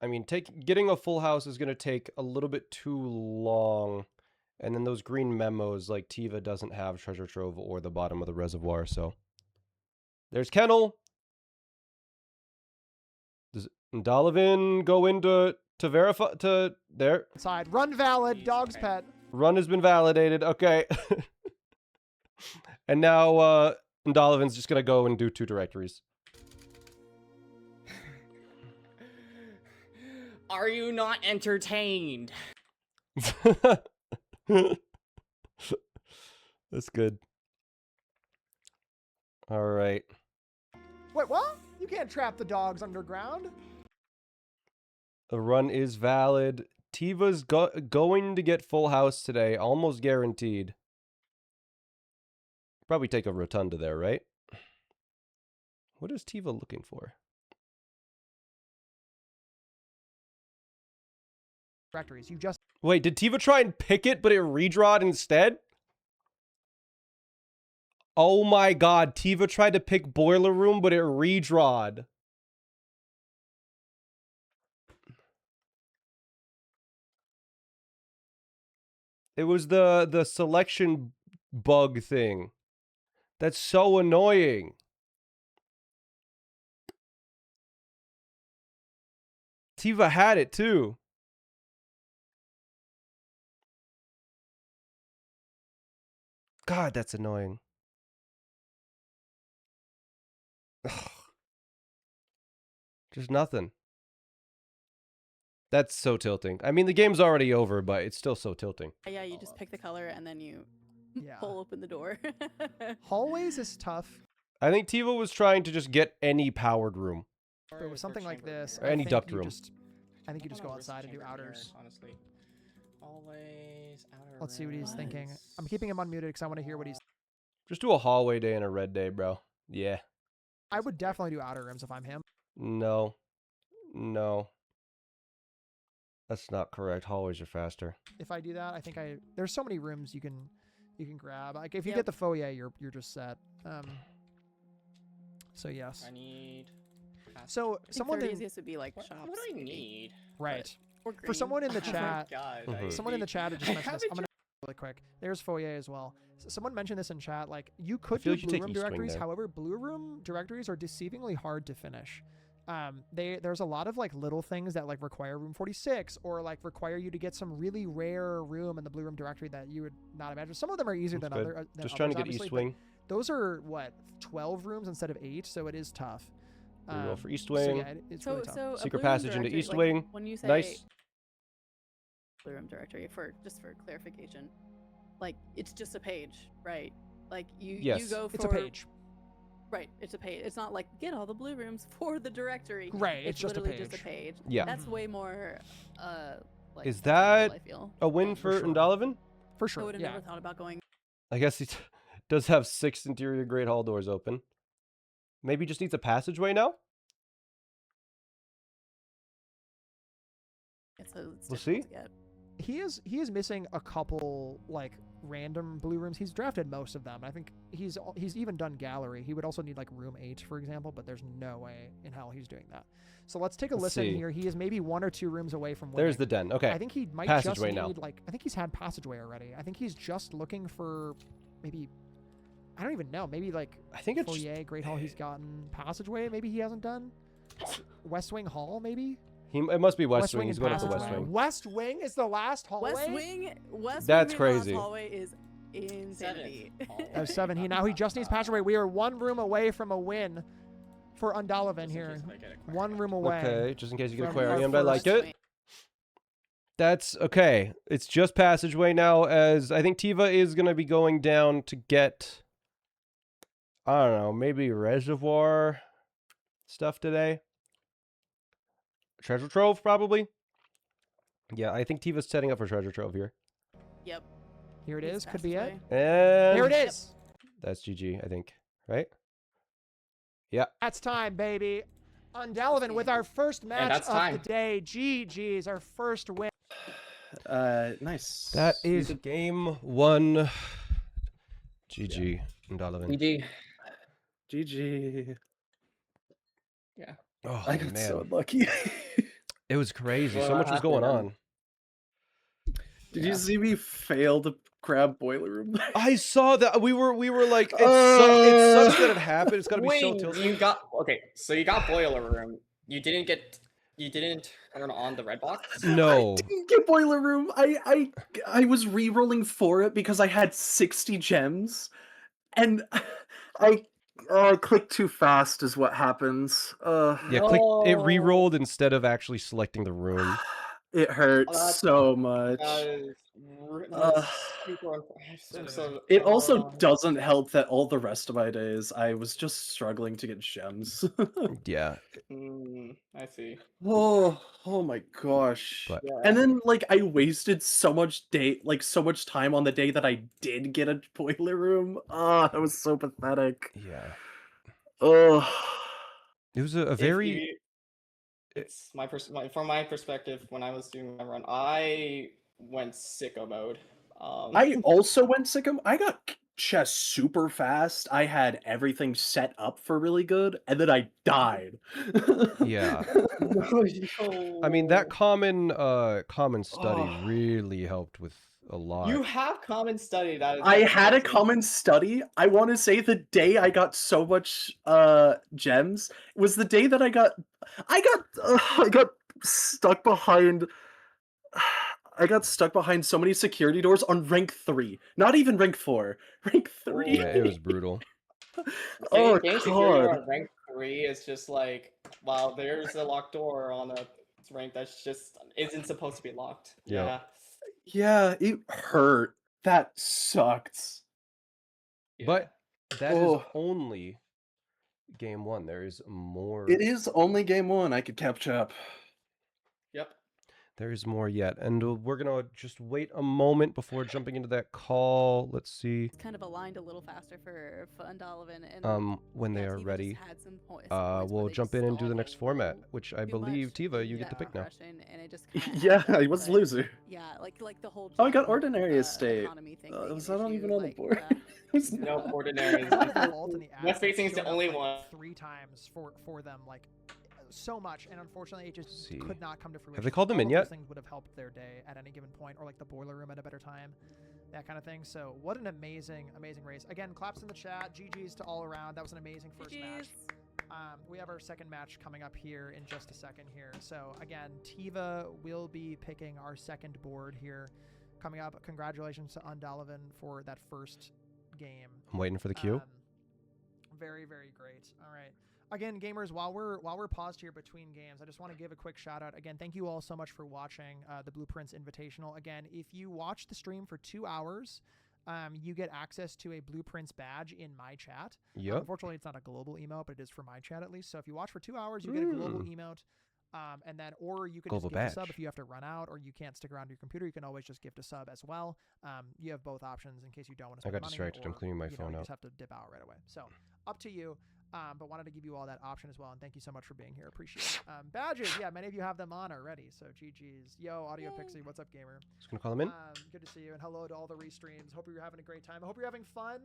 I mean, getting a full house is going to take a little bit too long. And then those green memos, like Tiva doesn't have treasure trove or the bottom of the reservoir. So there's Kennel. Does Donovan go into to verify to there? side run valid Jeez, dog's okay. pet. Run has been validated. Okay. And now Dolovan's just going to go and do 2 directories. Are you not entertained? That's good. All right. Wait, what? You can't trap the dogs underground. The run is valid. Tiva's going to get full house today, almost guaranteed. Probably take a rotunda there, right? What is Tiva looking for? Directories. You just Wait, did Tiva try and pick it, but it redrawed instead? Oh my god, Tiva tried to pick Boiler Room, but it redrawed. It was the selection bug thing. That's so annoying. Tiva had it too. God, that's annoying. Ugh. Just nothing. That's so tilting. I mean, the game's already over, but it's still so tilting. Yeah, you just pick the color and then you Yeah. pull open the door. hallways is tough. I think Tiva was trying to just get any powered room. But with something like this, Or I any think duct you room. I think you just don't go know, risk outside and do chamber here, outers. honestly. Always outer Let's see what he's thinking. rings. I'm keeping him unmuted because I want to hear what he's. Just do a hallway day and a red day, bro. Yeah. I would definitely do outer rooms if I'm him. No. No. That's not correct. Hallways are faster. If I do that, I think there's so many rooms you can grab. Like if you Yep. get the foyer, you're just set. So yes. I need. So I think someone third in, easiest would be like What shops. do I maybe. need? right. Or For someone in the Oh my chat, God, Mhm. someone in the chat had just I mentioned this. haven't I'm gonna really quick. There's foyer as well. Someone mentioned this in chat. Like you could feel do like you blue take room East Wing directories. there. However, blue room directories are deceivingly hard to finish. There's a lot of like little things that like require room 46 or like require you to get some really rare room in the blue room directory that you would not imagine. Some of them are easier That's than good. other. Than Just trying to others, get obviously, East but Wing. Those are what 12 rooms instead of 8, so it is tough. Reroll for East So Wing. yeah, it's really tough. So a Secret blue room passage into directory, East like, Wing. When you say Nice. blue room directory, for clarification, like it's just a page, right? Like you Yes. go for It's a page. Right, it's a page. It's not like get all the blue rooms for the directory. Right, it's just a literally just a page. page. Yeah. That's Mhm. way more like Is attainable, that I feel. A win For for sure. Ndalavan? For I sure. would have Yeah. never thought about going. I guess he does have 6 interior grade hall doors open. Maybe just needs a passageway now? So it's We'll difficult see. to get. He is missing a couple like random blue rooms. He's drafted most of them. I think he's even done gallery. He would also need like room 8, for example, but there's no way in hell he's doing that. So let's take a Let's listen see. here. He is maybe 1 or 2 rooms away from winning. There's the den. Okay. I think he might Passageway just now. need like I think he's had passageway already. I think he's just looking for maybe I don't even know. Maybe like I think it's foyer, Great Hall he's gotten. Passageway maybe he hasn't done. West Wing Hall maybe? it must be West Wing. Wing He's and going up to West passageway. Wing. West Wing is the last hallway? West Wing That's being the last crazy. hallway is insanity. Oh, 7. He just needs passageway. We are 1 room away from a win for Ndalavan here. 1 room away. Okay, just in case you get from our aquarium, I like first it. That's okay. It's just passageway now, as I think Tiva is going to be going down to get, I don't know, maybe reservoir stuff today. Treasure trove, probably. Yeah, I think Tiva's setting up for treasure trove here. Yep. Here it Needs is. Could be it. passageway. And Here it is. that's GG, I think. Right? Yeah. That's time, baby. Ndalavan with our first match that's of time. the day. GG's our first win. Nice. That You is did- game 1. GG, Ndalavan. GG. GG. Oh, I got man. so unlucky. It was crazy. Well, So much was going happened? on. Did you see me fail to grab boiler room? I saw that. We were like, it sucks that it happened. It's got to be so Wait, tilted. you got so you got boiler room. You didn't turn on the red box. No. Didn't get boiler room. I was re-rolling for it because I had 60 gems, and I clicked too fast is what happens. Yeah, it re-rolled instead of actually selecting the room. It hurts That's- so much. That is Uh, super unfair. It also doesn't help that all the rest of my days I was just struggling to get gems. Yeah. I see. oh my gosh. But Yeah. And then like I wasted so much time on the day that I did get a boiler room. Oh, that was so pathetic. yeah. Oh. It was a If very you- it's from my perspective. When I was doing my run, I went sicko mode. I also went sicko. I got chess super fast. I had everything set up for really good, and then I died. Yeah. I mean, that common study Oh. really helped with a lot. You have common study that. I had a crazy. common study. I want to say the day I got so much gems was the day that I got stuck behind. I got stuck behind so many security doors on rank 3. Not even rank 4. Rank 3. Yeah, it was brutal. Oh, Game security God. on rank 3 is just like, wow, there's a locked door on a rank that's just isn't supposed to be locked. Yeah. Yeah, it hurt. That sucked. But that is Oh. only game 1. There is more. It is only game 1. I could catch up. Yep. There is more yet, and we're gonna just wait a moment before jumping into that call. Let's see. It's kind of aligned a little faster for Donovan, and When they yeah, are Tiva ready, just had some points where we'll they jump just in and do stalled the a next format, little which I too believe much Tiva, you into get to that pick now. progression, and it just kinda Yeah, ended up, I was but loser. yeah, like the whole Oh, I got gem, Ordinary Estate. economy thing being Was an that not issue, even on the like, board? yeah. Was Yeah. No, Ordinary is I wanted to vault in the West ad Facing is the showed up, only like, one. 3 times for them, like so much, and unfortunately it just See. could not come to fruition. Have they called them All in of yet? those things would have helped their day at any given point, or like the boiler room at a better time, that kind of thing. So what an amazing race. Again, claps in the chat, GG's to all around. That was an amazing first match. We have our second match coming up here in just a second here. So again, Tiva will be picking our second board here coming up. Congratulations to Undalavan for that first game. I'm waiting for the queue. Very great. All right. Again, gamers, while we're paused here between games, I just want to give a quick shout out. Again, thank you all so much for watching the Blueprints Invitational. Again, if you watch the stream for 2 hours, you get access to a Blueprints badge in my chat. Yep. Unfortunately, it's not a global emote, but it is for my chat at least. So if you watch for 2 hours, you get a global emote. And then, or you can Global just gift a badge. sub if you have to run out, or you can't stick around your computer. You can always just gift a sub as well. You have both options in case you don't want to I spend got money. distracted. I'm or, cleaning my you know, phone you out. just have to dip out right away. So up to you. But wanted to give you all that option as well, and thank you so much for being here. Appreciate it. Badges, yeah, many of you have them on already. So GG's. Yo, Audio Pixie, what's up, gamer? Just gonna call them in. Good to see you, and hello to all the restreams. Hope you're having a great time. I hope you're having fun.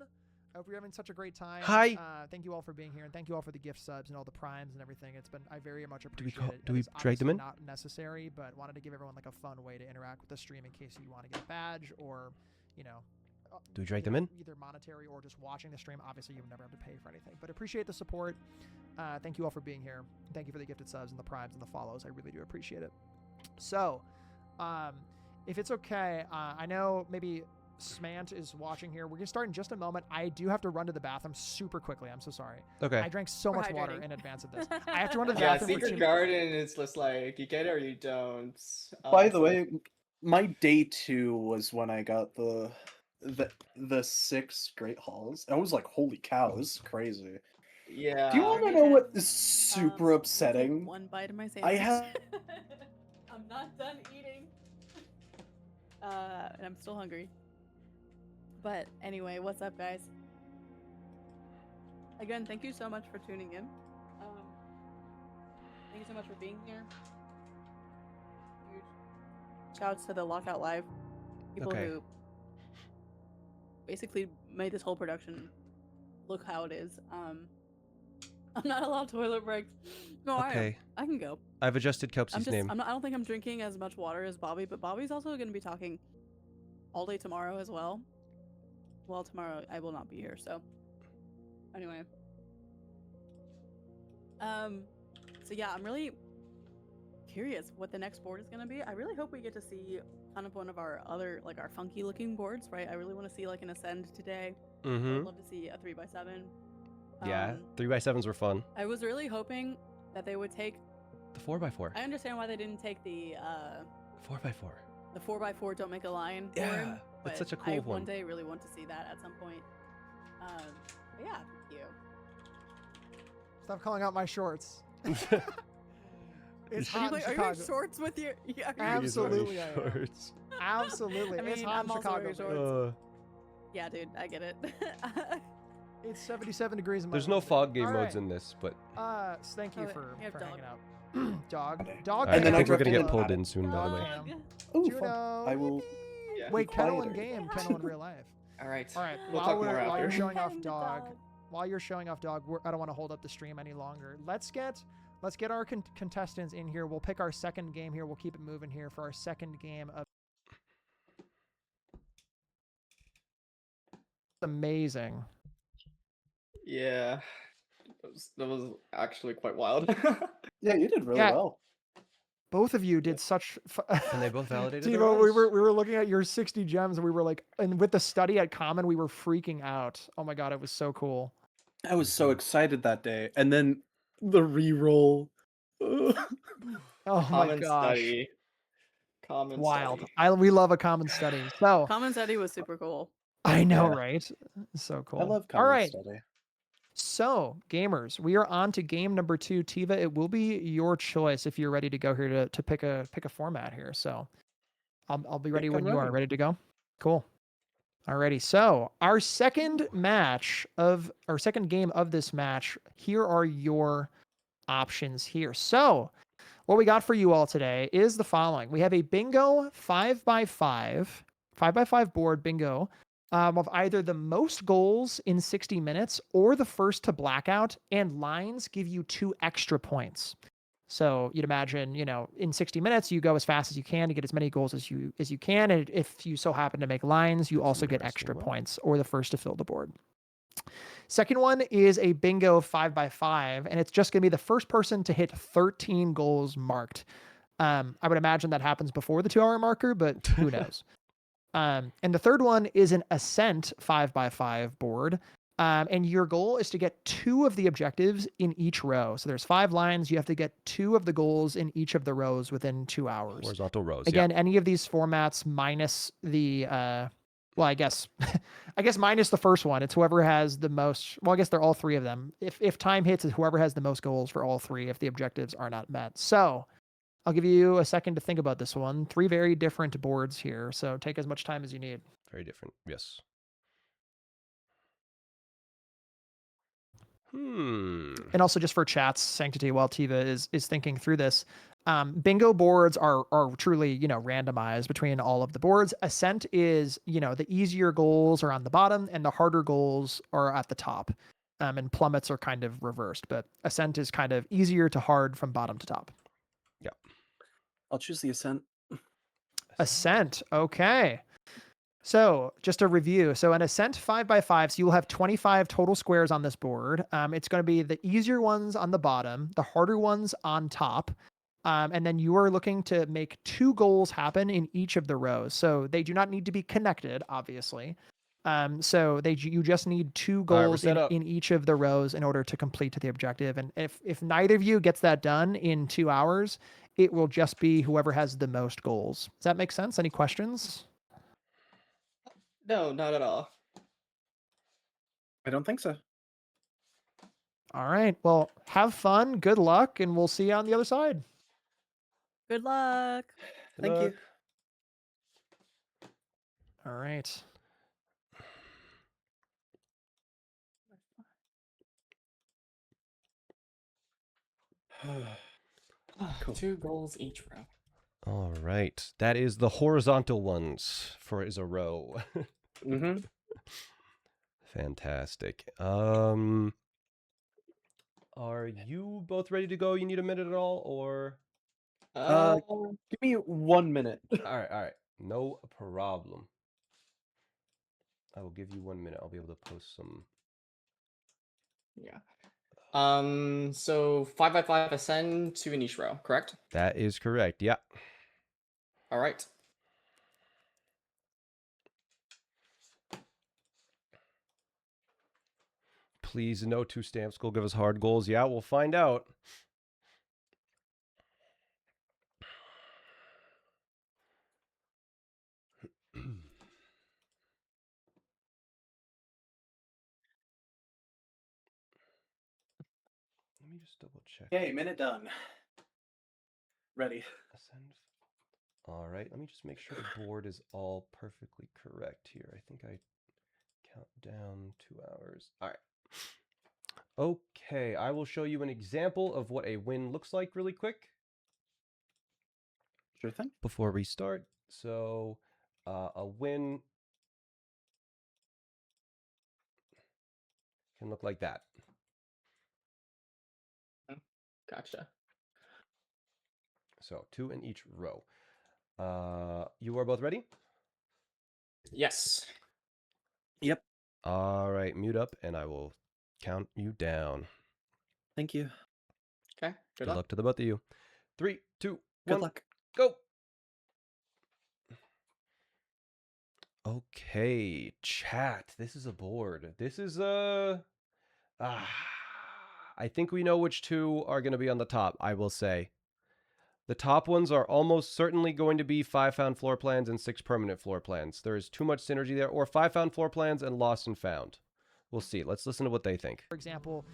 I hope you're having such a great time. Hi. Thank you all for being here, and thank you all for the gift subs and all the primes and everything. It's been, I very much appreciate it. Do we It's drag them in? obviously not necessary, but wanted to give everyone like a fun way to interact with the stream in case you want to get a badge or, you know. Do we drag them in? Either monetary or just watching the stream. Obviously, you would never have to pay for anything, but appreciate the support. Thank you all for being here. Thank you for the gifted subs and the primes and the follows. I really do appreciate it. So, if it's okay, I know maybe SmallAnt is watching here. We're gonna start in just a moment. I do have to run to the bathroom super quickly. I'm so sorry. Okay. I drank so We're much water hydrating. in advance of this. I have to run to the Yeah, bathroom. Secret Garden is just like you get it or you don't. By the So- way, my day 2 was when I got the 6 Great Halls. I was like, holy cow, this is crazy. yeah. Do you want to Already know what had, is super I'll upsetting? take one bite of my sandwich. I have I'm not done eating. And I'm still hungry. But anyway, what's up, guys? Again, thank you so much for tuning in. Thank you so much for being here. Huge shouts to the Lockout Live people Okay. who basically made this whole production look how it is. I'm not allowed toilet breaks. No, Okay. I can go. I've adjusted I Kelpsie's name. don't think I'm drinking as much water as Bobby, but Bobby's also going to be talking all day tomorrow as well. Well, tomorrow I will not be here, so anyway. So yeah, I'm really curious what the next board is going to be. I really hope we get to see kind of one of our other, like our funky looking boards, right? I really want to see like an Ascend today. Mm-hmm. I'd love to see a 3x7. Yeah, 3x7s were fun. I was really hoping that they would take, The 4x4. I understand why they didn't take the 4x4. 4x4 don't make a lion board, Yeah, but it's such a cool I one. one day really want to see that at some point. But yeah, thank you. Stop calling out my shorts. It's Are you hot in Are you Chicago. wearing shorts with your? Yeah, Absolutely, I am. Absolutely, I it's mean, hot in I'm also Chicago. wearing baby. shorts. Yeah, dude, I get it. It's 77 degrees in my There's no room, baby. fog game All modes right. in this, but Thank you Oh, for we have dog. hanging out. Dog. Okay. Dog. Alright, then I I think we're gonna drifted get in. pulled in soon, by the Dog way. cam. Ooh, Juno, fun. I will. yippee. Yeah. Wait, Kennel in quieter. game, Kennel in real life. All right. All right. We'll while talk more while you're after. showing off And the dog, dog. while you're showing off dog, I don't want to hold up the stream any longer. Let's get our contestants in here. We'll pick our second game here. We'll keep it moving here for our second game of. Amazing. Yeah. That was actually quite wild. Yeah, you did really Yeah. well. Both of you did such. And they both validated their Tivo, we rounds? were looking at your 60 gems, and we were like, and with the study at Common, we were freaking out. Oh my god, it was so cool. I was so excited that day, and then the re-roll. Oh my Common gosh, study. Common wild. study. We love a common study. So Common study was super cool. I know, Yeah. right? So cool. I love All common right, study. So, gamers, we are on to game number 2. Tiva, it will be your choice if you're ready to go here to pick a format here. So, I'll be ready Think when I'm you are. ready. Ready to go? Cool. Alrighty. So, our second game of this match, here are your options here. So, what we got for you all today is the following. We have a bingo 5x5 board bingo of either the most goals in 60 minutes or the first to blackout, and lines give you 2 extra points. So you'd imagine, in 60 minutes, you go as fast as you can to get as many goals as you can. And if you so happen to make lines, you That's also get interesting. extra Wow. points or the first to fill the board. Second one is a bingo 5x5, and it's just going to be the first person to hit 13 goals marked. I would imagine that happens before the 2-hour marker, but who knows? And the third one is an Ascent 5x5 board. And your goal is to get 2 of the objectives in each row. So there's 5 lines. You have to get 2 of the goals in each of the rows within 2 hours. Horizontal rows. Again, any of these formats minus the well, I guess minus the first one. It's whoever has the most. Well, I guess they're all 3 of them. If time hits, it's whoever has the most goals for all 3 if the objectives are not met. So I'll give you a second to think about this one. 3 very different boards here, so take as much time as you need. Very different. Yes. And also, just for chat's sanctity, while Tiva is thinking through this, bingo boards are truly randomized between all of the boards. Ascent is the easier goals are on the bottom and the harder goals are at the top, and plummets are kind of reversed. But Ascent is kind of easier to hard from bottom to top. Yeah. I'll choose the Ascent. Ascent. Okay. So just a review. So an Ascent 5x5, so you'll have 25 total squares on this board. It's going to be the easier ones on the bottom, the harder ones on top. And then you are looking to make 2 goals happen in each of the rows. So they do not need to be connected, obviously. So you just need 2 goals in each of the rows in order to complete the objective. And if neither of you gets that done in 2 hours, it will just be whoever has the most goals. Does that make sense? Any questions? No, not at all. I don't think so. All right. Well, have fun. Good luck, and we'll see you on the other side. Good luck. Thank you. All right. Cool. 2 goals each row. All right. That is the horizontal ones for is a row. Mm-hmm. Fantastic. Are you both ready to go? You need a minute at all, or? Give me 1 minute. All right. No problem. I will give you 1 minute. I'll be able to post some. Yeah. So 5x5 Ascend, 2 in each row, correct? That is correct. Yeah. All right. Please, no 2 stamps will give us hard goals. Yeah, we'll find out. Let me just double check. Okay, minute done. Ready. Ascend. All right, let me just make sure the board is all perfectly correct here. I think I count down 2 hours. All right. Okay, I will show you an example of what a win looks like really quick Sure thing. before we start. So a win can look like that. Gotcha. So 2 in each row. You are both ready? Yes. Yep. All right, mute up and I will count you down. Thank you. Okay. Good luck to the both of you. 3, 2, Good 1, luck. go. Okay, chat. This is a board. This is I think we know which 2 are going to be on the top, I will say. The top ones are almost certainly going to be 5 found floor plans and 6 permanent floor plans. There is too much synergy there, or 5 found floor plans and lost and found. We'll see. Let's listen to what they think. For example,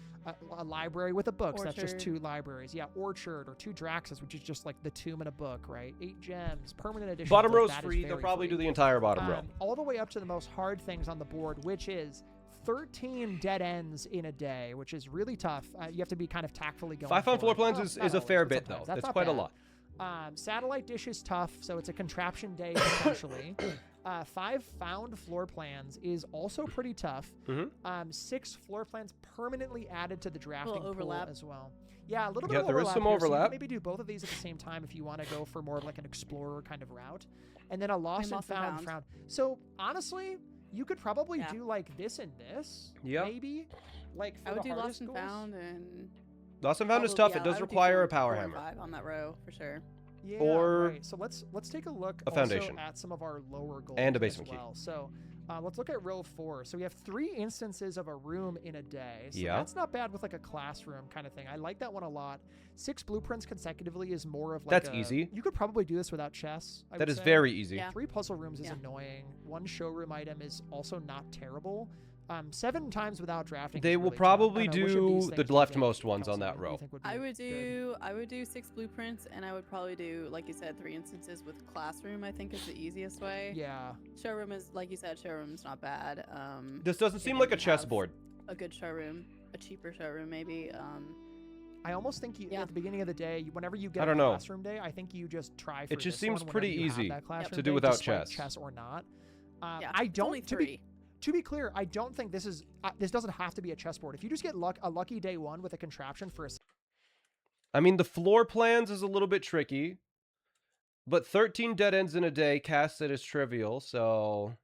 a library with a book, so that's just Orchard. 2 libraries. Yeah, Orchard or 2 Draxes, which is just like the tomb and a book, right? 8 gems, permanent edition. Bottom row's free. They'll probably do the entire bottom row. All the way up to the most hard things on the board, which is 13 dead ends in a day, which is really tough. You have to be kind of tactfully going. 5 on for floor it. plans Well, is not a always, fair but bit, though. sometimes. That's not quite a bad. lot. Satellite dish is tough, so it's a contraption day potentially. 5 found floor plans is also pretty tough. 6 floor plans permanently added to the drafting pool overlap. as well. Yeah, a little bit Yeah, of there is overlap. some here, so you can overlap. maybe do both of these at the same time if you want to go for more of like an explorer kind of route. And then a lost and found. So honestly, you could probably do like this and this. Yeah. Maybe. Like for I would the do hardest lost and goals. found and. Lost and found is probably- tough. yeah, It does I would do require 4 a power 4 and hammer. 5 on that row for sure. Yeah, Or right. So let's take a look a foundation. also at some of our lower goals And a as basement key. well. So let's look at row 4. So we have 3 instances of a room in a day. So Yeah. that's not bad with like a classroom kind of thing. I like that one a lot. 6 blueprints consecutively is more of like That's a- easy. You could probably do this without chess. I That would is say. very easy. Yeah. 3 puzzle rooms is Yeah. annoying. 1 showroom item is also not terrible. 7 times without drafting. They is will really tough. probably I don't know, which of do these the things do you think, leftmost ones on Kelsey, that do you row. think would be I would good? do 6 blueprints, and I would probably do, like you said, 3 instances with classroom. I think is the easiest way. Yeah. Showroom is, like you said, showroom's not bad. This doesn't if seem you like a have chessboard. A good showroom, a cheaper showroom maybe. I almost think you Yeah. at the beginning of the day, whenever you get I a don't know. classroom day, I think you just try for It just this seems one whenever pretty you have easy that classroom to do day, without despite chess. or not. Yeah, I it's don't only to 3. be clear, I don't think this is this doesn't have to be a chessboard. If you just get a lucky day 1 with a contraption for a I mean, the floor plans is a little bit tricky, but 13 dead ends in a day casted is trivial, so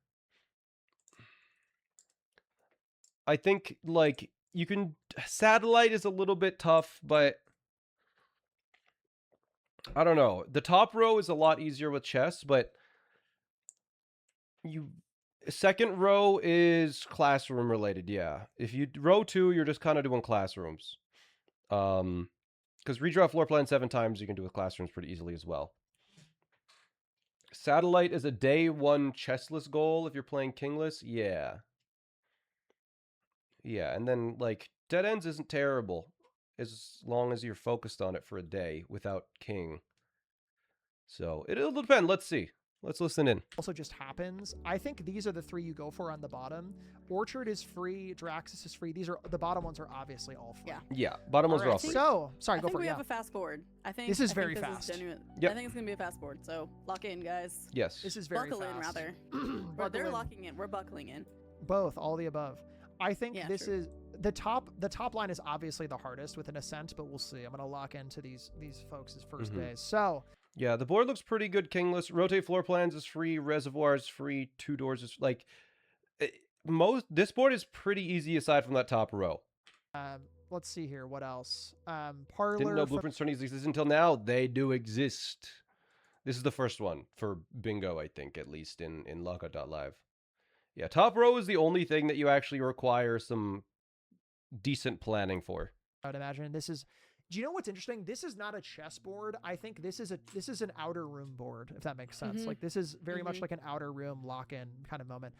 I think like you can satellite is a little bit tough, but I don't know. The top row is a lot easier with chess, but second row is classroom related, yeah. If you row 2, you're just kind of doing classrooms. Because redraw floor plan 7 times, you can do with classrooms pretty easily as well. Satellite is a day 1 chessless goal if you're playing kingless. Yeah. Yeah, and then, like, dead ends isn't terrible as long as you're focused on it for a day without king. So, it'll depend. Let's see. Let's listen in. also just happens. I think these are the 3 you go for on the bottom. Orchard is free, Draxus is free. These are the bottom ones are obviously all free. Yeah. Yeah, bottom ones are all Alright, free. so sorry, I go think for we it. have Yeah. a fast board. I think This is I very think fast. Yep. I think it's gonna be a fast board. So lock in, guys. Yes. This is very Buckle fast. in, rather. Or Buckle they're in. locking in. We're buckling in. Both, all the above. I think Yeah, this true. is the top line is obviously the hardest with an ascent, but we'll see. I'm gonna lock into these folks' 1st days. So Yeah, the board looks pretty good kingless. Rotate floor plans is free. Reservoir is free. 2 doors is like this board is pretty easy aside from that top row. let's see here. What else? Parlor. Didn't know for- blueprints don't exist until now. They do exist. This is the first one for bingo, I think, at least in Lockout.live. Yeah, top row is the only thing that you actually require some decent planning for. I would imagine this is. Do you know what's interesting? This is not a chessboard. I think this is an outer room board, if that makes sense. Mhm. Like this is very much like an outer room lock-in kind of moment.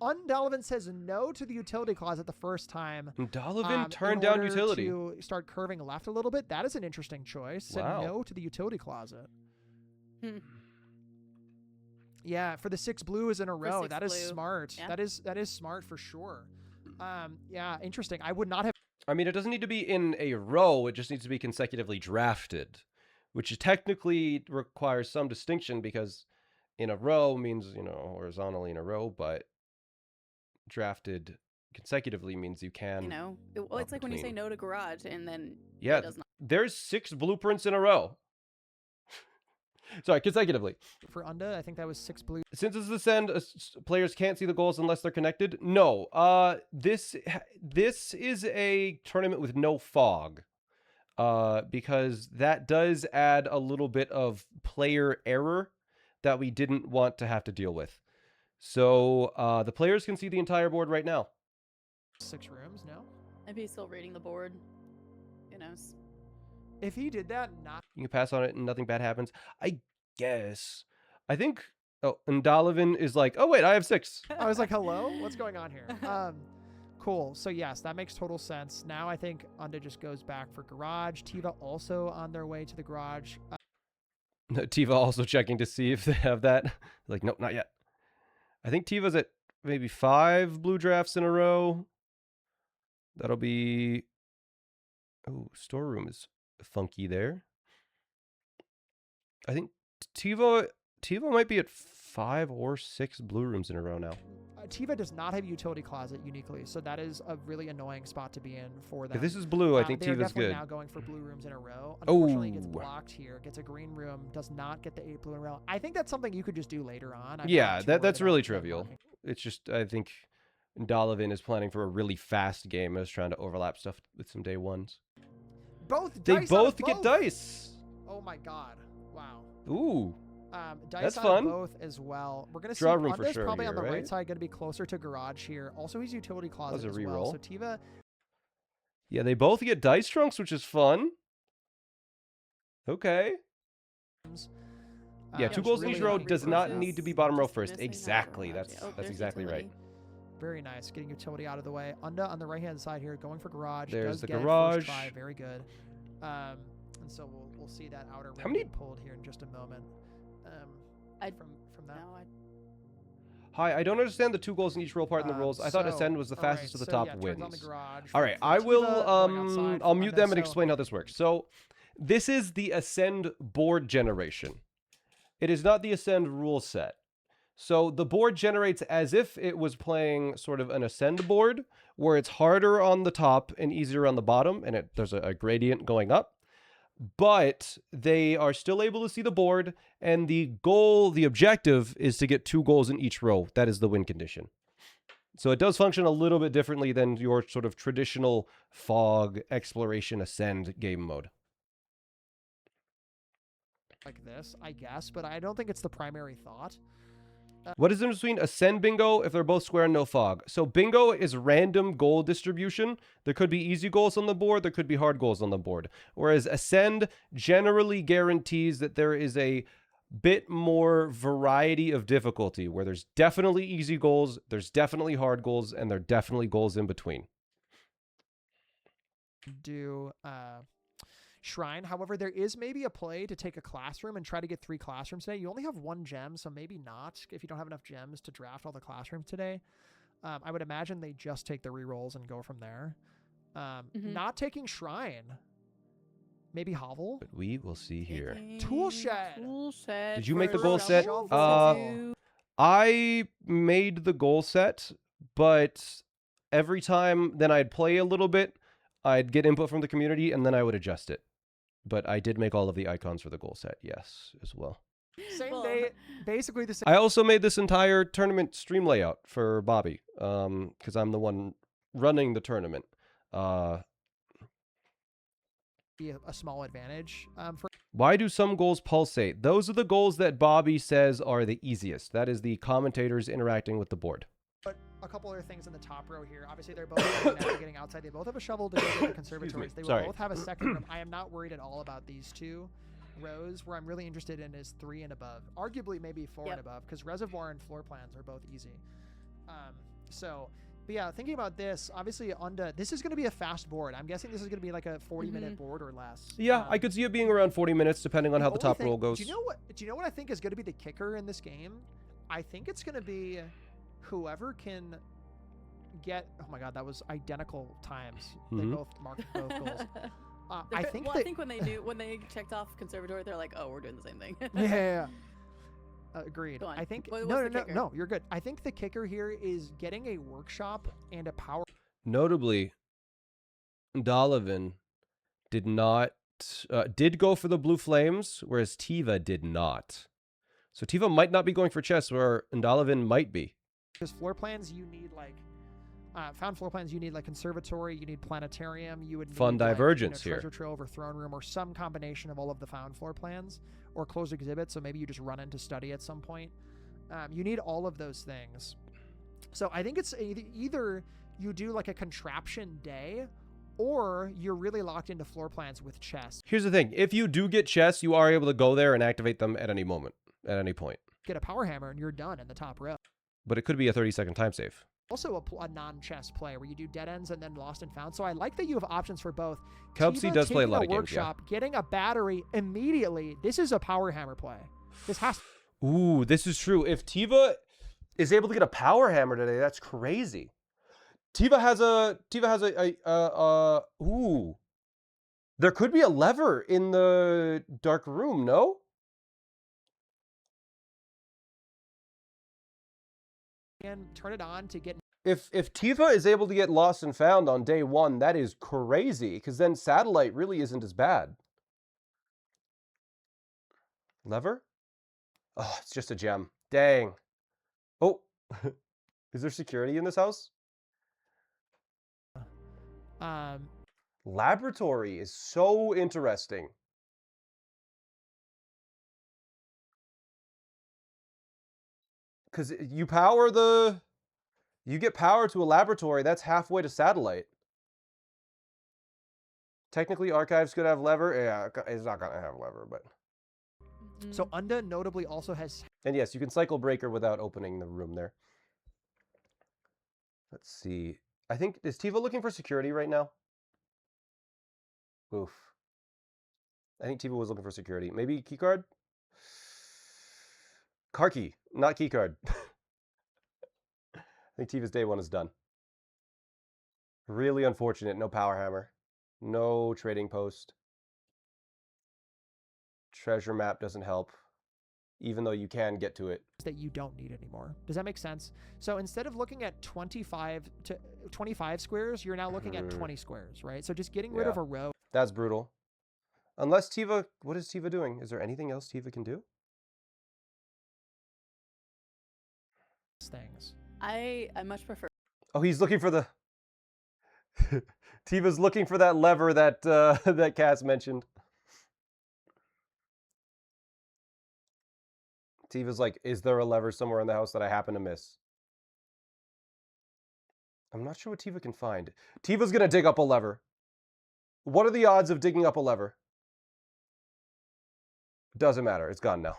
Undalavan says no to the utility closet the first time. Donovan in turned down order utility. to start curving left a little bit. That is an interesting choice. Said Wow. no to the utility closet. Hmm. Yeah, for the 6 blues in a row. 6 That is blue. smart. Yeah. That is smart for sure. Yeah, interesting. I would not have I mean, it doesn't need to be in a row. It just needs to be consecutively drafted, which technically requires some distinction because in a row means, horizontally in a row, but drafted consecutively means you can. Well, it's like when you say between. no to garage, and then Yeah, it does not. there's 6 blueprints in a row. Sorry, consecutively. for Unda. I think that was 6 blue. Since it's this end, players can't see the goals unless they're connected. No, this is a tournament with no fog, because that does add a little bit of player error that we didn't want to have to deal with. So the players can see the entire board right now. 6 rooms, no? Maybe he's still reading the board. Who knows? If he did that, not You can pass on it and nothing bad happens. I guess. I think. Oh, and Donovan is like, oh wait, I have 6. I was like, hello? What's going on here? Cool. So yes, that makes total sense. Now I think Unda just goes back for garage. Tiva also on their way to the garage. Tiva also checking to see if they have that. Like, nope, not yet. I think Tiva's at maybe 5 blue drafts in a row. That'll be... Oh, storeroom is funky there. I think Tiva might be at 5 or 6 blue rooms in a row now. Tiva does not have a utility closet uniquely, so that is a really annoying spot to be in for them. If this is blue, I think they're Tiva's definitely good. now going for blue rooms in a row. Unfortunately, it gets Oh. blocked here. Gets a green room. Does not get the 8 blue in a row. I think that's something you could just do later on. I'm Yeah, not too worried that's about really them trivial. blocking. It's just, I think Donovan is planning for a really fast game. I was trying to overlap stuff with some day ones. Both They dice out of both get dice. Oh my god! Wow. Ooh. Dice That's out fun. of both as well. We're gonna Draw see room for Unda's sure probably on here, the right right? side, gonna be closer to garage here. Also, he's utility closet a as well. reroll. So Tiva, Yeah, they both get dice trunks, which is fun. Okay. Yeah, 2 it's goals in each really row hot does not resources. need to be bottom row Just first. missing that Exactly. garage. That's Oh, that's there's exactly right. utility. Very nice. Getting utility out of the way. Unda on the right hand side here, going for garage. There's Does the get it garage. first try. Very good. And so we'll see that outer ring many- get pulled here in just a moment. I'd- From that. No, Hi, I don't understand the 2 goals in each row part in the rules. I thought So- Ascend was the all right, fastest to the so top yeah, turns on the wins. garage All for- right, for I will Tiva, going outside I'll for mute Unda, them and so- explain how this works. So, this is the Ascend board generation. It is not the Ascend rule set. So the board generates as if it was playing sort of an Ascend board, where it's harder on the top and easier on the bottom, and there's a gradient going up. But they are still able to see the board, and the objective is to get 2 goals in each row. That is the win condition. So it does function a little bit differently than your sort of traditional fog exploration Ascend game mode. like this, I guess, but I don't think it's the primary thought. What is the difference between Ascend Bingo if they're both square and no fog? So Bingo is random goal distribution. There could be easy goals on the board. There could be hard goals on the board. Whereas Ascend generally guarantees that there is a bit more variety of difficulty, where there's definitely easy goals, there's definitely hard goals, and there are definitely goals in between. Do Shrine. However, there is maybe a play to take a classroom and try to get 3 classrooms today. You only have 1 gem, so maybe not if you don't have enough gems to draft all the classrooms today. I would imagine they just take the rerolls and go from there. Not taking Shrine. Maybe Hovel. But we will see here. Tool shed. Tool shed. Did you make the for goal set? shovel. I made the goal set, but every time then I'd play a little bit, I'd get input from the community, and then I would adjust it. But I did make all of the icons for the goal set, yes, as well. Same Well, day, basically the same. I also made this entire tournament stream layout for Bobby, because I'm the one running the tournament. Be a small advantage for Why do some goals pulsate? Those are the goals that Bobby says are the easiest. That is the commentators interacting with the board. But a couple other things in the top row here. Obviously, they're both navigating outside. They both have a shovel to go to the conservatories. They will Sorry. both have a second room. I am not worried at all about these 2 rows. Where I'm really interested in is 3 and above. Arguably, maybe 4 and above, because reservoir and floor plans are both easy. But yeah, thinking about this, obviously, this is going to be a fast board. I'm guessing this is going to be like a 40-minute board or less. Yeah, I could see it being around 40 minutes, depending on how the top roll goes. Do you know what I think is going to be the kicker in this game? I think it's going to be whoever can get. Oh my God, that was identical times. They both marked both goals. I think I think when they checked off conservatory, they're like, oh, we're doing the same thing. yeah. Agreed. Go on. I think What's no, the kicker? no, you're good. I think the kicker here is getting a workshop and a power. Notably, Donovan did go for the blue flames, whereas Tiva did not. So Tiva might not be going for chess, where Donovan might be. Because floor plans, you need like found floor plans. You need like conservatory. You need planetarium. You would need, Fun divergence like, you know, here. treasure trove or throne room or some combination of all of the found floor plans or closed exhibits. So maybe you just run into study at some point. You need all of those things. So I think it's either you do like a contraption day, or you're really locked into floor plans with chess. Here's the thing: if you do get chess, you are able to go there and activate them at any moment, at any point. Get a power hammer and you're done in the top row. But it could be a 30-second time save. also a non-chess play where you do dead ends and then lost and found. So I like that you have options for both. Kelpsy Tiva does play a taking lot of games, yeah. workshop, getting a battery immediately. This is a power hammer play. This has to Ooh, this is true. If Tiva is able to get a power hammer today, that's crazy. Tiva has a ooh. There could be a lever in the dark room, no? and turn it on to get If Tiva is able to get lost and found on day 1, that is crazy, because then satellite really isn't as bad. Lever? Oh, it's just a gem. Dang. Oh, is there security in this house? Laboratory is so interesting. Because you get power to a laboratory, that's halfway to satellite. Technically, archives could have lever. Yeah, it's not going to have lever, but... So Unda notably also has... And yes, you can cycle breaker without opening the room there. Let's see. I think, is Tiva looking for security right now? Oof. I think Tiva was looking for security. Maybe keycard? Car key, not keycard. I think Tiva's day 1 is done. Really unfortunate. No power hammer. No trading post. Treasure map doesn't help, even though you can get to it. that you don't need anymore. Does that make sense? So instead of looking at 25 squares, you're now looking at 20 squares, right? So just getting rid of a row. That's brutal. Unless Tiva, what is Tiva doing? Is there anything else Tiva can do? Things. I much prefer. Oh, he's looking for the... Tiva's looking for that lever that that Cass mentioned. Tiva's like, is there a lever somewhere in the house that I happen to miss? I'm not sure what Tiva can find. Tiva's gonna dig up a lever. What are the odds of digging up a lever? Doesn't matter. It's gone now.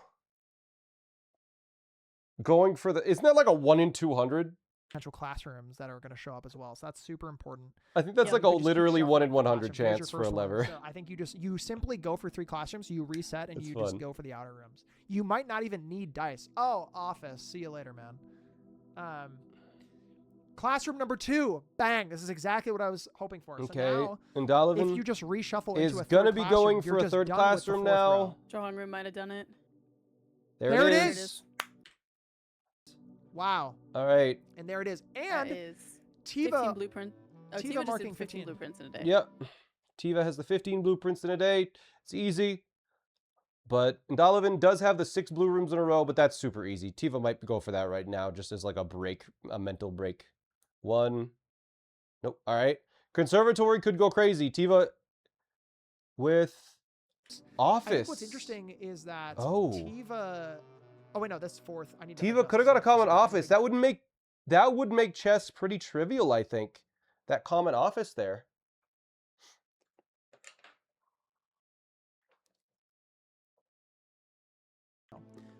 Going for the... Isn't that like a 1 in 200? Potential classrooms that are going to show up as well. So that's super important. I think that's like a You could just keep literally 1 in shuffling 100 classrooms. There's your chance for a first one. lever. So I think you simply go for 3 classrooms, you reset, and That's you fun. just go for the outer rooms. You might not even need dice. Oh, office. See you later, man. Classroom number 2. Bang. This is exactly what I was hoping for. Okay. So now, And Donovan if you just reshuffle is into a gonna third be classroom, going you're for a just third done with the classroom 4th now. row. Drawing room might have done it. There it it is. Wow. All right. And there it is. That And is 15 Tiva, blueprint. Oh, Tiva Tiva just marking did 15. blueprints in a day. Yep. Tiva has the 15 blueprints in a day. It's easy. But Donovan does have the 6 blue rooms in a row, but that's super easy. Tiva might go for that right now, just as like a break, a mental break. 1. Nope. All right. Conservatory could go crazy. Tiva with office. I think what's interesting is that Tiva... Oh, wait, no, that's 4th. I need to Tiva could have got a common office. That would make chess pretty trivial, I think. That common office there.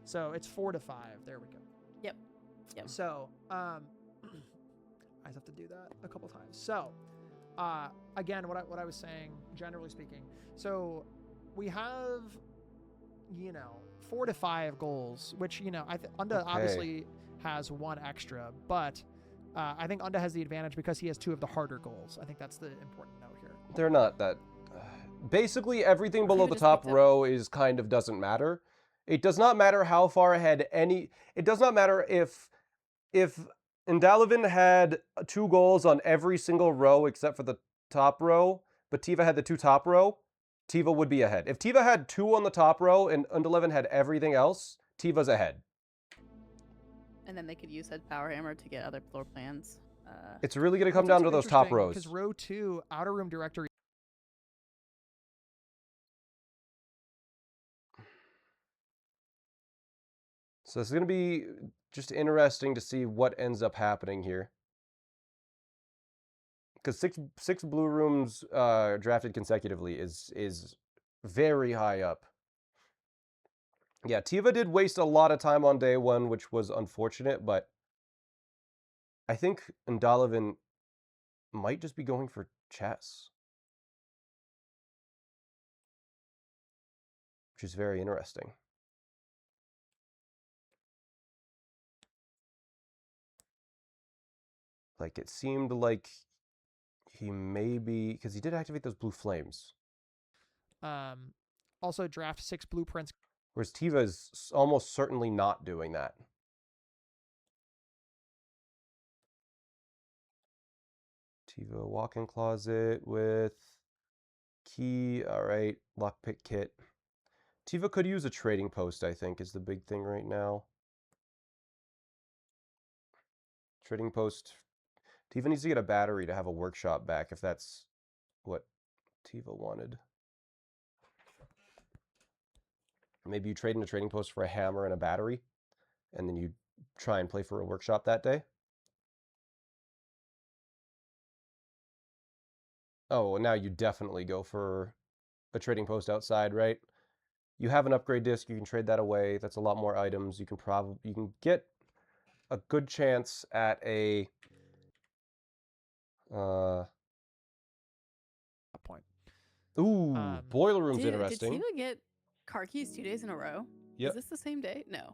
So it's 4 to 5. There we go. Yep. So, I have to do that a couple times. So, again, what I was saying, generally speaking, so we have, 4 to 5 goals, which, Unda obviously has 1 extra, but I think Unda has the advantage because he has 2 of the harder goals. I think that's the important note here. They're not that... basically, everything below the just top picked up. row is kind of doesn't matter. It does not matter how far ahead any... It does not matter if Indalvin had 2 goals on every single row except for the top row, but Tiva had the 2 top row, Tiva would be ahead. If Tiva had 2 on the top row and Indalvin had everything else, Tiva's ahead. And then they could use that power hammer to get other floor plans. It's really going to come down to those top rows. Because row 2, outer room directory. So it's going to be just interesting to see what ends up happening here. Because six blue rooms drafted consecutively is very high up. Yeah, Tiva did waste a lot of time on day 1, which was unfortunate, but I think Ndalavan might just be going for chess, which is very interesting. Like, it seemed like he may be, because he did activate those blue flames. Also draft 6 blueprints. Whereas Tiva is almost certainly not doing that. Tiva walk-in closet with key. All right, lockpick kit. Tiva could use a trading post, I think, is the big thing right now. Trading post. Tiva needs to get a battery to have a workshop back if that's what Tiva wanted. Maybe you trade in a trading post for a hammer and a battery, and then you try and play for a workshop that day. Oh, now you definitely go for a trading post outside, right? You have an upgrade disc, you can trade that away. That's a lot more items. You can get a good chance at a Point. Ooh, boiler room's Did interesting. Tiva get car keys 2 days in a row? Yep. Is this the same day? No.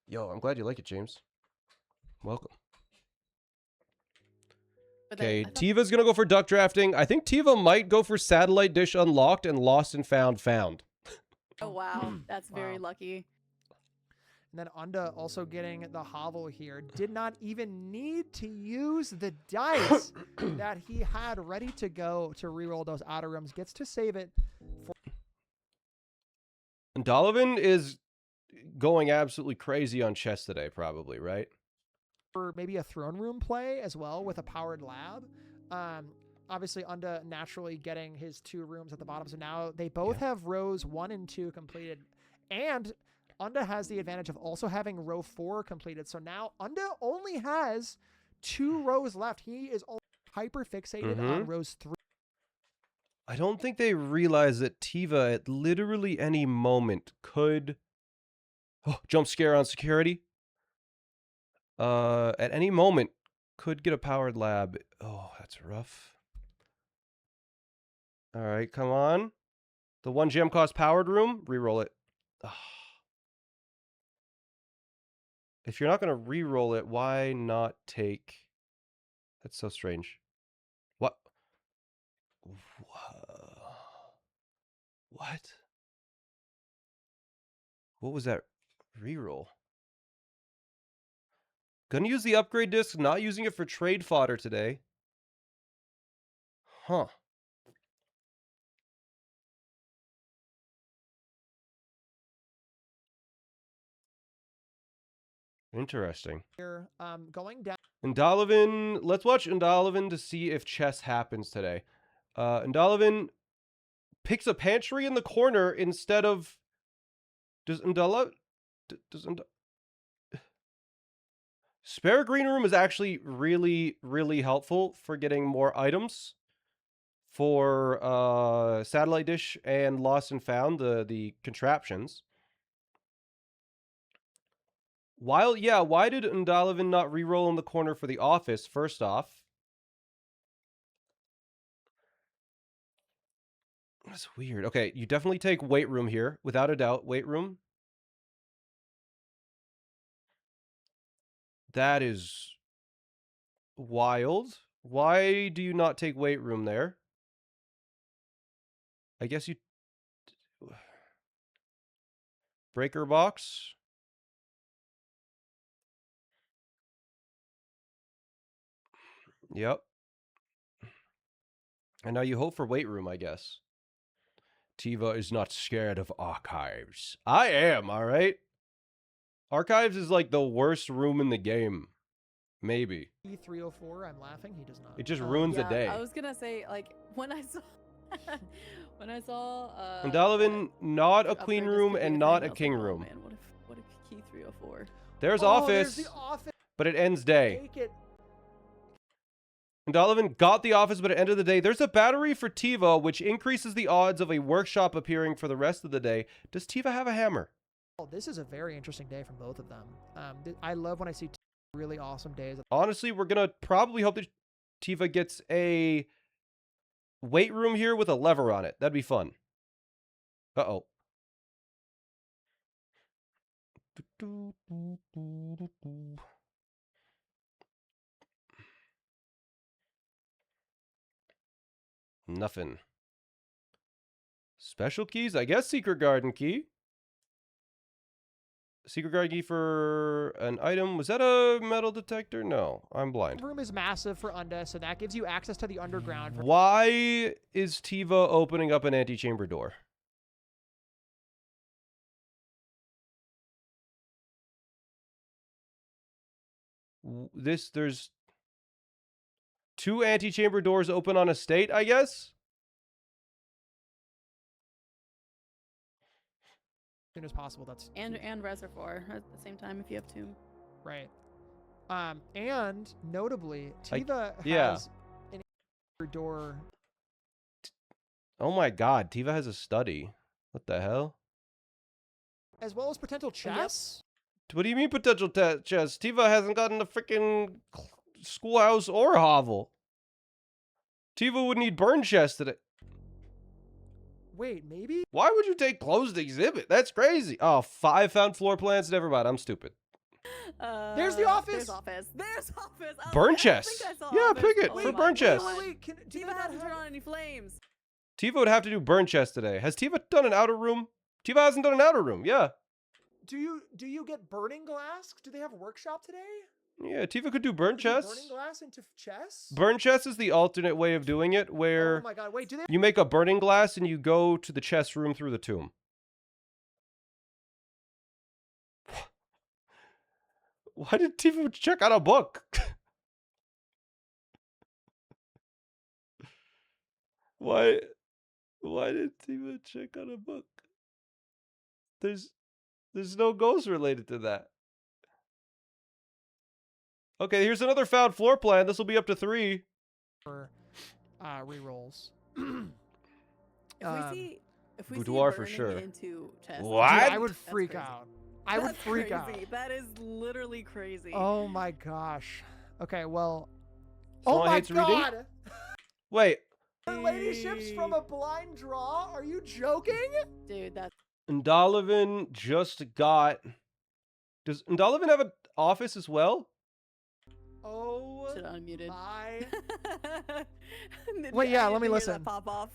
Yo, I'm glad you like it, James. Welcome. But Okay, I thought- Tiva's gonna go for duck drafting. I think Tiva might go for satellite dish unlocked and lost and found. Oh wow, that's very Wow. lucky. And then Unda also getting the hovel here. Did not even need to use the dice that he had ready to go to reroll those outer rooms. Gets to save it for And Donovan is going absolutely crazy on chess today, probably, right? maybe a throne room play as well with a powered lab. Obviously, Unda naturally getting his 2 rooms at the bottom. So now they both have rows 1 and 2 completed. And Unda has the advantage of also having row 4 completed. So now Unda only has 2 rows left. He is hyper fixated on rows 3. I don't think they realize that Tiva at literally any moment could jump scare on security. At any moment could get a powered lab. Oh, that's rough. All right, come on. The 1 gem cost powered room, reroll it. Ugh. If you're not going to reroll it, why not take... That's so strange. What? What? What was that reroll? Gonna use the upgrade disc, not using it for trade fodder today. Huh. Interesting. Here, going down. Ndalavan, let's watch Ndalavan to see if chess happens today. Ndalavan picks a pantry in the corner instead of... Does Spare green room is actually really, really helpful for getting more items for satellite dish and lost and found, the contraptions. Why did Ndalavan not reroll in the corner for the office, first off? That's weird. Okay, you definitely take weight room here, without a doubt, weight room. That is wild. Why do you not take weight room there? I guess you... Breaker box. Yep. And now you hope for weight room, I guess. Tiva is not scared of archives. I am, all right? Archives is like the worst room in the game. Maybe. E304, I'm laughing. He does not. It just ruins the Yeah, day. I was gonna say, like, when I saw And Dalavan, not a queen upgrade room this could be and a not thing, a I was king like, oh, room. man, what if key 304? There's Oh, office, there's the office. but it ends day. Take it. And Dalavan got the office, but at the end of the day, there's a battery for Tiva, which increases the odds of a workshop appearing for the rest of the day. Does Tiva have a hammer? Oh, this is a very interesting day from both of them. I love when I see really awesome days. Honestly, we're gonna probably hope that Tiva gets a weight room here with a lever on it. That'd be fun. Uh-oh. Nothing. Special keys? I guess secret garden key. Secret garden key for an item. Was that a metal detector? No, I'm blind. The room is massive for Unda, so that gives you access to the underground. Why is Tiva opening up an antechamber door? There's 2 antechamber doors open on a state, I guess? As soon as possible, that's And reservoir at the same time if you have to. right. And notably, Tiva yeah. has an door. Oh my god, Tiva has a study. What the hell? As well as potential chests. What do you mean potential chest? Tiva hasn't gotten a freaking schoolhouse or hovel. Tiva would need burn chest today. Wait, maybe? Why would you take closed exhibit? That's crazy. Oh, 5 found floor plans. Never mind. I'm stupid. There's the office. There's office. There's office. Burn chest. Yeah, pick it for burn chest. Wait. Do Tiva hasn't turned on any flames. Tiva would have to do burn chest today. Has Tiva done an outer room? Tiva hasn't done an outer room. Yeah. Do you get burning glass? Do they have a workshop today? Yeah, Tiva could do burn chest. Burning glass into chests? Burn chest is the alternate way of doing it, where Oh my god! Wait, do they? you make a burning glass and you go to the chest room through the tomb. Why did Tiva check out a book? Why did Tiva check out a book? There's no ghost related to that. Okay, here's another found floor plan. This will be up to 3. For rerolls. If we Boudoir see for burning sure. into chest, What? Dude, I would That's freak crazy. out. I would That's freak crazy. out. That is literally crazy. Oh my gosh. Okay, well. Someone Oh my hates reading? god! Wait. Her ladyships from a blind draw? Are you joking? Dude, that's Ndalavan just got... Does Ndalavan have an office as well? Oh shit unmuted. my. Did Wait, you- yeah, I let me didn't hear that listen. Pop off.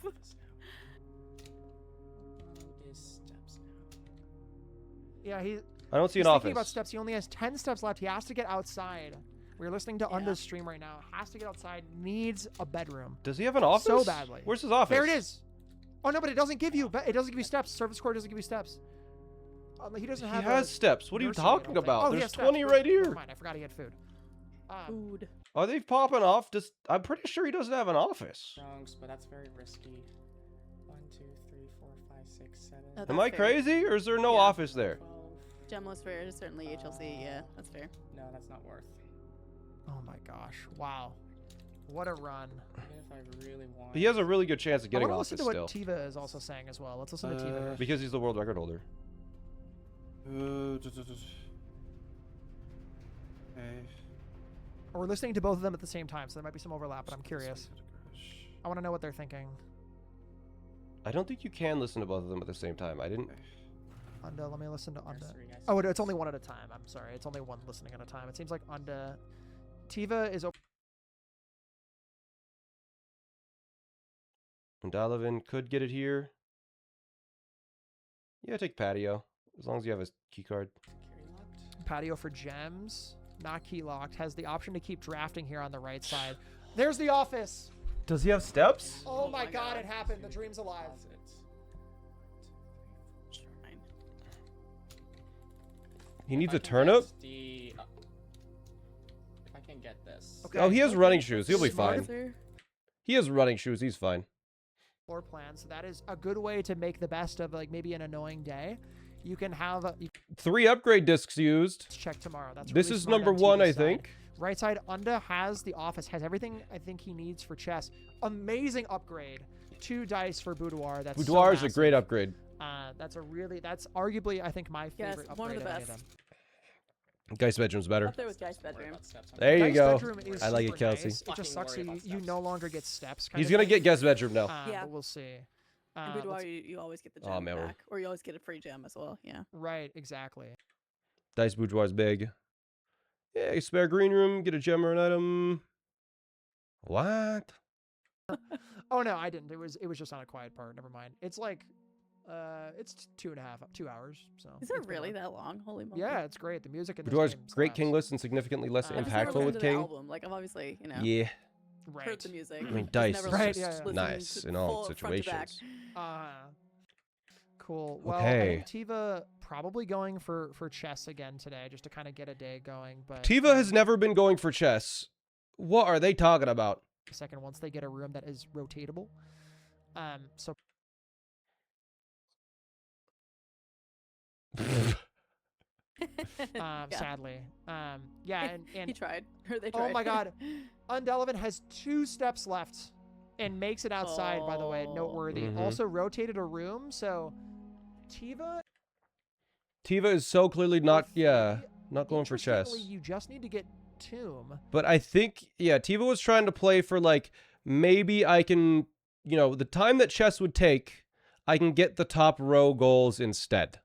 Yeah, he. I don't see He's an thinking about office. steps. He only has 10 steps left. He has to get outside. We're listening to Yeah. Unda's stream right now. Has to get outside. Needs a bedroom. Does he have an office? So badly. Where's his office? There it is. Oh no, but it doesn't give you. It doesn't give you steps. Service core doesn't give you steps. He doesn't He have. has steps. What are you nursery, I don't talking think. about? Oh, he There's has steps. 20 right Never here. mind. I forgot he had food. Food. Are they popping off? I'm pretty sure he doesn't have an office. Bronx, but that's very risky. 1, 2, 3, 4, 5, 6, 7. Oh, Am I that's fair. crazy, or is there no Yeah. office there? 12. Gemless fair is certainly HLC. Yeah, that's fair. No, that's not worth. Oh my gosh! Wow, what a run! Even if I really want. He has a really good chance of I getting want to office listen to what still. Tiva is also saying as well. Let's listen to Tiva. Because he's the world record holder. We're listening to both of them at the same time, so there might be some overlap. But I'm curious. I want to know what they're thinking. I don't think you can listen to both of them at the same time. I didn't... Unda, let me listen to Unda. Nursery, I Oh, see. it's only one at a time. I'm sorry. It's only one listening at a time. It seems like Unda. Tiva is. Ndalavan could get it here. Yeah, take patio. As long as you have a key card. Carry locked. Patio for gems. Not key locked. Has the option to keep drafting here on the right side. There's the office. Does he have steps? Oh my god, it happened. The dream's alive. Fine. He needs If I a can turnip? get if I can get this. Okay. Oh, he has running shoes. He'll be Smart. fine. Sir? He has running shoes. He's fine. Floor plan. So that is a good way to make the best of like maybe an annoying day. You can have you 3 upgrade discs used. can check tomorrow. That's This really is smart number on 1, I Tiva's side. think. Right side, Unda has the office, has everything I think he needs for chess. Amazing upgrade. 2 dice for Boudoir. That's so Boudoir is a massive. great upgrade. That's arguably I think my Yes, favorite one of upgrade the of any of best. them. Guy's bedroom's better. Up there with Guy's bedroom. There you Guy's go. bedroom is I like it, super Kelsey. nice. It just sucks that you no longer get steps. He's gonna get guest bedroom now. Yeah. But we'll see. And let's- boudoir, you always get the gem Aw, man, we're- back, or you always get a free gem as well. Yeah. Right, exactly. Dice boudoir's big. Yeah, spare green room, get a gem or an item. What? Oh no, I didn't. It was just on a quiet part. Never mind. It's like, it's 2 hours. So. Is it it's been really on. that long? Holy moly! Yeah, it's great. The music in this Boudoir's game great slaps. king list and significantly less I've just never impactful listened with to the king. album. Like I've obviously, Yeah. Right. heard the music. I mean, just Dice never, is Right, just yeah, yeah. nice listened in all full front to back. situations. Cool. Well, Okay. I think Tiva probably going for chess again today, just to kind of get a day going. But Tiva has never been going for chess. What are they talking about? second once they get a room that is rotatable. So Yeah. sadly, yeah, he and tried. Or they tried. oh my God, Undelevin has 2 steps left and makes it outside. By the way, Oh. noteworthy. Mhm. Also rotated a room, so Tiva. Tiva is so clearly not, if yeah, we- not going for chess. interestingly, You just need to get Tomb. But I think, yeah, Tiva was trying to play for like, maybe I can, you know, the time that chess would take, I can get the top row goals instead.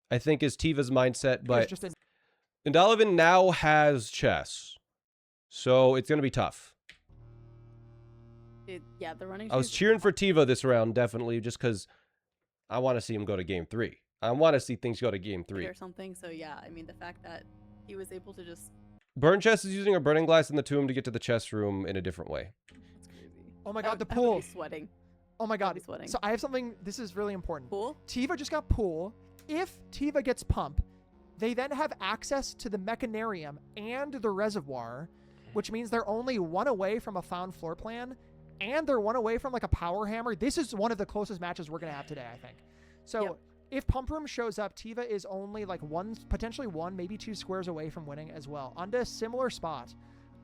I think is Tiva's mindset, It's but just a Indalevin now has chess. So it's going to be tough. Yeah, the running. I was shoes cheering for Tiva this round, definitely, just because I want to see him go to game 3. I want to see things go to game 3. or something. So yeah, I mean the fact that he was able to just. Burn Chess is using a burning glass in the tomb to get to the chess room in a different way. That's crazy. Oh my I God, the would- I would pool. be sweating. Oh my God. be sweating. So I have something. This is really important. Pool. Tiva just got pool. If Tiva gets pump, they then have access to the mechanarium and the reservoir, which means they're only 1 away from a found floor plan, and they're 1 away from like a power hammer. This is one of the closest matches we're gonna have today, I think. So Yep. if pump room shows up, Tiva is only like potentially 1, maybe 2 squares away from winning as well. Onto a similar spot.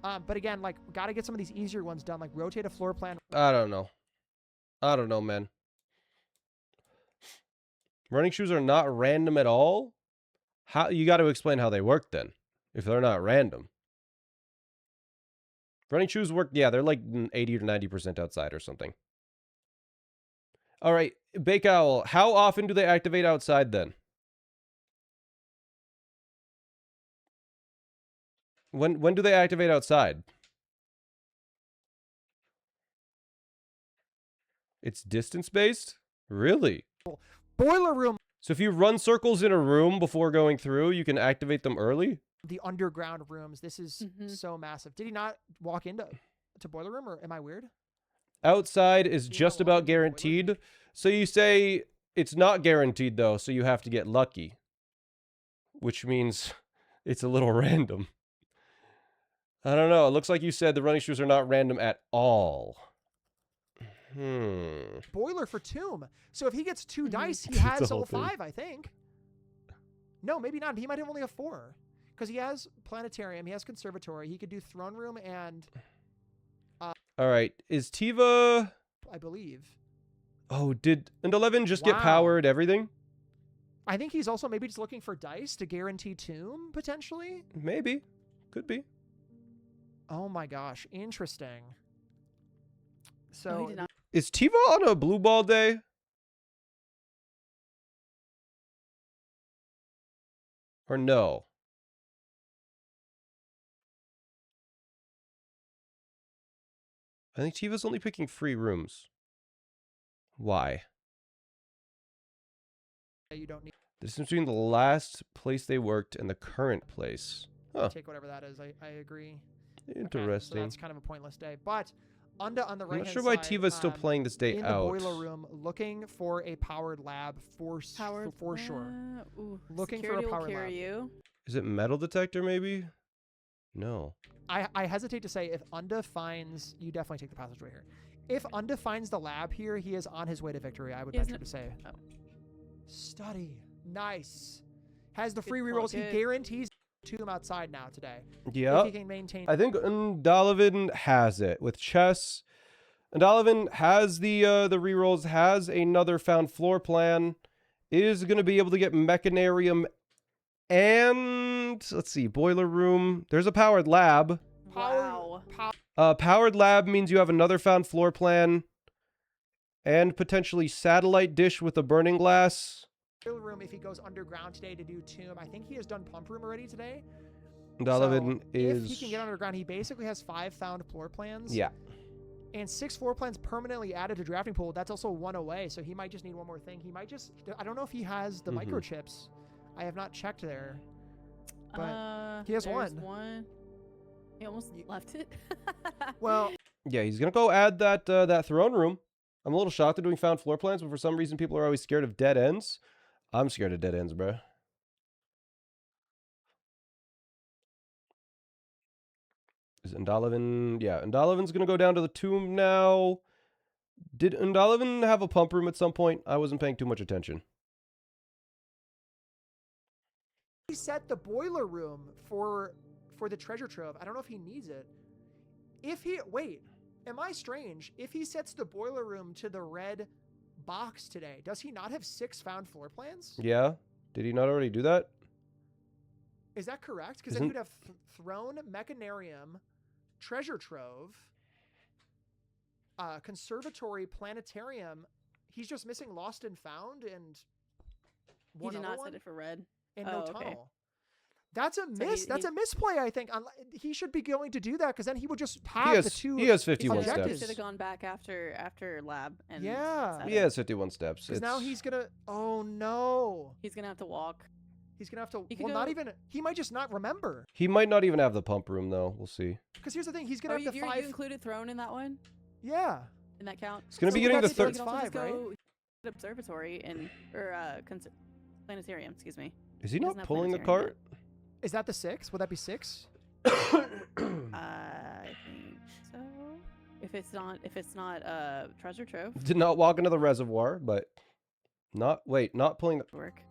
But again, like gotta get some of these easier ones done, like rotate a floor plan. I don't know. I don't know, man. Running shoes are not random at all? How you got to explain how they work then, if they're not random. Running shoes work, yeah, they're like 80 or 90% outside or something. All right, Bake Owl, how often do they activate outside then? When do they activate outside? It's distance based? Really? Boiler room, So if you run circles in a room before going through, you can activate them early? the underground rooms. This is Mhm. so massive. Did he not walk into boiler room, or am I weird? Outside is You just don't about want to do boiler? guaranteed. So you say it's not guaranteed though, so you have to get lucky. Which means it's a little random. I don't know. It looks like you said the running shoes are not random at all. Boiler for Tomb. So if he gets 2 Mhm. dice, he It's a has whole all thing. 5, I think. No, maybe not. He might have only have 4. Because he has planetarium, he has conservatory, he could do throne room, and All right. Is Tiva... I believe. Oh, did Indalevin just get Wow. powered everything? I think he's also maybe just looking for dice to guarantee Tomb, potentially. Maybe. Could be. Oh my gosh, interesting. No, So he did not. Is Tiva on a blue ball day? Or no? I think Tiva's only picking free rooms. Why? you don't need The distance between the last place they worked and the current place. Huh. to take whatever that is. I agree. Okay, Interesting. so that's kind of a pointless day. But on the right I'm hand not sure why side, Tiva's still playing this day in out. the boiler room, looking for a powered lab for sure. Ooh, Looking for a security will power carry lab. you. Is it metal detector maybe? No. I hesitate to say if Unda finds, you definitely take the passageway here. If Unda finds the lab here, he is on his way to victory. I would He has venture no- to say. oh. Study, nice. Has the Good free call, rerolls. He good. guarantees Tomb outside now today. If Yeah. he can maintain. I think Indalevin has it with chess. Indalevin has the rerolls, has another found floor plan, is going to be able to get Mechanarium and And let's see, boiler room. There's a powered lab. Wow. Powered lab means you have another found floor plan and potentially satellite dish with a burning glass. Boiler room if he goes underground today to do tomb. I think he has done pump room already today. Donovan So is... if he can get underground, he basically has 5 found floor plans. Yeah. And 6 floor plans permanently added to drafting pool. That's also 1 away, so he might just need one more thing. He might just... I don't know if he has the microchips. I have not checked there. But he has there's 1. He almost left it. Well... Yeah, he's going to go add that throne room. I'm a little shocked they're doing found floor plans, but for some reason people are always scared of dead ends. I'm scared of dead ends, bro. Is Ndalavan... Yeah, Ndalavan's going to go down to the tomb now. Did Ndalavan have a pump room at some point? I wasn't paying too much attention. He set the boiler room for the treasure trove. I don't know if he needs it. If he... Wait. Am I strange? If he sets the boiler room to the red box today, does he not have 6 found floor plans? Yeah? Did he not already do that? Is that correct? Because then you'd have throne, mechanarium, treasure trove, conservatory, planetarium. He's just missing lost and found and He did not set it for red. And no tunnel. Okay. That's a miss. That's a misplay, I think. He should be going to do that because then he would just have the 2. He has 51 He steps. should have gone back after lab. And yeah. set He it. has 51 steps. Because now he's going to... Oh, no. He's going to have to walk. He's going to have to... He could Well, go- not even... He might just not remember. He might not even have the pump room, though. We'll see. Because here's the thing. He's going to have the 5... You included throne in that one? Yeah. In that count? He's going to be getting the third. third... 5, right? Observatory and... Or, planetarium, excuse me. Is he doesn't not have pulling the planetarium cart? Is that the 6? Would that be 6? I think so. If it's not treasure trove. Did not walk into the reservoir, but... Not pulling the... Work.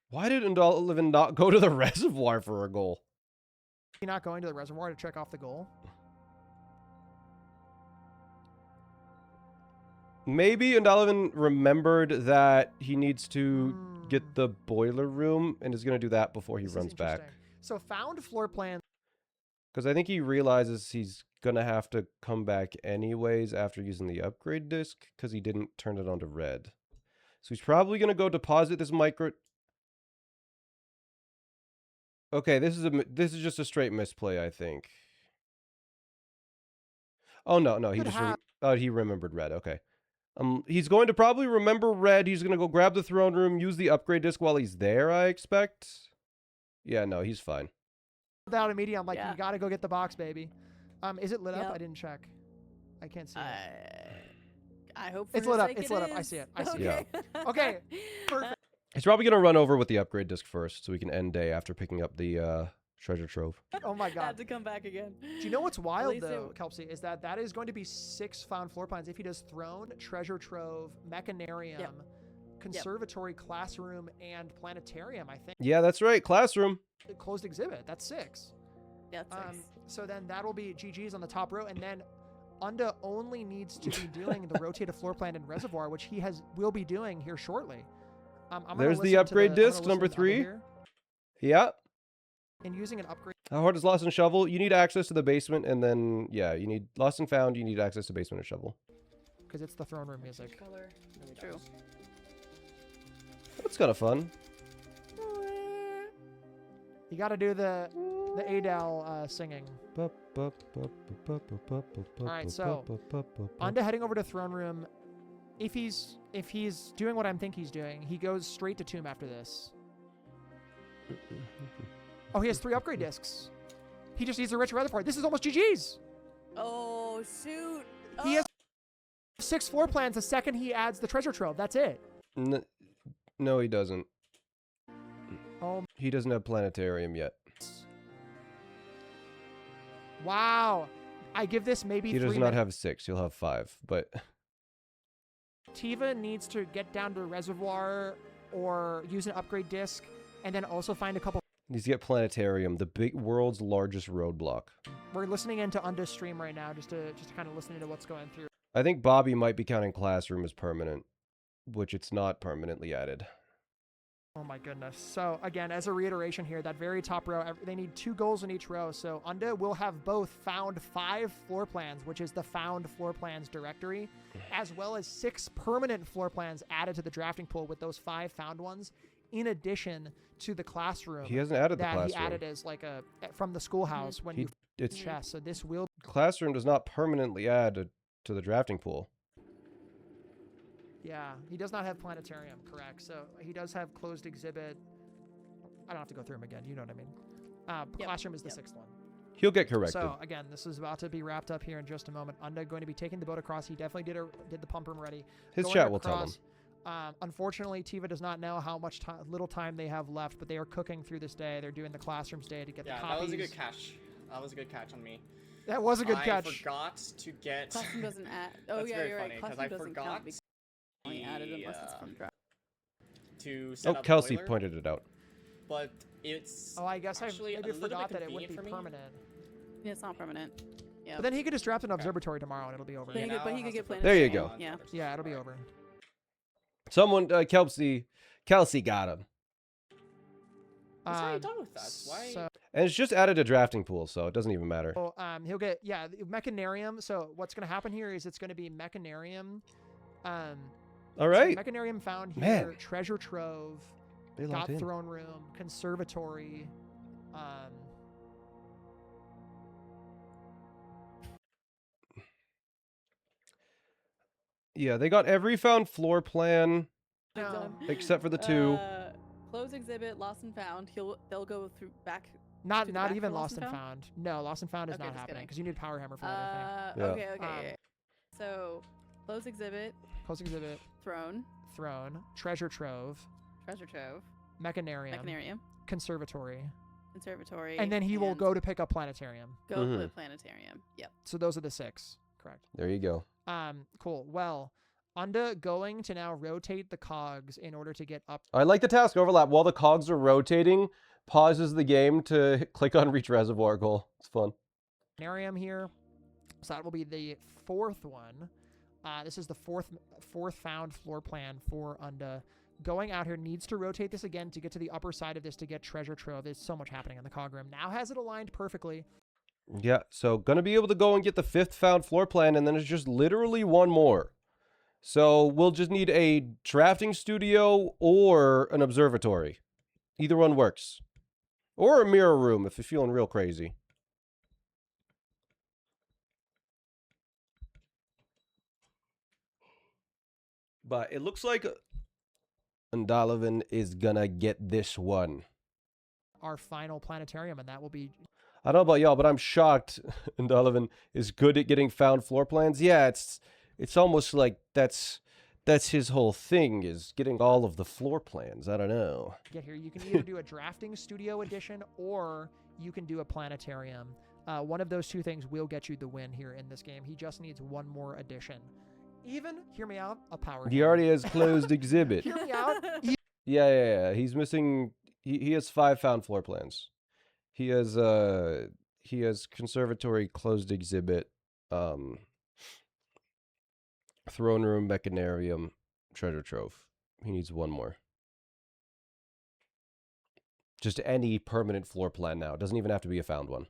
Why did Ndalavan not go to the reservoir for a goal? He not going to the reservoir to check off the goal? Maybe Ndalavan remembered that he needs to get the boiler room and is going to do that before he This is runs back. interesting. So found floor plan. Because I think he realizes he's going to have to come back anyways after using the upgrade disc because he didn't turn it onto red. So he's probably going to go deposit this micro... Okay, this is just a straight misplay, I think. Oh, no, he just... he remembered red, okay. He's going to probably remember red. He's going to go grab the throne room, use the upgrade disc while he's there, I expect. Yeah, no, he's fine. Without immediate, I'm like, Yeah. you gotta go get the box, baby. Is it lit up? Yep. I didn't check. I can't see it. I hope for It's your lit up. sake It's it lit up. I is. see it. I see Okay. it. Okay. Perfect. He's probably going to run over with the upgrade disc first so we can end day after picking up the treasure trove. Oh my Had god. to come back again. Do you know what's wild least it- though, Kelpsy, is that is going to be 6 found floor plans if he does throne, treasure trove, mechanarium, conservatory, classroom, and planetarium, I think. Yeah, that's right. Classroom. Closed exhibit. That's 6. Yeah, it's six. So then that'll be GG's on the top row, and then Unda only needs to be doing the rotated floor plan and reservoir, which he will be doing here shortly. I'm gonna There's the listen to upgrade I'm gonna disc, listen number to Unda 3. here. Yeah. And using an upgrade. How hard is Lost and Shovel? You need access to the basement, and then, yeah, you need Lost and Found, you need access to basement and shovel. Because it's the throne room music. Color. True. That's kind of fun. You got to do the Adele singing. Alright, so Unda heading over to throne room. If he's doing what I think he's doing, he goes straight to tomb after this. Oh, he has 3 upgrade discs. He just needs a rich reservoir. This is almost GG's. Oh shoot! He has 6 floor plans the second he adds the treasure trove. That's it. No, he doesn't. Oh, He doesn't have planetarium yet. wow. I give this maybe He 3 does not minutes. have 6. He'll have 5, but... Tiva needs to get down to reservoir or use an upgrade disc and then also find a couple. Needs to get planetarium, the big world's largest roadblock. We're listening into Unda's stream right now just to kind of listen to what's going through. I think Bobby might be counting classroom as permanent, which it's not permanently added. Oh my goodness. So again, as a reiteration here, that very top row, they need 2 goals in each row. So Unda will have both found 5 floor plans, which is the found floor plans directory, as well as 6 permanent floor plans added to the drafting pool with those 5 found ones, in addition to the classroom. He hasn't added the that classroom. he added as like a from the schoolhouse when you It's chess. So this will classroom does not permanently add to the drafting pool. Yeah, he does not have planetarium, correct. So he does have closed exhibit. I don't have to go through them again. You know what I mean. Yep, Classroom is the yep. 6th one. He'll get corrected. So again, this is about to be wrapped up here in just a moment. Unda going to be taking the boat across. He definitely did the pump room ready. His Going chat will tell him. across, Unfortunately, Tiva does not know how much little time they have left, but they are cooking through this day. They're doing the classrooms day to get the Yeah, copies. that was a good catch. That was a good catch on me. That was a good I catch. forgot to get. Classroom doesn't add. Oh That's yeah, very you're funny, right. 'cause Classroom I doesn't forgot count because it's only added unless it's the, from draft. to set Oh, up Kelsey boiler, pointed it out. but it's Oh, I guess I actually maybe a little forgot bit that it wouldn't be convenient for me. permanent. Yeah, it's not permanent. Yeah. But then he could just draft an observatory tomorrow and it'll be over. But he could- now but he it could has get to There you focus go. on Yeah. other Yeah, stuff. it'll be over. Someone, Kelsey got him. He's already done with that. Why? So, And it's just added a drafting pool, so it doesn't even matter. he'll get, yeah, the Mechanarium. So what's going to happen here is it's going to be Mechanarium. All So right. Mechanarium found here, Man. Treasure Trove, They got locked in. Throne Room, Conservatory. Yeah, they got every found floor plan They've No. done. except for the 2. Close exhibit, lost and found. They'll go through back. Not To the not back even for Lost and Found. No, Lost and Found is Okay, not just happening kidding. because you need Power Hammer for that, I think. Yeah. Okay. Um, Yeah. So, close exhibit, Close exhibit, throne, Throne, Treasure Trove, treasure trove, Mechanarium, mechanarium, Conservatory, conservatory, and then he will and go to pick up Planetarium. go Mhm. to planetarium. Yep. So those are the 6, correct? There you go. Cool. Well, Unda going to now rotate the cogs in order to get up. I like the task overlap. While the cogs are rotating, pauses the game to click on reach reservoir goal. It's fun. Planetarium here. So that will be the 4th one. This is the fourth found floor plan for Unda. Going out here needs to rotate this again to get to the upper side of this to get Treasure Trove. There's so much happening in the cog room. Now has it aligned perfectly. Yeah, so gonna be able to go and get the 5th found floor plan, and then it's just literally one more. So we'll just need a drafting studio or an observatory. Either one works. Or a mirror room if you're feeling real crazy. But it looks like Andalovan is gonna get this one. Our final planetarium, and that will be I don't know about y'all, but I'm shocked Andalovan is good at getting found floor plans. Yeah, it's almost like that's his whole thing, is getting all of the floor plans. I don't know. get here. You can either do a drafting studio edition or you can do a planetarium. One of those 2 things will get you the win here in this game. He just needs one more addition. Even, hear me out, a power. He hammer. already has closed exhibit. Hear me out. Yeah. He's missing. He has 5 found floor plans. He has conservatory, closed exhibit, throne room, mechanarium, treasure trove. He needs one more. Just any permanent floor plan now. It doesn't even have to be a found one.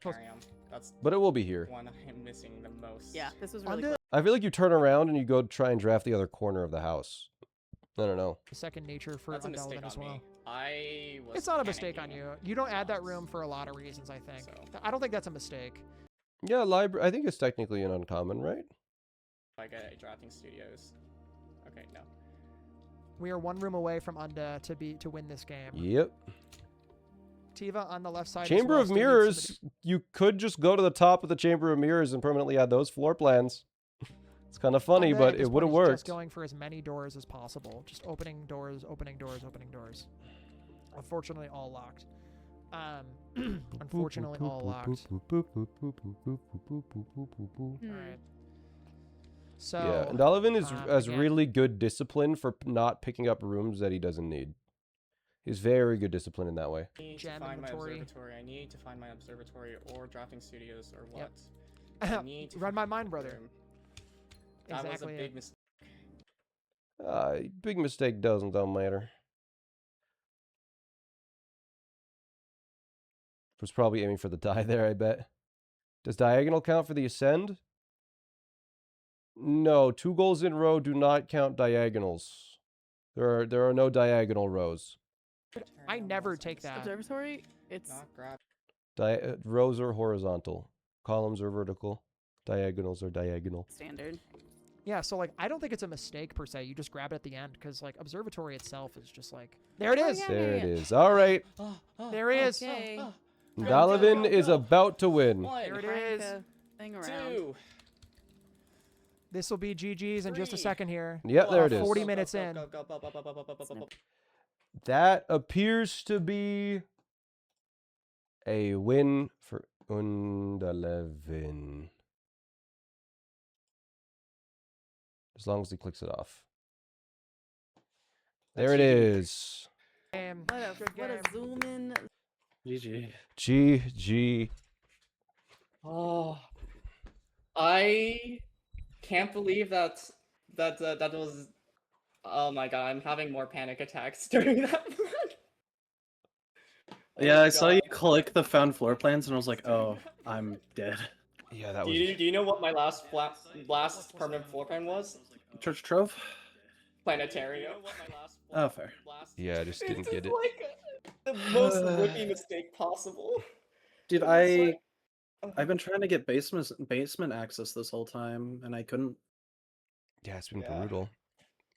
That's But it will be here. one I'm missing the most. Yeah, this was really Unda, close. I feel like you turn around and you go try and draft the other corner of the house. I don't know. second nature for That's a mistake Andalovan on as well. me. I was. It's not a mistake on panicking. you. You don't add that room for a lot of reasons, I think. So. I don't think that's a mistake. Yeah, library. I think it's technically an uncommon, right? If I get a drafting studios. Okay, no. We are 1 room away from Unda to win this game. Yep. Tiva on the left side. as Chamber well of still needs Mirrors. You could just go to the top of the Chamber of Mirrors and permanently add those floor plans. It's kind of funny, Unda but at this it would have point is worked. Just going for as many doors as possible. Just opening doors, opening doors, opening doors. Unfortunately, all locked. Unfortunately, all locked. All right. So Yeah, and Olivan has again- really good discipline for not picking up rooms that he doesn't need. He's very good discipline in that way. I need to Gem find my inventory. observatory. I need to find my observatory or drafting studios or Yep. what. I need to Run my find mind, a brother. room. That was a Exactly. big mistake. Big mistake don't matter. Was probably aiming for the die there, I bet. Does diagonal count for the ascend? No, 2 goals in row do not count diagonals. There are no diagonal rows. I never take that. Observatory, it's Not grab. Rows are horizontal. Columns are vertical. Diagonals are diagonal. standard. Yeah, so like I don't think it's a mistake per se. You just grab it at the end because like observatory itself is just like there it Oh, is. yeah. There it is. All right. There he is. Okay. Donovan is about to win. There it Crank is. a thing around. 2. This will be GG's in just a 3. second here. Yep, there it is. 40 minutes in. That appears to be a win for Undalevin. As long as he clicks it off. There it is. Game. What Good a game. zoom in. GG. GG. Oh, I can't believe that was. Oh my god, I'm having more panic attacks during that. Oh Yeah, my I saw you God. click the found floor plans, and I was like, oh, I'm dead. Yeah, that Do was. you know what my last permanent floor plan was? Church Trove? Planetarium. Oh, fair. Yeah, I just didn't get it. Like the most rookie mistake possible. Dude, It was like- I've been trying to get basement access this whole time, and I couldn't. Yeah, it's been Yeah. brutal.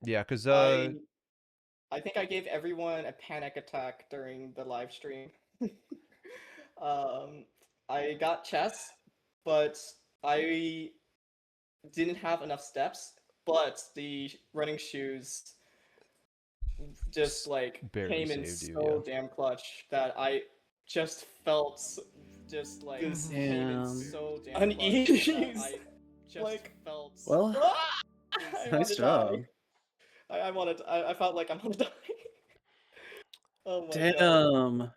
Yeah, because I think I gave everyone a panic attack during the live stream. I got chess, but I didn't have enough steps. But the running shoes just like Barely came in saved you, so yeah. damn clutch that I just felt just like this came in Damn. so damn unease. I just Like- felt Well, I nice wanted to job. die. I felt like I'm gonna die. Oh my god. Damn.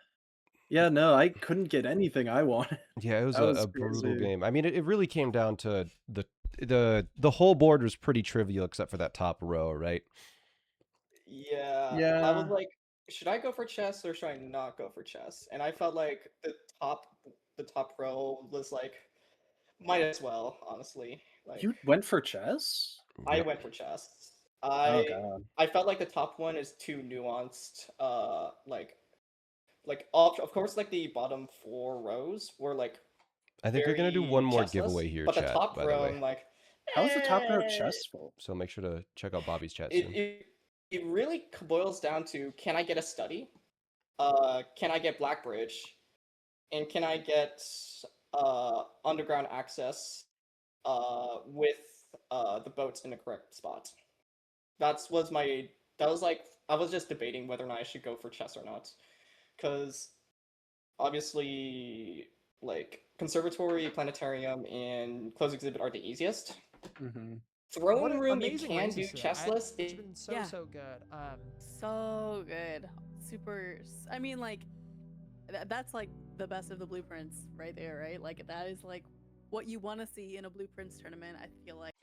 Yeah, no, I couldn't get anything I wanted. yeah, it was that was a brutal crazy. game. I mean, it really came down to the whole board was pretty trivial except for that top row, right? Yeah. I Yeah. was like, should I go for chess or should I not go for chess? And I felt like the top row was like, might as well, honestly. Like You went for chess? I Yep. went for chess. Oh god. I felt like the top one is too nuanced. Of course, like the bottom 4 rows were like. I think we're gonna do very one more chessless, giveaway here, but chat. the top by row, the way, I'm like, How is the top row eh. chessful? so make sure to check out Bobby's chat soon. It really boils down to, can I get a study? Can I get Blackbridge? And can I get underground access with the boats in the correct spot? I was just debating whether or not I should go for chess or not. Because obviously, like, conservatory, planetarium, and closed exhibit are the easiest. Mm-hmm. Throne What an room, you amazing can races do today. chessless. It's been so Yeah. so good. So good. Super. I mean, like, that's like the best of the blueprints right there, right? Like, that is like what you want to see in a blueprints tournament, I feel like.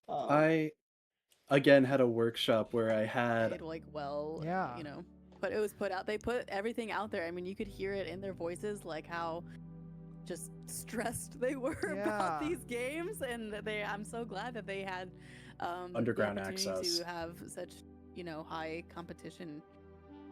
I again had a workshop where I had Played, like, well, Yeah. you know, but it was put out. They put everything out there. I mean, you could hear it in their voices, like how just stressed they were about Yeah. these games, and I'm so glad that they had the Underground opportunity access. to have such, high competition,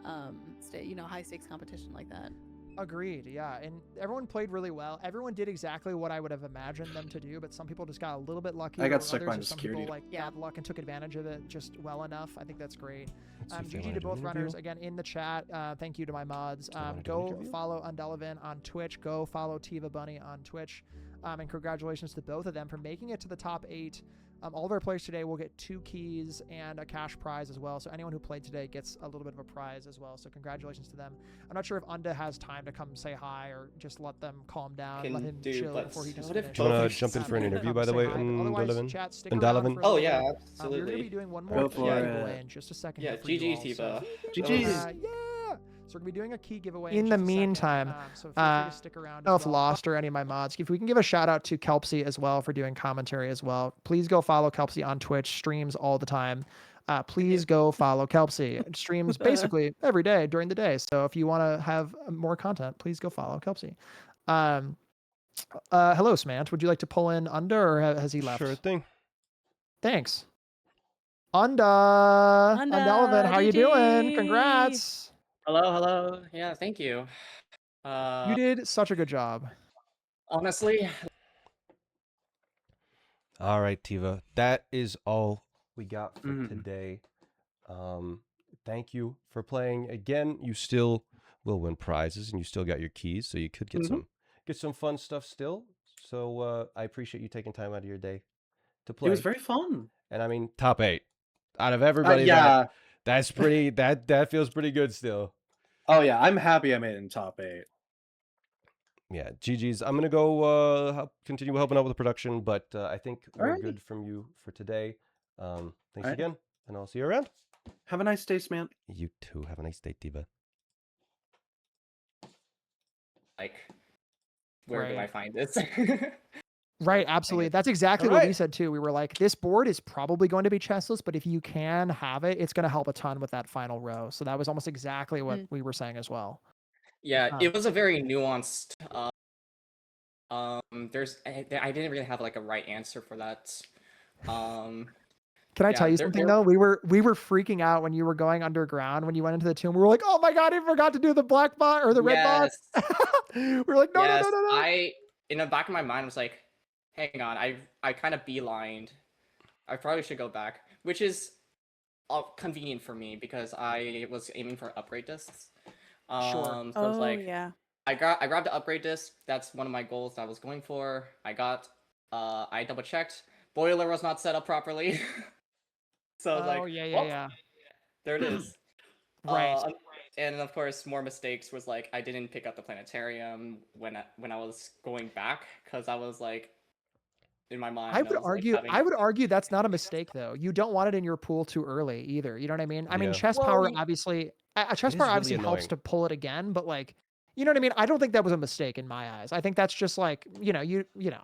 high stakes competition like that. Agreed. Yeah, and everyone played really well. Everyone did exactly what I would have imagined them to do, but some people just got a little bit lucky. I got or stuck others, behind or some security. people like Yeah. got luck and took advantage of it just well enough. I think that's great. Let's see if they GG wanna to do an both runners interview. again in the chat. Thank you to my mods. they wanna do an Go interview? follow Undelevan on Twitch. Go follow Tiva Bunny on Twitch. And congratulations to both of them for making it to the top 8. All of our players today will get 2 keys and a cash prize as well. So anyone who played today gets a little bit of a prize as well. So congratulations to them. I'm not sure if Unda has time to come say hi or just let them calm down, let Can him do, chill but before he just what if finishes. Do you want both to are jump in for an Come interview, Come by the say way, hi, but otherwise, Undelevan? chat, stick Undelevan? around for a Oh little yeah, bit. We're absolutely. going to be doing one Go more for key it. giveaway in just a second. Yeah, here for you GG all, so- Tiva. GG's. Yeah. So we're gonna be doing a key giveaway. In just the a second, meantime, so feel free to stick around. I don't know if Lost or any of my mods. If we can give a shout out to Kelpsy as well for doing commentary as well. Please go follow Kelpsy on Twitch. Streams all the time. please go follow Kelpsy. It streams basically every day during the day. So if you want to have more content, please go follow Kelpsy. Hello, Smant. Would you like to pull in Unda, or has he left? Sure thing. Thanks. Undalavan, how you doing? GG. Congrats. Hello. Yeah, thank you. You did such a good job. Honestly, All right, Tiva. That is all we got for Mhm. today. Thank you for playing again. You still will win prizes, and you still got your keys, so you could get some fun stuff still. So I appreciate you taking time out of your day to play. It was very fun. And I mean, top 8 out of everybody. Yeah. That's pretty. That feels pretty good still. Oh yeah, I'm happy I made it in top 8. Yeah, GG's. I'm gonna go continue helping out with the production, but I think we're Alrighty. good from you for today. Thanks Alright. again, and I'll see you around. Have a nice day, Smant. You too. Have a nice day, Diva. like, where do I Right. find this? Right, absolutely. it. That's exactly what we Alright. said too. We were like, this board is probably going to be chessless, but if you can have it, it's going to help a ton with that final row. So that was almost exactly what we were saying as well. Yeah, it was a very nuanced. I didn't really have like a right answer for that. Can I tell you there- something there- though? We were freaking out when you were going underground when you went into the tomb. We were like, oh my god, I forgot to do the black bot or the red bot. We were like, no, yes, no. I in the back of my mind was like, hang on, I kind of beelined. I probably should go back, which is convenient for me because I was aiming for upgrade discs. Sure. So I was like, yeah. I grabbed the upgrade disc. That's one of my goals that I was going for. I double checked. Boiler was not set up properly. So I was like, yeah. "Well, there it is." Right. And of course, more mistakes was like I didn't pick up the planetarium when I was going back because I was like, in my mind, I would was, like, argue. having- I would argue that's not a mistake though. You don't want it in your pool too early either. You know what I mean? I mean, Yeah. chest Well, power you- obviously. Chest It is power really obviously helps annoying. to pull it again, but like, you know what I mean? I don't think that was a mistake in my eyes. I think that's just like, you know,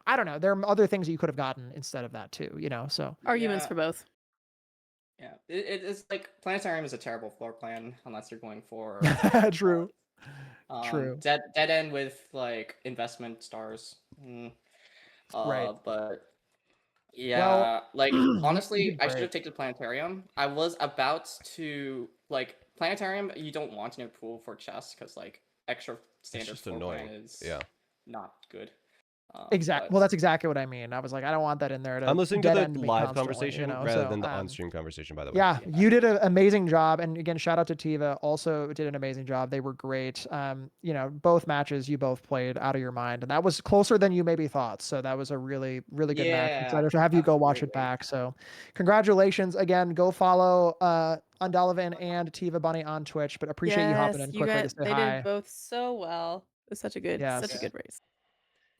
I don't know. There are other things that you could have gotten instead of that too. You know, so Arguments Yeah. for both. Yeah, it's like planetarium is a terrible floor plan unless you're going for true. True. dead end with like investment stars. Right. But yeah, like you honestly, did I should great. have taken the planetarium. I was about to like planetarium. You don't want in your pool for chess because like extra standard just floor annoying. plan is Yeah. not good. Exactly. but- Well, that's exactly what I mean. I was like, I don't want that in there. I'm listening to dead the end me live constantly, conversation you know, rather so, than the on-stream conversation, by the way. Yeah, you did an amazing job, and again, shout out to Tiva. Also, did an amazing job. They were great. You know, both matches you both played out of your mind, and that was closer than you maybe thought. So that was a really, really good match. Yeah, Excited to have you go watch it absolutely. back. So, congratulations again. Go follow Undalavan and Tiva Bunny on Twitch. But appreciate you hopping in you quickly to guys, say they hi. did both so well. It was such a good race.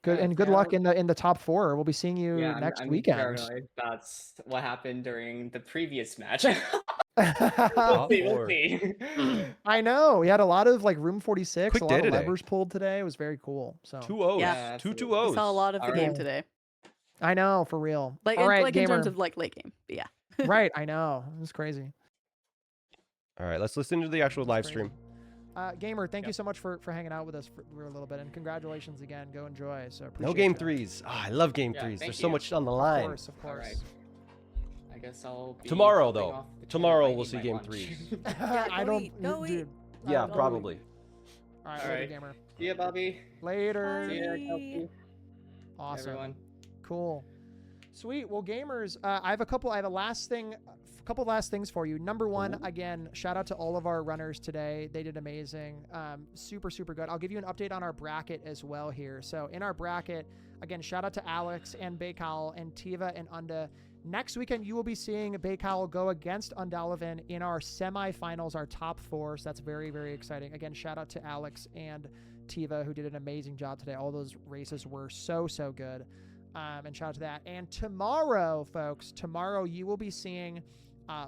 Good Yeah, and good yeah. luck in the top 4. We'll be seeing you Yeah, next I'm weekend. paranoid. That's what happened during the previous match. Top We'll 4. see. I know. We had a lot of like room 46, Quick a day lot of today. levers pulled today. It was very cool. So 2 O's. Yeah, Two absolutely. 2 We O's. saw a lot of the game Cool. today. I know, for real. Like, All right, like gamer. in terms of like late game. But yeah. Right, I know. It was crazy. All right, let's listen to the actual live crazy. stream. Gamer, thank you so much for hanging out with us for a little bit, and congratulations again. Go enjoy. So appreciate No game you. threes. Oh, I love game Yeah, threes. thank There's so you. much on the Of line. course, of course. Alright. I guess I'll be Tomorrow, hopping though. off the channel Tomorrow if I we'll eat see my game lunch. threes. I don't, Go eat. dude. Yeah, Go probably. All right, All later, right. gamer. See ya, Bobby. Later. See ya, Bye. Kelsey. Awesome. Everyone. Cool. Sweet. Well, gamers, I have a couple last things for you. Number one, again, shout out to all of our runners today. They did amazing. Super, super good. I'll give you an update on our bracket as well here. So in our bracket, again, shout out to Alex and Baykal and Tiva and Unda. Next weekend, you will be seeing Baykal go against Undalavan in our semifinals, our top 4. So that's very, very exciting. Again, shout out to Alex and Tiva, who did an amazing job today. All those races were so, so good. And shout out to that. And tomorrow, folks, you will be seeing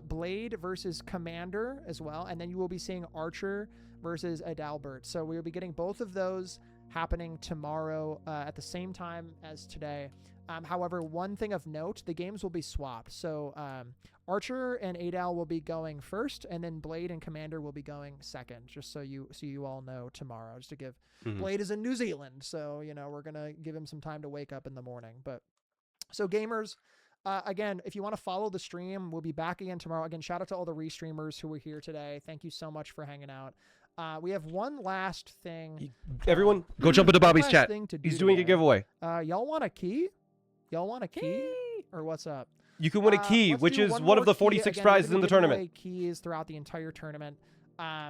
Blade versus Commander as well. And then you will be seeing Archer versus Adalbert. So we will be getting both of those happening tomorrow at the same time as today. However, one thing of note, the games will be swapped. So Archer and Adal will be going first, and then Blade and Commander will be going second. Just so you all know tomorrow. Just to give Blade is in New Zealand, so you know we're gonna give him some time to wake up in the morning. But so gamers. Again, if you want to follow the stream, we'll be back again tomorrow. Again, shout out to all the restreamers who were here today. Thank you so much for hanging out. We have one last thing. Everyone, go jump into Bobby's last chat. thing to He's do doing a today. giveaway. Y'all want a key? Y'all want a key? Or what's up? You can win a key, Let's which do is one one of more the key. 46 Again, we're prizes gonna in the be giving away tournament. keys throughout the entire tournament.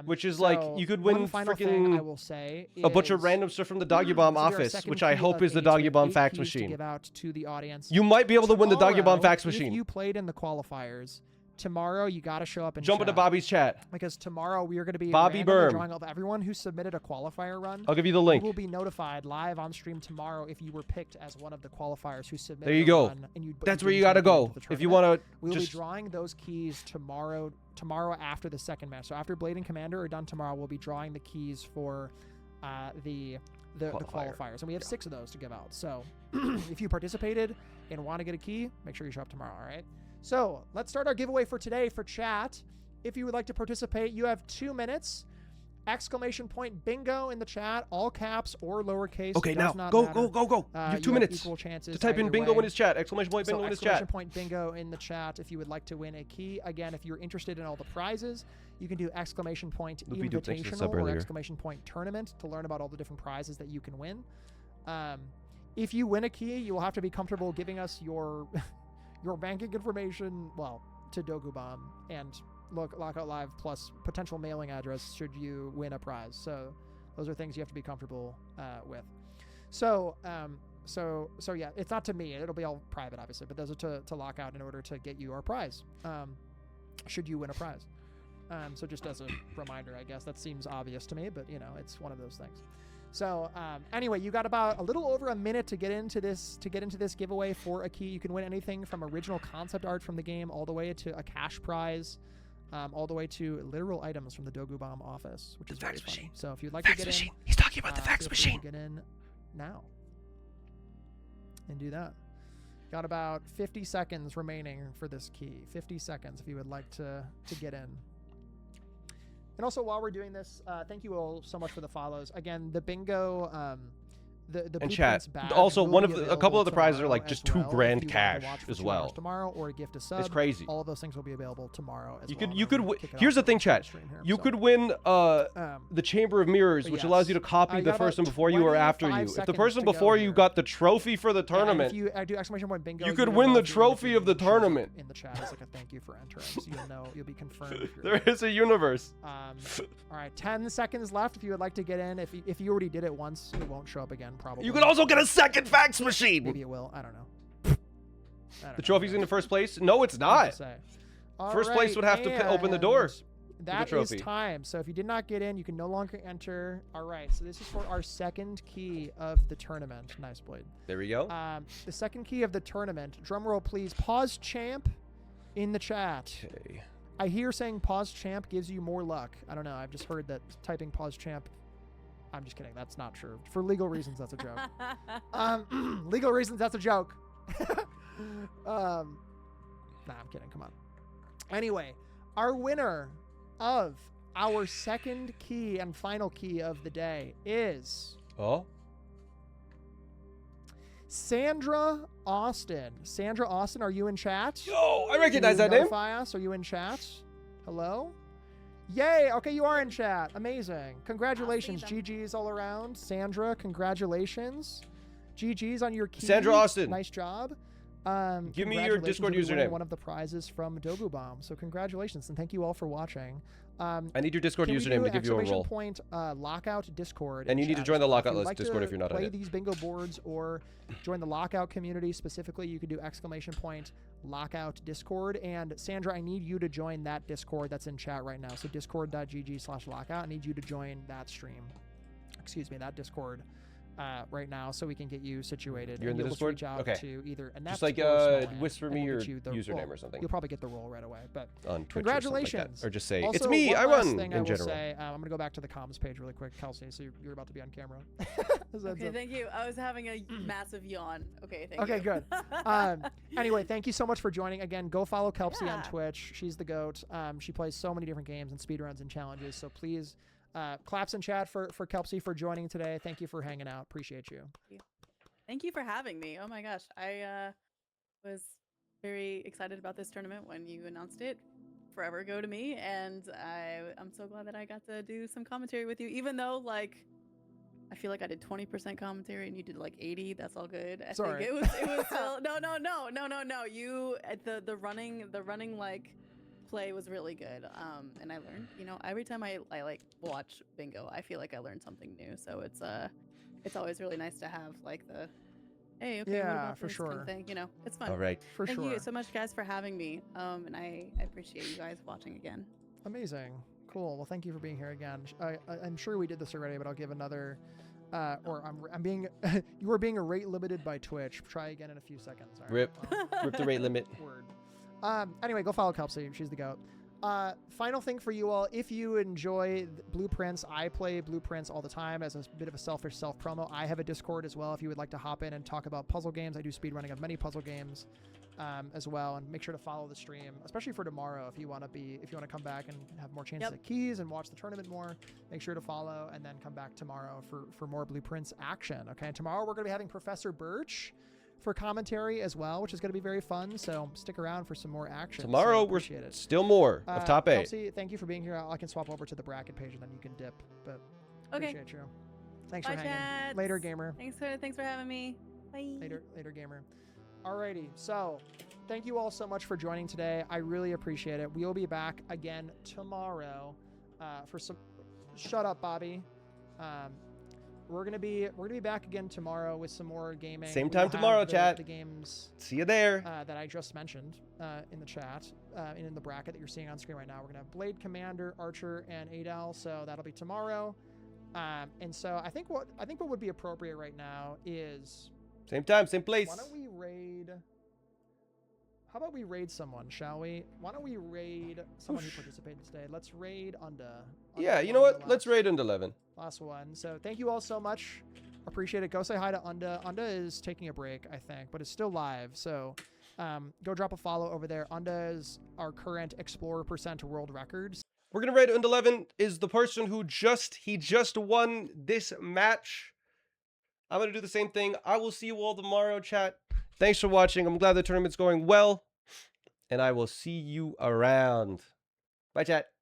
Which is like, so you could one win final thing I freaking will say a bunch of is random stuff from the Doggy Bomb this will be our office, second which I key hope of is the 8. We have Doggy Bomb 8 fax keys to machine. give out to the audience. You might be able to win the Doggy Bomb Tomorrow, fax If machine. you played in the qualifiers, tomorrow you got to show up and Jump into chat. Bobby's chat. Because tomorrow we are going to be Bobby randomly Berm. drawing up everyone who submitted a qualifier run. I'll give you the You link. will be notified live on stream tomorrow if you were picked as one of the qualifiers who submitted. There you a go. run and you, That's you where you didn't gotta make it into go. the If you tournament. want to We'll just... be drawing those keys tomorrow after the second match. So after Blade and Commander are done tomorrow, we'll be drawing the keys for the qualifiers. And we have 6 of those to give out. So if you participated and want to get a key, make sure you show up tomorrow, all right? So let's start our giveaway for today for chat. If you would like to participate, you have 2 minutes. Exclamation point bingo in the chat, all caps or lowercase. Okay, It now, does not go, matter. go, go, go. You have 2 minutes Equal chances to type in either bingo way. in his chat. Exclamation point bingo So in his exclamation chat. point bingo in the chat if you would like to win a key. Again, if you're interested in all the prizes, you can do exclamation point Loopy Doop, thanks for the sub invitational or earlier. exclamation point tournament to learn about all the different prizes that you can win. If you win a key, you will have to be comfortable giving us your your banking information, well, to Dogubomb and Lockout Live plus potential mailing address should you win a prize. So those are things you have to be comfortable with. So yeah, it's not to me. It'll be all private, obviously, but those are to Lockout in order to get you our prize. Should you win a prize. So just as a reminder, I guess that seems obvious to me, but you know, it's one of those things. So anyway, you got about a little over a minute to get into this giveaway for a key. You can win anything from original concept art from the game all the way to a cash prize, all the way to literal items from the Dogubomb office, which is very funny. So if you'd like to get in, He's talking about the feel free to get in now and do that. Got about 50 seconds remaining for this key. 50 seconds if you would like to get in. And also, while we're doing this, thank you all so much for the follows. Again, the bingo, the And Blue chat. Prince badge Also, will one be of a available couple of the prizes are tomorrow like just as $2 well. grand If you want to cash watch for as 2 hours well. tomorrow, or a gift a sub. It's crazy. All of those things will be available tomorrow as You well. could and you then could we wi- kick it here's off the thing, with chat. stream here. You So, could win the Chamber of Mirrors, but which allows you to yes. copy You the got person about before you or after you. 25 If the seconds person to go before you here. got the trophy for the Yeah, and tournament, if you do exclamation point bingo, you could will win know the if your trophy of the name shows up tournament. in the chat as like a thank you for entering, so you'll know, you'll be confirmed. If you're there is a universe. all right, 10 seconds left if you would like to get in. If you already did it once, it won't show up again probably. You could also get a second fax machine. Maybe it will. I don't know. The trophy's in the first place? No, it's not. First place would have to open the door. That is trophy. time. So if you did not get in, you can no longer enter. All right. So this is for our second key of the tournament. Nice, Blade. There we go. The second key of the tournament. Drum roll, please. Pause champ in the chat. Okay. I hear saying pause champ gives you more luck. I don't know. I've just heard that typing pause champ. I'm just kidding. That's not true. For legal reasons, that's a joke. Legal reasons, that's a joke. Nah, I'm kidding. Come on. Anyway, our winner of our second key and final key of the day is Oh? Sandra Austin. Sandra Austin, are you in chat? Yo, I Can recognize you that name. notify us? Are you in chat? Hello? Yay! Okay, you are in chat. Amazing. Congratulations. GG's all around. Sandra, congratulations. GG's on your key. Sandra Austin. Nice job. Give me your Congratulations Discord on winning username. One of the prizes from Dogubomb. So congratulations and thank you all for watching. I need your Discord Can we username do to give you a exclamation roll. point lockout Discord? And in you need to chat join as the well. Lockout If you'd List like Discord to if you're not in play it. these bingo boards or join the lockout community specifically, you can do exclamation point lockout Discord. And Sandra, I need you to join that Discord that's in chat right now. So discord.gg/lockout. I need you to join that stream. Excuse me, that Discord. Right now, so we can get you situated. You're in and the you'll Discord? Reach out okay. to either Just like or SmallAnt, whisper and me we'll your get you the username role. or something. You'll probably get the role right away. But On Twitch congratulations. or something like that. Or just say, also, it's me, one I last won thing in I will general. say, I'm gonna go back to the comms page really quick, Kelsey. So you're about to be on camera. Okay, thank you. I was having a massive yawn. Okay, thank you. Okay, good. Anyway, thank you so much for joining. Again, go follow Kelpsy on Yeah. Twitch. She's the GOAT. She plays so many different games and speedruns and challenges. So please, claps in chat for Kelpsy for joining today. Thank you for hanging out. Appreciate you. Thank you for having me. Oh my gosh, I was very excited about this tournament when you announced it forever ago to me, and I'm so glad that I got to do some commentary with you, even though like I feel like I did 20% commentary and you did like 80. That's all good. I Sorry. think it was still no. You at the running like play was really good. And I learned, every time I like watch bingo, I feel like I learned something new. So it's always really nice to have like the hey, okay, what Yeah, about for this kind of sure. thing, it's fun. All right. For Thank sure. you so much, guys, for having me. And I appreciate you guys watching again. Amazing. Cool. Well, thank you for being here again. I'm sure we did this already, but I'll give another. I'm being. You are being rate limited by Twitch. Try again in a few seconds. All right? Rip. Rip the rate limit. Word. Anyway, go follow Kelpsy. She's the GOAT. Final thing for you all, if you enjoy Blueprints, I play Blueprints all the time as a bit of a selfish self-promo. I have a Discord as well if you would like to hop in and talk about puzzle games. I do speedrunning of many puzzle games as well, and make sure to follow the stream, especially for tomorrow if you want to come back and have more chances at keys and watch the tournament more. Make sure to follow and then come back tomorrow for more Blueprints action. Okay, and tomorrow we're going to be having Professor Birch for commentary as well, which is going to be very fun. So stick around for some more action. Tomorrow we're still more of top 8. Kelsey, thank you for being here. I can swap over to the bracket page and then you can dip. But Okay. appreciate you. Thanks Bye, for hanging. chats. Later, gamer. Thanks for having me. Bye. Later, gamer. Alrighty, so thank you all so much for joining today. I really appreciate it. We will be back again tomorrow for some. Shut up, Bobby. We're gonna be back again tomorrow with some more gaming. Same We time will have tomorrow, chat. The games See you there. that I just mentioned in the chat and in the bracket that you're seeing on screen right now. We're gonna have Blade Commander, Archer, and Adel. So that'll be tomorrow. And so I think what would be appropriate right now is Same time, same place. why don't we raid? How about we raid someone, shall we? Why don't we raid someone who participated today? Let's raid Unda. Yeah, you know what? Let's raid into 11. Last one. So thank you all so much. Appreciate it. Go say hi to Unda. Unda is taking a break, I think, but it's still live. So go drop a follow over there. Unda is our current Explorer % world records. We're gonna raid into 11 is the person who just won this match. I'm gonna do the same thing. I will see you all tomorrow, chat. Thanks for watching. I'm glad the tournament's going well, and I will see you around. Bye, chat.